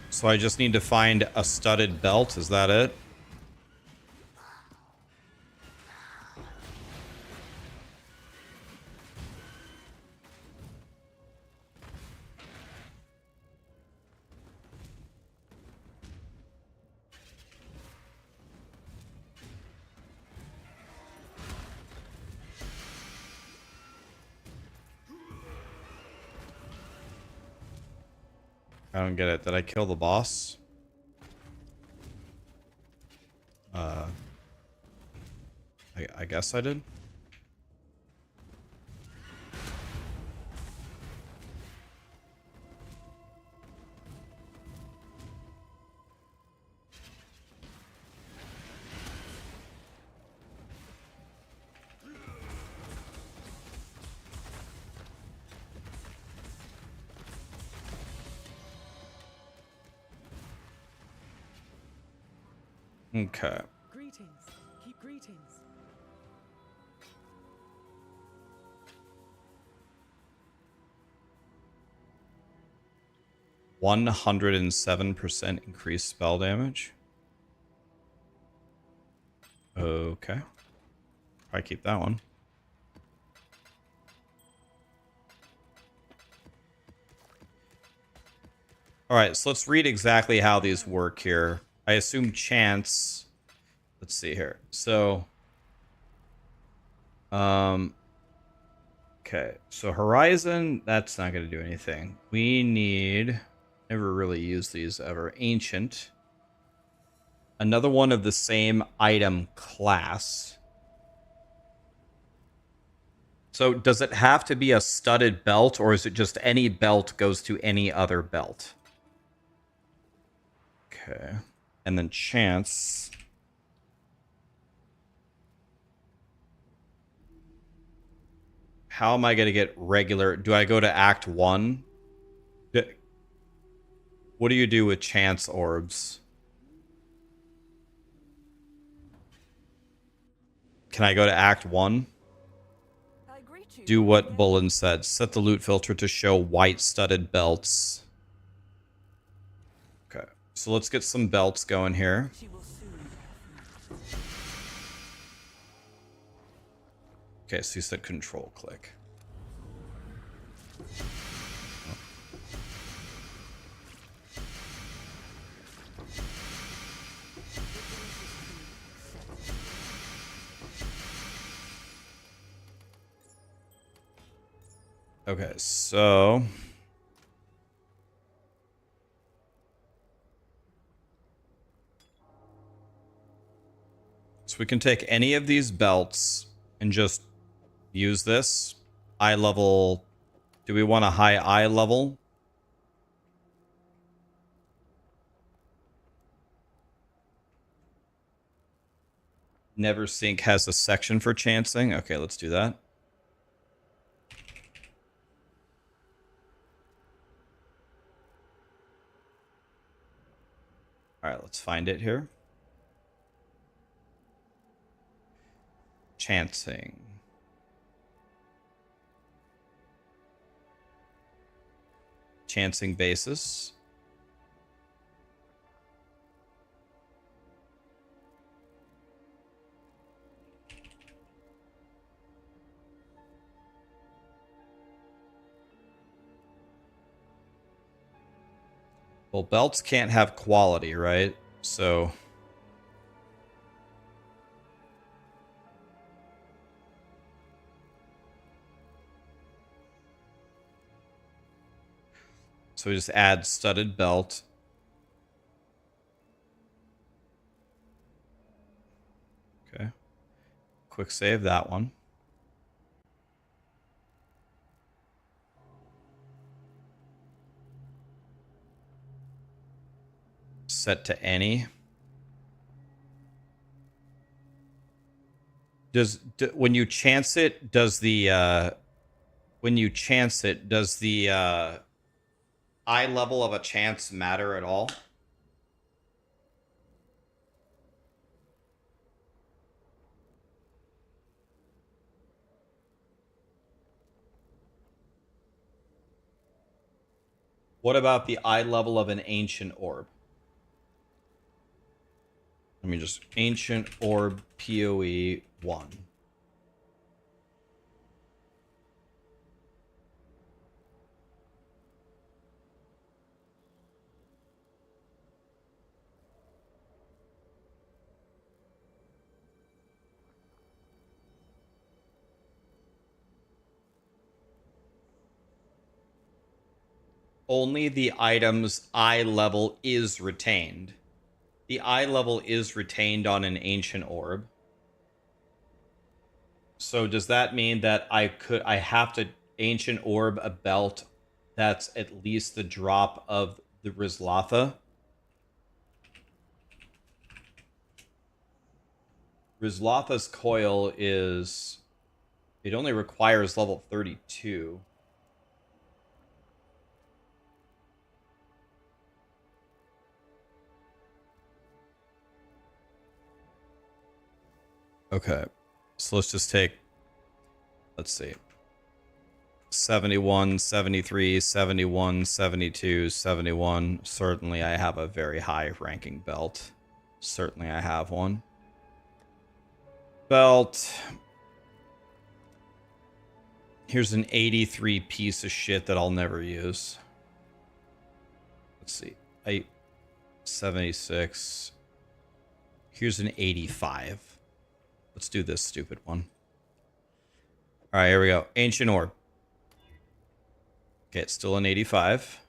[SPEAKER 1] So I just need to find a studded belt. Is that it? I don't get it. Did I kill the boss? I guess I did. Okay.
[SPEAKER 7] Greetings. Keep greetings.
[SPEAKER 1] 107% increased spell damage. Okay. I keep that one. All right, so let's read exactly how these work here. I assume chance. Let's see here. So, okay. So Horizon, that's not going to do anything. We need, never really used these ever. Ancient. Another one of the same item class. So does it have to be a studded belt, or is it just any belt goes to any other belt? Okay. And then chance. How am I going to get regular? Do I go to Act 1? What do you do with chance orbs? Can I go to Act 1?
[SPEAKER 3] I greet you
[SPEAKER 1] Do
[SPEAKER 3] once
[SPEAKER 1] what
[SPEAKER 3] again.
[SPEAKER 1] Bullen said. Set the loot filter to show white studded belts. Okay. So let's get some belts going here.
[SPEAKER 3] She will soon bear fruit.
[SPEAKER 1] Okay, so you said control click. Okay, so we can take any of these belts and just use this. Eye level. Do we want a high eye level? Never Sync has a section for chancing. Okay, let's do that. All right, let's find it here. Chancing. Chancing basis. Well, belts can't have quality, right? So we just add studded belt. Okay. Quick save that one. Set to any. When you chance it, does the eye level of a chance matter at all? What about the eye level of an ancient orb? Let me just ancient orb PoE 1. Only the item's eye level is retained. The eye level is retained on an ancient orb. So does that mean that I have to ancient orb a belt that's at least the drop of the Rizlatha? Rizlatha's coil is, it only requires level 32. Okay. So let's just take, let's see. 71, 73, 71, 72, 71. Certainly I have a very high ranking belt. Certainly I have one. Belt. Here's an 83 piece of shit that I'll never use. Let's see. 76. Here's an 85. Let's do this stupid one. All right, here we go. Ancient Orb. Okay, it's still an 85.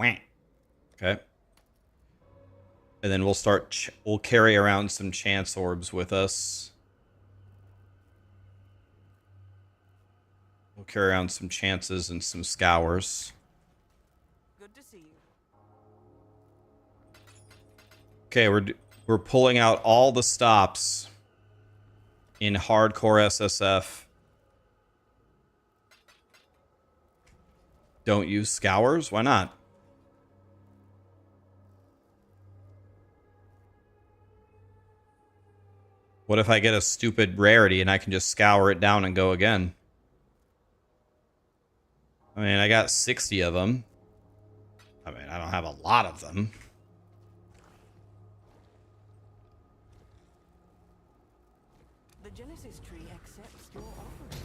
[SPEAKER 1] Wah. Okay. And then we'll start, we'll carry around some chance orbs with us. We'll carry around some chances and some scours.
[SPEAKER 3] Good to see you.
[SPEAKER 1] Okay, we're pulling out all the stops in hardcore SSF. Don't use scours? Why not? What if I get a stupid rarity and I can just scour it down and go again? I mean, I got 60 of them. I mean, I don't have a lot of them.
[SPEAKER 3] The Genesis tree accepts your offering.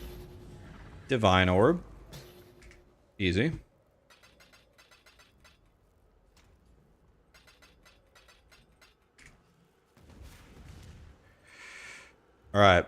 [SPEAKER 1] Divine Orb. Easy. All right.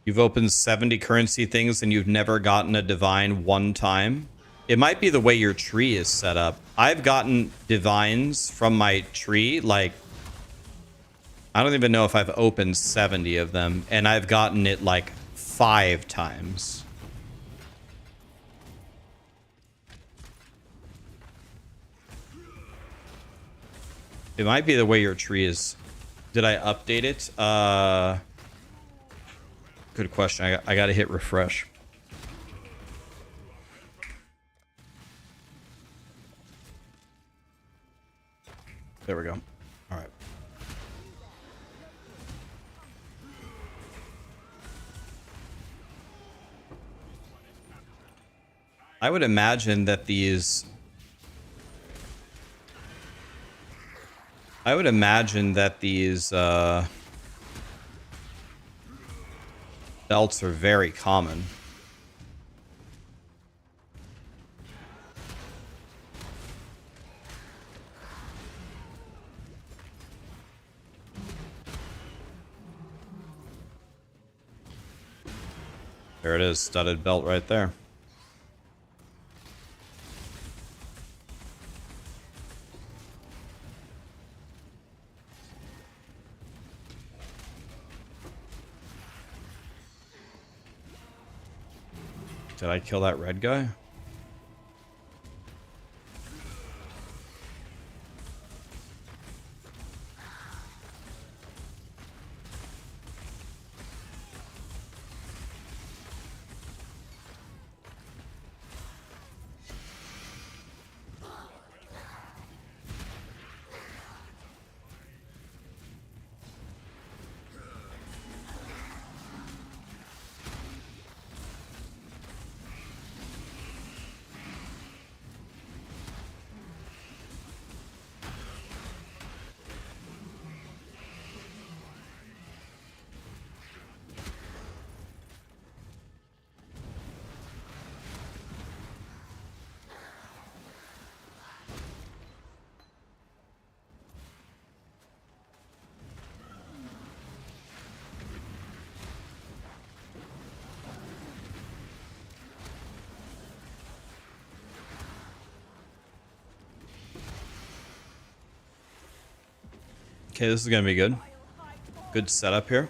[SPEAKER 1] You've opened 70 currency things and you've never gotten a divine one time. It might be the way your tree is set up. I've gotten divines from my tree, like, I don't even know if I've opened 70 of them, and I've gotten it like 5 times. It might be the way your tree is. Did I update it? Good question. I gotta hit refresh. There we go. All right. I would imagine that these... belts are very common. There it is, studded belt right there. Did I kill that red guy? Okay, this is gonna be good. Good setup here.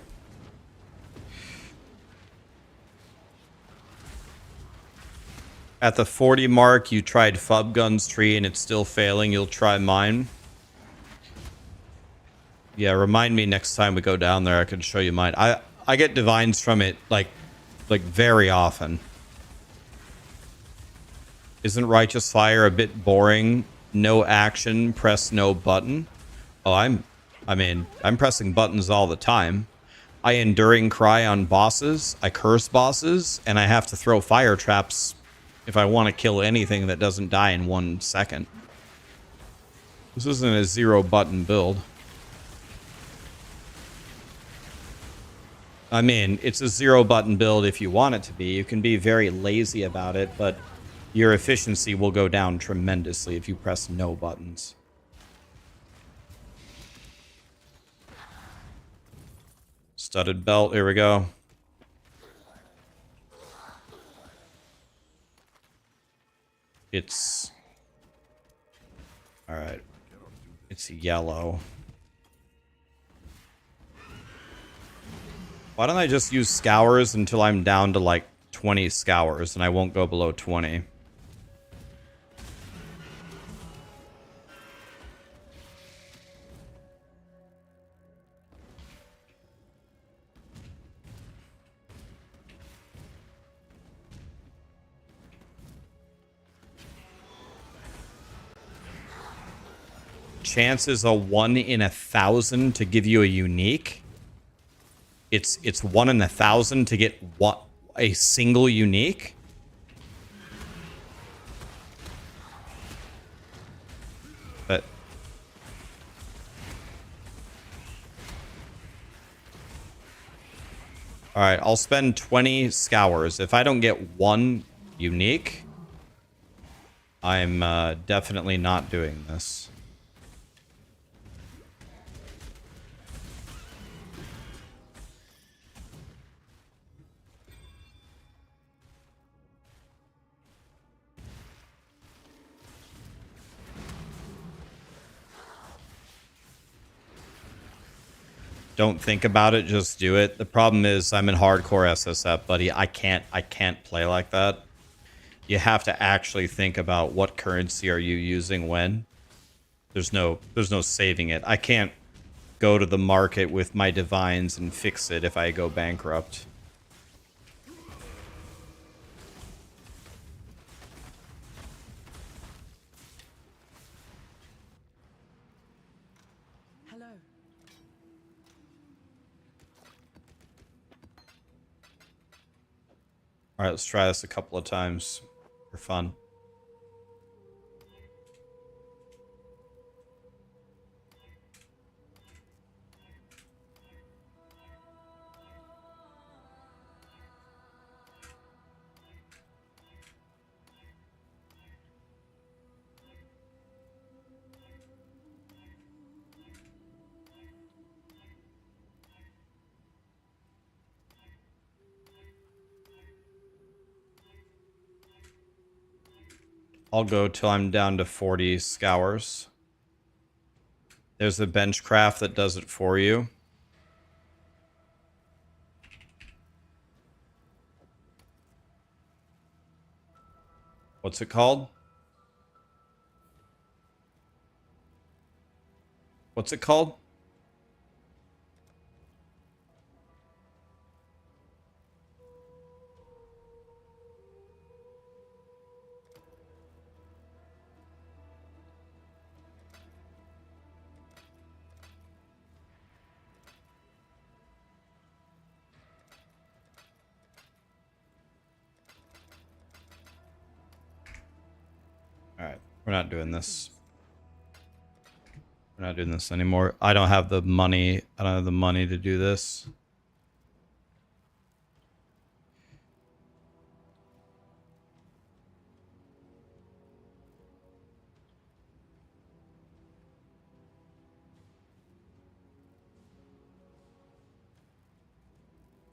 [SPEAKER 1] At the 40 mark, you tried Fubgun's tree and it's still failing. You'll try mine. Yeah, remind me next time we go down there. I can show you mine. I get divines from it like very often. Isn't Righteous Fire a bit boring? No action, press no button. Oh, I'm pressing buttons all the time. I Enduring Cry on bosses. I curse bosses, and I have to throw fire traps if I want to kill anything that doesn't die in 1 second. This isn't a 0 button build. I mean, it's a 0 button build if you want it to be. You can be very lazy about it, but your efficiency will go down tremendously if you press no buttons. Studded belt, here we go. It's... Alright. It's yellow. Why don't I just use scours until I'm down to like 20 scours and I won't go below 20? Chance is a 1 in 1,000 to give you a unique. It's 1 in 1,000 to get what, a single unique. But all right, I'll spend 20 scours. If I don't get 1 unique, I'm definitely not doing this. Don't think about it, just do it. The problem is I'm in hardcore SSF, buddy. I can't play like that. You have to actually think about what currency are you using when. There's no saving it. I can't go to the market with my divines and fix it if I go bankrupt.
[SPEAKER 7] Hello.
[SPEAKER 1] All right, let's try this a couple of times for fun. I'll go till I'm down to 40 scours. There's a benchcraft that does it for you. What's it called? What's it called? Alright, we're not doing this. We're not doing this anymore. I don't have the money. I don't have the money to do this.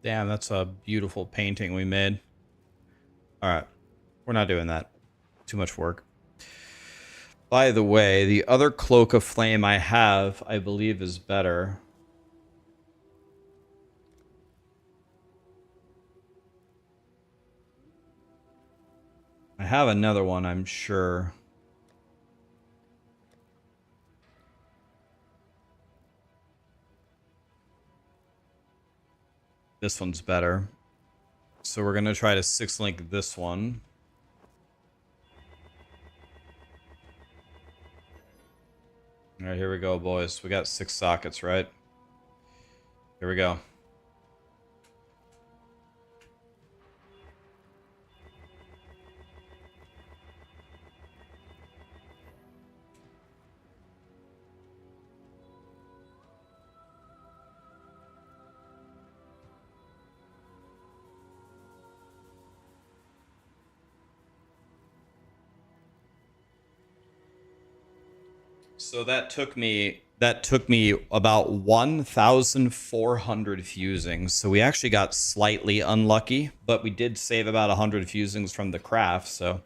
[SPEAKER 1] Damn, that's a beautiful painting we made. Alright, we're not doing that. Too much work. By the way, the other Cloak of Flame I have, I believe, is better. I have another one, I'm sure. This one's better. So we're going to try to 6-link this one. All right, here we go, boys. We got 6 sockets, right? Here we go. So that took me about 1,400 fusings. So we actually got slightly unlucky, but we did save about 100 fusings from the craft. So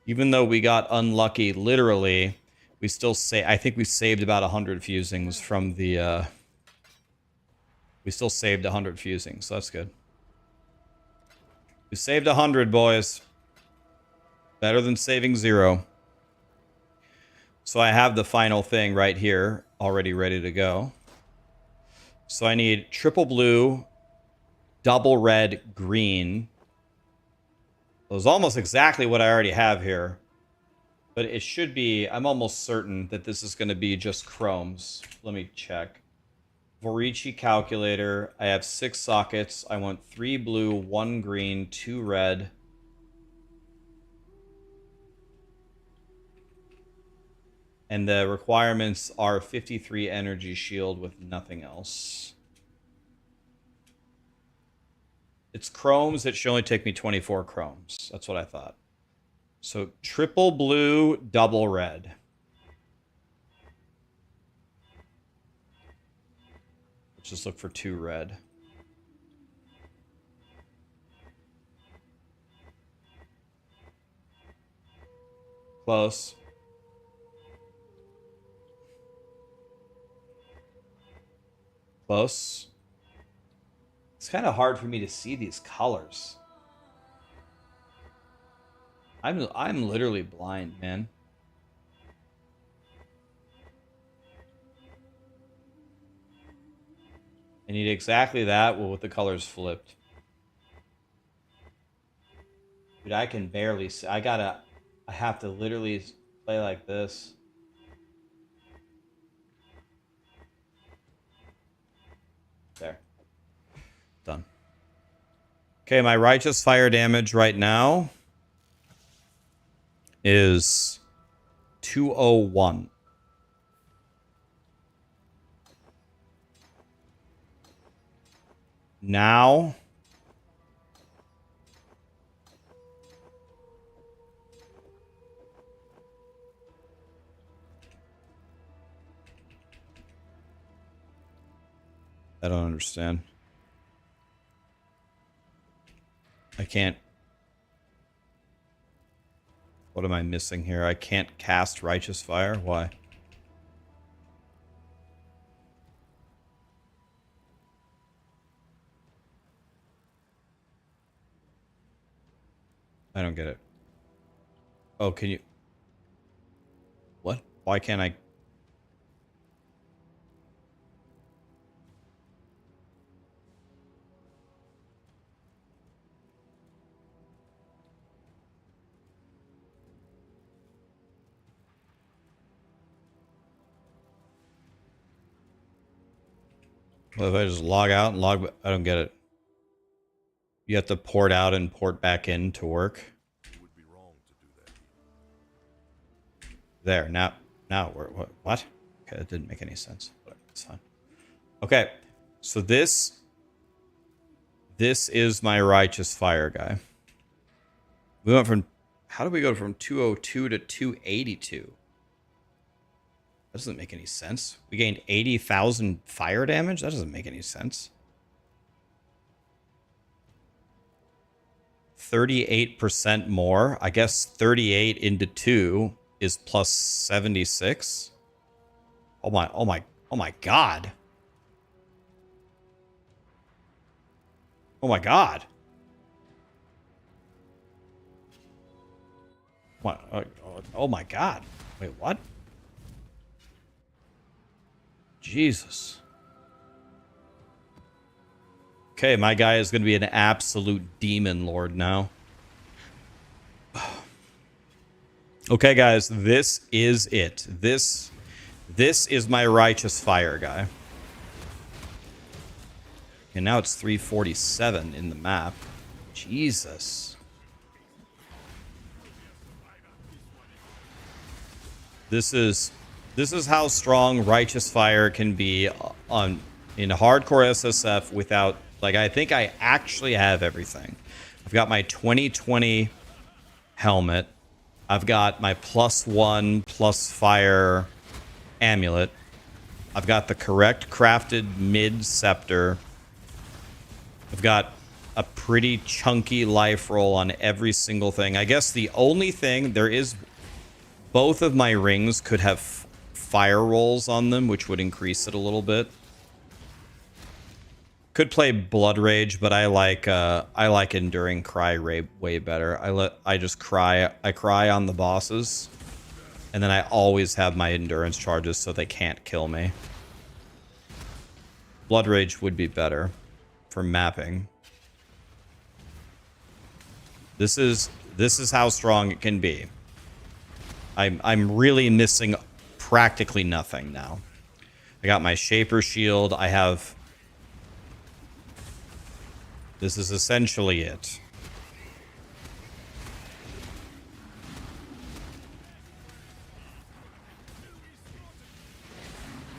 [SPEAKER 1] even though we got unlucky literally, we still I think we saved about 100 fusings from the we still saved 100 fusings. So that's good. We saved 100, boys. Better than saving 0. So I have the final thing right here, already ready to go. So I need triple blue, double red, green. It was almost exactly what I already have here. But it should be, I'm almost certain that this is going to be just chromes. Let me check. Vorici calculator. I have 6 sockets. I want 3 blue, 1 green, 2 red. And the requirements are 53 energy shield with nothing else. It's chromes. It should only take me 24 chromes. That's what I thought. So triple blue, double red. Let's just look for 2 red. Close. Close. It's kind of hard for me to see these colors. I'm literally blind, man. I need exactly that, well, with the colors flipped. Dude, I can barely see. I have to literally play like this. There. Done. Okay, my righteous fire damage right now is 201. Now I don't understand. I can't. What am I missing here? I can't cast Righteous Fire? Why? I don't get it. Oh, can you... What? Why can't I... Well, if I just log out and log... I don't get it. You have to port out and port back in to work.
[SPEAKER 4] You would be wrong to do that.
[SPEAKER 1] There, now what? Okay, that didn't make any sense, but it's fine. Okay, so this is my Righteous Fire guy. We went from... How did we go from 202 to 282? That doesn't make any sense. We gained 80,000 fire damage? That doesn't make any sense. 38% more. I guess 38 into 2 is plus 76. Oh my god. Oh my god. What? Oh my god. Wait, what? Jesus. Okay, my guy is going to be an absolute demon lord now. Okay, guys, this is it. This is my righteous fire guy. And now it's 347 in the map. Jesus. This is how strong righteous fire can be in hardcore SSF without, like, I think I actually have everything. I've got my 2020 helmet. I've got my +1 plus fire amulet. I've got the correct crafted mid scepter. I've got a pretty chunky life roll on every single thing. I guess the only thing there is, both of my rings could have fire rolls on them, which would increase it a little bit. Could play Blood Rage, but I like Enduring Cry way better. I just cry. I cry on the bosses, and then I always have my endurance charges so they can't kill me. Blood Rage would be better for mapping. This is how strong it can be. I'm really missing practically nothing now. I got my Shaper Shield. I have... This is essentially it.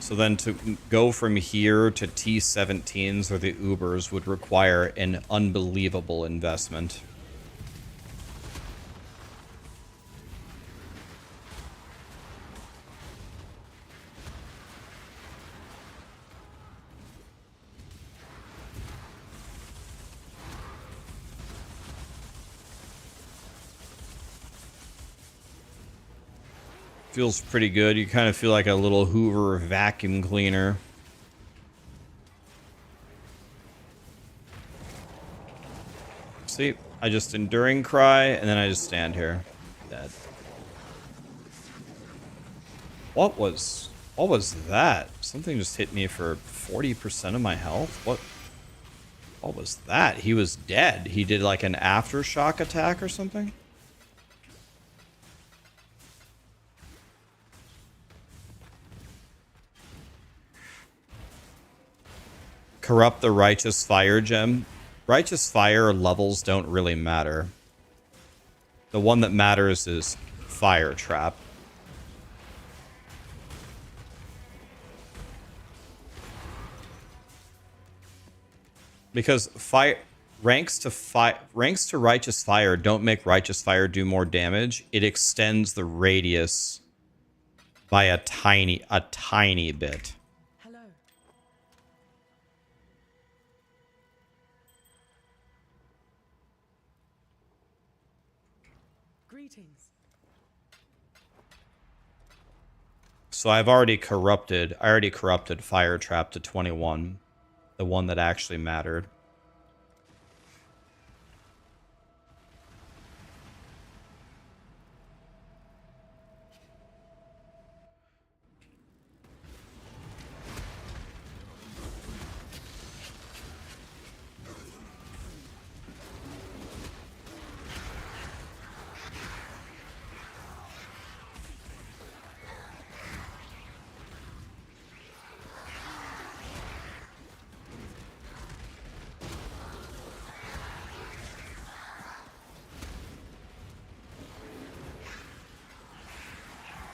[SPEAKER 1] So then to go from here to T17s or the Ubers would require an unbelievable investment. Feels pretty good. You kind of feel like a little Hoover vacuum cleaner. See, I just Enduring Cry, and then I just stand here. Dead. What was that? Something just hit me for 40% of my health? What was that? He was dead. He did like an aftershock attack or something? Corrupt the Righteous Fire gem. Righteous Fire levels don't really matter. The one that matters is Fire Trap. Because ranks to Righteous Fire don't make Righteous Fire do more damage. It extends the radius by a tiny bit.
[SPEAKER 7] Hello. Greetings.
[SPEAKER 1] So I already corrupted Fire Trap to 21. The one that actually mattered.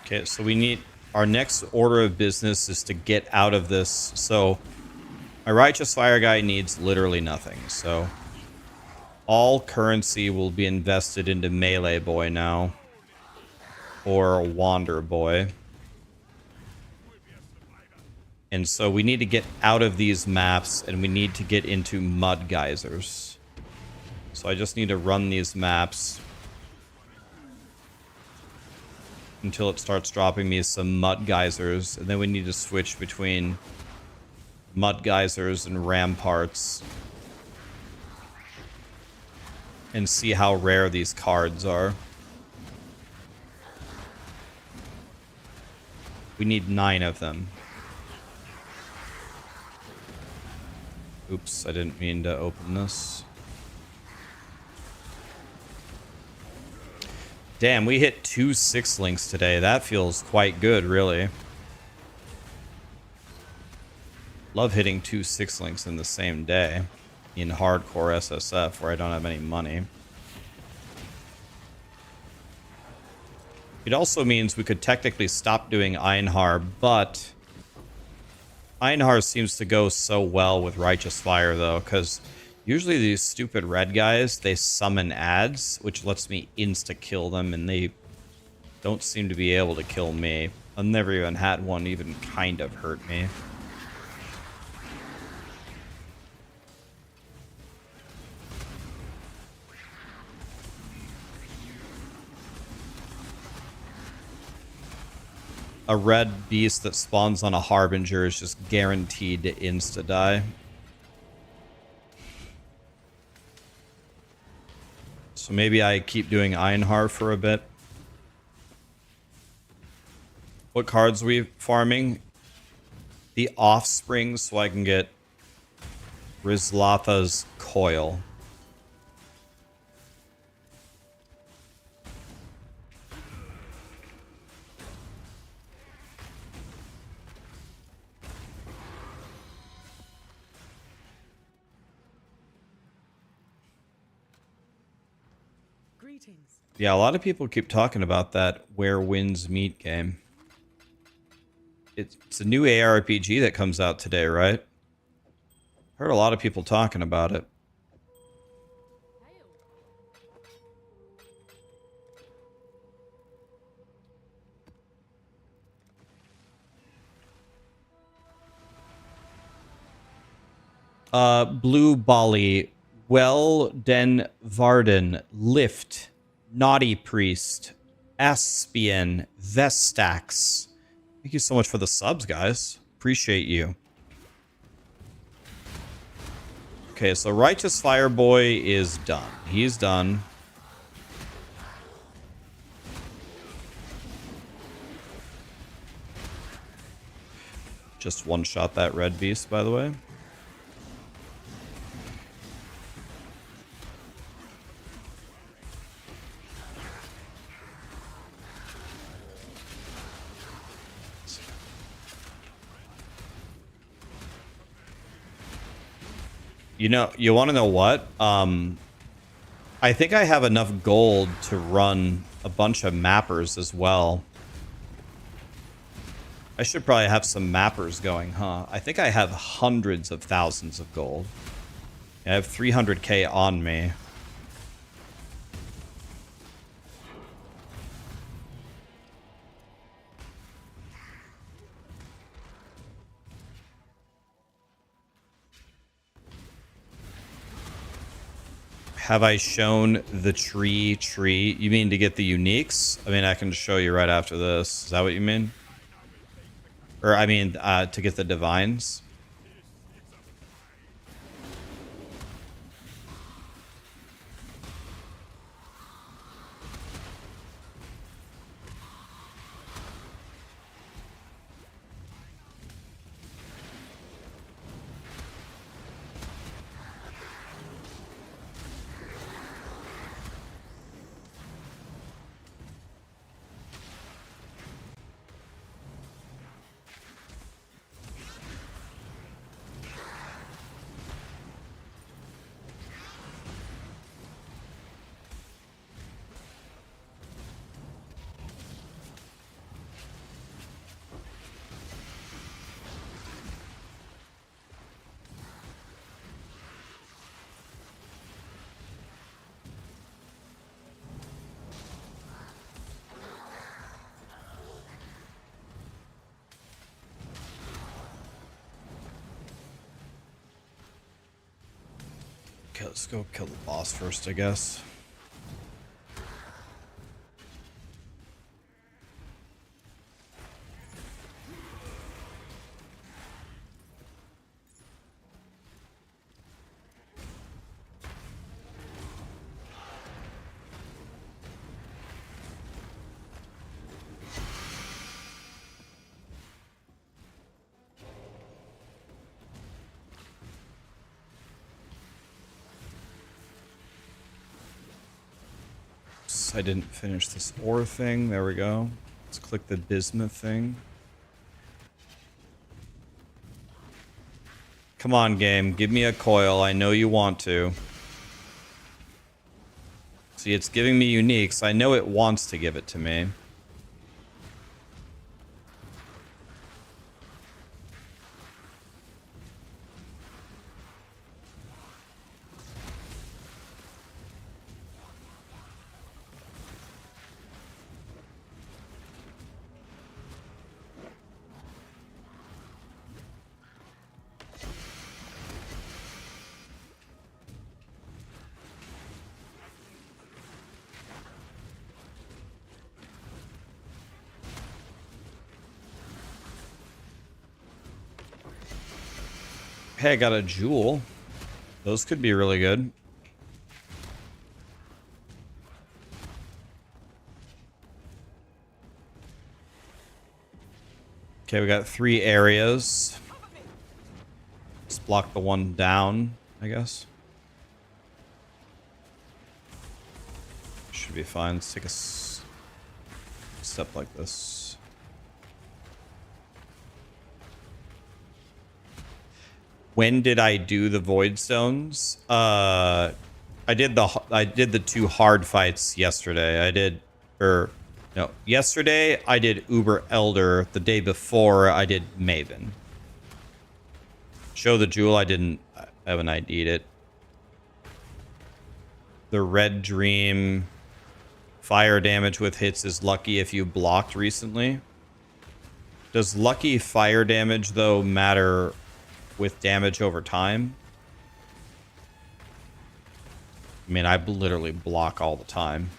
[SPEAKER 1] Okay, so we need... Our next order of business is to get out of this. So, my Righteous Fire guy needs literally nothing. So, all currency will be invested into Melee Boy now. Or Wander Boy. And so we need to get out of these maps, and we need to get into Mud Geysers. So I just need to run these maps until it starts dropping me some Mud Geysers, and then we need to switch between Mud Geysers and Ramparts and see how rare these cards are. We need 9 of them. Oops, I didn't mean to open this. Damn, we hit 2 6-links today. That feels quite good, really. Love hitting 2 6-links in the same day in hardcore SSF where I don't have any money. It also means we could technically stop doing Einhar, but Einhar seems to go so well with Righteous Fire, though, because usually these stupid red guys, they summon ads, which lets me insta-kill them, and they don't seem to be able to kill me. I've never even had one even kind of hurt me. A red beast that spawns on a Harbinger is just guaranteed to insta-die. So maybe I keep doing Einhar for a bit. What cards are we farming? The Offspring, so I can get Rizlatha's Coil.
[SPEAKER 7] Greetings.
[SPEAKER 1] Yeah, a lot of people keep talking about that Where Winds Meet game. It's a new ARPG that comes out today, right? Heard a lot of people talking about it. Blue Bali, Well Den Varden, Lift, Naughty Priest, Aspian, Vestax. Thank you so much for the subs, guys. Appreciate you. Okay, so Righteous Fireboy is done. He's done. Just one-shot that red beast, by the way. You know, you want to know what? I think I have enough gold to run a bunch of mappers as well. I should probably have some mappers going, huh? I think I have hundreds of thousands of gold. I have 300k on me. Have I shown the tree? You mean to get the uniques? I mean, I can show you right after this. Is that what you mean? Or, I mean, to get the divines? Okay, let's go kill the boss first, I guess. I didn't finish this ore thing. There we go. Let's click the bismuth thing. Come on, game. Give me a coil. I know you want to. See, it's giving me uniques. I know it wants to give it to me. Hey, I got a jewel. Those could be really good. Okay, we got 3 areas. Let's block the one down, I guess. Should be fine. Let's take a step like this. When did I do the Voidstones? I did the 2 hard fights yesterday. Yesterday I did Uber Elder. The day before I did Maven. Show the Jewel, I haven't ID'd it. The Red Dream fire damage with hits is lucky if you blocked recently. Does lucky fire damage though matter with damage over time? I mean, I literally block all the time.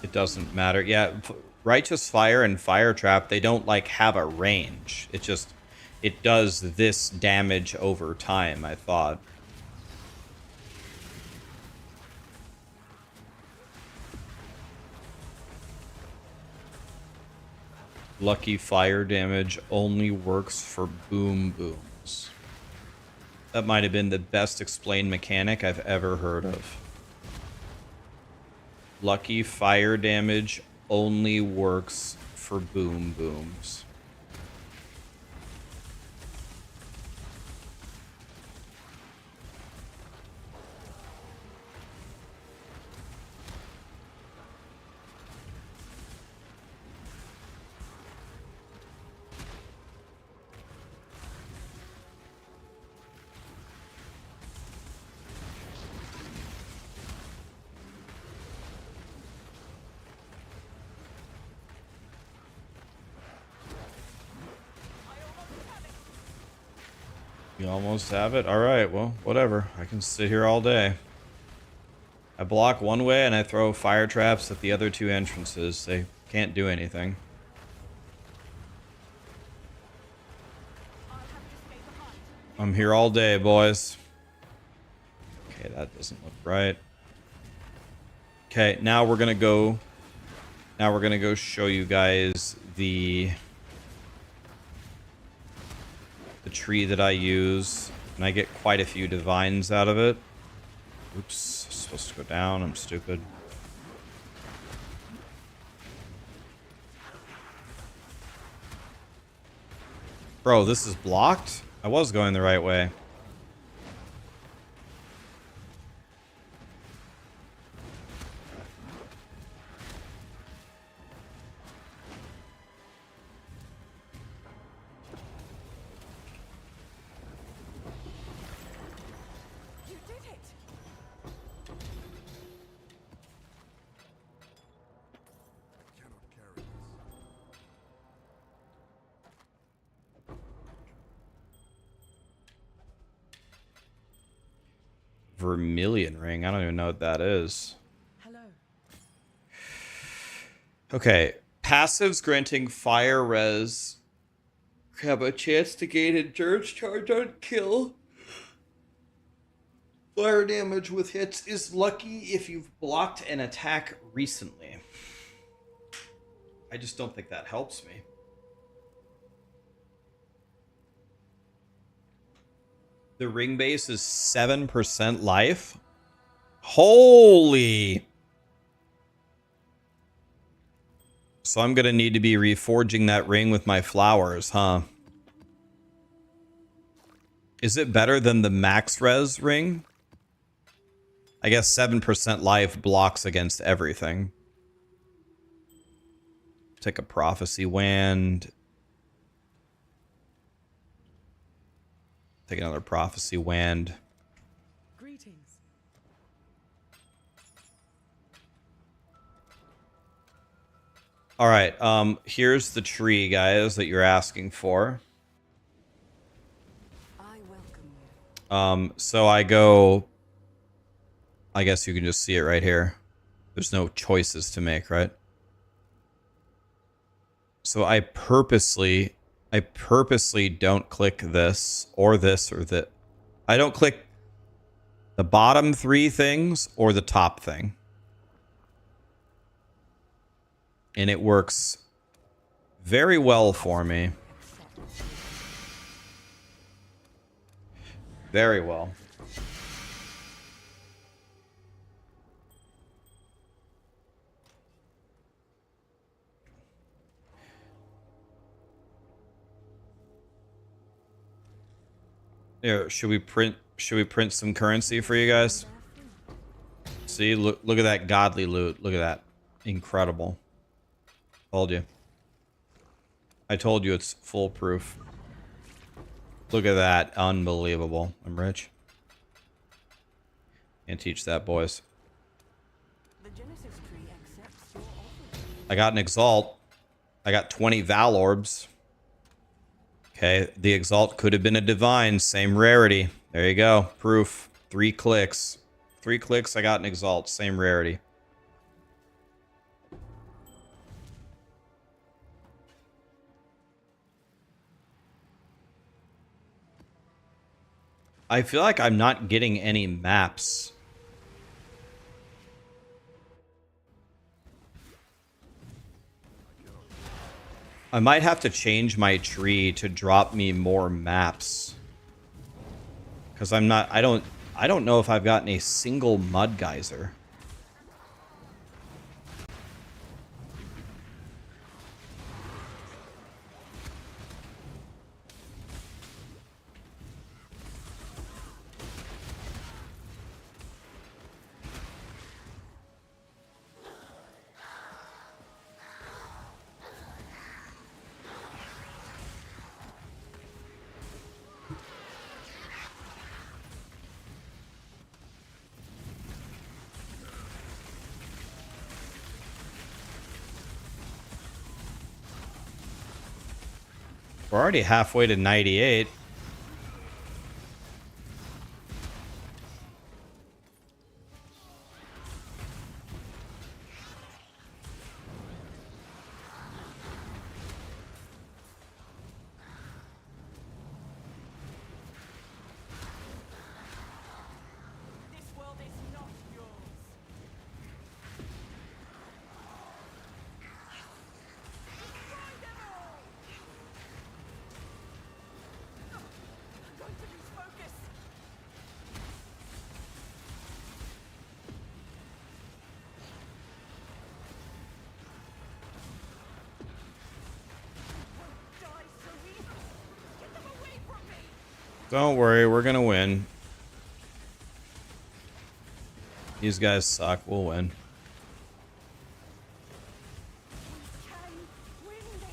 [SPEAKER 1] It doesn't matter. Yeah, Righteous Fire and Fire Trap, they don't like have a range. It does this damage over time, I thought. Lucky fire damage only works for boom booms. That might have been the best explained mechanic I've ever heard of. Lucky fire damage only works for boom booms. You almost have it? Alright, well, whatever. I can sit here all day. I block one way and I throw fire traps at the other 2 entrances. They can't do anything. I'm here all day, boys. Okay, that doesn't look right. Okay, now we're gonna go show you guys the tree that I use, and I get quite a few divines out of it. Oops, supposed to go down, I'm stupid. Bro, this is blocked? I was going the right way. Vermilion ring. I don't even know what that is.
[SPEAKER 7] Hello.
[SPEAKER 1] Okay. Passives granting fire res have a chance to gain endurance charge on kill. Fire damage with hits is lucky if you've blocked an attack recently. I just don't think that helps me. The ring base is 7% life. Holy! So I'm gonna need to be reforging that ring with my flowers, huh? Is it better than the max res ring? I guess 7% life blocks against everything. Take a prophecy wand. Take another prophecy wand.
[SPEAKER 7] Greetings.
[SPEAKER 1] All right, here's the tree, guys, that you're asking for.
[SPEAKER 3] I welcome you.
[SPEAKER 1] So I go... I guess you can just see it right here. There's no choices to make, right? So I purposely don't click this or this or that. I don't click the bottom three things or the top thing. And it works very well for me. Very well. Here, should we print some currency for you guys? See, look at that godly loot. Look at that. Incredible. Told you. I told you it's foolproof. Look at that. Unbelievable. I'm rich. Can't teach that, boys.
[SPEAKER 3] The Genesis tree accepts your offer.
[SPEAKER 1] I got an Exalt. I got 20 Val Orbs. Okay, the Exalt could have been a Divine. Same rarity. There you go. Proof. 3 clicks. 3 clicks, I got an Exalt. Same rarity. I feel like I'm not getting any maps. I might have to change my tree to drop me more maps. Cause I don't know if I've gotten a single mud geyser. We're already halfway to 98.
[SPEAKER 3] This world is not yours. Destroy them all! I'm going to lose focus. Won't die so easily. Get them away from me!
[SPEAKER 1] Don't worry, we're gonna win. These guys suck. We'll win.
[SPEAKER 3] Can win this.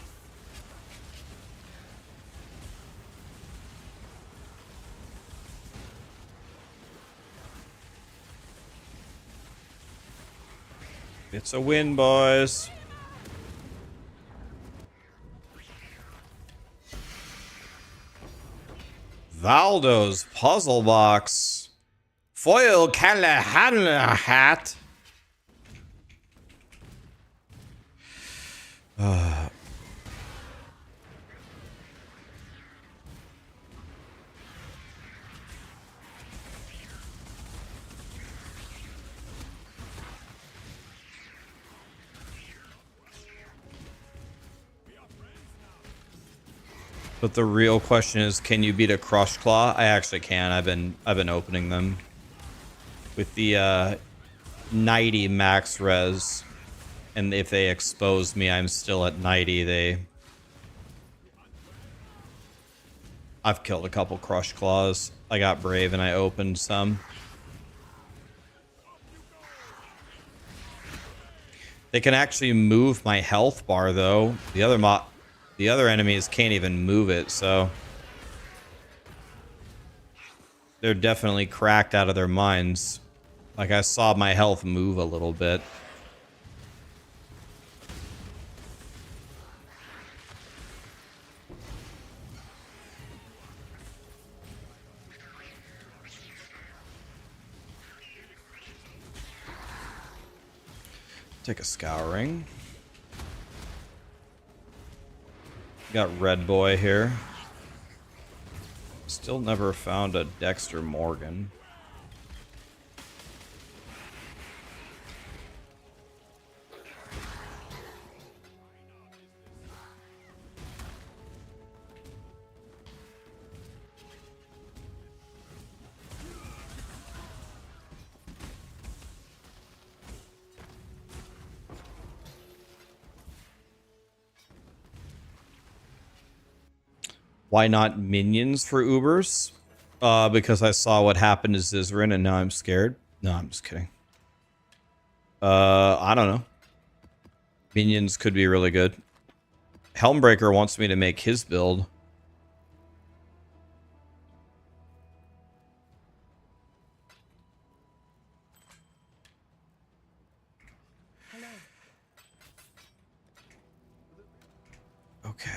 [SPEAKER 1] It's a win, boys. Valdo's puzzle box. Foil Callahan hat. But the real question is, can you beat a Crush Claw? I actually can. I've been opening them with the 90 max res, and if they expose me, I'm still at 90. I've killed a couple Crush Claws. I got brave and I opened some. They can actually move my health bar though. The other enemies can't even move it, so they're definitely cracked out of their minds. Like, I saw my health move a little bit. Take a scouring. Got Red Boy here. Still never found a Dexter Morgan. Why not minions for Ubers? Because I saw what happened to Zizrin and now I'm scared. No, I'm just kidding. I don't know. Minions could be really good. Helmbreaker wants me to make his build.
[SPEAKER 7] Hello.
[SPEAKER 1] Okay.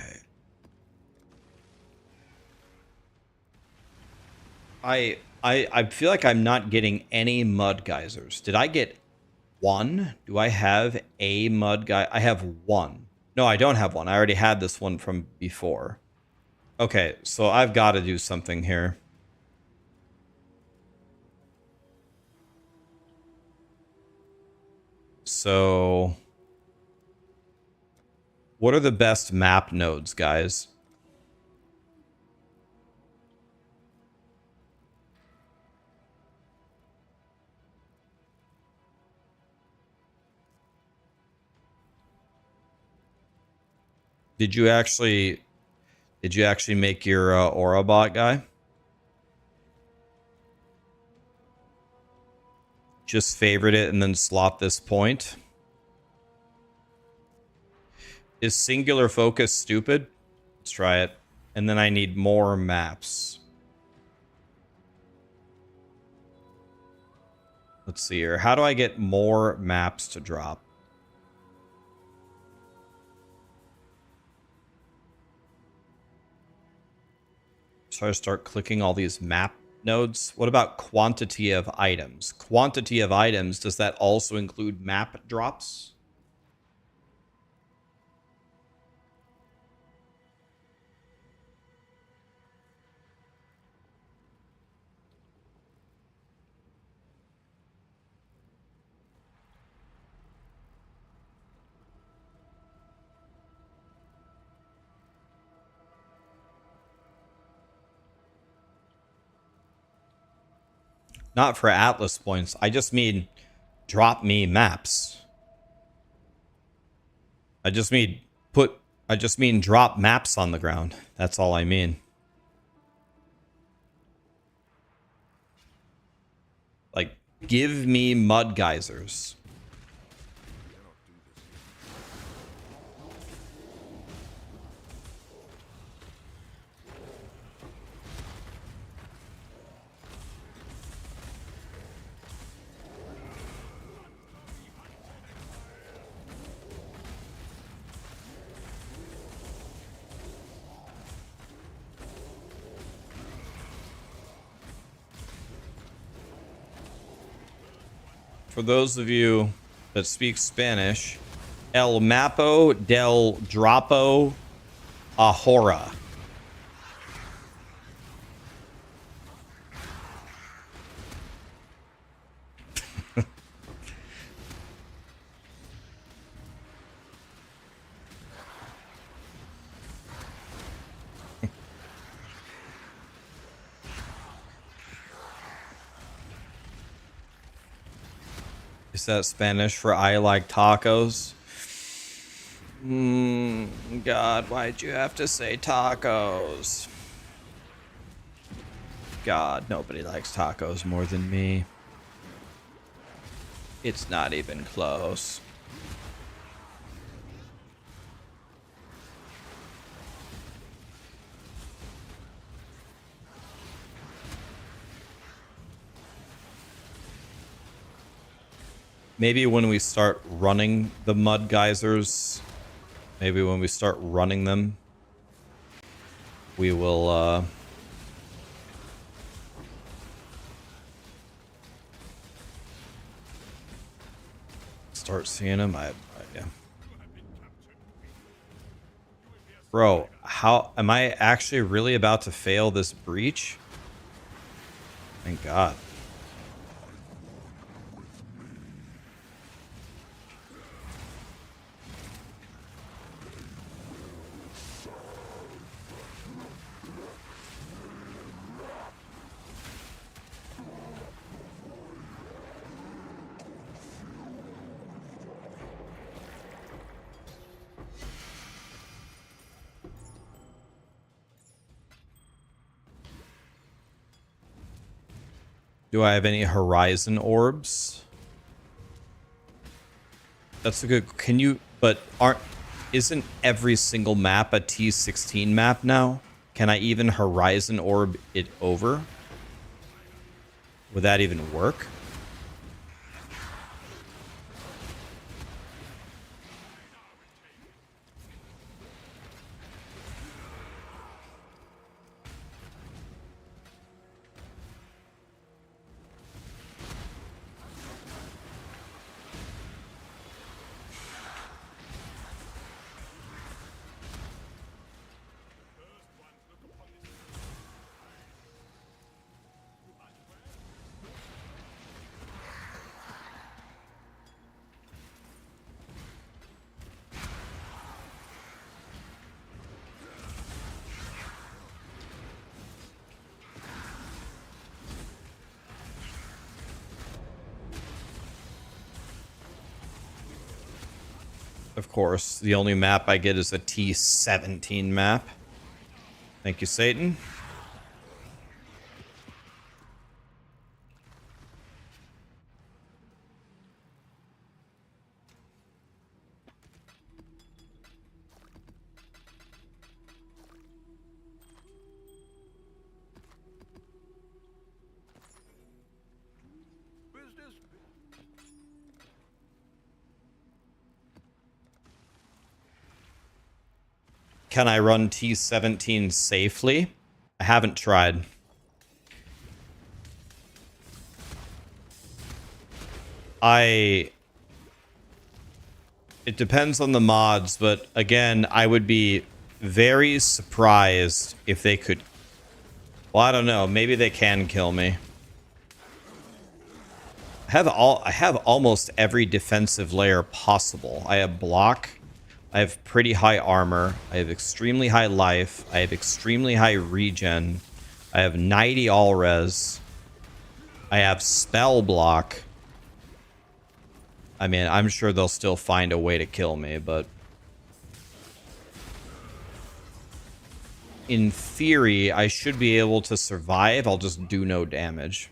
[SPEAKER 1] I feel like I'm not getting any mud geysers. Did I get one? Do I have a mud guy? I have one. No, I don't have one. I already had this one from before. Okay, so I've got to do something here. So, what are the best map nodes, guys? Did you actually make your Aura bot guy? Just favorite it and then slot this point. Is singular focus stupid? Let's try it. And then I need more maps. Let's see here. How do I get more maps to drop? So I start clicking all these map nodes. What about quantity of items? Quantity of items, does that also include map drops? Not for Atlas points. I just mean drop me maps. I just mean drop maps on the ground. That's all I mean. Like, give me mud geysers. For those of you that speak Spanish, El Mapo del Drapo Ahora. that Spanish for I like tacos? God, why'd you have to say tacos? God, nobody likes tacos more than me. It's not even close. Maybe when we start running the mud geysers, maybe when we start running them, we will start seeing them. Yeah. Bro, how am I actually really about to fail this breach? Thank God. Do I have any horizon orbs? That's a good. Can you? But isn't every single map a T16 map now? Can I even horizon orb it over? Would that even work? Of course, the only map I get is a T17 map. Thank you, Satan. Can I run T17 safely? I haven't tried. It depends on the mods, but again, I would be very surprised if they could. Well, I don't know. Maybe they can kill me. I have almost every defensive layer possible. I have block. I have pretty high armor. I have extremely high life. I have extremely high regen. I have 90 all res. I have spell block. I mean, I'm sure they'll still find a way to kill me, but in theory, I should be able to survive. I'll just do no damage.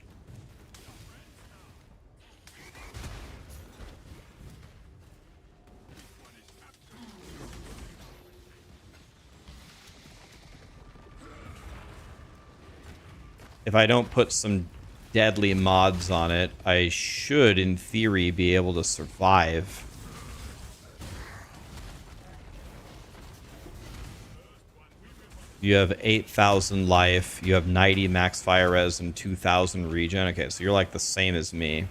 [SPEAKER 1] If I don't put some deadly mods on it, I should, in theory, be able to survive. You have 8,000 life, you have 90 max fire res and 2,000 regen. Okay, so you're like the same as me.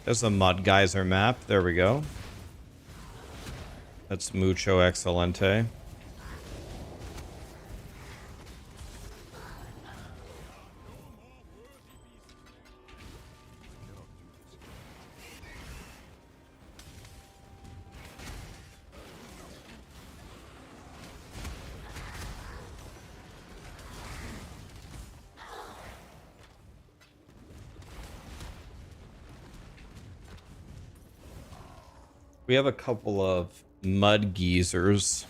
[SPEAKER 1] There's a mud geyser map. There we go. That's mucho excelente. We have a couple of mud geezers.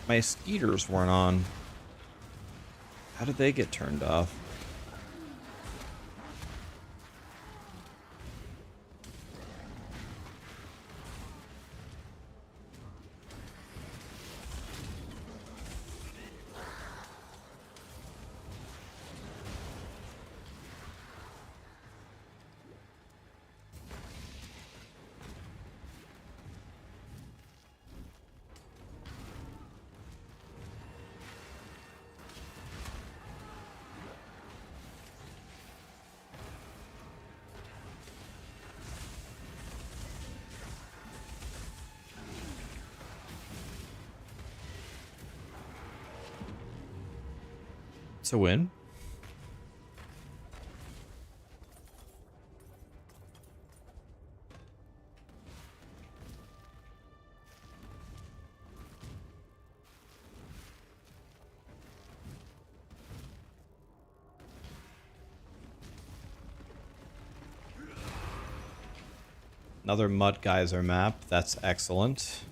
[SPEAKER 1] My skeeters weren't on. How did they get turned off? It's a win. Another mud geyser map. That's excellent.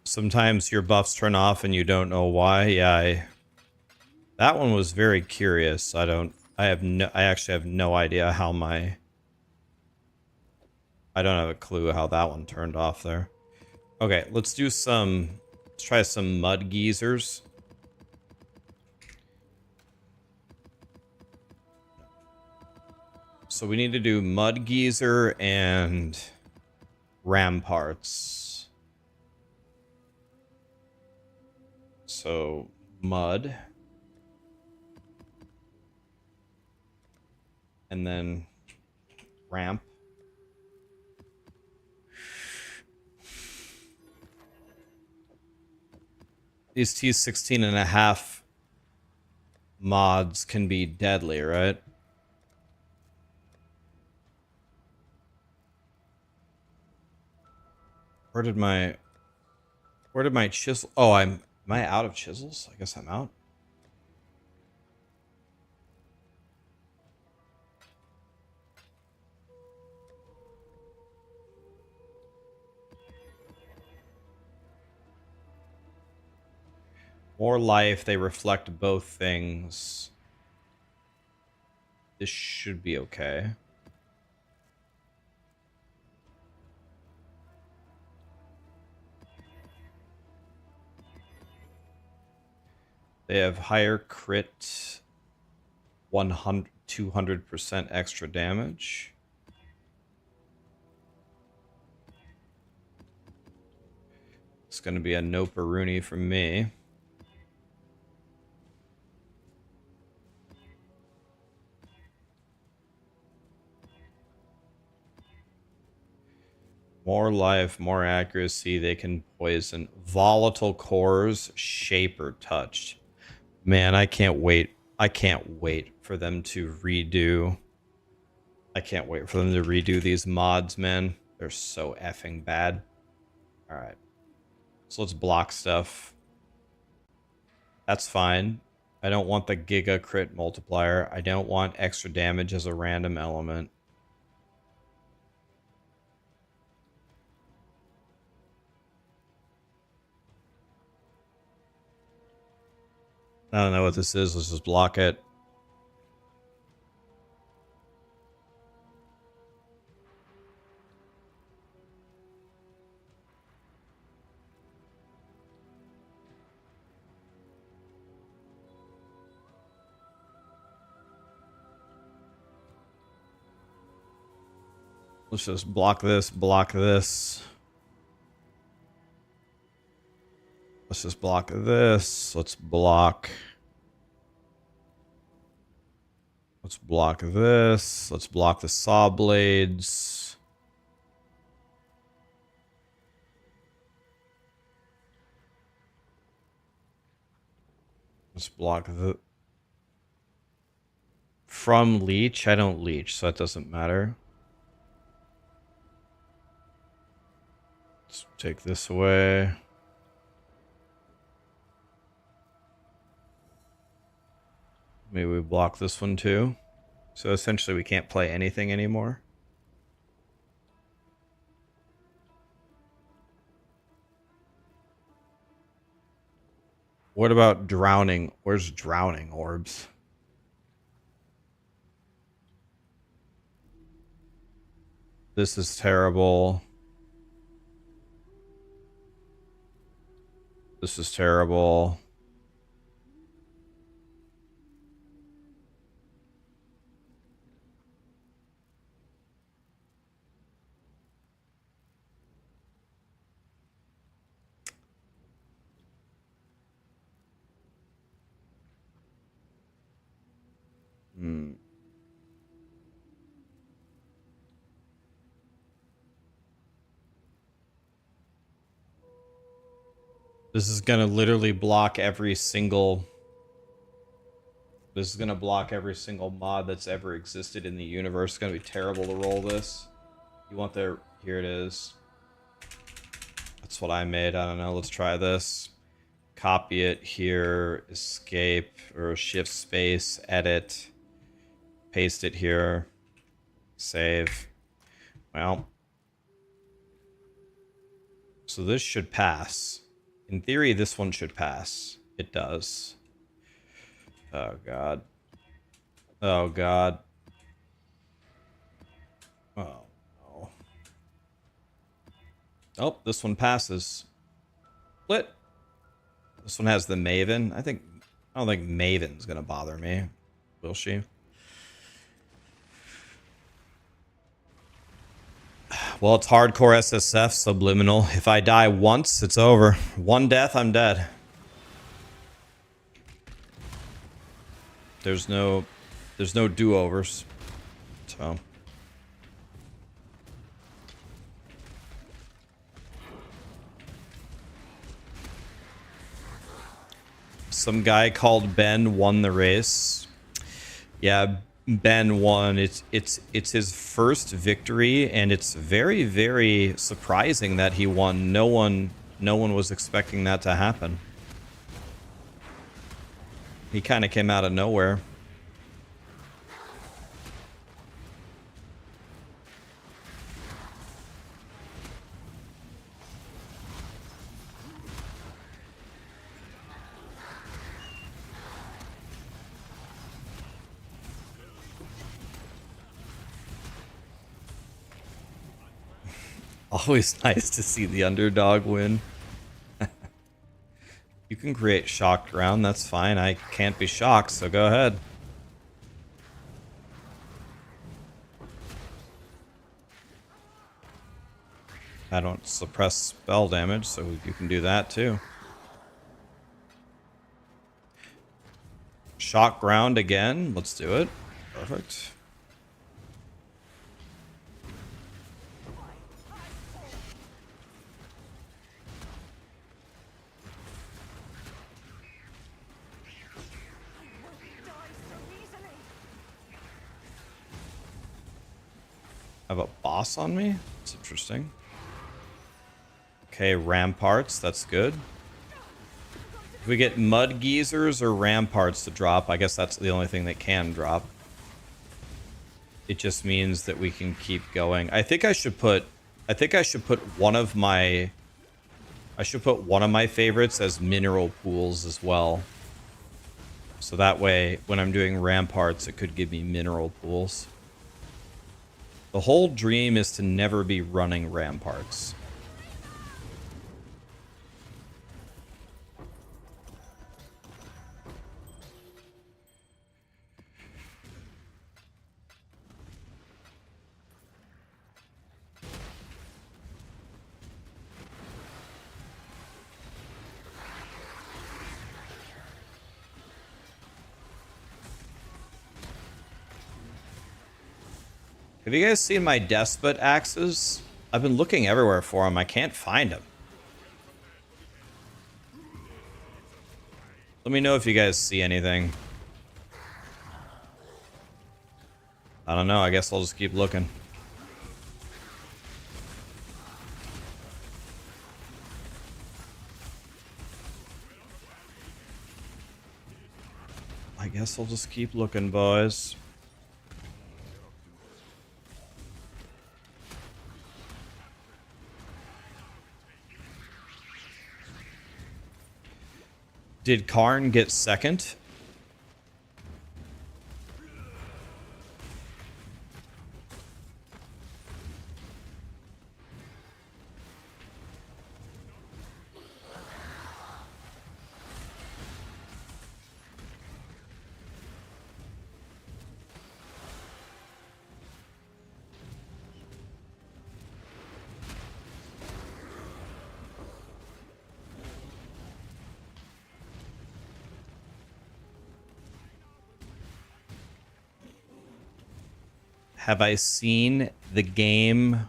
[SPEAKER 1] Sometimes your buffs turn off and you don't know why. Yeah, that one was very curious. I actually have no idea how I don't have a clue how that one turned off there. Okay, let's try some mud geezers. So we need to do mud geyser and ramparts. So mud. And then ramp. These T16.5 mods can be deadly, right? Where did my chisel? Oh, am I out of chisels? I guess I'm out. More life, they reflect both things. This should be okay. They have higher crit, 200% extra damage. It's going to be a no-peruni from me. More life, more accuracy. They can poison. Volatile cores, shape or touch. Man, I can't wait. I can't wait for them to redo. I can't wait for them to redo these mods, man. They're so effing bad. All right. So let's block stuff. That's fine. I don't want the giga crit multiplier. I don't want extra damage as a random element. I don't know what this is. Let's just block it. Let's just block this, block this. Let's just block this. Let's block this. Let's block the saw blades. Let's block the... From leech, I don't leech, so that doesn't matter. Let's take this away. Maybe we block this one too. So essentially we can't play anything anymore. What about drowning? Where's drowning orbs? This is terrible. This is terrible. This is gonna literally block every single... This is gonna block every single mod that's ever existed in the universe. It's gonna be terrible to roll this. You want the... Here it is. That's what I made. I don't know. Let's try this. Copy it here. Escape. Or shift space. Edit. Paste it here. Save. Well. So this should pass. In theory, this one should pass. It does. Oh, God. Oh, God. Oh, no. Oh, this one passes. Split. This one has the Maven. I don't think Maven's gonna bother me. Will she? Well, it's hardcore SSF, subliminal. If I die once, it's over. One death, I'm dead. There's no do-overs. So. Some guy called Ben won the race. Yeah, Ben won. It's his first victory, and it's very, very surprising that he won. No one was expecting that to happen. He kind of came out of nowhere. Always nice to see the underdog win. You can create shocked round, that's fine. I can't be shocked, so go ahead. I don't suppress spell damage, so you can do that too. Shock ground again. Let's do it. Perfect. I have a boss on me? That's interesting. Okay, ramparts. That's good. If we get mud geezers or ramparts to drop, I guess that's the only thing that can drop. It just means that we can keep going. I think I should put one of my favorites as mineral pools as well. So that way when I'm doing ramparts it could give me mineral pools. The whole dream is to never be running ramparts. Have you guys seen my Despot axes? I've been looking everywhere for them. I can't find them. Let me know if you guys see anything. I don't know. I guess I'll just keep looking. I guess I'll just keep looking, boys. Did Karn get second? Have I seen the game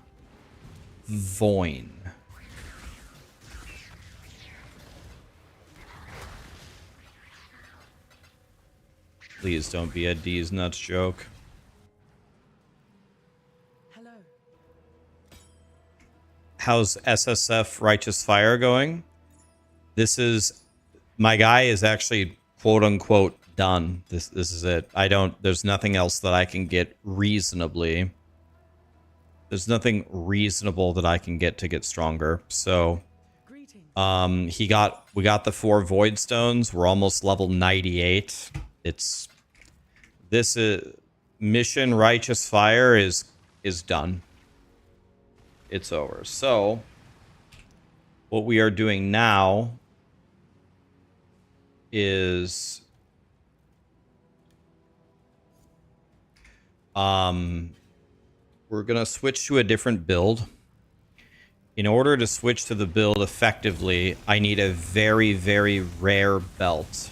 [SPEAKER 1] Voin? Please don't be a D's nuts joke.
[SPEAKER 3] Hello.
[SPEAKER 1] How's SSF Righteous Fire going? This is, my guy is actually quote unquote done. This is it. There's nothing else that I can get reasonably. There's nothing reasonable that I can get to get stronger. So
[SPEAKER 3] Greetings.
[SPEAKER 1] we got the 4 Voidstones. We're almost level 98. This is mission Righteous Fire is done. It's over. So what we are doing now is we're gonna switch to a different build. In order to switch to the build effectively, I need a very, very rare belt.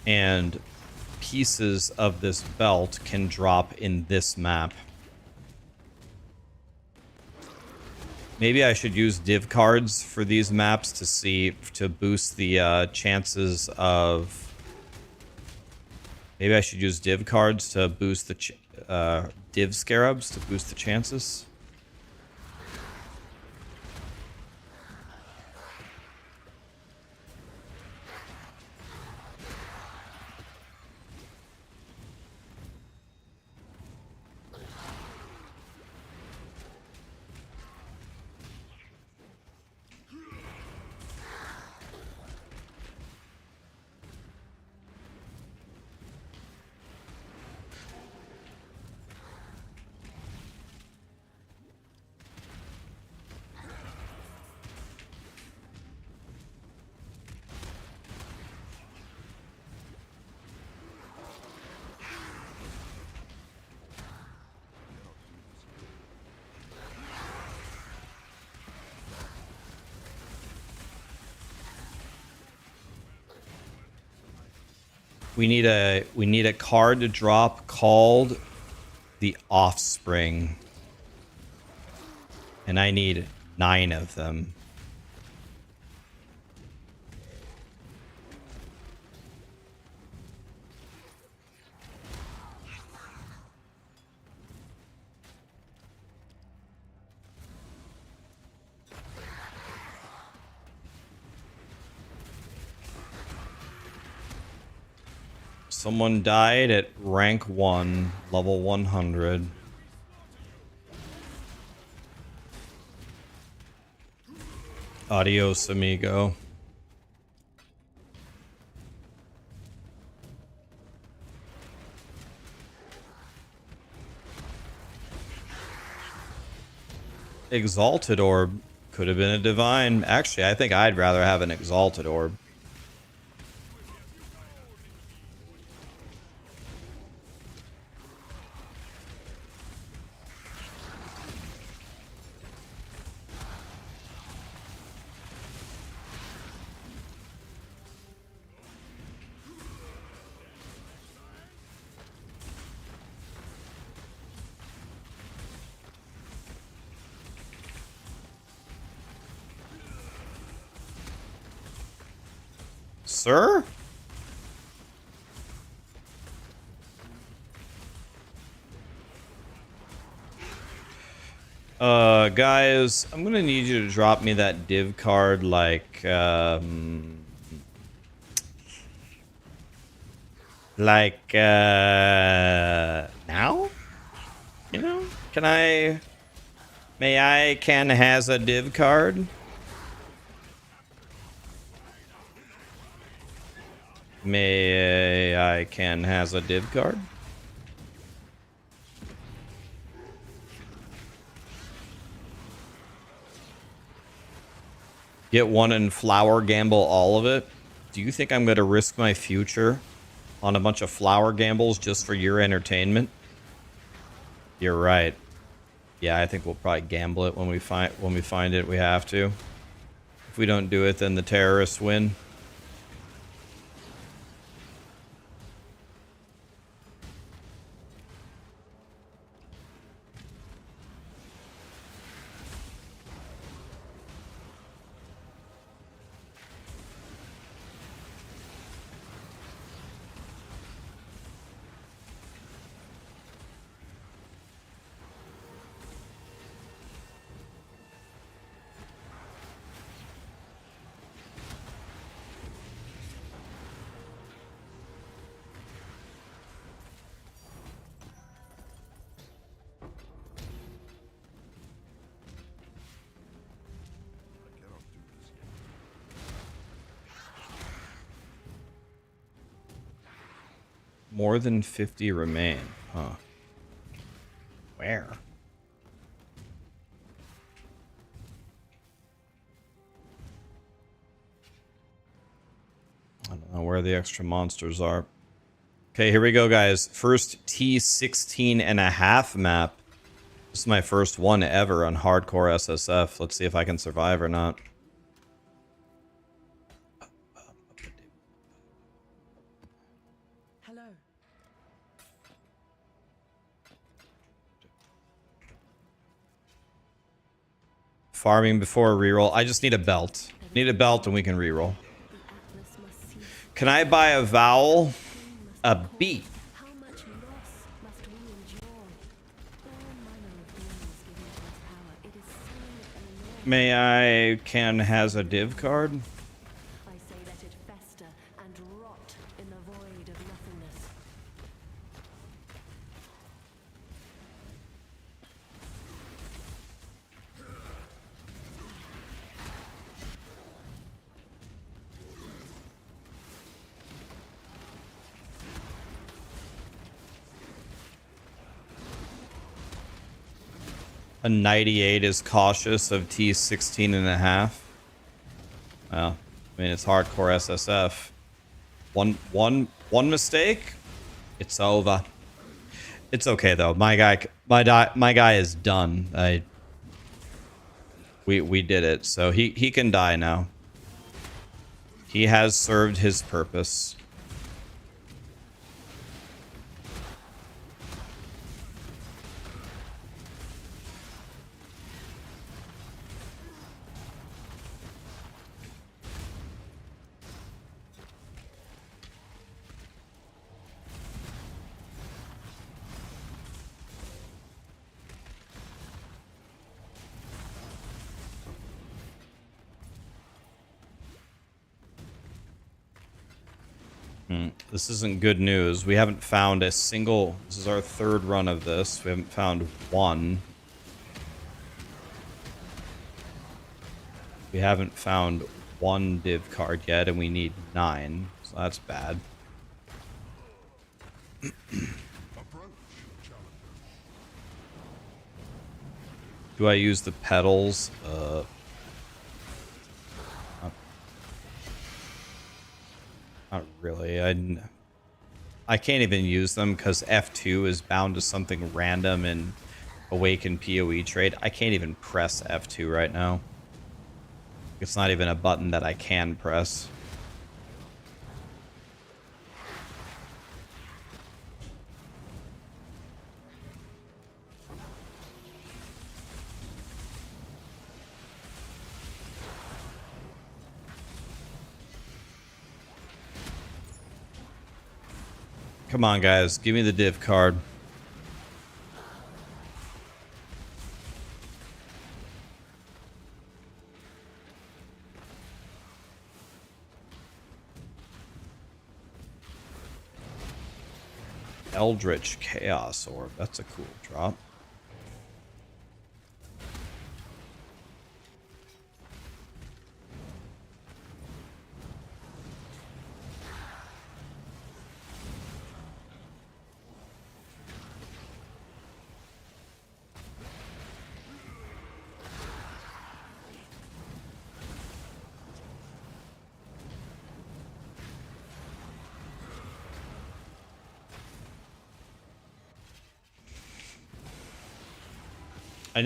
[SPEAKER 1] And pieces of this belt can drop in this map. Maybe I should use div cards for these maps to boost the chances of... Maybe I should use div cards to boost the div scarabs to boost the chances. We need a card to drop called the Offspring. And I need 9 of them. Someone died at rank 1, level 100. Adios, amigo. Exalted Orb could have been a divine. Actually, I think I'd rather have an Exalted Orb. sir? Guys, I'm gonna need you to drop me that div card now? You know? May I can has a div card? May I can has a div card? Get one and flower gamble all of it? Do you think I'm going to risk my future on a bunch of flower gambles just for your entertainment? You're right. Yeah, I think we'll probably gamble it when we find it. We have to. If we don't do it, then the terrorists win. More than 50 remain. Huh. Where? I don't know where the extra monsters are. Okay, here we go, guys. First T16.5 map. This is my first one ever on hardcore SSF. Let's see if I can survive or not.
[SPEAKER 7] Hello.
[SPEAKER 1] Farming before reroll. I just need a belt. Need a belt and we can reroll.
[SPEAKER 7] The Atlas must cease.
[SPEAKER 1] Can I buy a vowel? A beat.
[SPEAKER 7] How much loss must we endure? All manner of demons given to us power. It is so enormous.
[SPEAKER 1] May I can has a div card?
[SPEAKER 7] I say let it fester and rot in the void of nothingness.
[SPEAKER 1] A 98 is cautious of T16.5. Well, I mean, it's hardcore SSF. One mistake, it's over. It's okay though. My guy is done. We did it. So he can die now. He has served his purpose. This isn't good news. We haven't found a single... This is our third run of this. We haven't found one. We haven't found one div card yet, and we need 9. So that's bad. Do I use the petals? Not really. I can't even use them because F2 is bound to something random in Awaken PoE trade. I can't even press F2 right now. It's not even a button that I can press. Come on, guys. Give me the div card. Eldritch Chaos Orb. That's a cool drop. I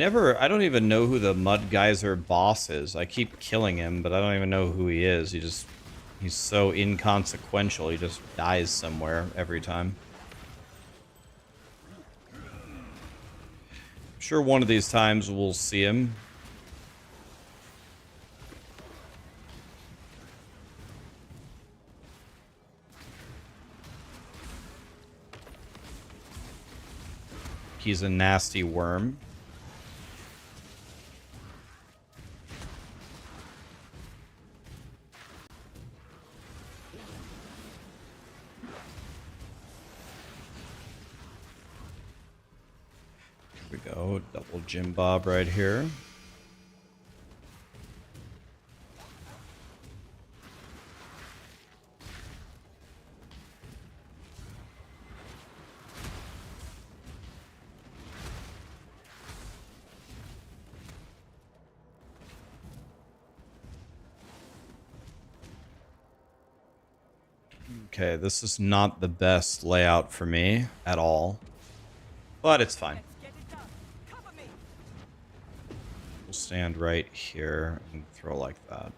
[SPEAKER 1] don't even know who the Mud Geyser boss is. I keep killing him, but I don't even know who he is. He's so inconsequential. He just dies somewhere every time. I'm sure one of these times we'll see him. He's a nasty worm. Here we go, double Jim Bob right here. Okay, this is not the best layout for me at all, but it's fine.
[SPEAKER 3] Let's get it done. Cover me.
[SPEAKER 1] We'll stand right here and throw like that.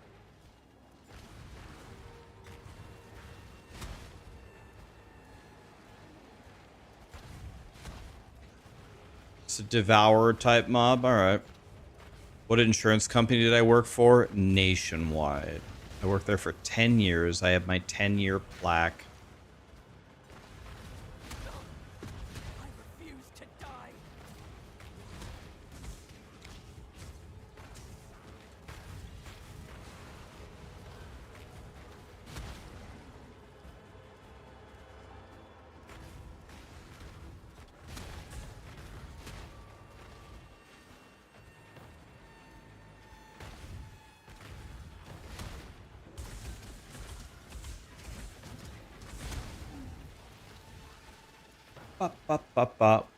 [SPEAKER 1] It's a devourer type mob. All right. What insurance company did I work for? Nationwide. I worked there for 10 years. I have my 10-year plaque.
[SPEAKER 3] I refuse to die.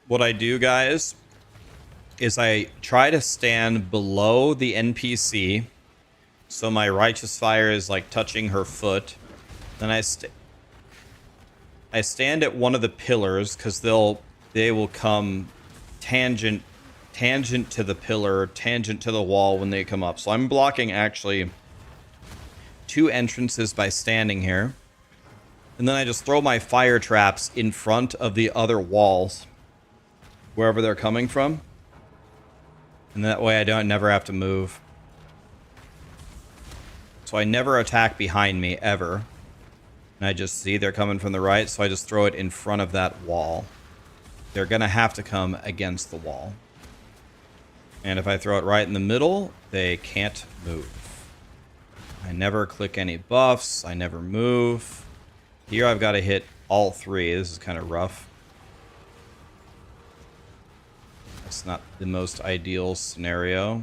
[SPEAKER 1] What I do, guys, is I try to stand below the NPC, so my righteous fire is like touching her foot. Then I stand at one of the pillars because they will come tangent to the pillar, tangent to the wall when they come up. So I'm blocking actually 2 entrances by standing here. And then I just throw my fire traps in front of the other walls, wherever they're coming from. And that way I never have to move. So I never attack behind me, ever. And I just see they're coming from the right, so I just throw it in front of that wall. They're going to have to come against the wall. And if I throw it right in the middle, they can't move. I never click any buffs. I never move. Here I've got to hit all 3. This is kind of rough. That's not the most ideal scenario.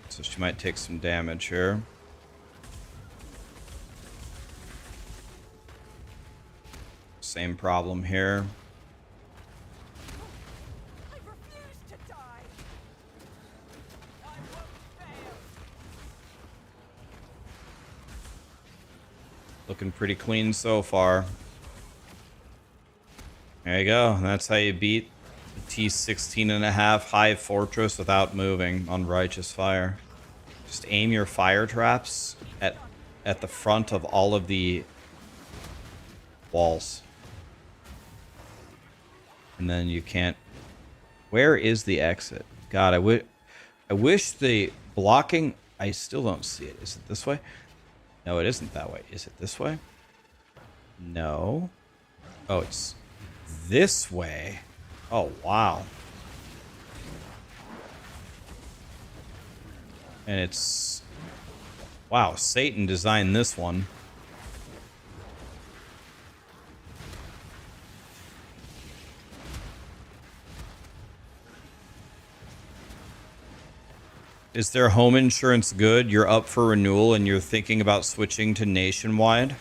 [SPEAKER 1] So she might take some damage here. Same problem here.
[SPEAKER 3] I refuse to die. I won't fail.
[SPEAKER 1] Looking pretty clean so far. There you go. That's how you beat the T16.5 High Fortress without moving on Righteous Fire. Just aim your fire traps at the front of all of the walls. And then you can't... Where is the exit? God, I wish the blocking... I still don't see it. Is it this way? No, it isn't that way. Is it this way? No. Oh, it's this way. Oh, wow. And it's... Wow, Satan designed this one. Is their home insurance good? You're up for renewal and you're thinking about switching to Nationwide?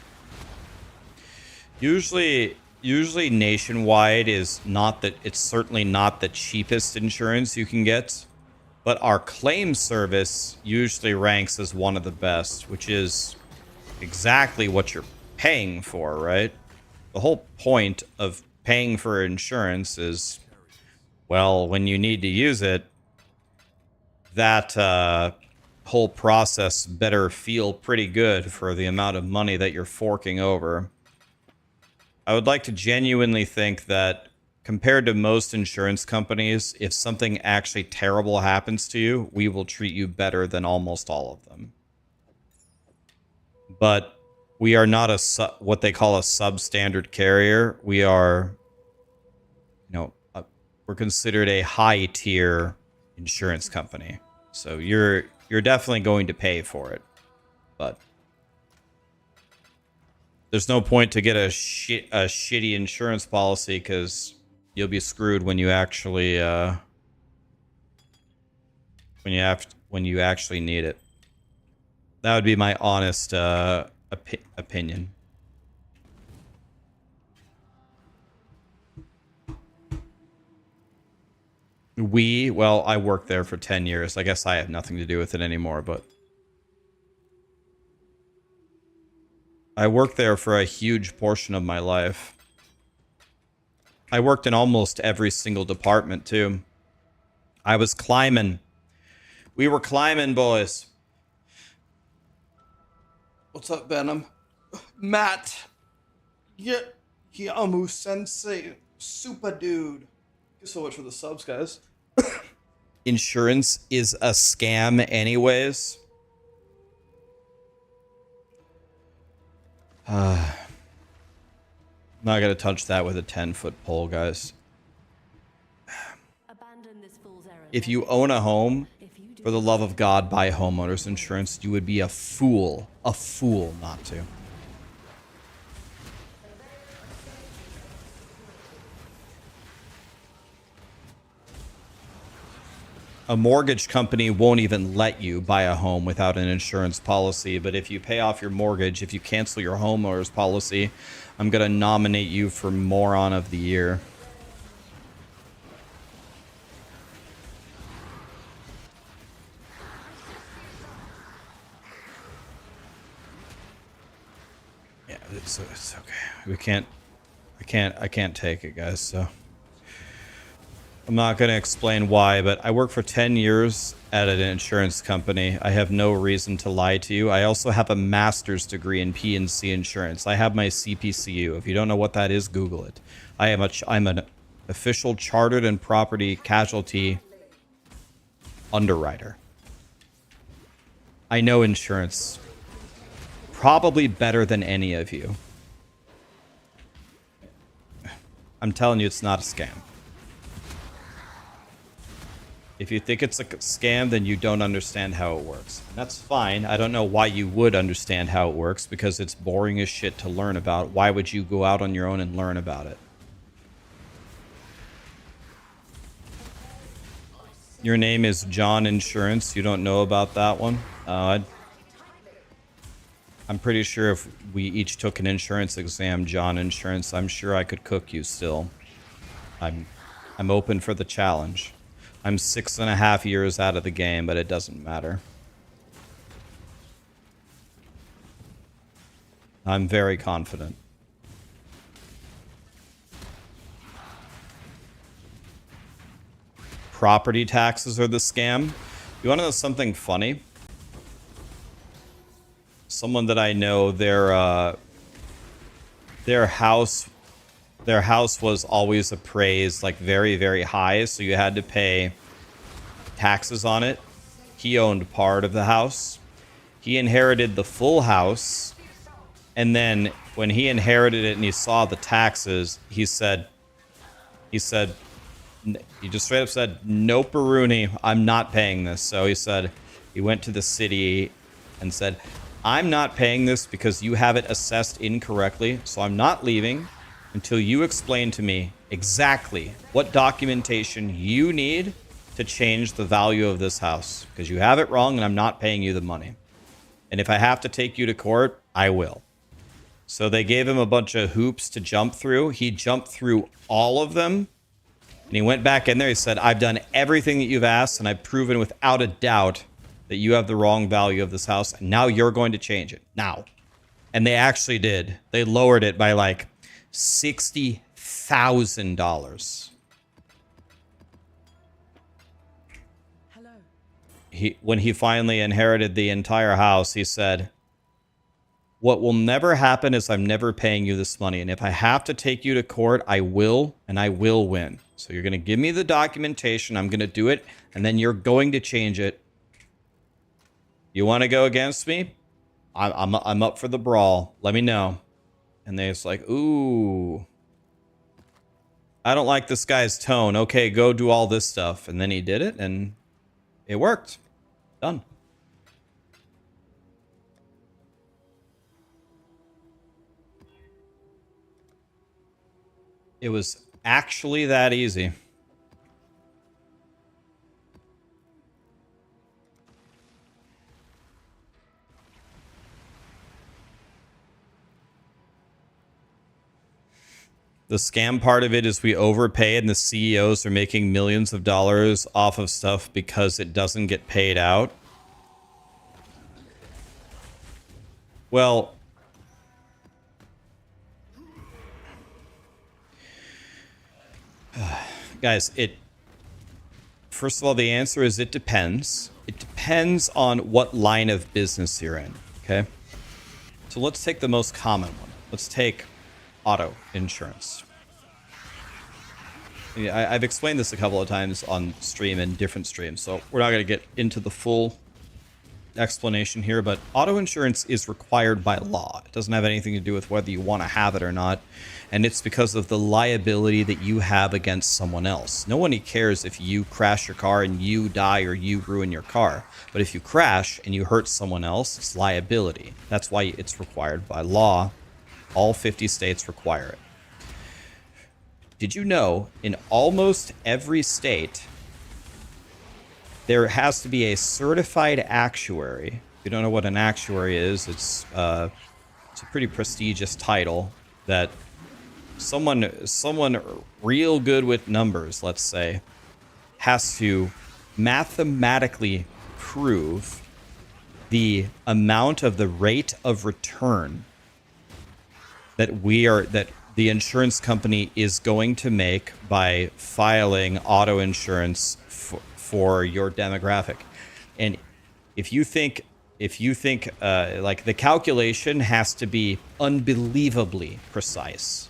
[SPEAKER 1] Usually Nationwide is not that, it's certainly not the cheapest insurance you can get, but our claim service usually ranks as one of the best, which is exactly what you're paying for, right? The whole point of paying for insurance is, well, when you need to use it, that whole process better feel pretty good for the amount of money that you're forking over. I would like to genuinely think that compared to most insurance companies, if something actually terrible happens to you, we will treat you better than almost all of them. But we are not what they call a substandard carrier. We are, we're considered a high tier insurance company. So you're definitely going to pay for it, but there's no point to get a shitty insurance policy because you'll be screwed when you actually when you actually need it. That would be my honest opinion. Well, I worked there for 10 years. I guess I have nothing to do with it anymore, but I worked there for a huge portion of my life. I worked in almost every single department, too. I was climbing. We were climbing, boys. What's up, Venom? Matt. Yeah, Yamu Sensei. Super dude. Thank you so much for the subs, guys. Insurance is a scam anyways. I'm not gonna touch that with a 10-foot pole, guys.
[SPEAKER 7] Abandon this fool's errand.
[SPEAKER 1] If you own a home, for the love of God, buy homeowners insurance. You would be a fool not to. A mortgage company won't even let you buy a home without an insurance policy. But if you pay off your mortgage, if you cancel your homeowner's policy, I'm going to nominate you for Moron of the Year. Yeah, it's okay. I can't take it, guys, so I'm not going to explain why, but I worked for 10 years at an insurance company. I have no reason to lie to you. I also have a master's degree in P&C insurance. I have my CPCU. If you don't know what that is, Google it. I'm an official chartered and property casualty underwriter. I know insurance probably better than any of you. I'm telling you, it's not a scam. If you think it's a scam, then you don't understand how it works. And that's fine. I don't know why you would understand how it works, because it's boring as shit to learn about. Why would you go out on your own and learn about it? Your name is John Insurance. You don't know about that one? I'm pretty sure if we each took an insurance exam, John Insurance, I'm sure I could cook you still. I'm open for the challenge. I'm 6.5 years out of the game, but it doesn't matter. I'm very confident. Property taxes are the scam. You want to know something funny? Someone that I know, their house was always appraised like very, very high, so you had to pay taxes on it. He owned part of the house. He inherited the full house, and then when he inherited it and he saw the taxes, he just straight up said, "Nope, Rooney, I'm not paying this." So he said, he went to the city and said, "I'm not paying this because you have it assessed incorrectly, so I'm not leaving until you explain to me exactly what documentation you need to change the value of this house, because you have it wrong and I'm not paying you the money. And if I have to take you to court, I will." So they gave him a bunch of hoops to jump through. He jumped through all of them. And he went back in there. He said, "I've done everything that you've asked, and I've proven without a doubt that you have the wrong value of this house. And now you're going to change it. Now." And they actually did. They lowered it by like $60,000.
[SPEAKER 3] Hello.
[SPEAKER 1] When he finally inherited the entire house, he said, "What will never happen is I'm never paying you this money. And if I have to take you to court, I will, and I will win. So you're going to give me the documentation. I'm going to do it, and then you're going to change it. You want to go against me? I'm up for the brawl. Let me know." And they was like, "Ooh, I don't like this guy's tone. Okay, go do all this stuff." And then he did it, and it worked. Done. It was actually that easy. The scam part of it is we overpay and the CEOs are making millions of dollars off of stuff because it doesn't get paid out. Well, guys, first of all, the answer is it depends. It depends on what line of business you're in, okay? So let's take the most common one. Let's take auto insurance. I've explained this a couple of times on stream and different streams, so we're not going to get into the full explanation here, but auto insurance is required by law. It doesn't have anything to do with whether you want to have it or not, and it's because of the liability that you have against someone else. No one cares if you crash your car and you die or you ruin your car, but if you crash and you hurt someone else, it's liability. That's why it's required by law. All 50 states require it. Did you know in almost every state there has to be a certified actuary? If you don't know what an actuary is, it's a pretty prestigious title that someone real good with numbers, let's say, has to mathematically prove the amount of the rate of return that the insurance company is going to make by filing auto insurance for your demographic. And if you think like the calculation has to be unbelievably precise,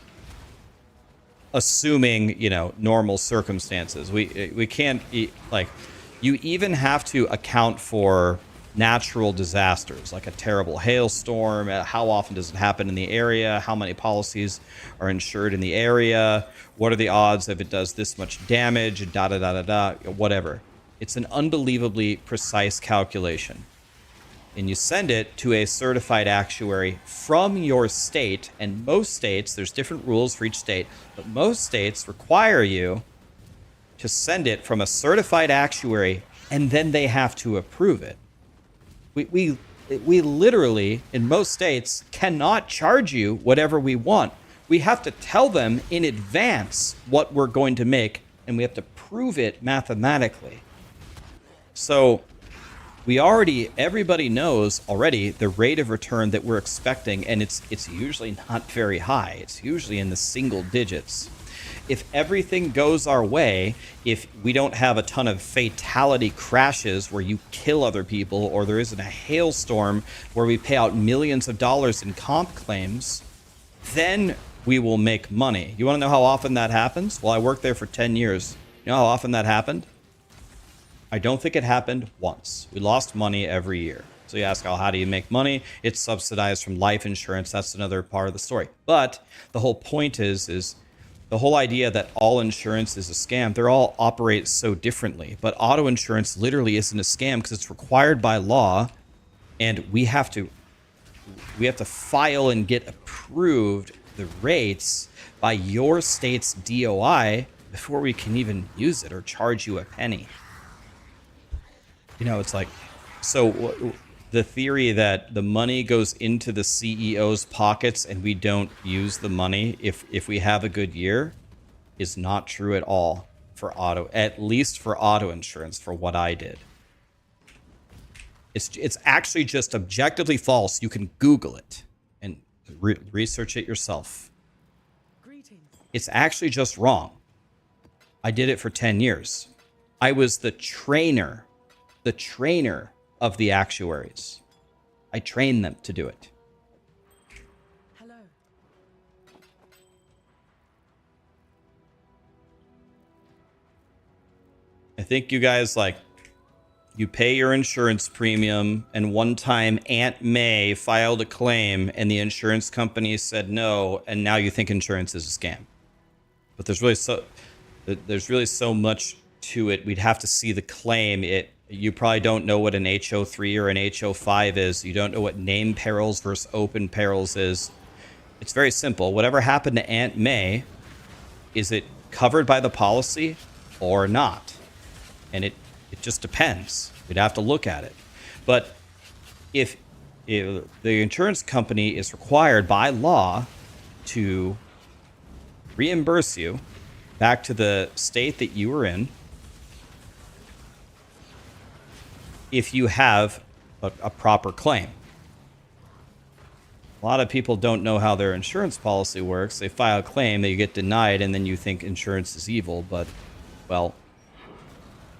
[SPEAKER 1] assuming, normal circumstances. We can't, like, you even have to account for natural disasters like a terrible hailstorm. How often does it happen in the area? How many policies are insured in the area? What are the odds if it does this much damage? Whatever. It's an unbelievably precise calculation. And you send it to a certified actuary from your state. And most states, there's different rules for each state, but most states require you to send it from a certified actuary, and then they have to approve it. We literally, in most states, cannot charge you whatever we want. We have to tell them in advance what we're going to make, and we have to prove it mathematically. So everybody knows already the rate of return that we're expecting, and it's usually not very high. It's usually in the single digits. If everything goes our way, if we don't have a ton of fatality crashes where you kill other people, or there isn't a hailstorm where we pay out millions of dollars in comp claims, then we will make money. You want to know how often that happens? Well, I worked there for 10 years. You know how often that happened? I don't think it happened once. We lost money every year. So you ask, oh, how do you make money? It's subsidized from life insurance. That's another part of the story. But the whole point is the whole idea that all insurance is a scam. They're all operate so differently. But auto insurance literally isn't a scam because it's required by law, and we have to file and get approved the rates by your state's DOI before we can even use it or charge you a penny. You know, it's like, so the theory that the money goes into the CEO's pockets and we don't use the money if we have a good year is not true at all for auto, at least for auto insurance, for what I did. It's actually just objectively false. You can Google it and research it yourself. It's actually just wrong. I did it for 10 years. I was the trainer of the actuaries. I trained them to do it.
[SPEAKER 3] Hello.
[SPEAKER 1] I think you guys, like, you pay your insurance premium, and one time Aunt May filed a claim and the insurance company said no, and now you think insurance is a scam. But there's really so much to it. We'd have to see the claim. You probably don't know what an HO3 or an HO5 is. You don't know what name perils versus open perils is. It's very simple. Whatever happened to Aunt May, is it covered by the policy or not? And it just depends. We'd have to look at it. But if the insurance company is required by law to reimburse you back to the state that you were in, if you have a proper claim. A lot of people don't know how their insurance policy works. They file a claim, they get denied, and then you think insurance is evil. But, well,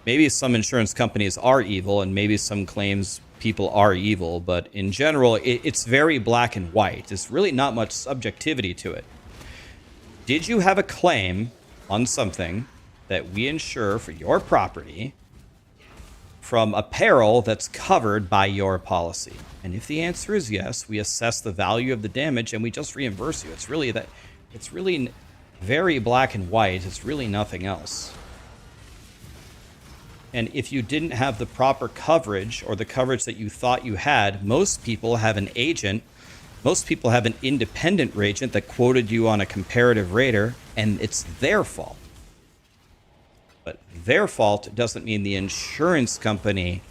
[SPEAKER 1] maybe some insurance companies are evil, and maybe some claims people are evil. But in general, it's very black and white. There's really not much subjectivity to it. Did you have a claim on something that we insure for your property from a peril that's covered by your policy? And if the answer is yes, we assess the value of the damage and we just reimburse you. It's really very black and white. It's really nothing else. And if you didn't have the proper coverage or the coverage that you thought you had, most people have an agent. Most people have an independent agent that quoted you on a comparative rater, and it's their fault. But their fault doesn't mean the insurance company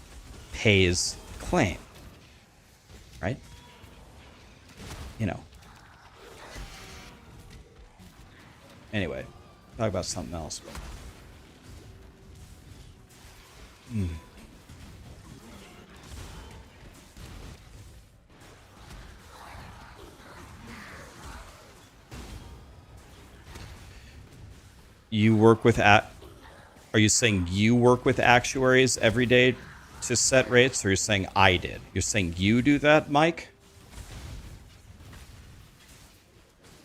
[SPEAKER 1] pays the claim. Right? You know. Anyway, talk about something else. You work with are you saying you work with actuaries every day to set rates, or you're saying I did? You're saying you do that, Mike?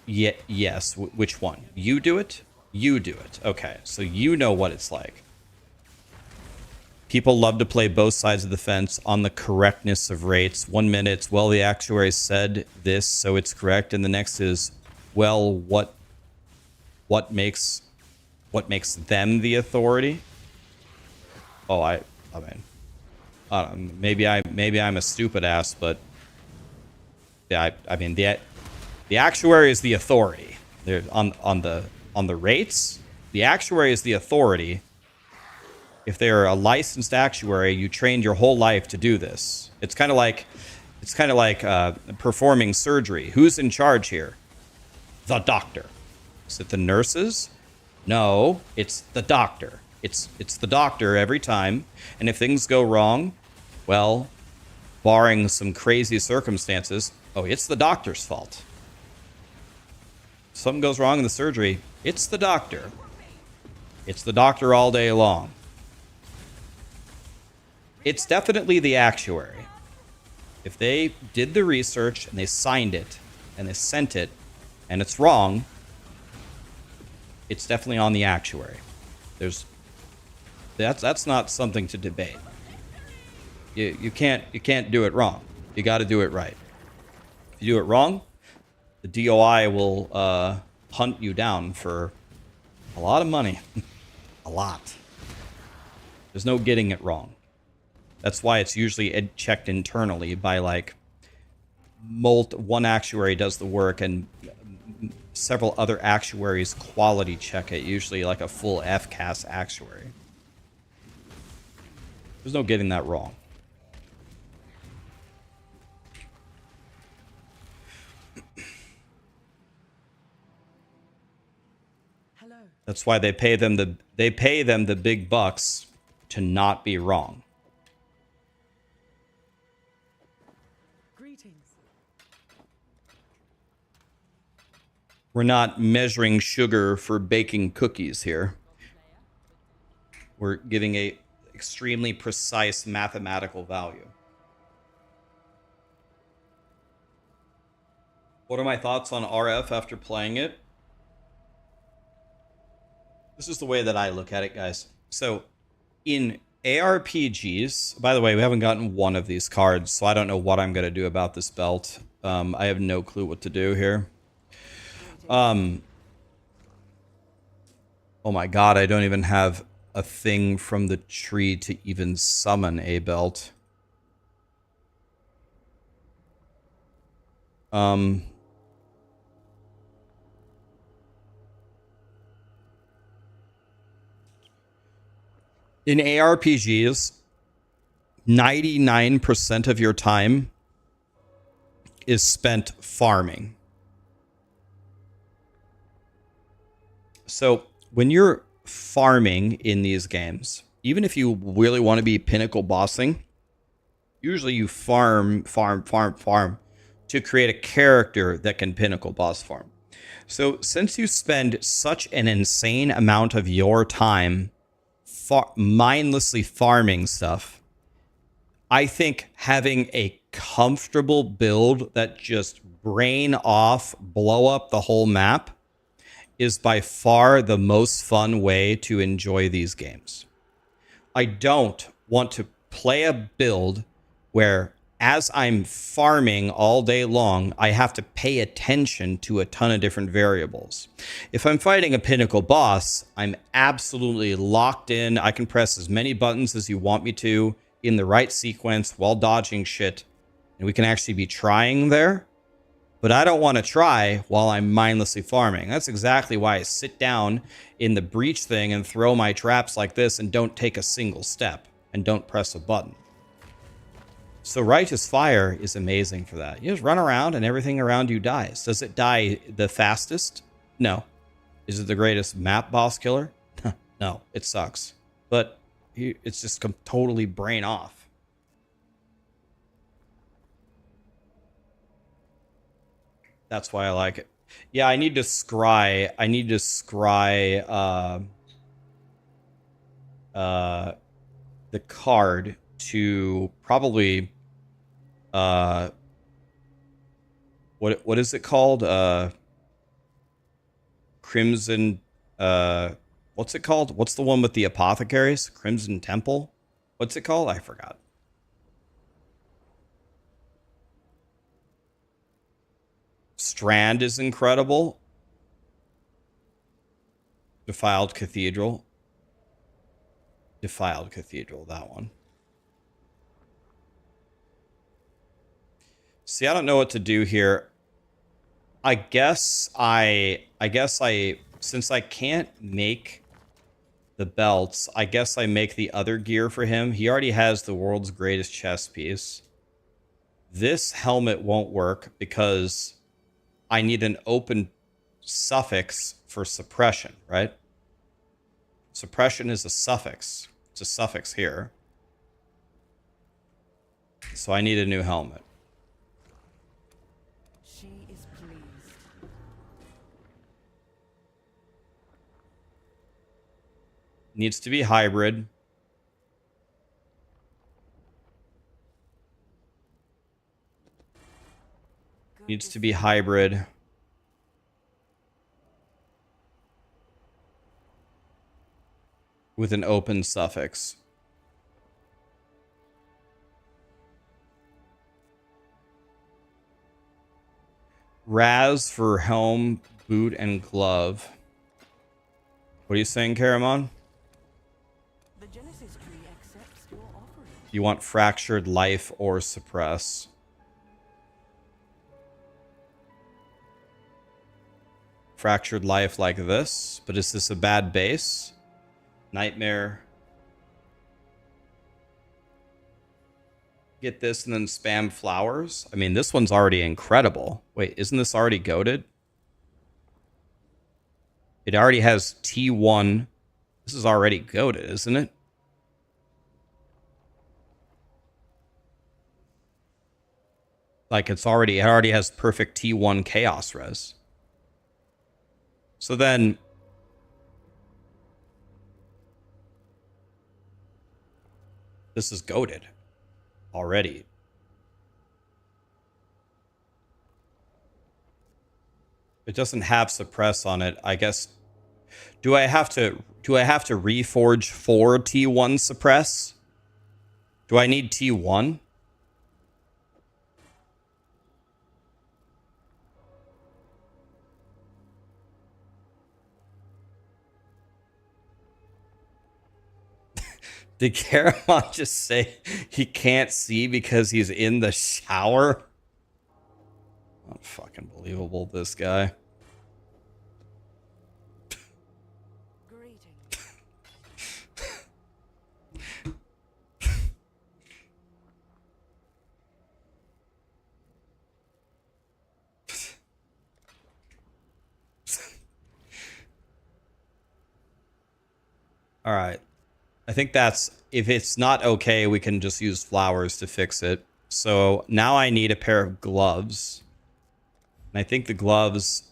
[SPEAKER 1] Yeah, yes. Which one? You do it? You do it. Okay, so you know what it's like. People love to play both sides of the fence on the correctness of rates. 1 minute, it's, well, the actuary said this, so it's correct, and the next is, well, what makes them the authority? Oh, I mean, maybe I'm a stupid ass, but I mean the actuary is the authority. They're on the rates. The actuary is the authority. If they're a licensed actuary, you trained your whole life to do this. It's kind of like performing surgery. Who's in charge here? The doctor. Is it the nurses? No, it's the doctor. It's the doctor every time. And if things go wrong, well, barring some crazy circumstances, oh, it's the doctor's fault. If something goes wrong in the surgery, it's the doctor. It's the doctor all day long. It's definitely the actuary. If they did the research and they signed it and they sent it and it's wrong, it's definitely on the actuary. That's not something to debate. You can't do it wrong. You got to do it right. If you do it wrong, the DOI will hunt you down for a lot of money. A lot. There's no getting it wrong. That's why it's usually checked internally by like one actuary does the work and several other actuaries quality check it, usually like a full FCAS actuary. There's no getting that wrong.
[SPEAKER 3] Hello.
[SPEAKER 1] That's why they pay them the big bucks to not be wrong.
[SPEAKER 3] Greetings.
[SPEAKER 1] We're not measuring sugar for baking cookies here. We're giving a extremely precise mathematical value. What are my thoughts on RF after playing it? This is the way that I look at it, guys. So, in ARPGs, by the way, we haven't gotten one of these cards, so I don't know what I'm going to do about this belt. I have no clue what to do here. Oh my god, I don't even have a thing from the tree to even summon a belt. In ARPGs, 99% of your time is spent farming. So when you're farming in these games, even if you really want to be pinnacle bossing, usually you farm to create a character that can pinnacle boss farm. So since you spend such an insane amount of your time mindlessly farming stuff, I think having a comfortable build that just brain off, blow up the whole map is by far the most fun way to enjoy these games. I don't want to play a build where as I'm farming all day long, I have to pay attention to a ton of different variables. If I'm fighting a pinnacle boss, I'm absolutely locked in. I can press as many buttons as you want me to in the right sequence while dodging shit. And we can actually be trying there. But I don't want to try while I'm mindlessly farming. That's exactly why I sit down in the breach thing and throw my traps like this and don't take a single step and don't press a button. So Righteous Fire is amazing for that. You just run around and everything around you dies. Does it die the fastest? No. Is it the greatest map boss killer? No, it sucks. But it's just totally brain off. That's why I like it. Yeah, I need to scry. The card to probably what is it called? Crimson what's it called? What's the one with the apothecaries? Crimson Temple? What's it called? I forgot. Strand is incredible. Defiled Cathedral, that one. See, I don't know what to do here. I guess since I can't make the belts, I guess I make the other gear for him. He already has the world's greatest chest piece. This helmet won't work because I need an open suffix for suppression, right? Suppression is a suffix. It's a suffix here. So I need a new helmet.
[SPEAKER 3] She is pleased.
[SPEAKER 1] Needs to be hybrid. Needs to be hybrid. With an open suffix. Raz for helm, boot, and glove. What are you saying, Karamon?
[SPEAKER 3] The Genesis tree accepts your offering.
[SPEAKER 1] You want fractured life or suppress? Fractured life like this, but is this a bad base? Nightmare. Get this and then spam flowers. I mean, this one's already incredible. Wait, isn't this already goated? It already has T1. This is already goated, isn't it? Like it already has perfect T1 chaos res. So then this is goated already. It doesn't have suppress on it. I guess do I have to reforge for T1 suppress? Do I need T1? Did Karamon just say he can't see because he's in the shower? Unfucking believable, this guy.
[SPEAKER 3] Greetings.
[SPEAKER 1] All right. I think that's, if it's not okay, we can just use flowers to fix it. So now I need a pair of gloves. And I think the gloves...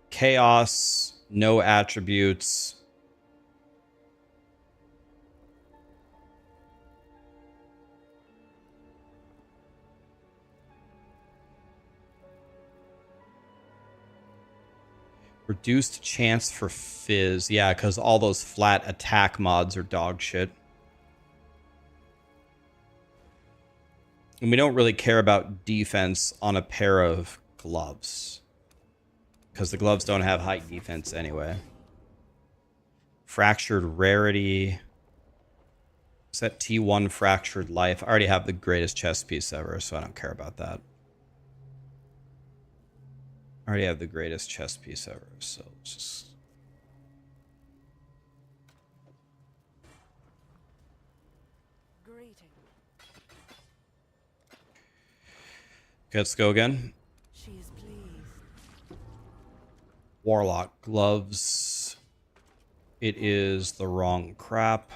[SPEAKER 1] Chaos, no attributes. Reduced chance for fizz. Yeah, because all those flat attack mods are dog shit. And we don't really care about defense on a pair of gloves. Because the gloves don't have high defense anyway. Fractured rarity. Set T1 fractured life. I already have the greatest chess piece ever, so I don't care about that. I already have the greatest chess piece ever, so let's just...
[SPEAKER 3] Greetings.
[SPEAKER 1] Okay, let's go again.
[SPEAKER 3] She is pleased.
[SPEAKER 1] Warlock gloves. It is the wrong crap.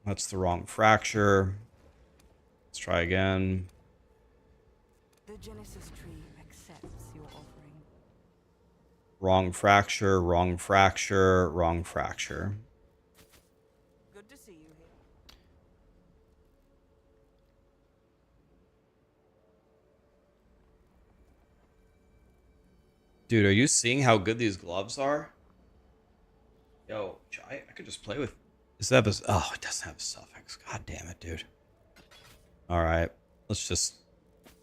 [SPEAKER 1] That's the wrong fracture. Let's try again.
[SPEAKER 3] The Genesis tree accepts your offering.
[SPEAKER 1] Wrong fracture, wrong fracture, wrong fracture.
[SPEAKER 3] Good to see you here.
[SPEAKER 1] Dude, are you seeing how good these gloves are? Yo, I could just play with... Does that have a... Oh, it doesn't have a suffix. God damn it, dude. All right, let's just...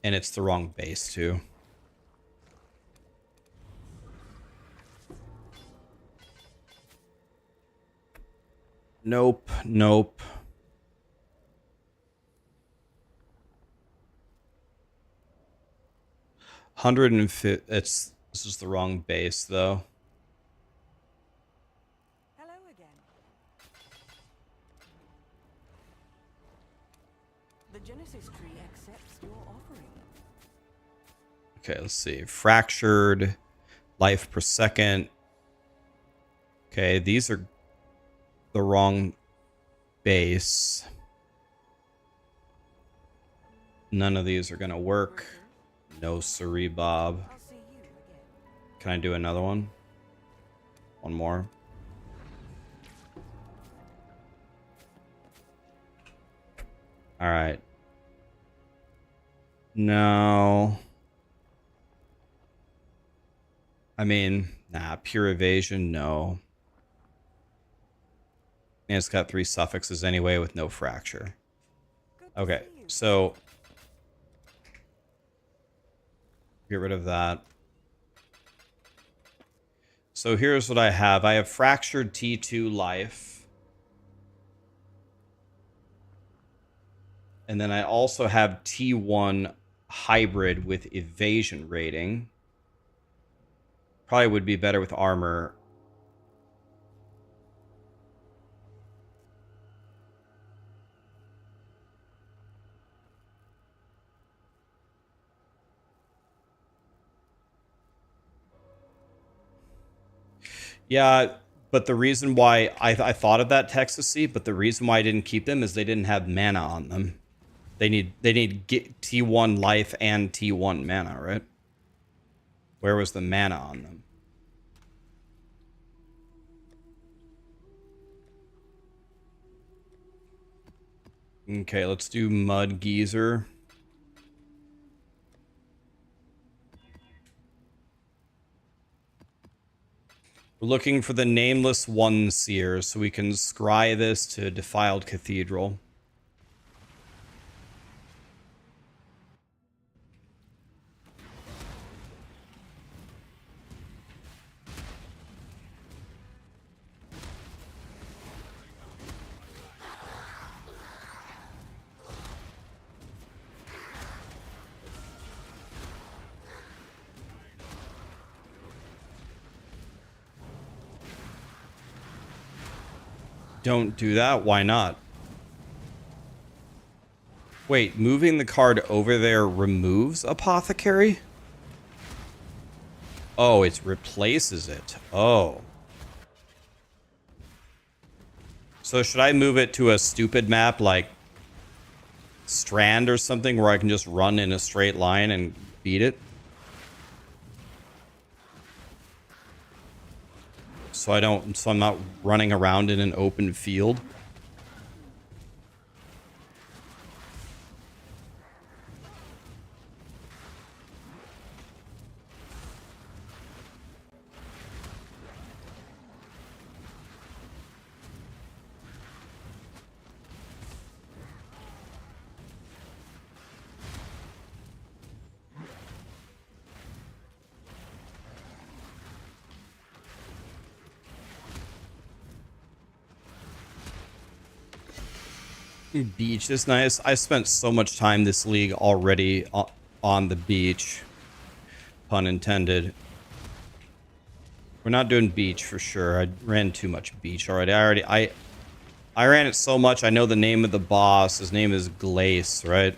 [SPEAKER 1] And it's the wrong base, too. Nope, nope. $150... It's... This is the wrong base, though.
[SPEAKER 3] Hello again. The Genesis tree accepts your offering.
[SPEAKER 1] Okay, let's see. Fractured, life per second. Okay, these are the wrong base. None of these are gonna work. No siree, Bob.
[SPEAKER 3] I'll see you again.
[SPEAKER 1] Can I do another one? One more. All right. No. I mean, nah, pure evasion, no. And it's got 3 suffixes anyway with no fracture. Okay, so get rid of that. So here's what I have. I have fractured T2 life. And then I also have T1 hybrid with evasion rating. Probably would be better with armor. Yeah, but the reason why I thought of that Texas, but the reason why I didn't keep them is they didn't have mana on them. They need T1 life and T1 mana, right? Where was the mana on them? Okay, let's do Mud Geezer. We're looking for the Nameless One Seer, so we can scry this to Defiled Cathedral. Don't do that. Why not? Wait, moving the card over there removes Apothecary? Oh, it replaces it. Oh. So should I move it to a stupid map like Strand or something where I can just run in a straight line and beat it? So I'm not running around in an open field. Beach is nice. I spent so much time this league already on the beach. Pun intended. We're not doing beach for sure. I ran too much beach already. I ran it so much. I know the name of the boss. His name is Glace, right?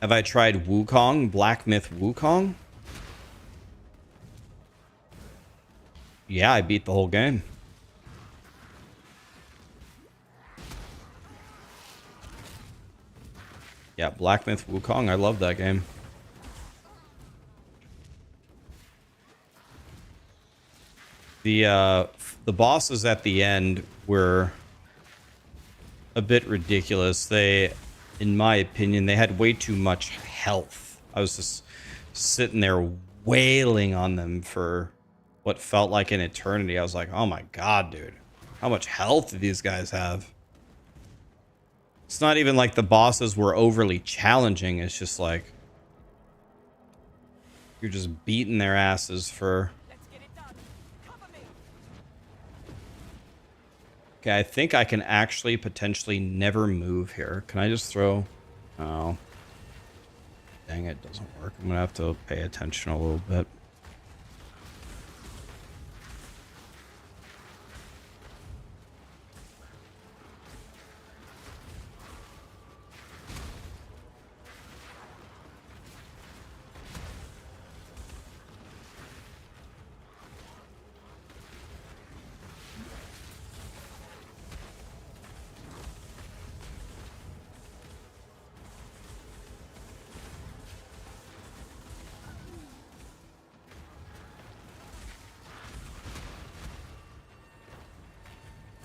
[SPEAKER 1] Have I tried Wukong? Black Myth Wukong? Yeah, I beat the whole game. Yeah, Black Myth Wukong. I love that game. The bosses at the end were a bit ridiculous. They, in my opinion, they had way too much health. I was just sitting there wailing on them for what felt like an eternity. I was like, oh my god, dude. How much health do these guys have? It's not even like the bosses were overly challenging. It's just like you're just beating their asses for...
[SPEAKER 3] Let's get it done. Cover me.
[SPEAKER 1] Okay, I think I can actually potentially never move here. Can I just throw... Oh. Dang, it doesn't work. I'm gonna have to pay attention a little bit.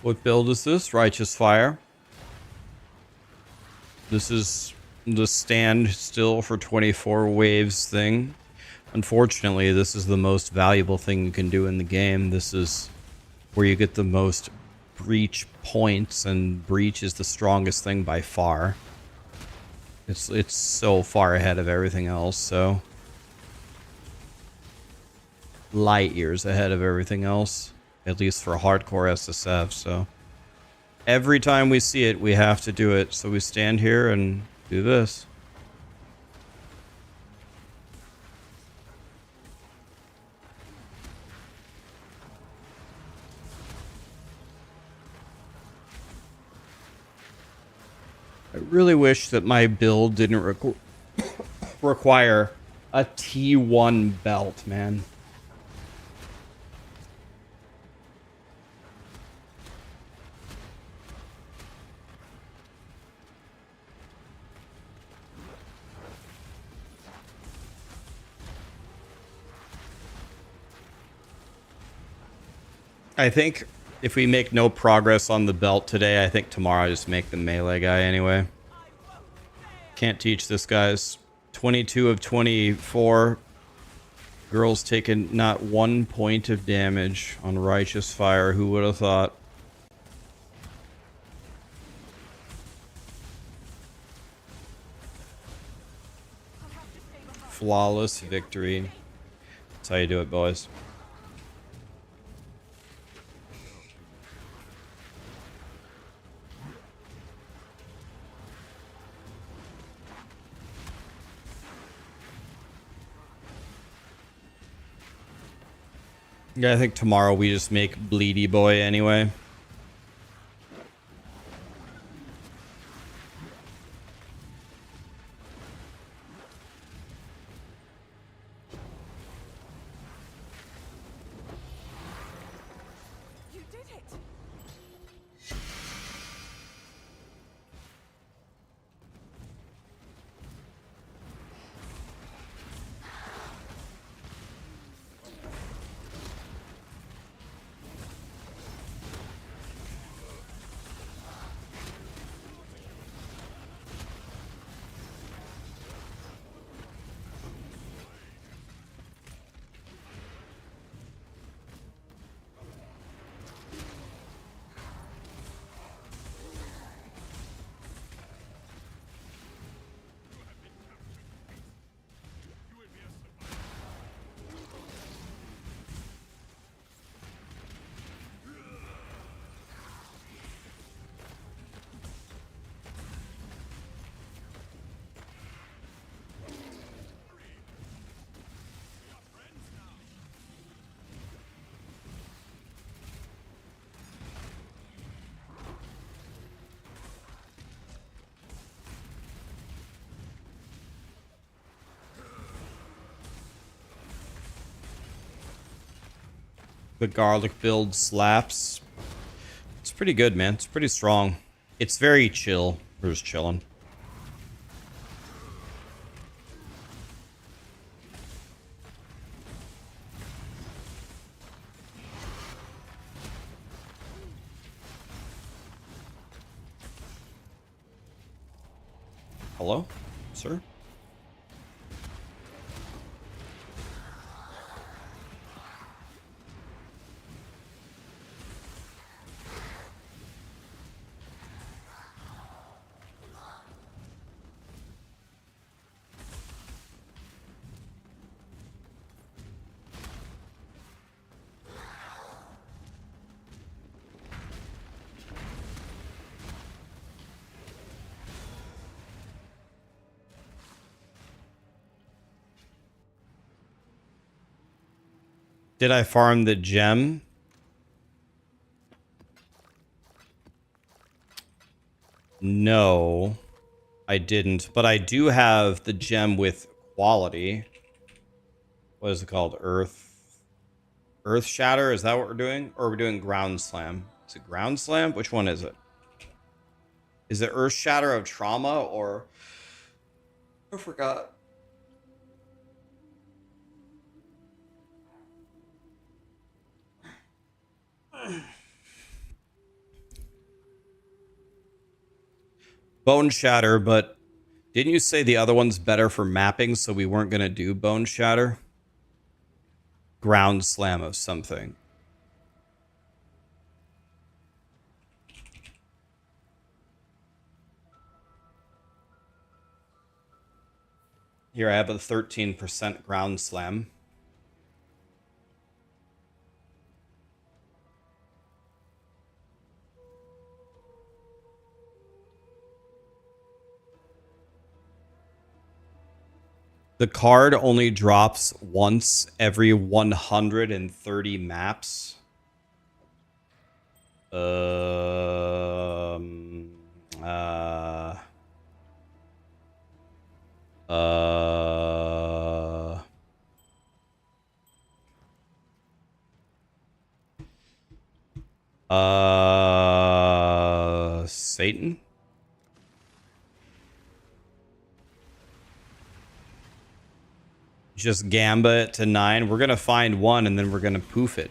[SPEAKER 1] What build is this? Righteous Fire. This is the stand still for 24 waves thing. Unfortunately, this is the most valuable thing you can do in the game. This is where you get the most breach points, and breach is the strongest thing by far. It's so far ahead of everything else, so light years ahead of everything else, at least for hardcore SSF. So every time we see it, we have to do it. So we stand here and do this. I really wish that my build didn't require a T1 belt, man. I think if we make no progress on the belt today, I think tomorrow I just make the melee guy anyway. Can't teach this, guys. 22 of 24. Girls taking not 1 point of damage on Righteous Fire. Who would have thought? Flawless victory. That's how you do it, boys. Yeah, I think tomorrow we just make Bleedy Boy anyway.
[SPEAKER 3] You did it!
[SPEAKER 1] The garlic build slaps. It's pretty good, man. It's pretty strong. It's very chill. We're just chilling. Hello, sir? Did I farm the gem? No, I didn't. But I do have the gem with quality. What is it called? Earth Shatter? Is that what we're doing? Or are we doing Ground Slam? Is it Ground Slam? Which one is it? Is it Earth Shatter of Trauma or... I forgot. Bone Shatter, but didn't you say the other one's better for mapping, so we weren't going to do Bone Shatter? ground slam of something. Here I have a 13% ground slam. The card only drops once every 130 maps. Um. Uh. Satan? Just gamba it to 9. We're gonna find one and then we're gonna poof it.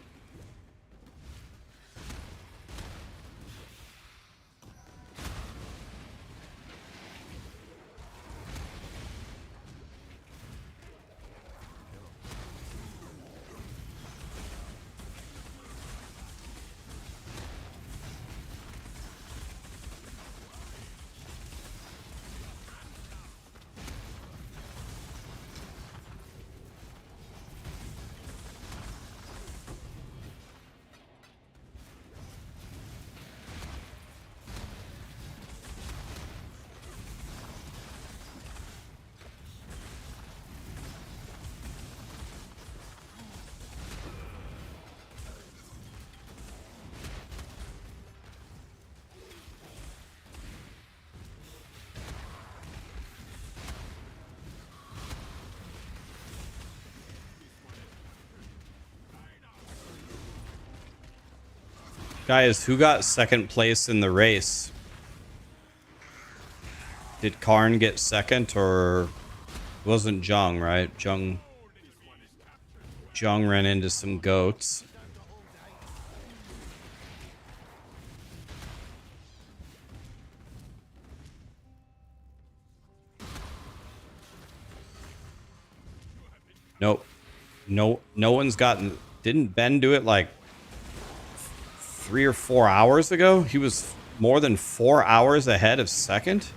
[SPEAKER 1] Guys, who got second place in the race? Did Karn get second, or it wasn't Jung, right? Jung ran into some goats. Nope. No one's gotten. Didn't Ben do it like 3 or 4 hours ago? He was more than 4 hours ahead of second?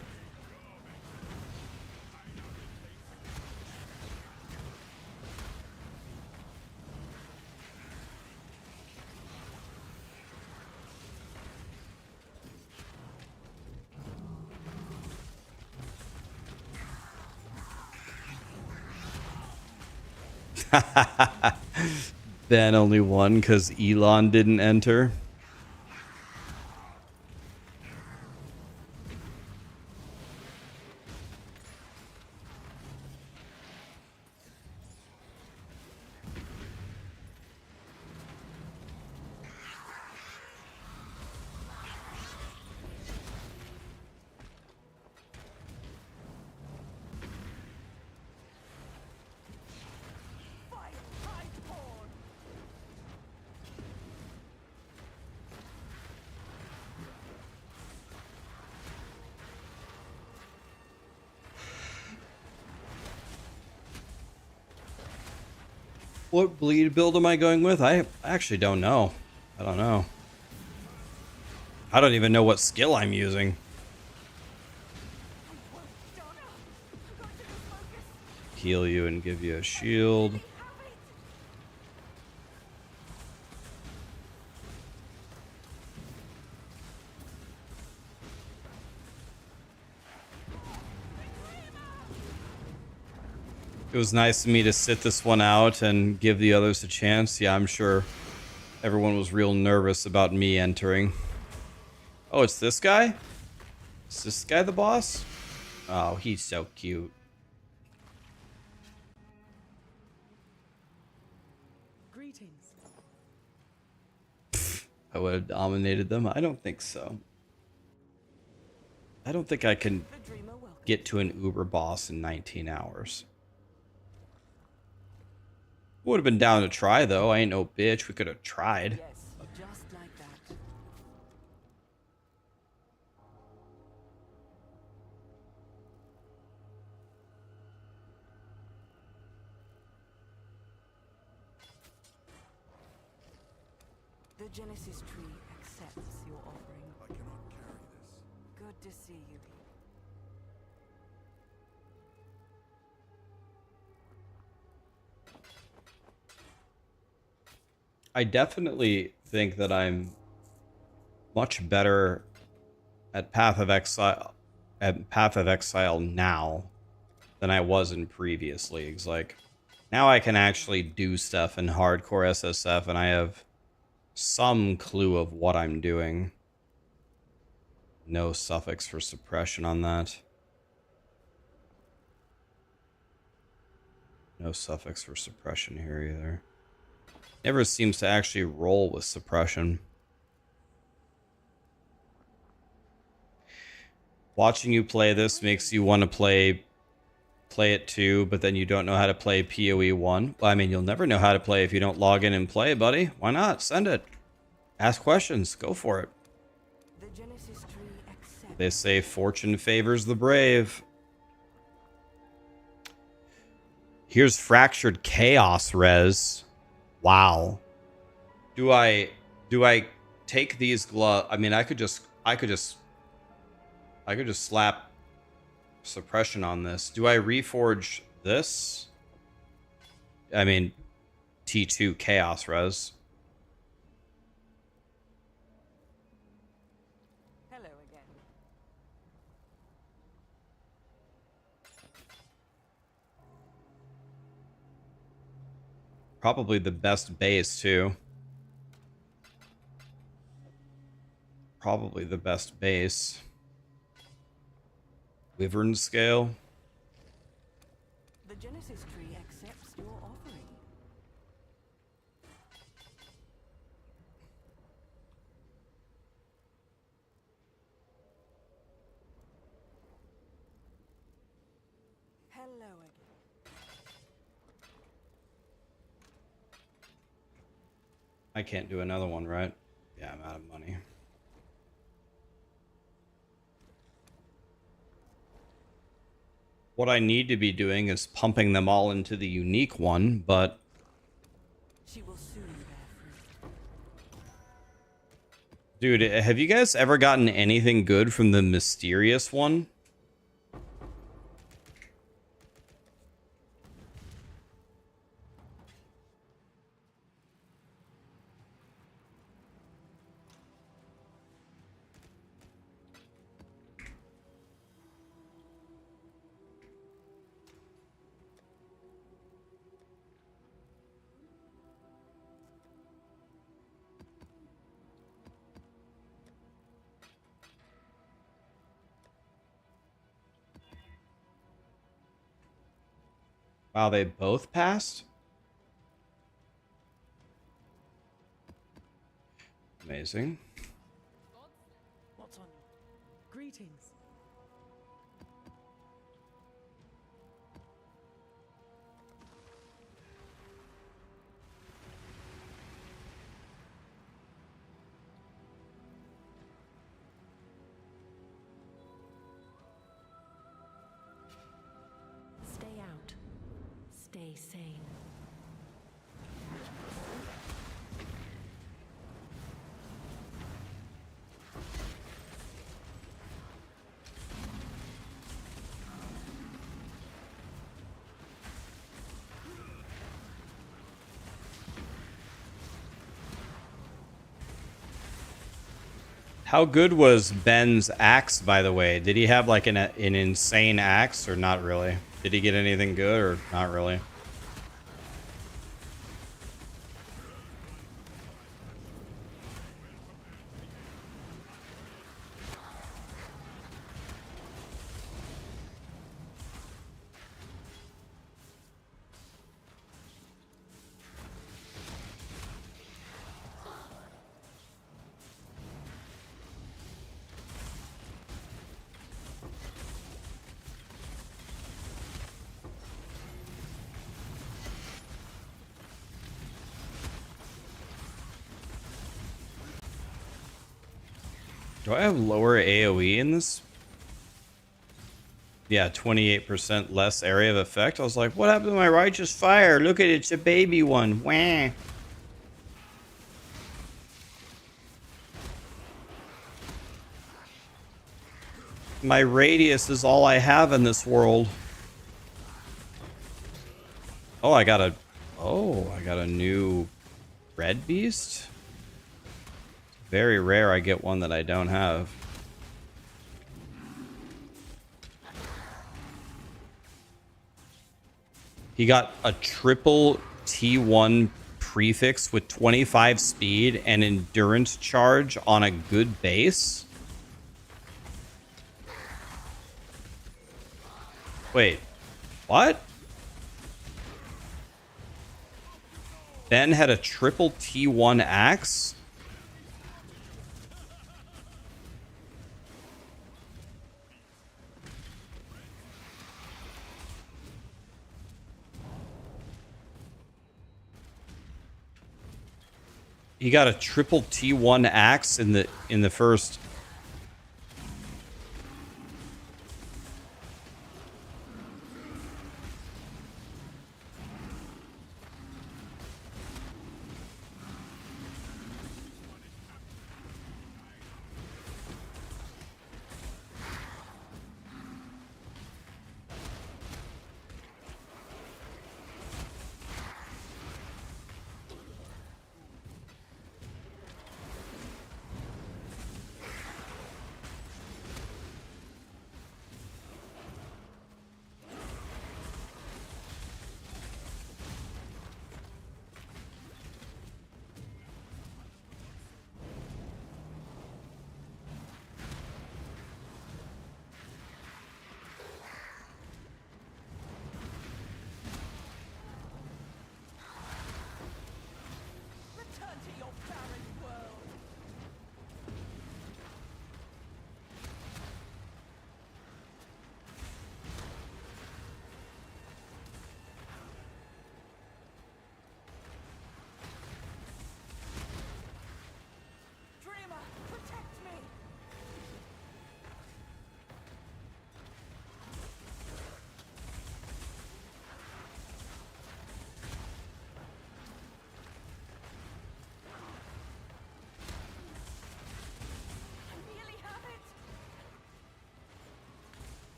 [SPEAKER 1] Ben only won because Elon didn't enter. What bleed build am I going with? I actually don't know. I don't know. I don't even know what skill I'm using. Heal you and give you a shield. It was nice of me to sit this one out and give the others a chance. Yeah, I'm sure everyone was real nervous about me entering. Oh, it's this guy? Is this guy the boss? Oh, he's so cute.
[SPEAKER 3] Greetings.
[SPEAKER 1] I would have dominated them. I don't think so. I don't think I can
[SPEAKER 3] The dreamer welcome.
[SPEAKER 1] get to an Uber boss in 19 hours. Would have been down to try, though. I ain't no bitch. We could have tried.
[SPEAKER 3] Yes, just like that. The Genesis tree accepts your offering.
[SPEAKER 4] I cannot carry this.
[SPEAKER 3] Good to see you here.
[SPEAKER 1] I definitely think that I'm much better at Path of Exile now than I was in previous leagues. Like, now I can actually do stuff in hardcore SSF, and I have some clue of what I'm doing. No suffix for suppression on that. No suffix for suppression here either. Never seems to actually roll with suppression. Watching you play this makes you want to play it too, but then you don't know how to play PoE 1. Well, I mean, you'll never know how to play if you don't log in and play, buddy. Why not? Send it. Ask questions. Go for it.
[SPEAKER 3] The Genesis tree accepts.
[SPEAKER 1] They say fortune favors the brave. Here's Fractured Chaos res. Wow. Do I take these gloves? I mean, I could just slap suppression on this. Do I reforge this? I mean, T2 Chaos res.
[SPEAKER 3] Hello again.
[SPEAKER 1] Probably the best base too. Probably the best base. Wyvern scale.
[SPEAKER 3] The Genesis tree accepts your offering. Hello again.
[SPEAKER 1] I can't do another one, right? Yeah, I'm out of money. What I need to be doing is pumping them all into the unique one, but
[SPEAKER 3] She will soon bear fruit.
[SPEAKER 1] dude, have you guys ever gotten anything good from the mysterious one? Wow, they both passed? Amazing.
[SPEAKER 3] What's on you? Greetings.
[SPEAKER 7] Stay out. Stay sane.
[SPEAKER 1] How good was Ben's axe, by the way? Did he have like an insane axe or not really? Did he get anything good or not really? Do I have lower AoE in this? Yeah, 28% less area of effect. I was like, what happened to my righteous fire? Look at it, it's a baby one. Wah. My radius is all I have in this world. Oh, I got a new red beast. Very rare I get one that I don't have. He got a triple T1 prefix with 25 speed and endurance charge on a good base. Wait, what? Ben had a triple T1 axe? He got a triple T1 axe in the first.
[SPEAKER 3] Return to your barren world. Dreamer, protect me. I really have it.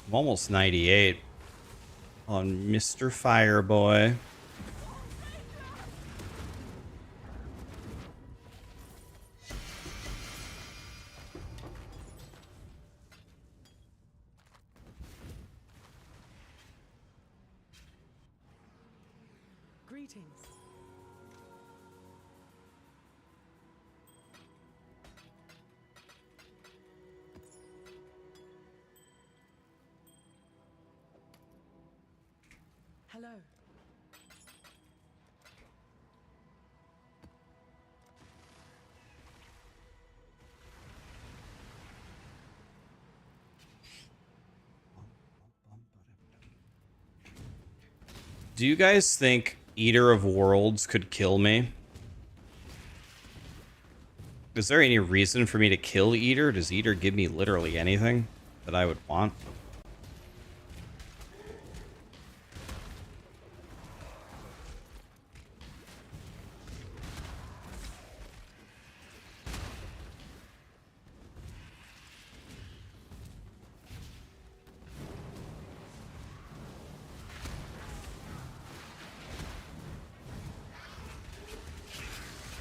[SPEAKER 1] I'm almost 98 on Mr. Fireboy.
[SPEAKER 3] Greetings. Hello.
[SPEAKER 1] Do you guys think Eater of Worlds could kill me? Is there any reason for me to kill Eater? Does Eater give me literally anything that I would want?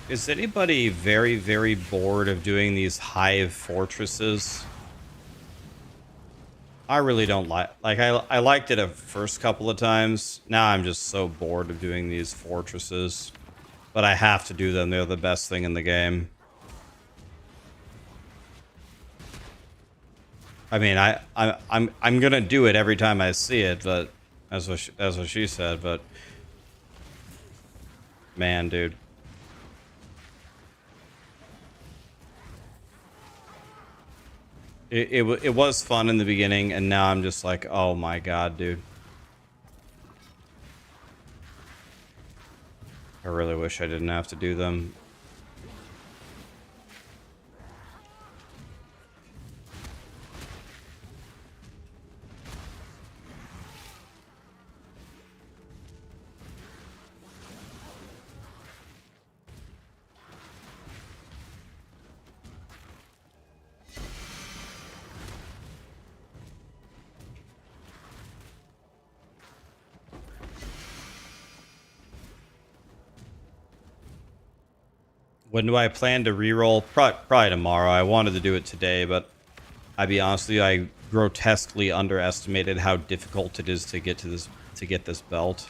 [SPEAKER 1] Is anybody very, very bored of doing these hive fortresses? I really don't I liked it a first couple of times. Now I'm just so bored of doing these fortresses. But I have to do them. They're the best thing in the game. I mean, I'm gonna do it every time I see it, but as what she said, but man, dude. It was fun in the beginning, and now I'm just like, oh my god, dude. I really wish I didn't have to do them. When do I plan to reroll? Probably tomorrow. I wanted to do it today, but I'll be honest with you, I grotesquely underestimated how difficult it is to get to this belt.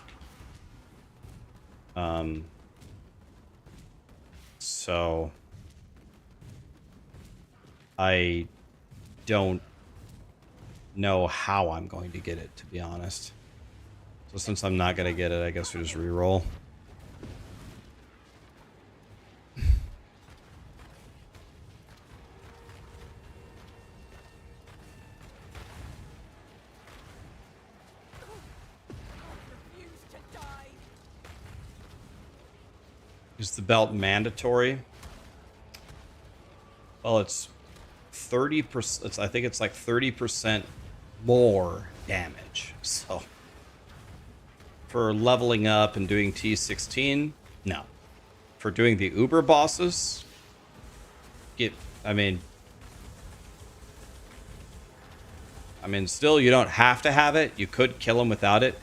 [SPEAKER 1] So I don't know how I'm going to get it, to be honest. So since I'm not gonna get it, I guess we just reroll.
[SPEAKER 3] Refuse to die.
[SPEAKER 1] Is the belt mandatory? Well, it's 30%. I think it's like 30% more damage. So for leveling up and doing T16, no. For doing the Uber bosses, I mean, still, you don't have to have it. You could kill them without it.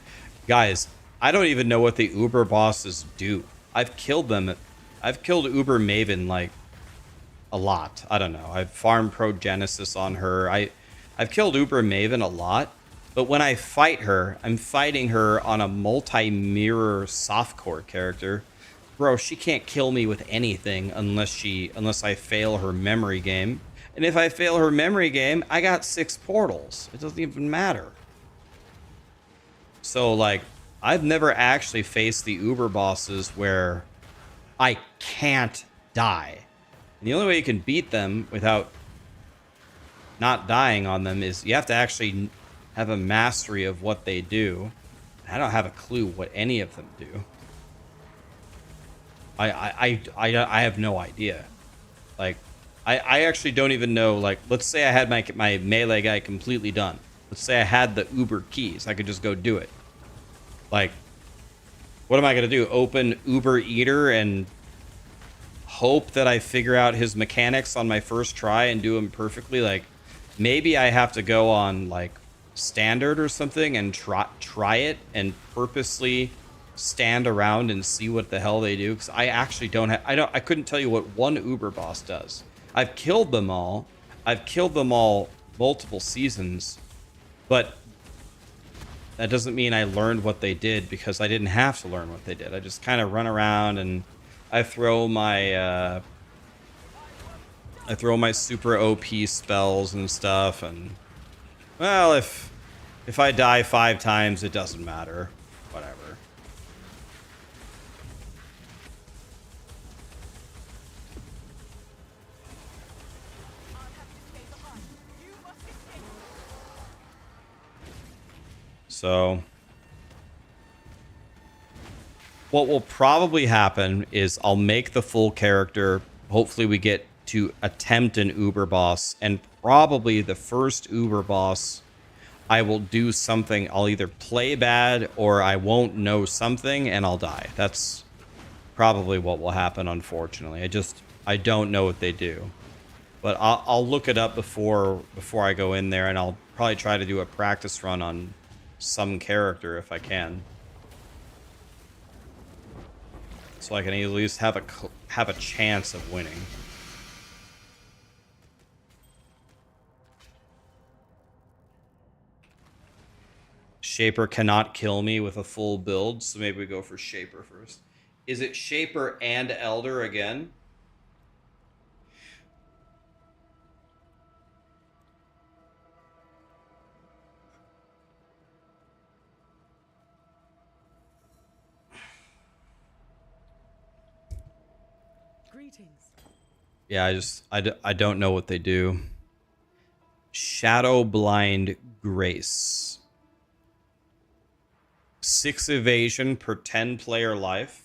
[SPEAKER 1] Guys, I don't even know what the Uber bosses do. I've killed them. I've killed Uber Maven, like, a lot. I don't know. I've farmed Progenesis on her. I've killed Uber Maven a lot. But when I fight her, I'm fighting her on a multi-mirror softcore character. Bro, she can't kill me with anything unless I fail her memory game. And if I fail her memory game, I got 6 portals. It doesn't even matter. So, like, I've never actually faced the Uber bosses where I can't die. And the only way you can beat them without not dying on them is you have to actually have a mastery of what they do. I don't have a clue what any of them do. I have no idea. Like, I actually don't even know. Like, let's say I had my melee guy completely done. Let's say I had the Uber keys. I could just go do it. Like, what am I going to do? Open Uber Eater and hope that I figure out his mechanics on my first try and do them perfectly? Like, maybe I have to go on, like, standard or something and try it and purposely stand around and see what the hell they do, because I actually I couldn't tell you what one Uber boss does. I've killed them all. I've killed them all multiple seasons, but that doesn't mean I learned what they did, because I didn't have to learn what they did. I just kind of run around and I throw my super OP spells and stuff, and well, if I die 5 times, it doesn't matter. Whatever.
[SPEAKER 3] I'll have to stay behind. You must escape.
[SPEAKER 1] So what will probably happen is I'll make the full character. Hopefully we get to attempt an Uber boss, and probably the first Uber boss I will do something. I'll either play bad or I won't know something and I'll die. That's probably what will happen, unfortunately. I don't know what they do. But I'll look it up before I go in there, and I'll probably try to do a practice run on some character if I can. So I can at least have a chance of winning. Shaper cannot kill me with a full build, so maybe we go for Shaper first. Is it Shaper and Elder again?
[SPEAKER 7] Greetings.
[SPEAKER 1] Yeah, I don't know what they do. Shadow Blind Grace. 6 evasion per 10 player life.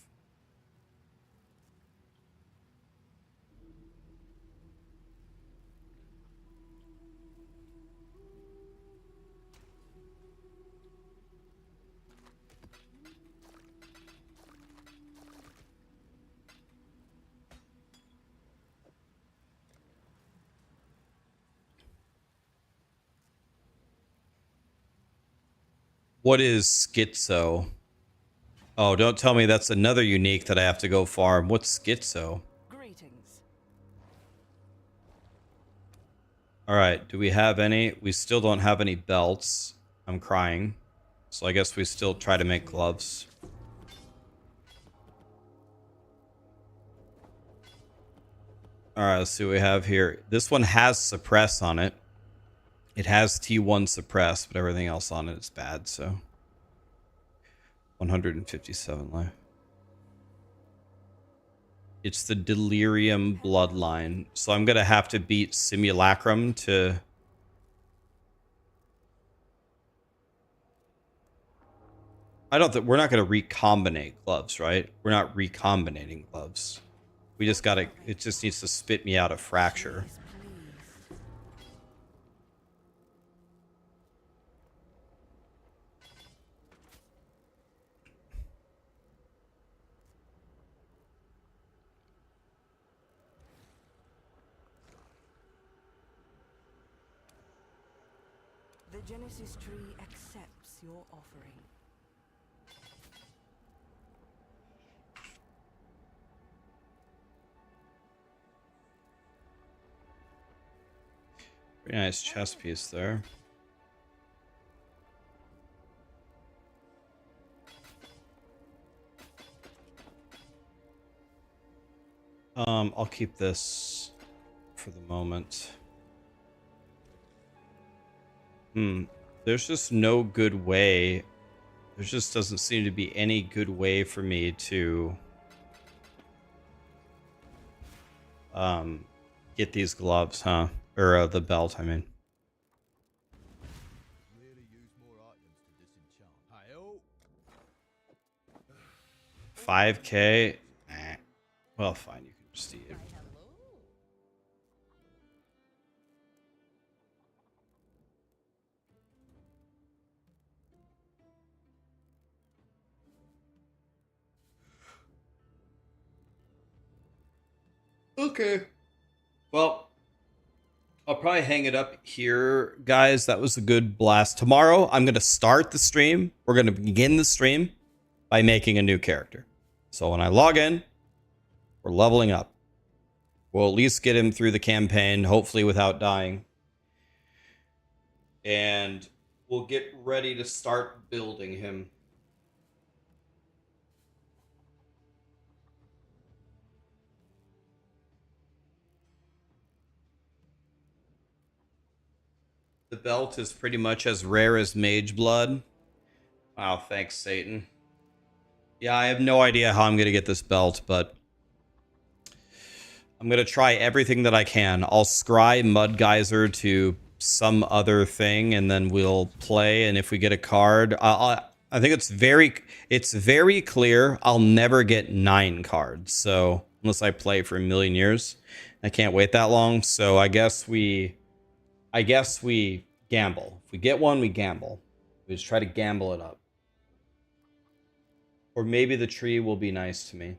[SPEAKER 1] What is Schizo? Oh, don't tell me that's another unique that I have to go farm. What's Schizo?
[SPEAKER 3] Greetings.
[SPEAKER 1] All right, do we have any? We still don't have any belts. I'm crying. So I guess we still try to make gloves. All right, let's see what we have here. This one has suppress on it. It has T1 suppress, but everything else on it is bad, so. 157 life. It's the Delirium Bloodline. So I'm going to have to beat Simulacrum to... I don't think... We're not going to recombinate gloves, right? We're not recombinating gloves. We just got to... It just needs to spit me out a fracture.
[SPEAKER 3] The Genesis tree accepts your offering.
[SPEAKER 1] Very nice chess piece there. I'll keep this for the moment. There's just no good way. There just doesn't seem to be any good way for me to get these gloves, huh? Or the belt, I mean.
[SPEAKER 5] Really use more items to disenchant. Hey-oh.
[SPEAKER 1] 5K? Nah. Well, fine, you can just eat it. Okay. Well, I'll probably hang it up here, guys. That was a good blast. Tomorrow, I'm going to start the stream. We're going to begin the stream by making a new character. So when I log in, we're leveling up. We'll at least get him through the campaign, hopefully without dying. And we'll get ready to start building him. The belt is pretty much as rare as Mage Blood. Wow, thanks, Satan. Yeah, I have no idea how I'm going to get this belt, but I'm going to try everything that I can. I'll scry Mud Geyser to some other thing, and then we'll play, and if we get a card... I think it's very clear I'll never get 9 cards, so unless I play for a million years. I can't wait that long, so I guess we gamble. If we get one, we gamble. We just try to gamble it up. Or maybe the tree will be nice to me.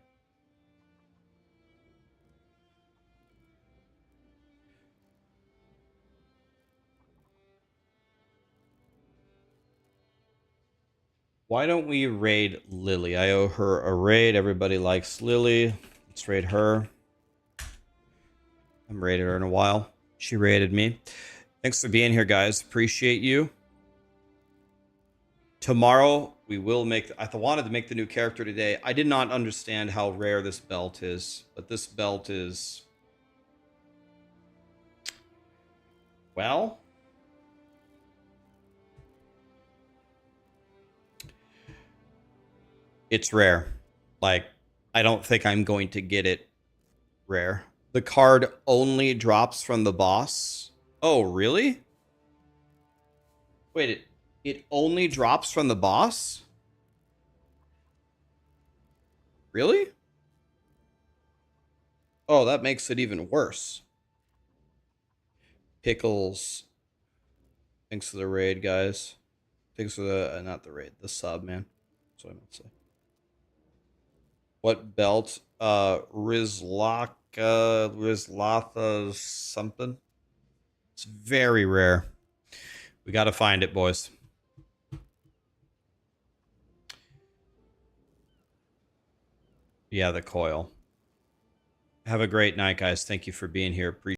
[SPEAKER 1] Why don't we raid Lily? I owe her a raid. Everybody likes Lily. Let's raid her. I haven't raided her in a while. She raided me. Thanks for being here, guys. Appreciate you. Tomorrow, we will make... I wanted to make the new character today. I did not understand how rare this belt is. But this belt is... Well... It's rare. Like, I don't think I'm going to get it rare. The card only drops from the boss. Oh, really? Wait, it only drops from the boss? Really? Oh, that makes it even worse. Pickles. Thanks for the raid, guys. Thanks for the, not the raid, the sub, man. That's what I meant to say. What belt? Rizlatha something. It's very rare. We got to find it, boys. Yeah, the coil. Have a great night, guys. Thank you for being here. Appreciate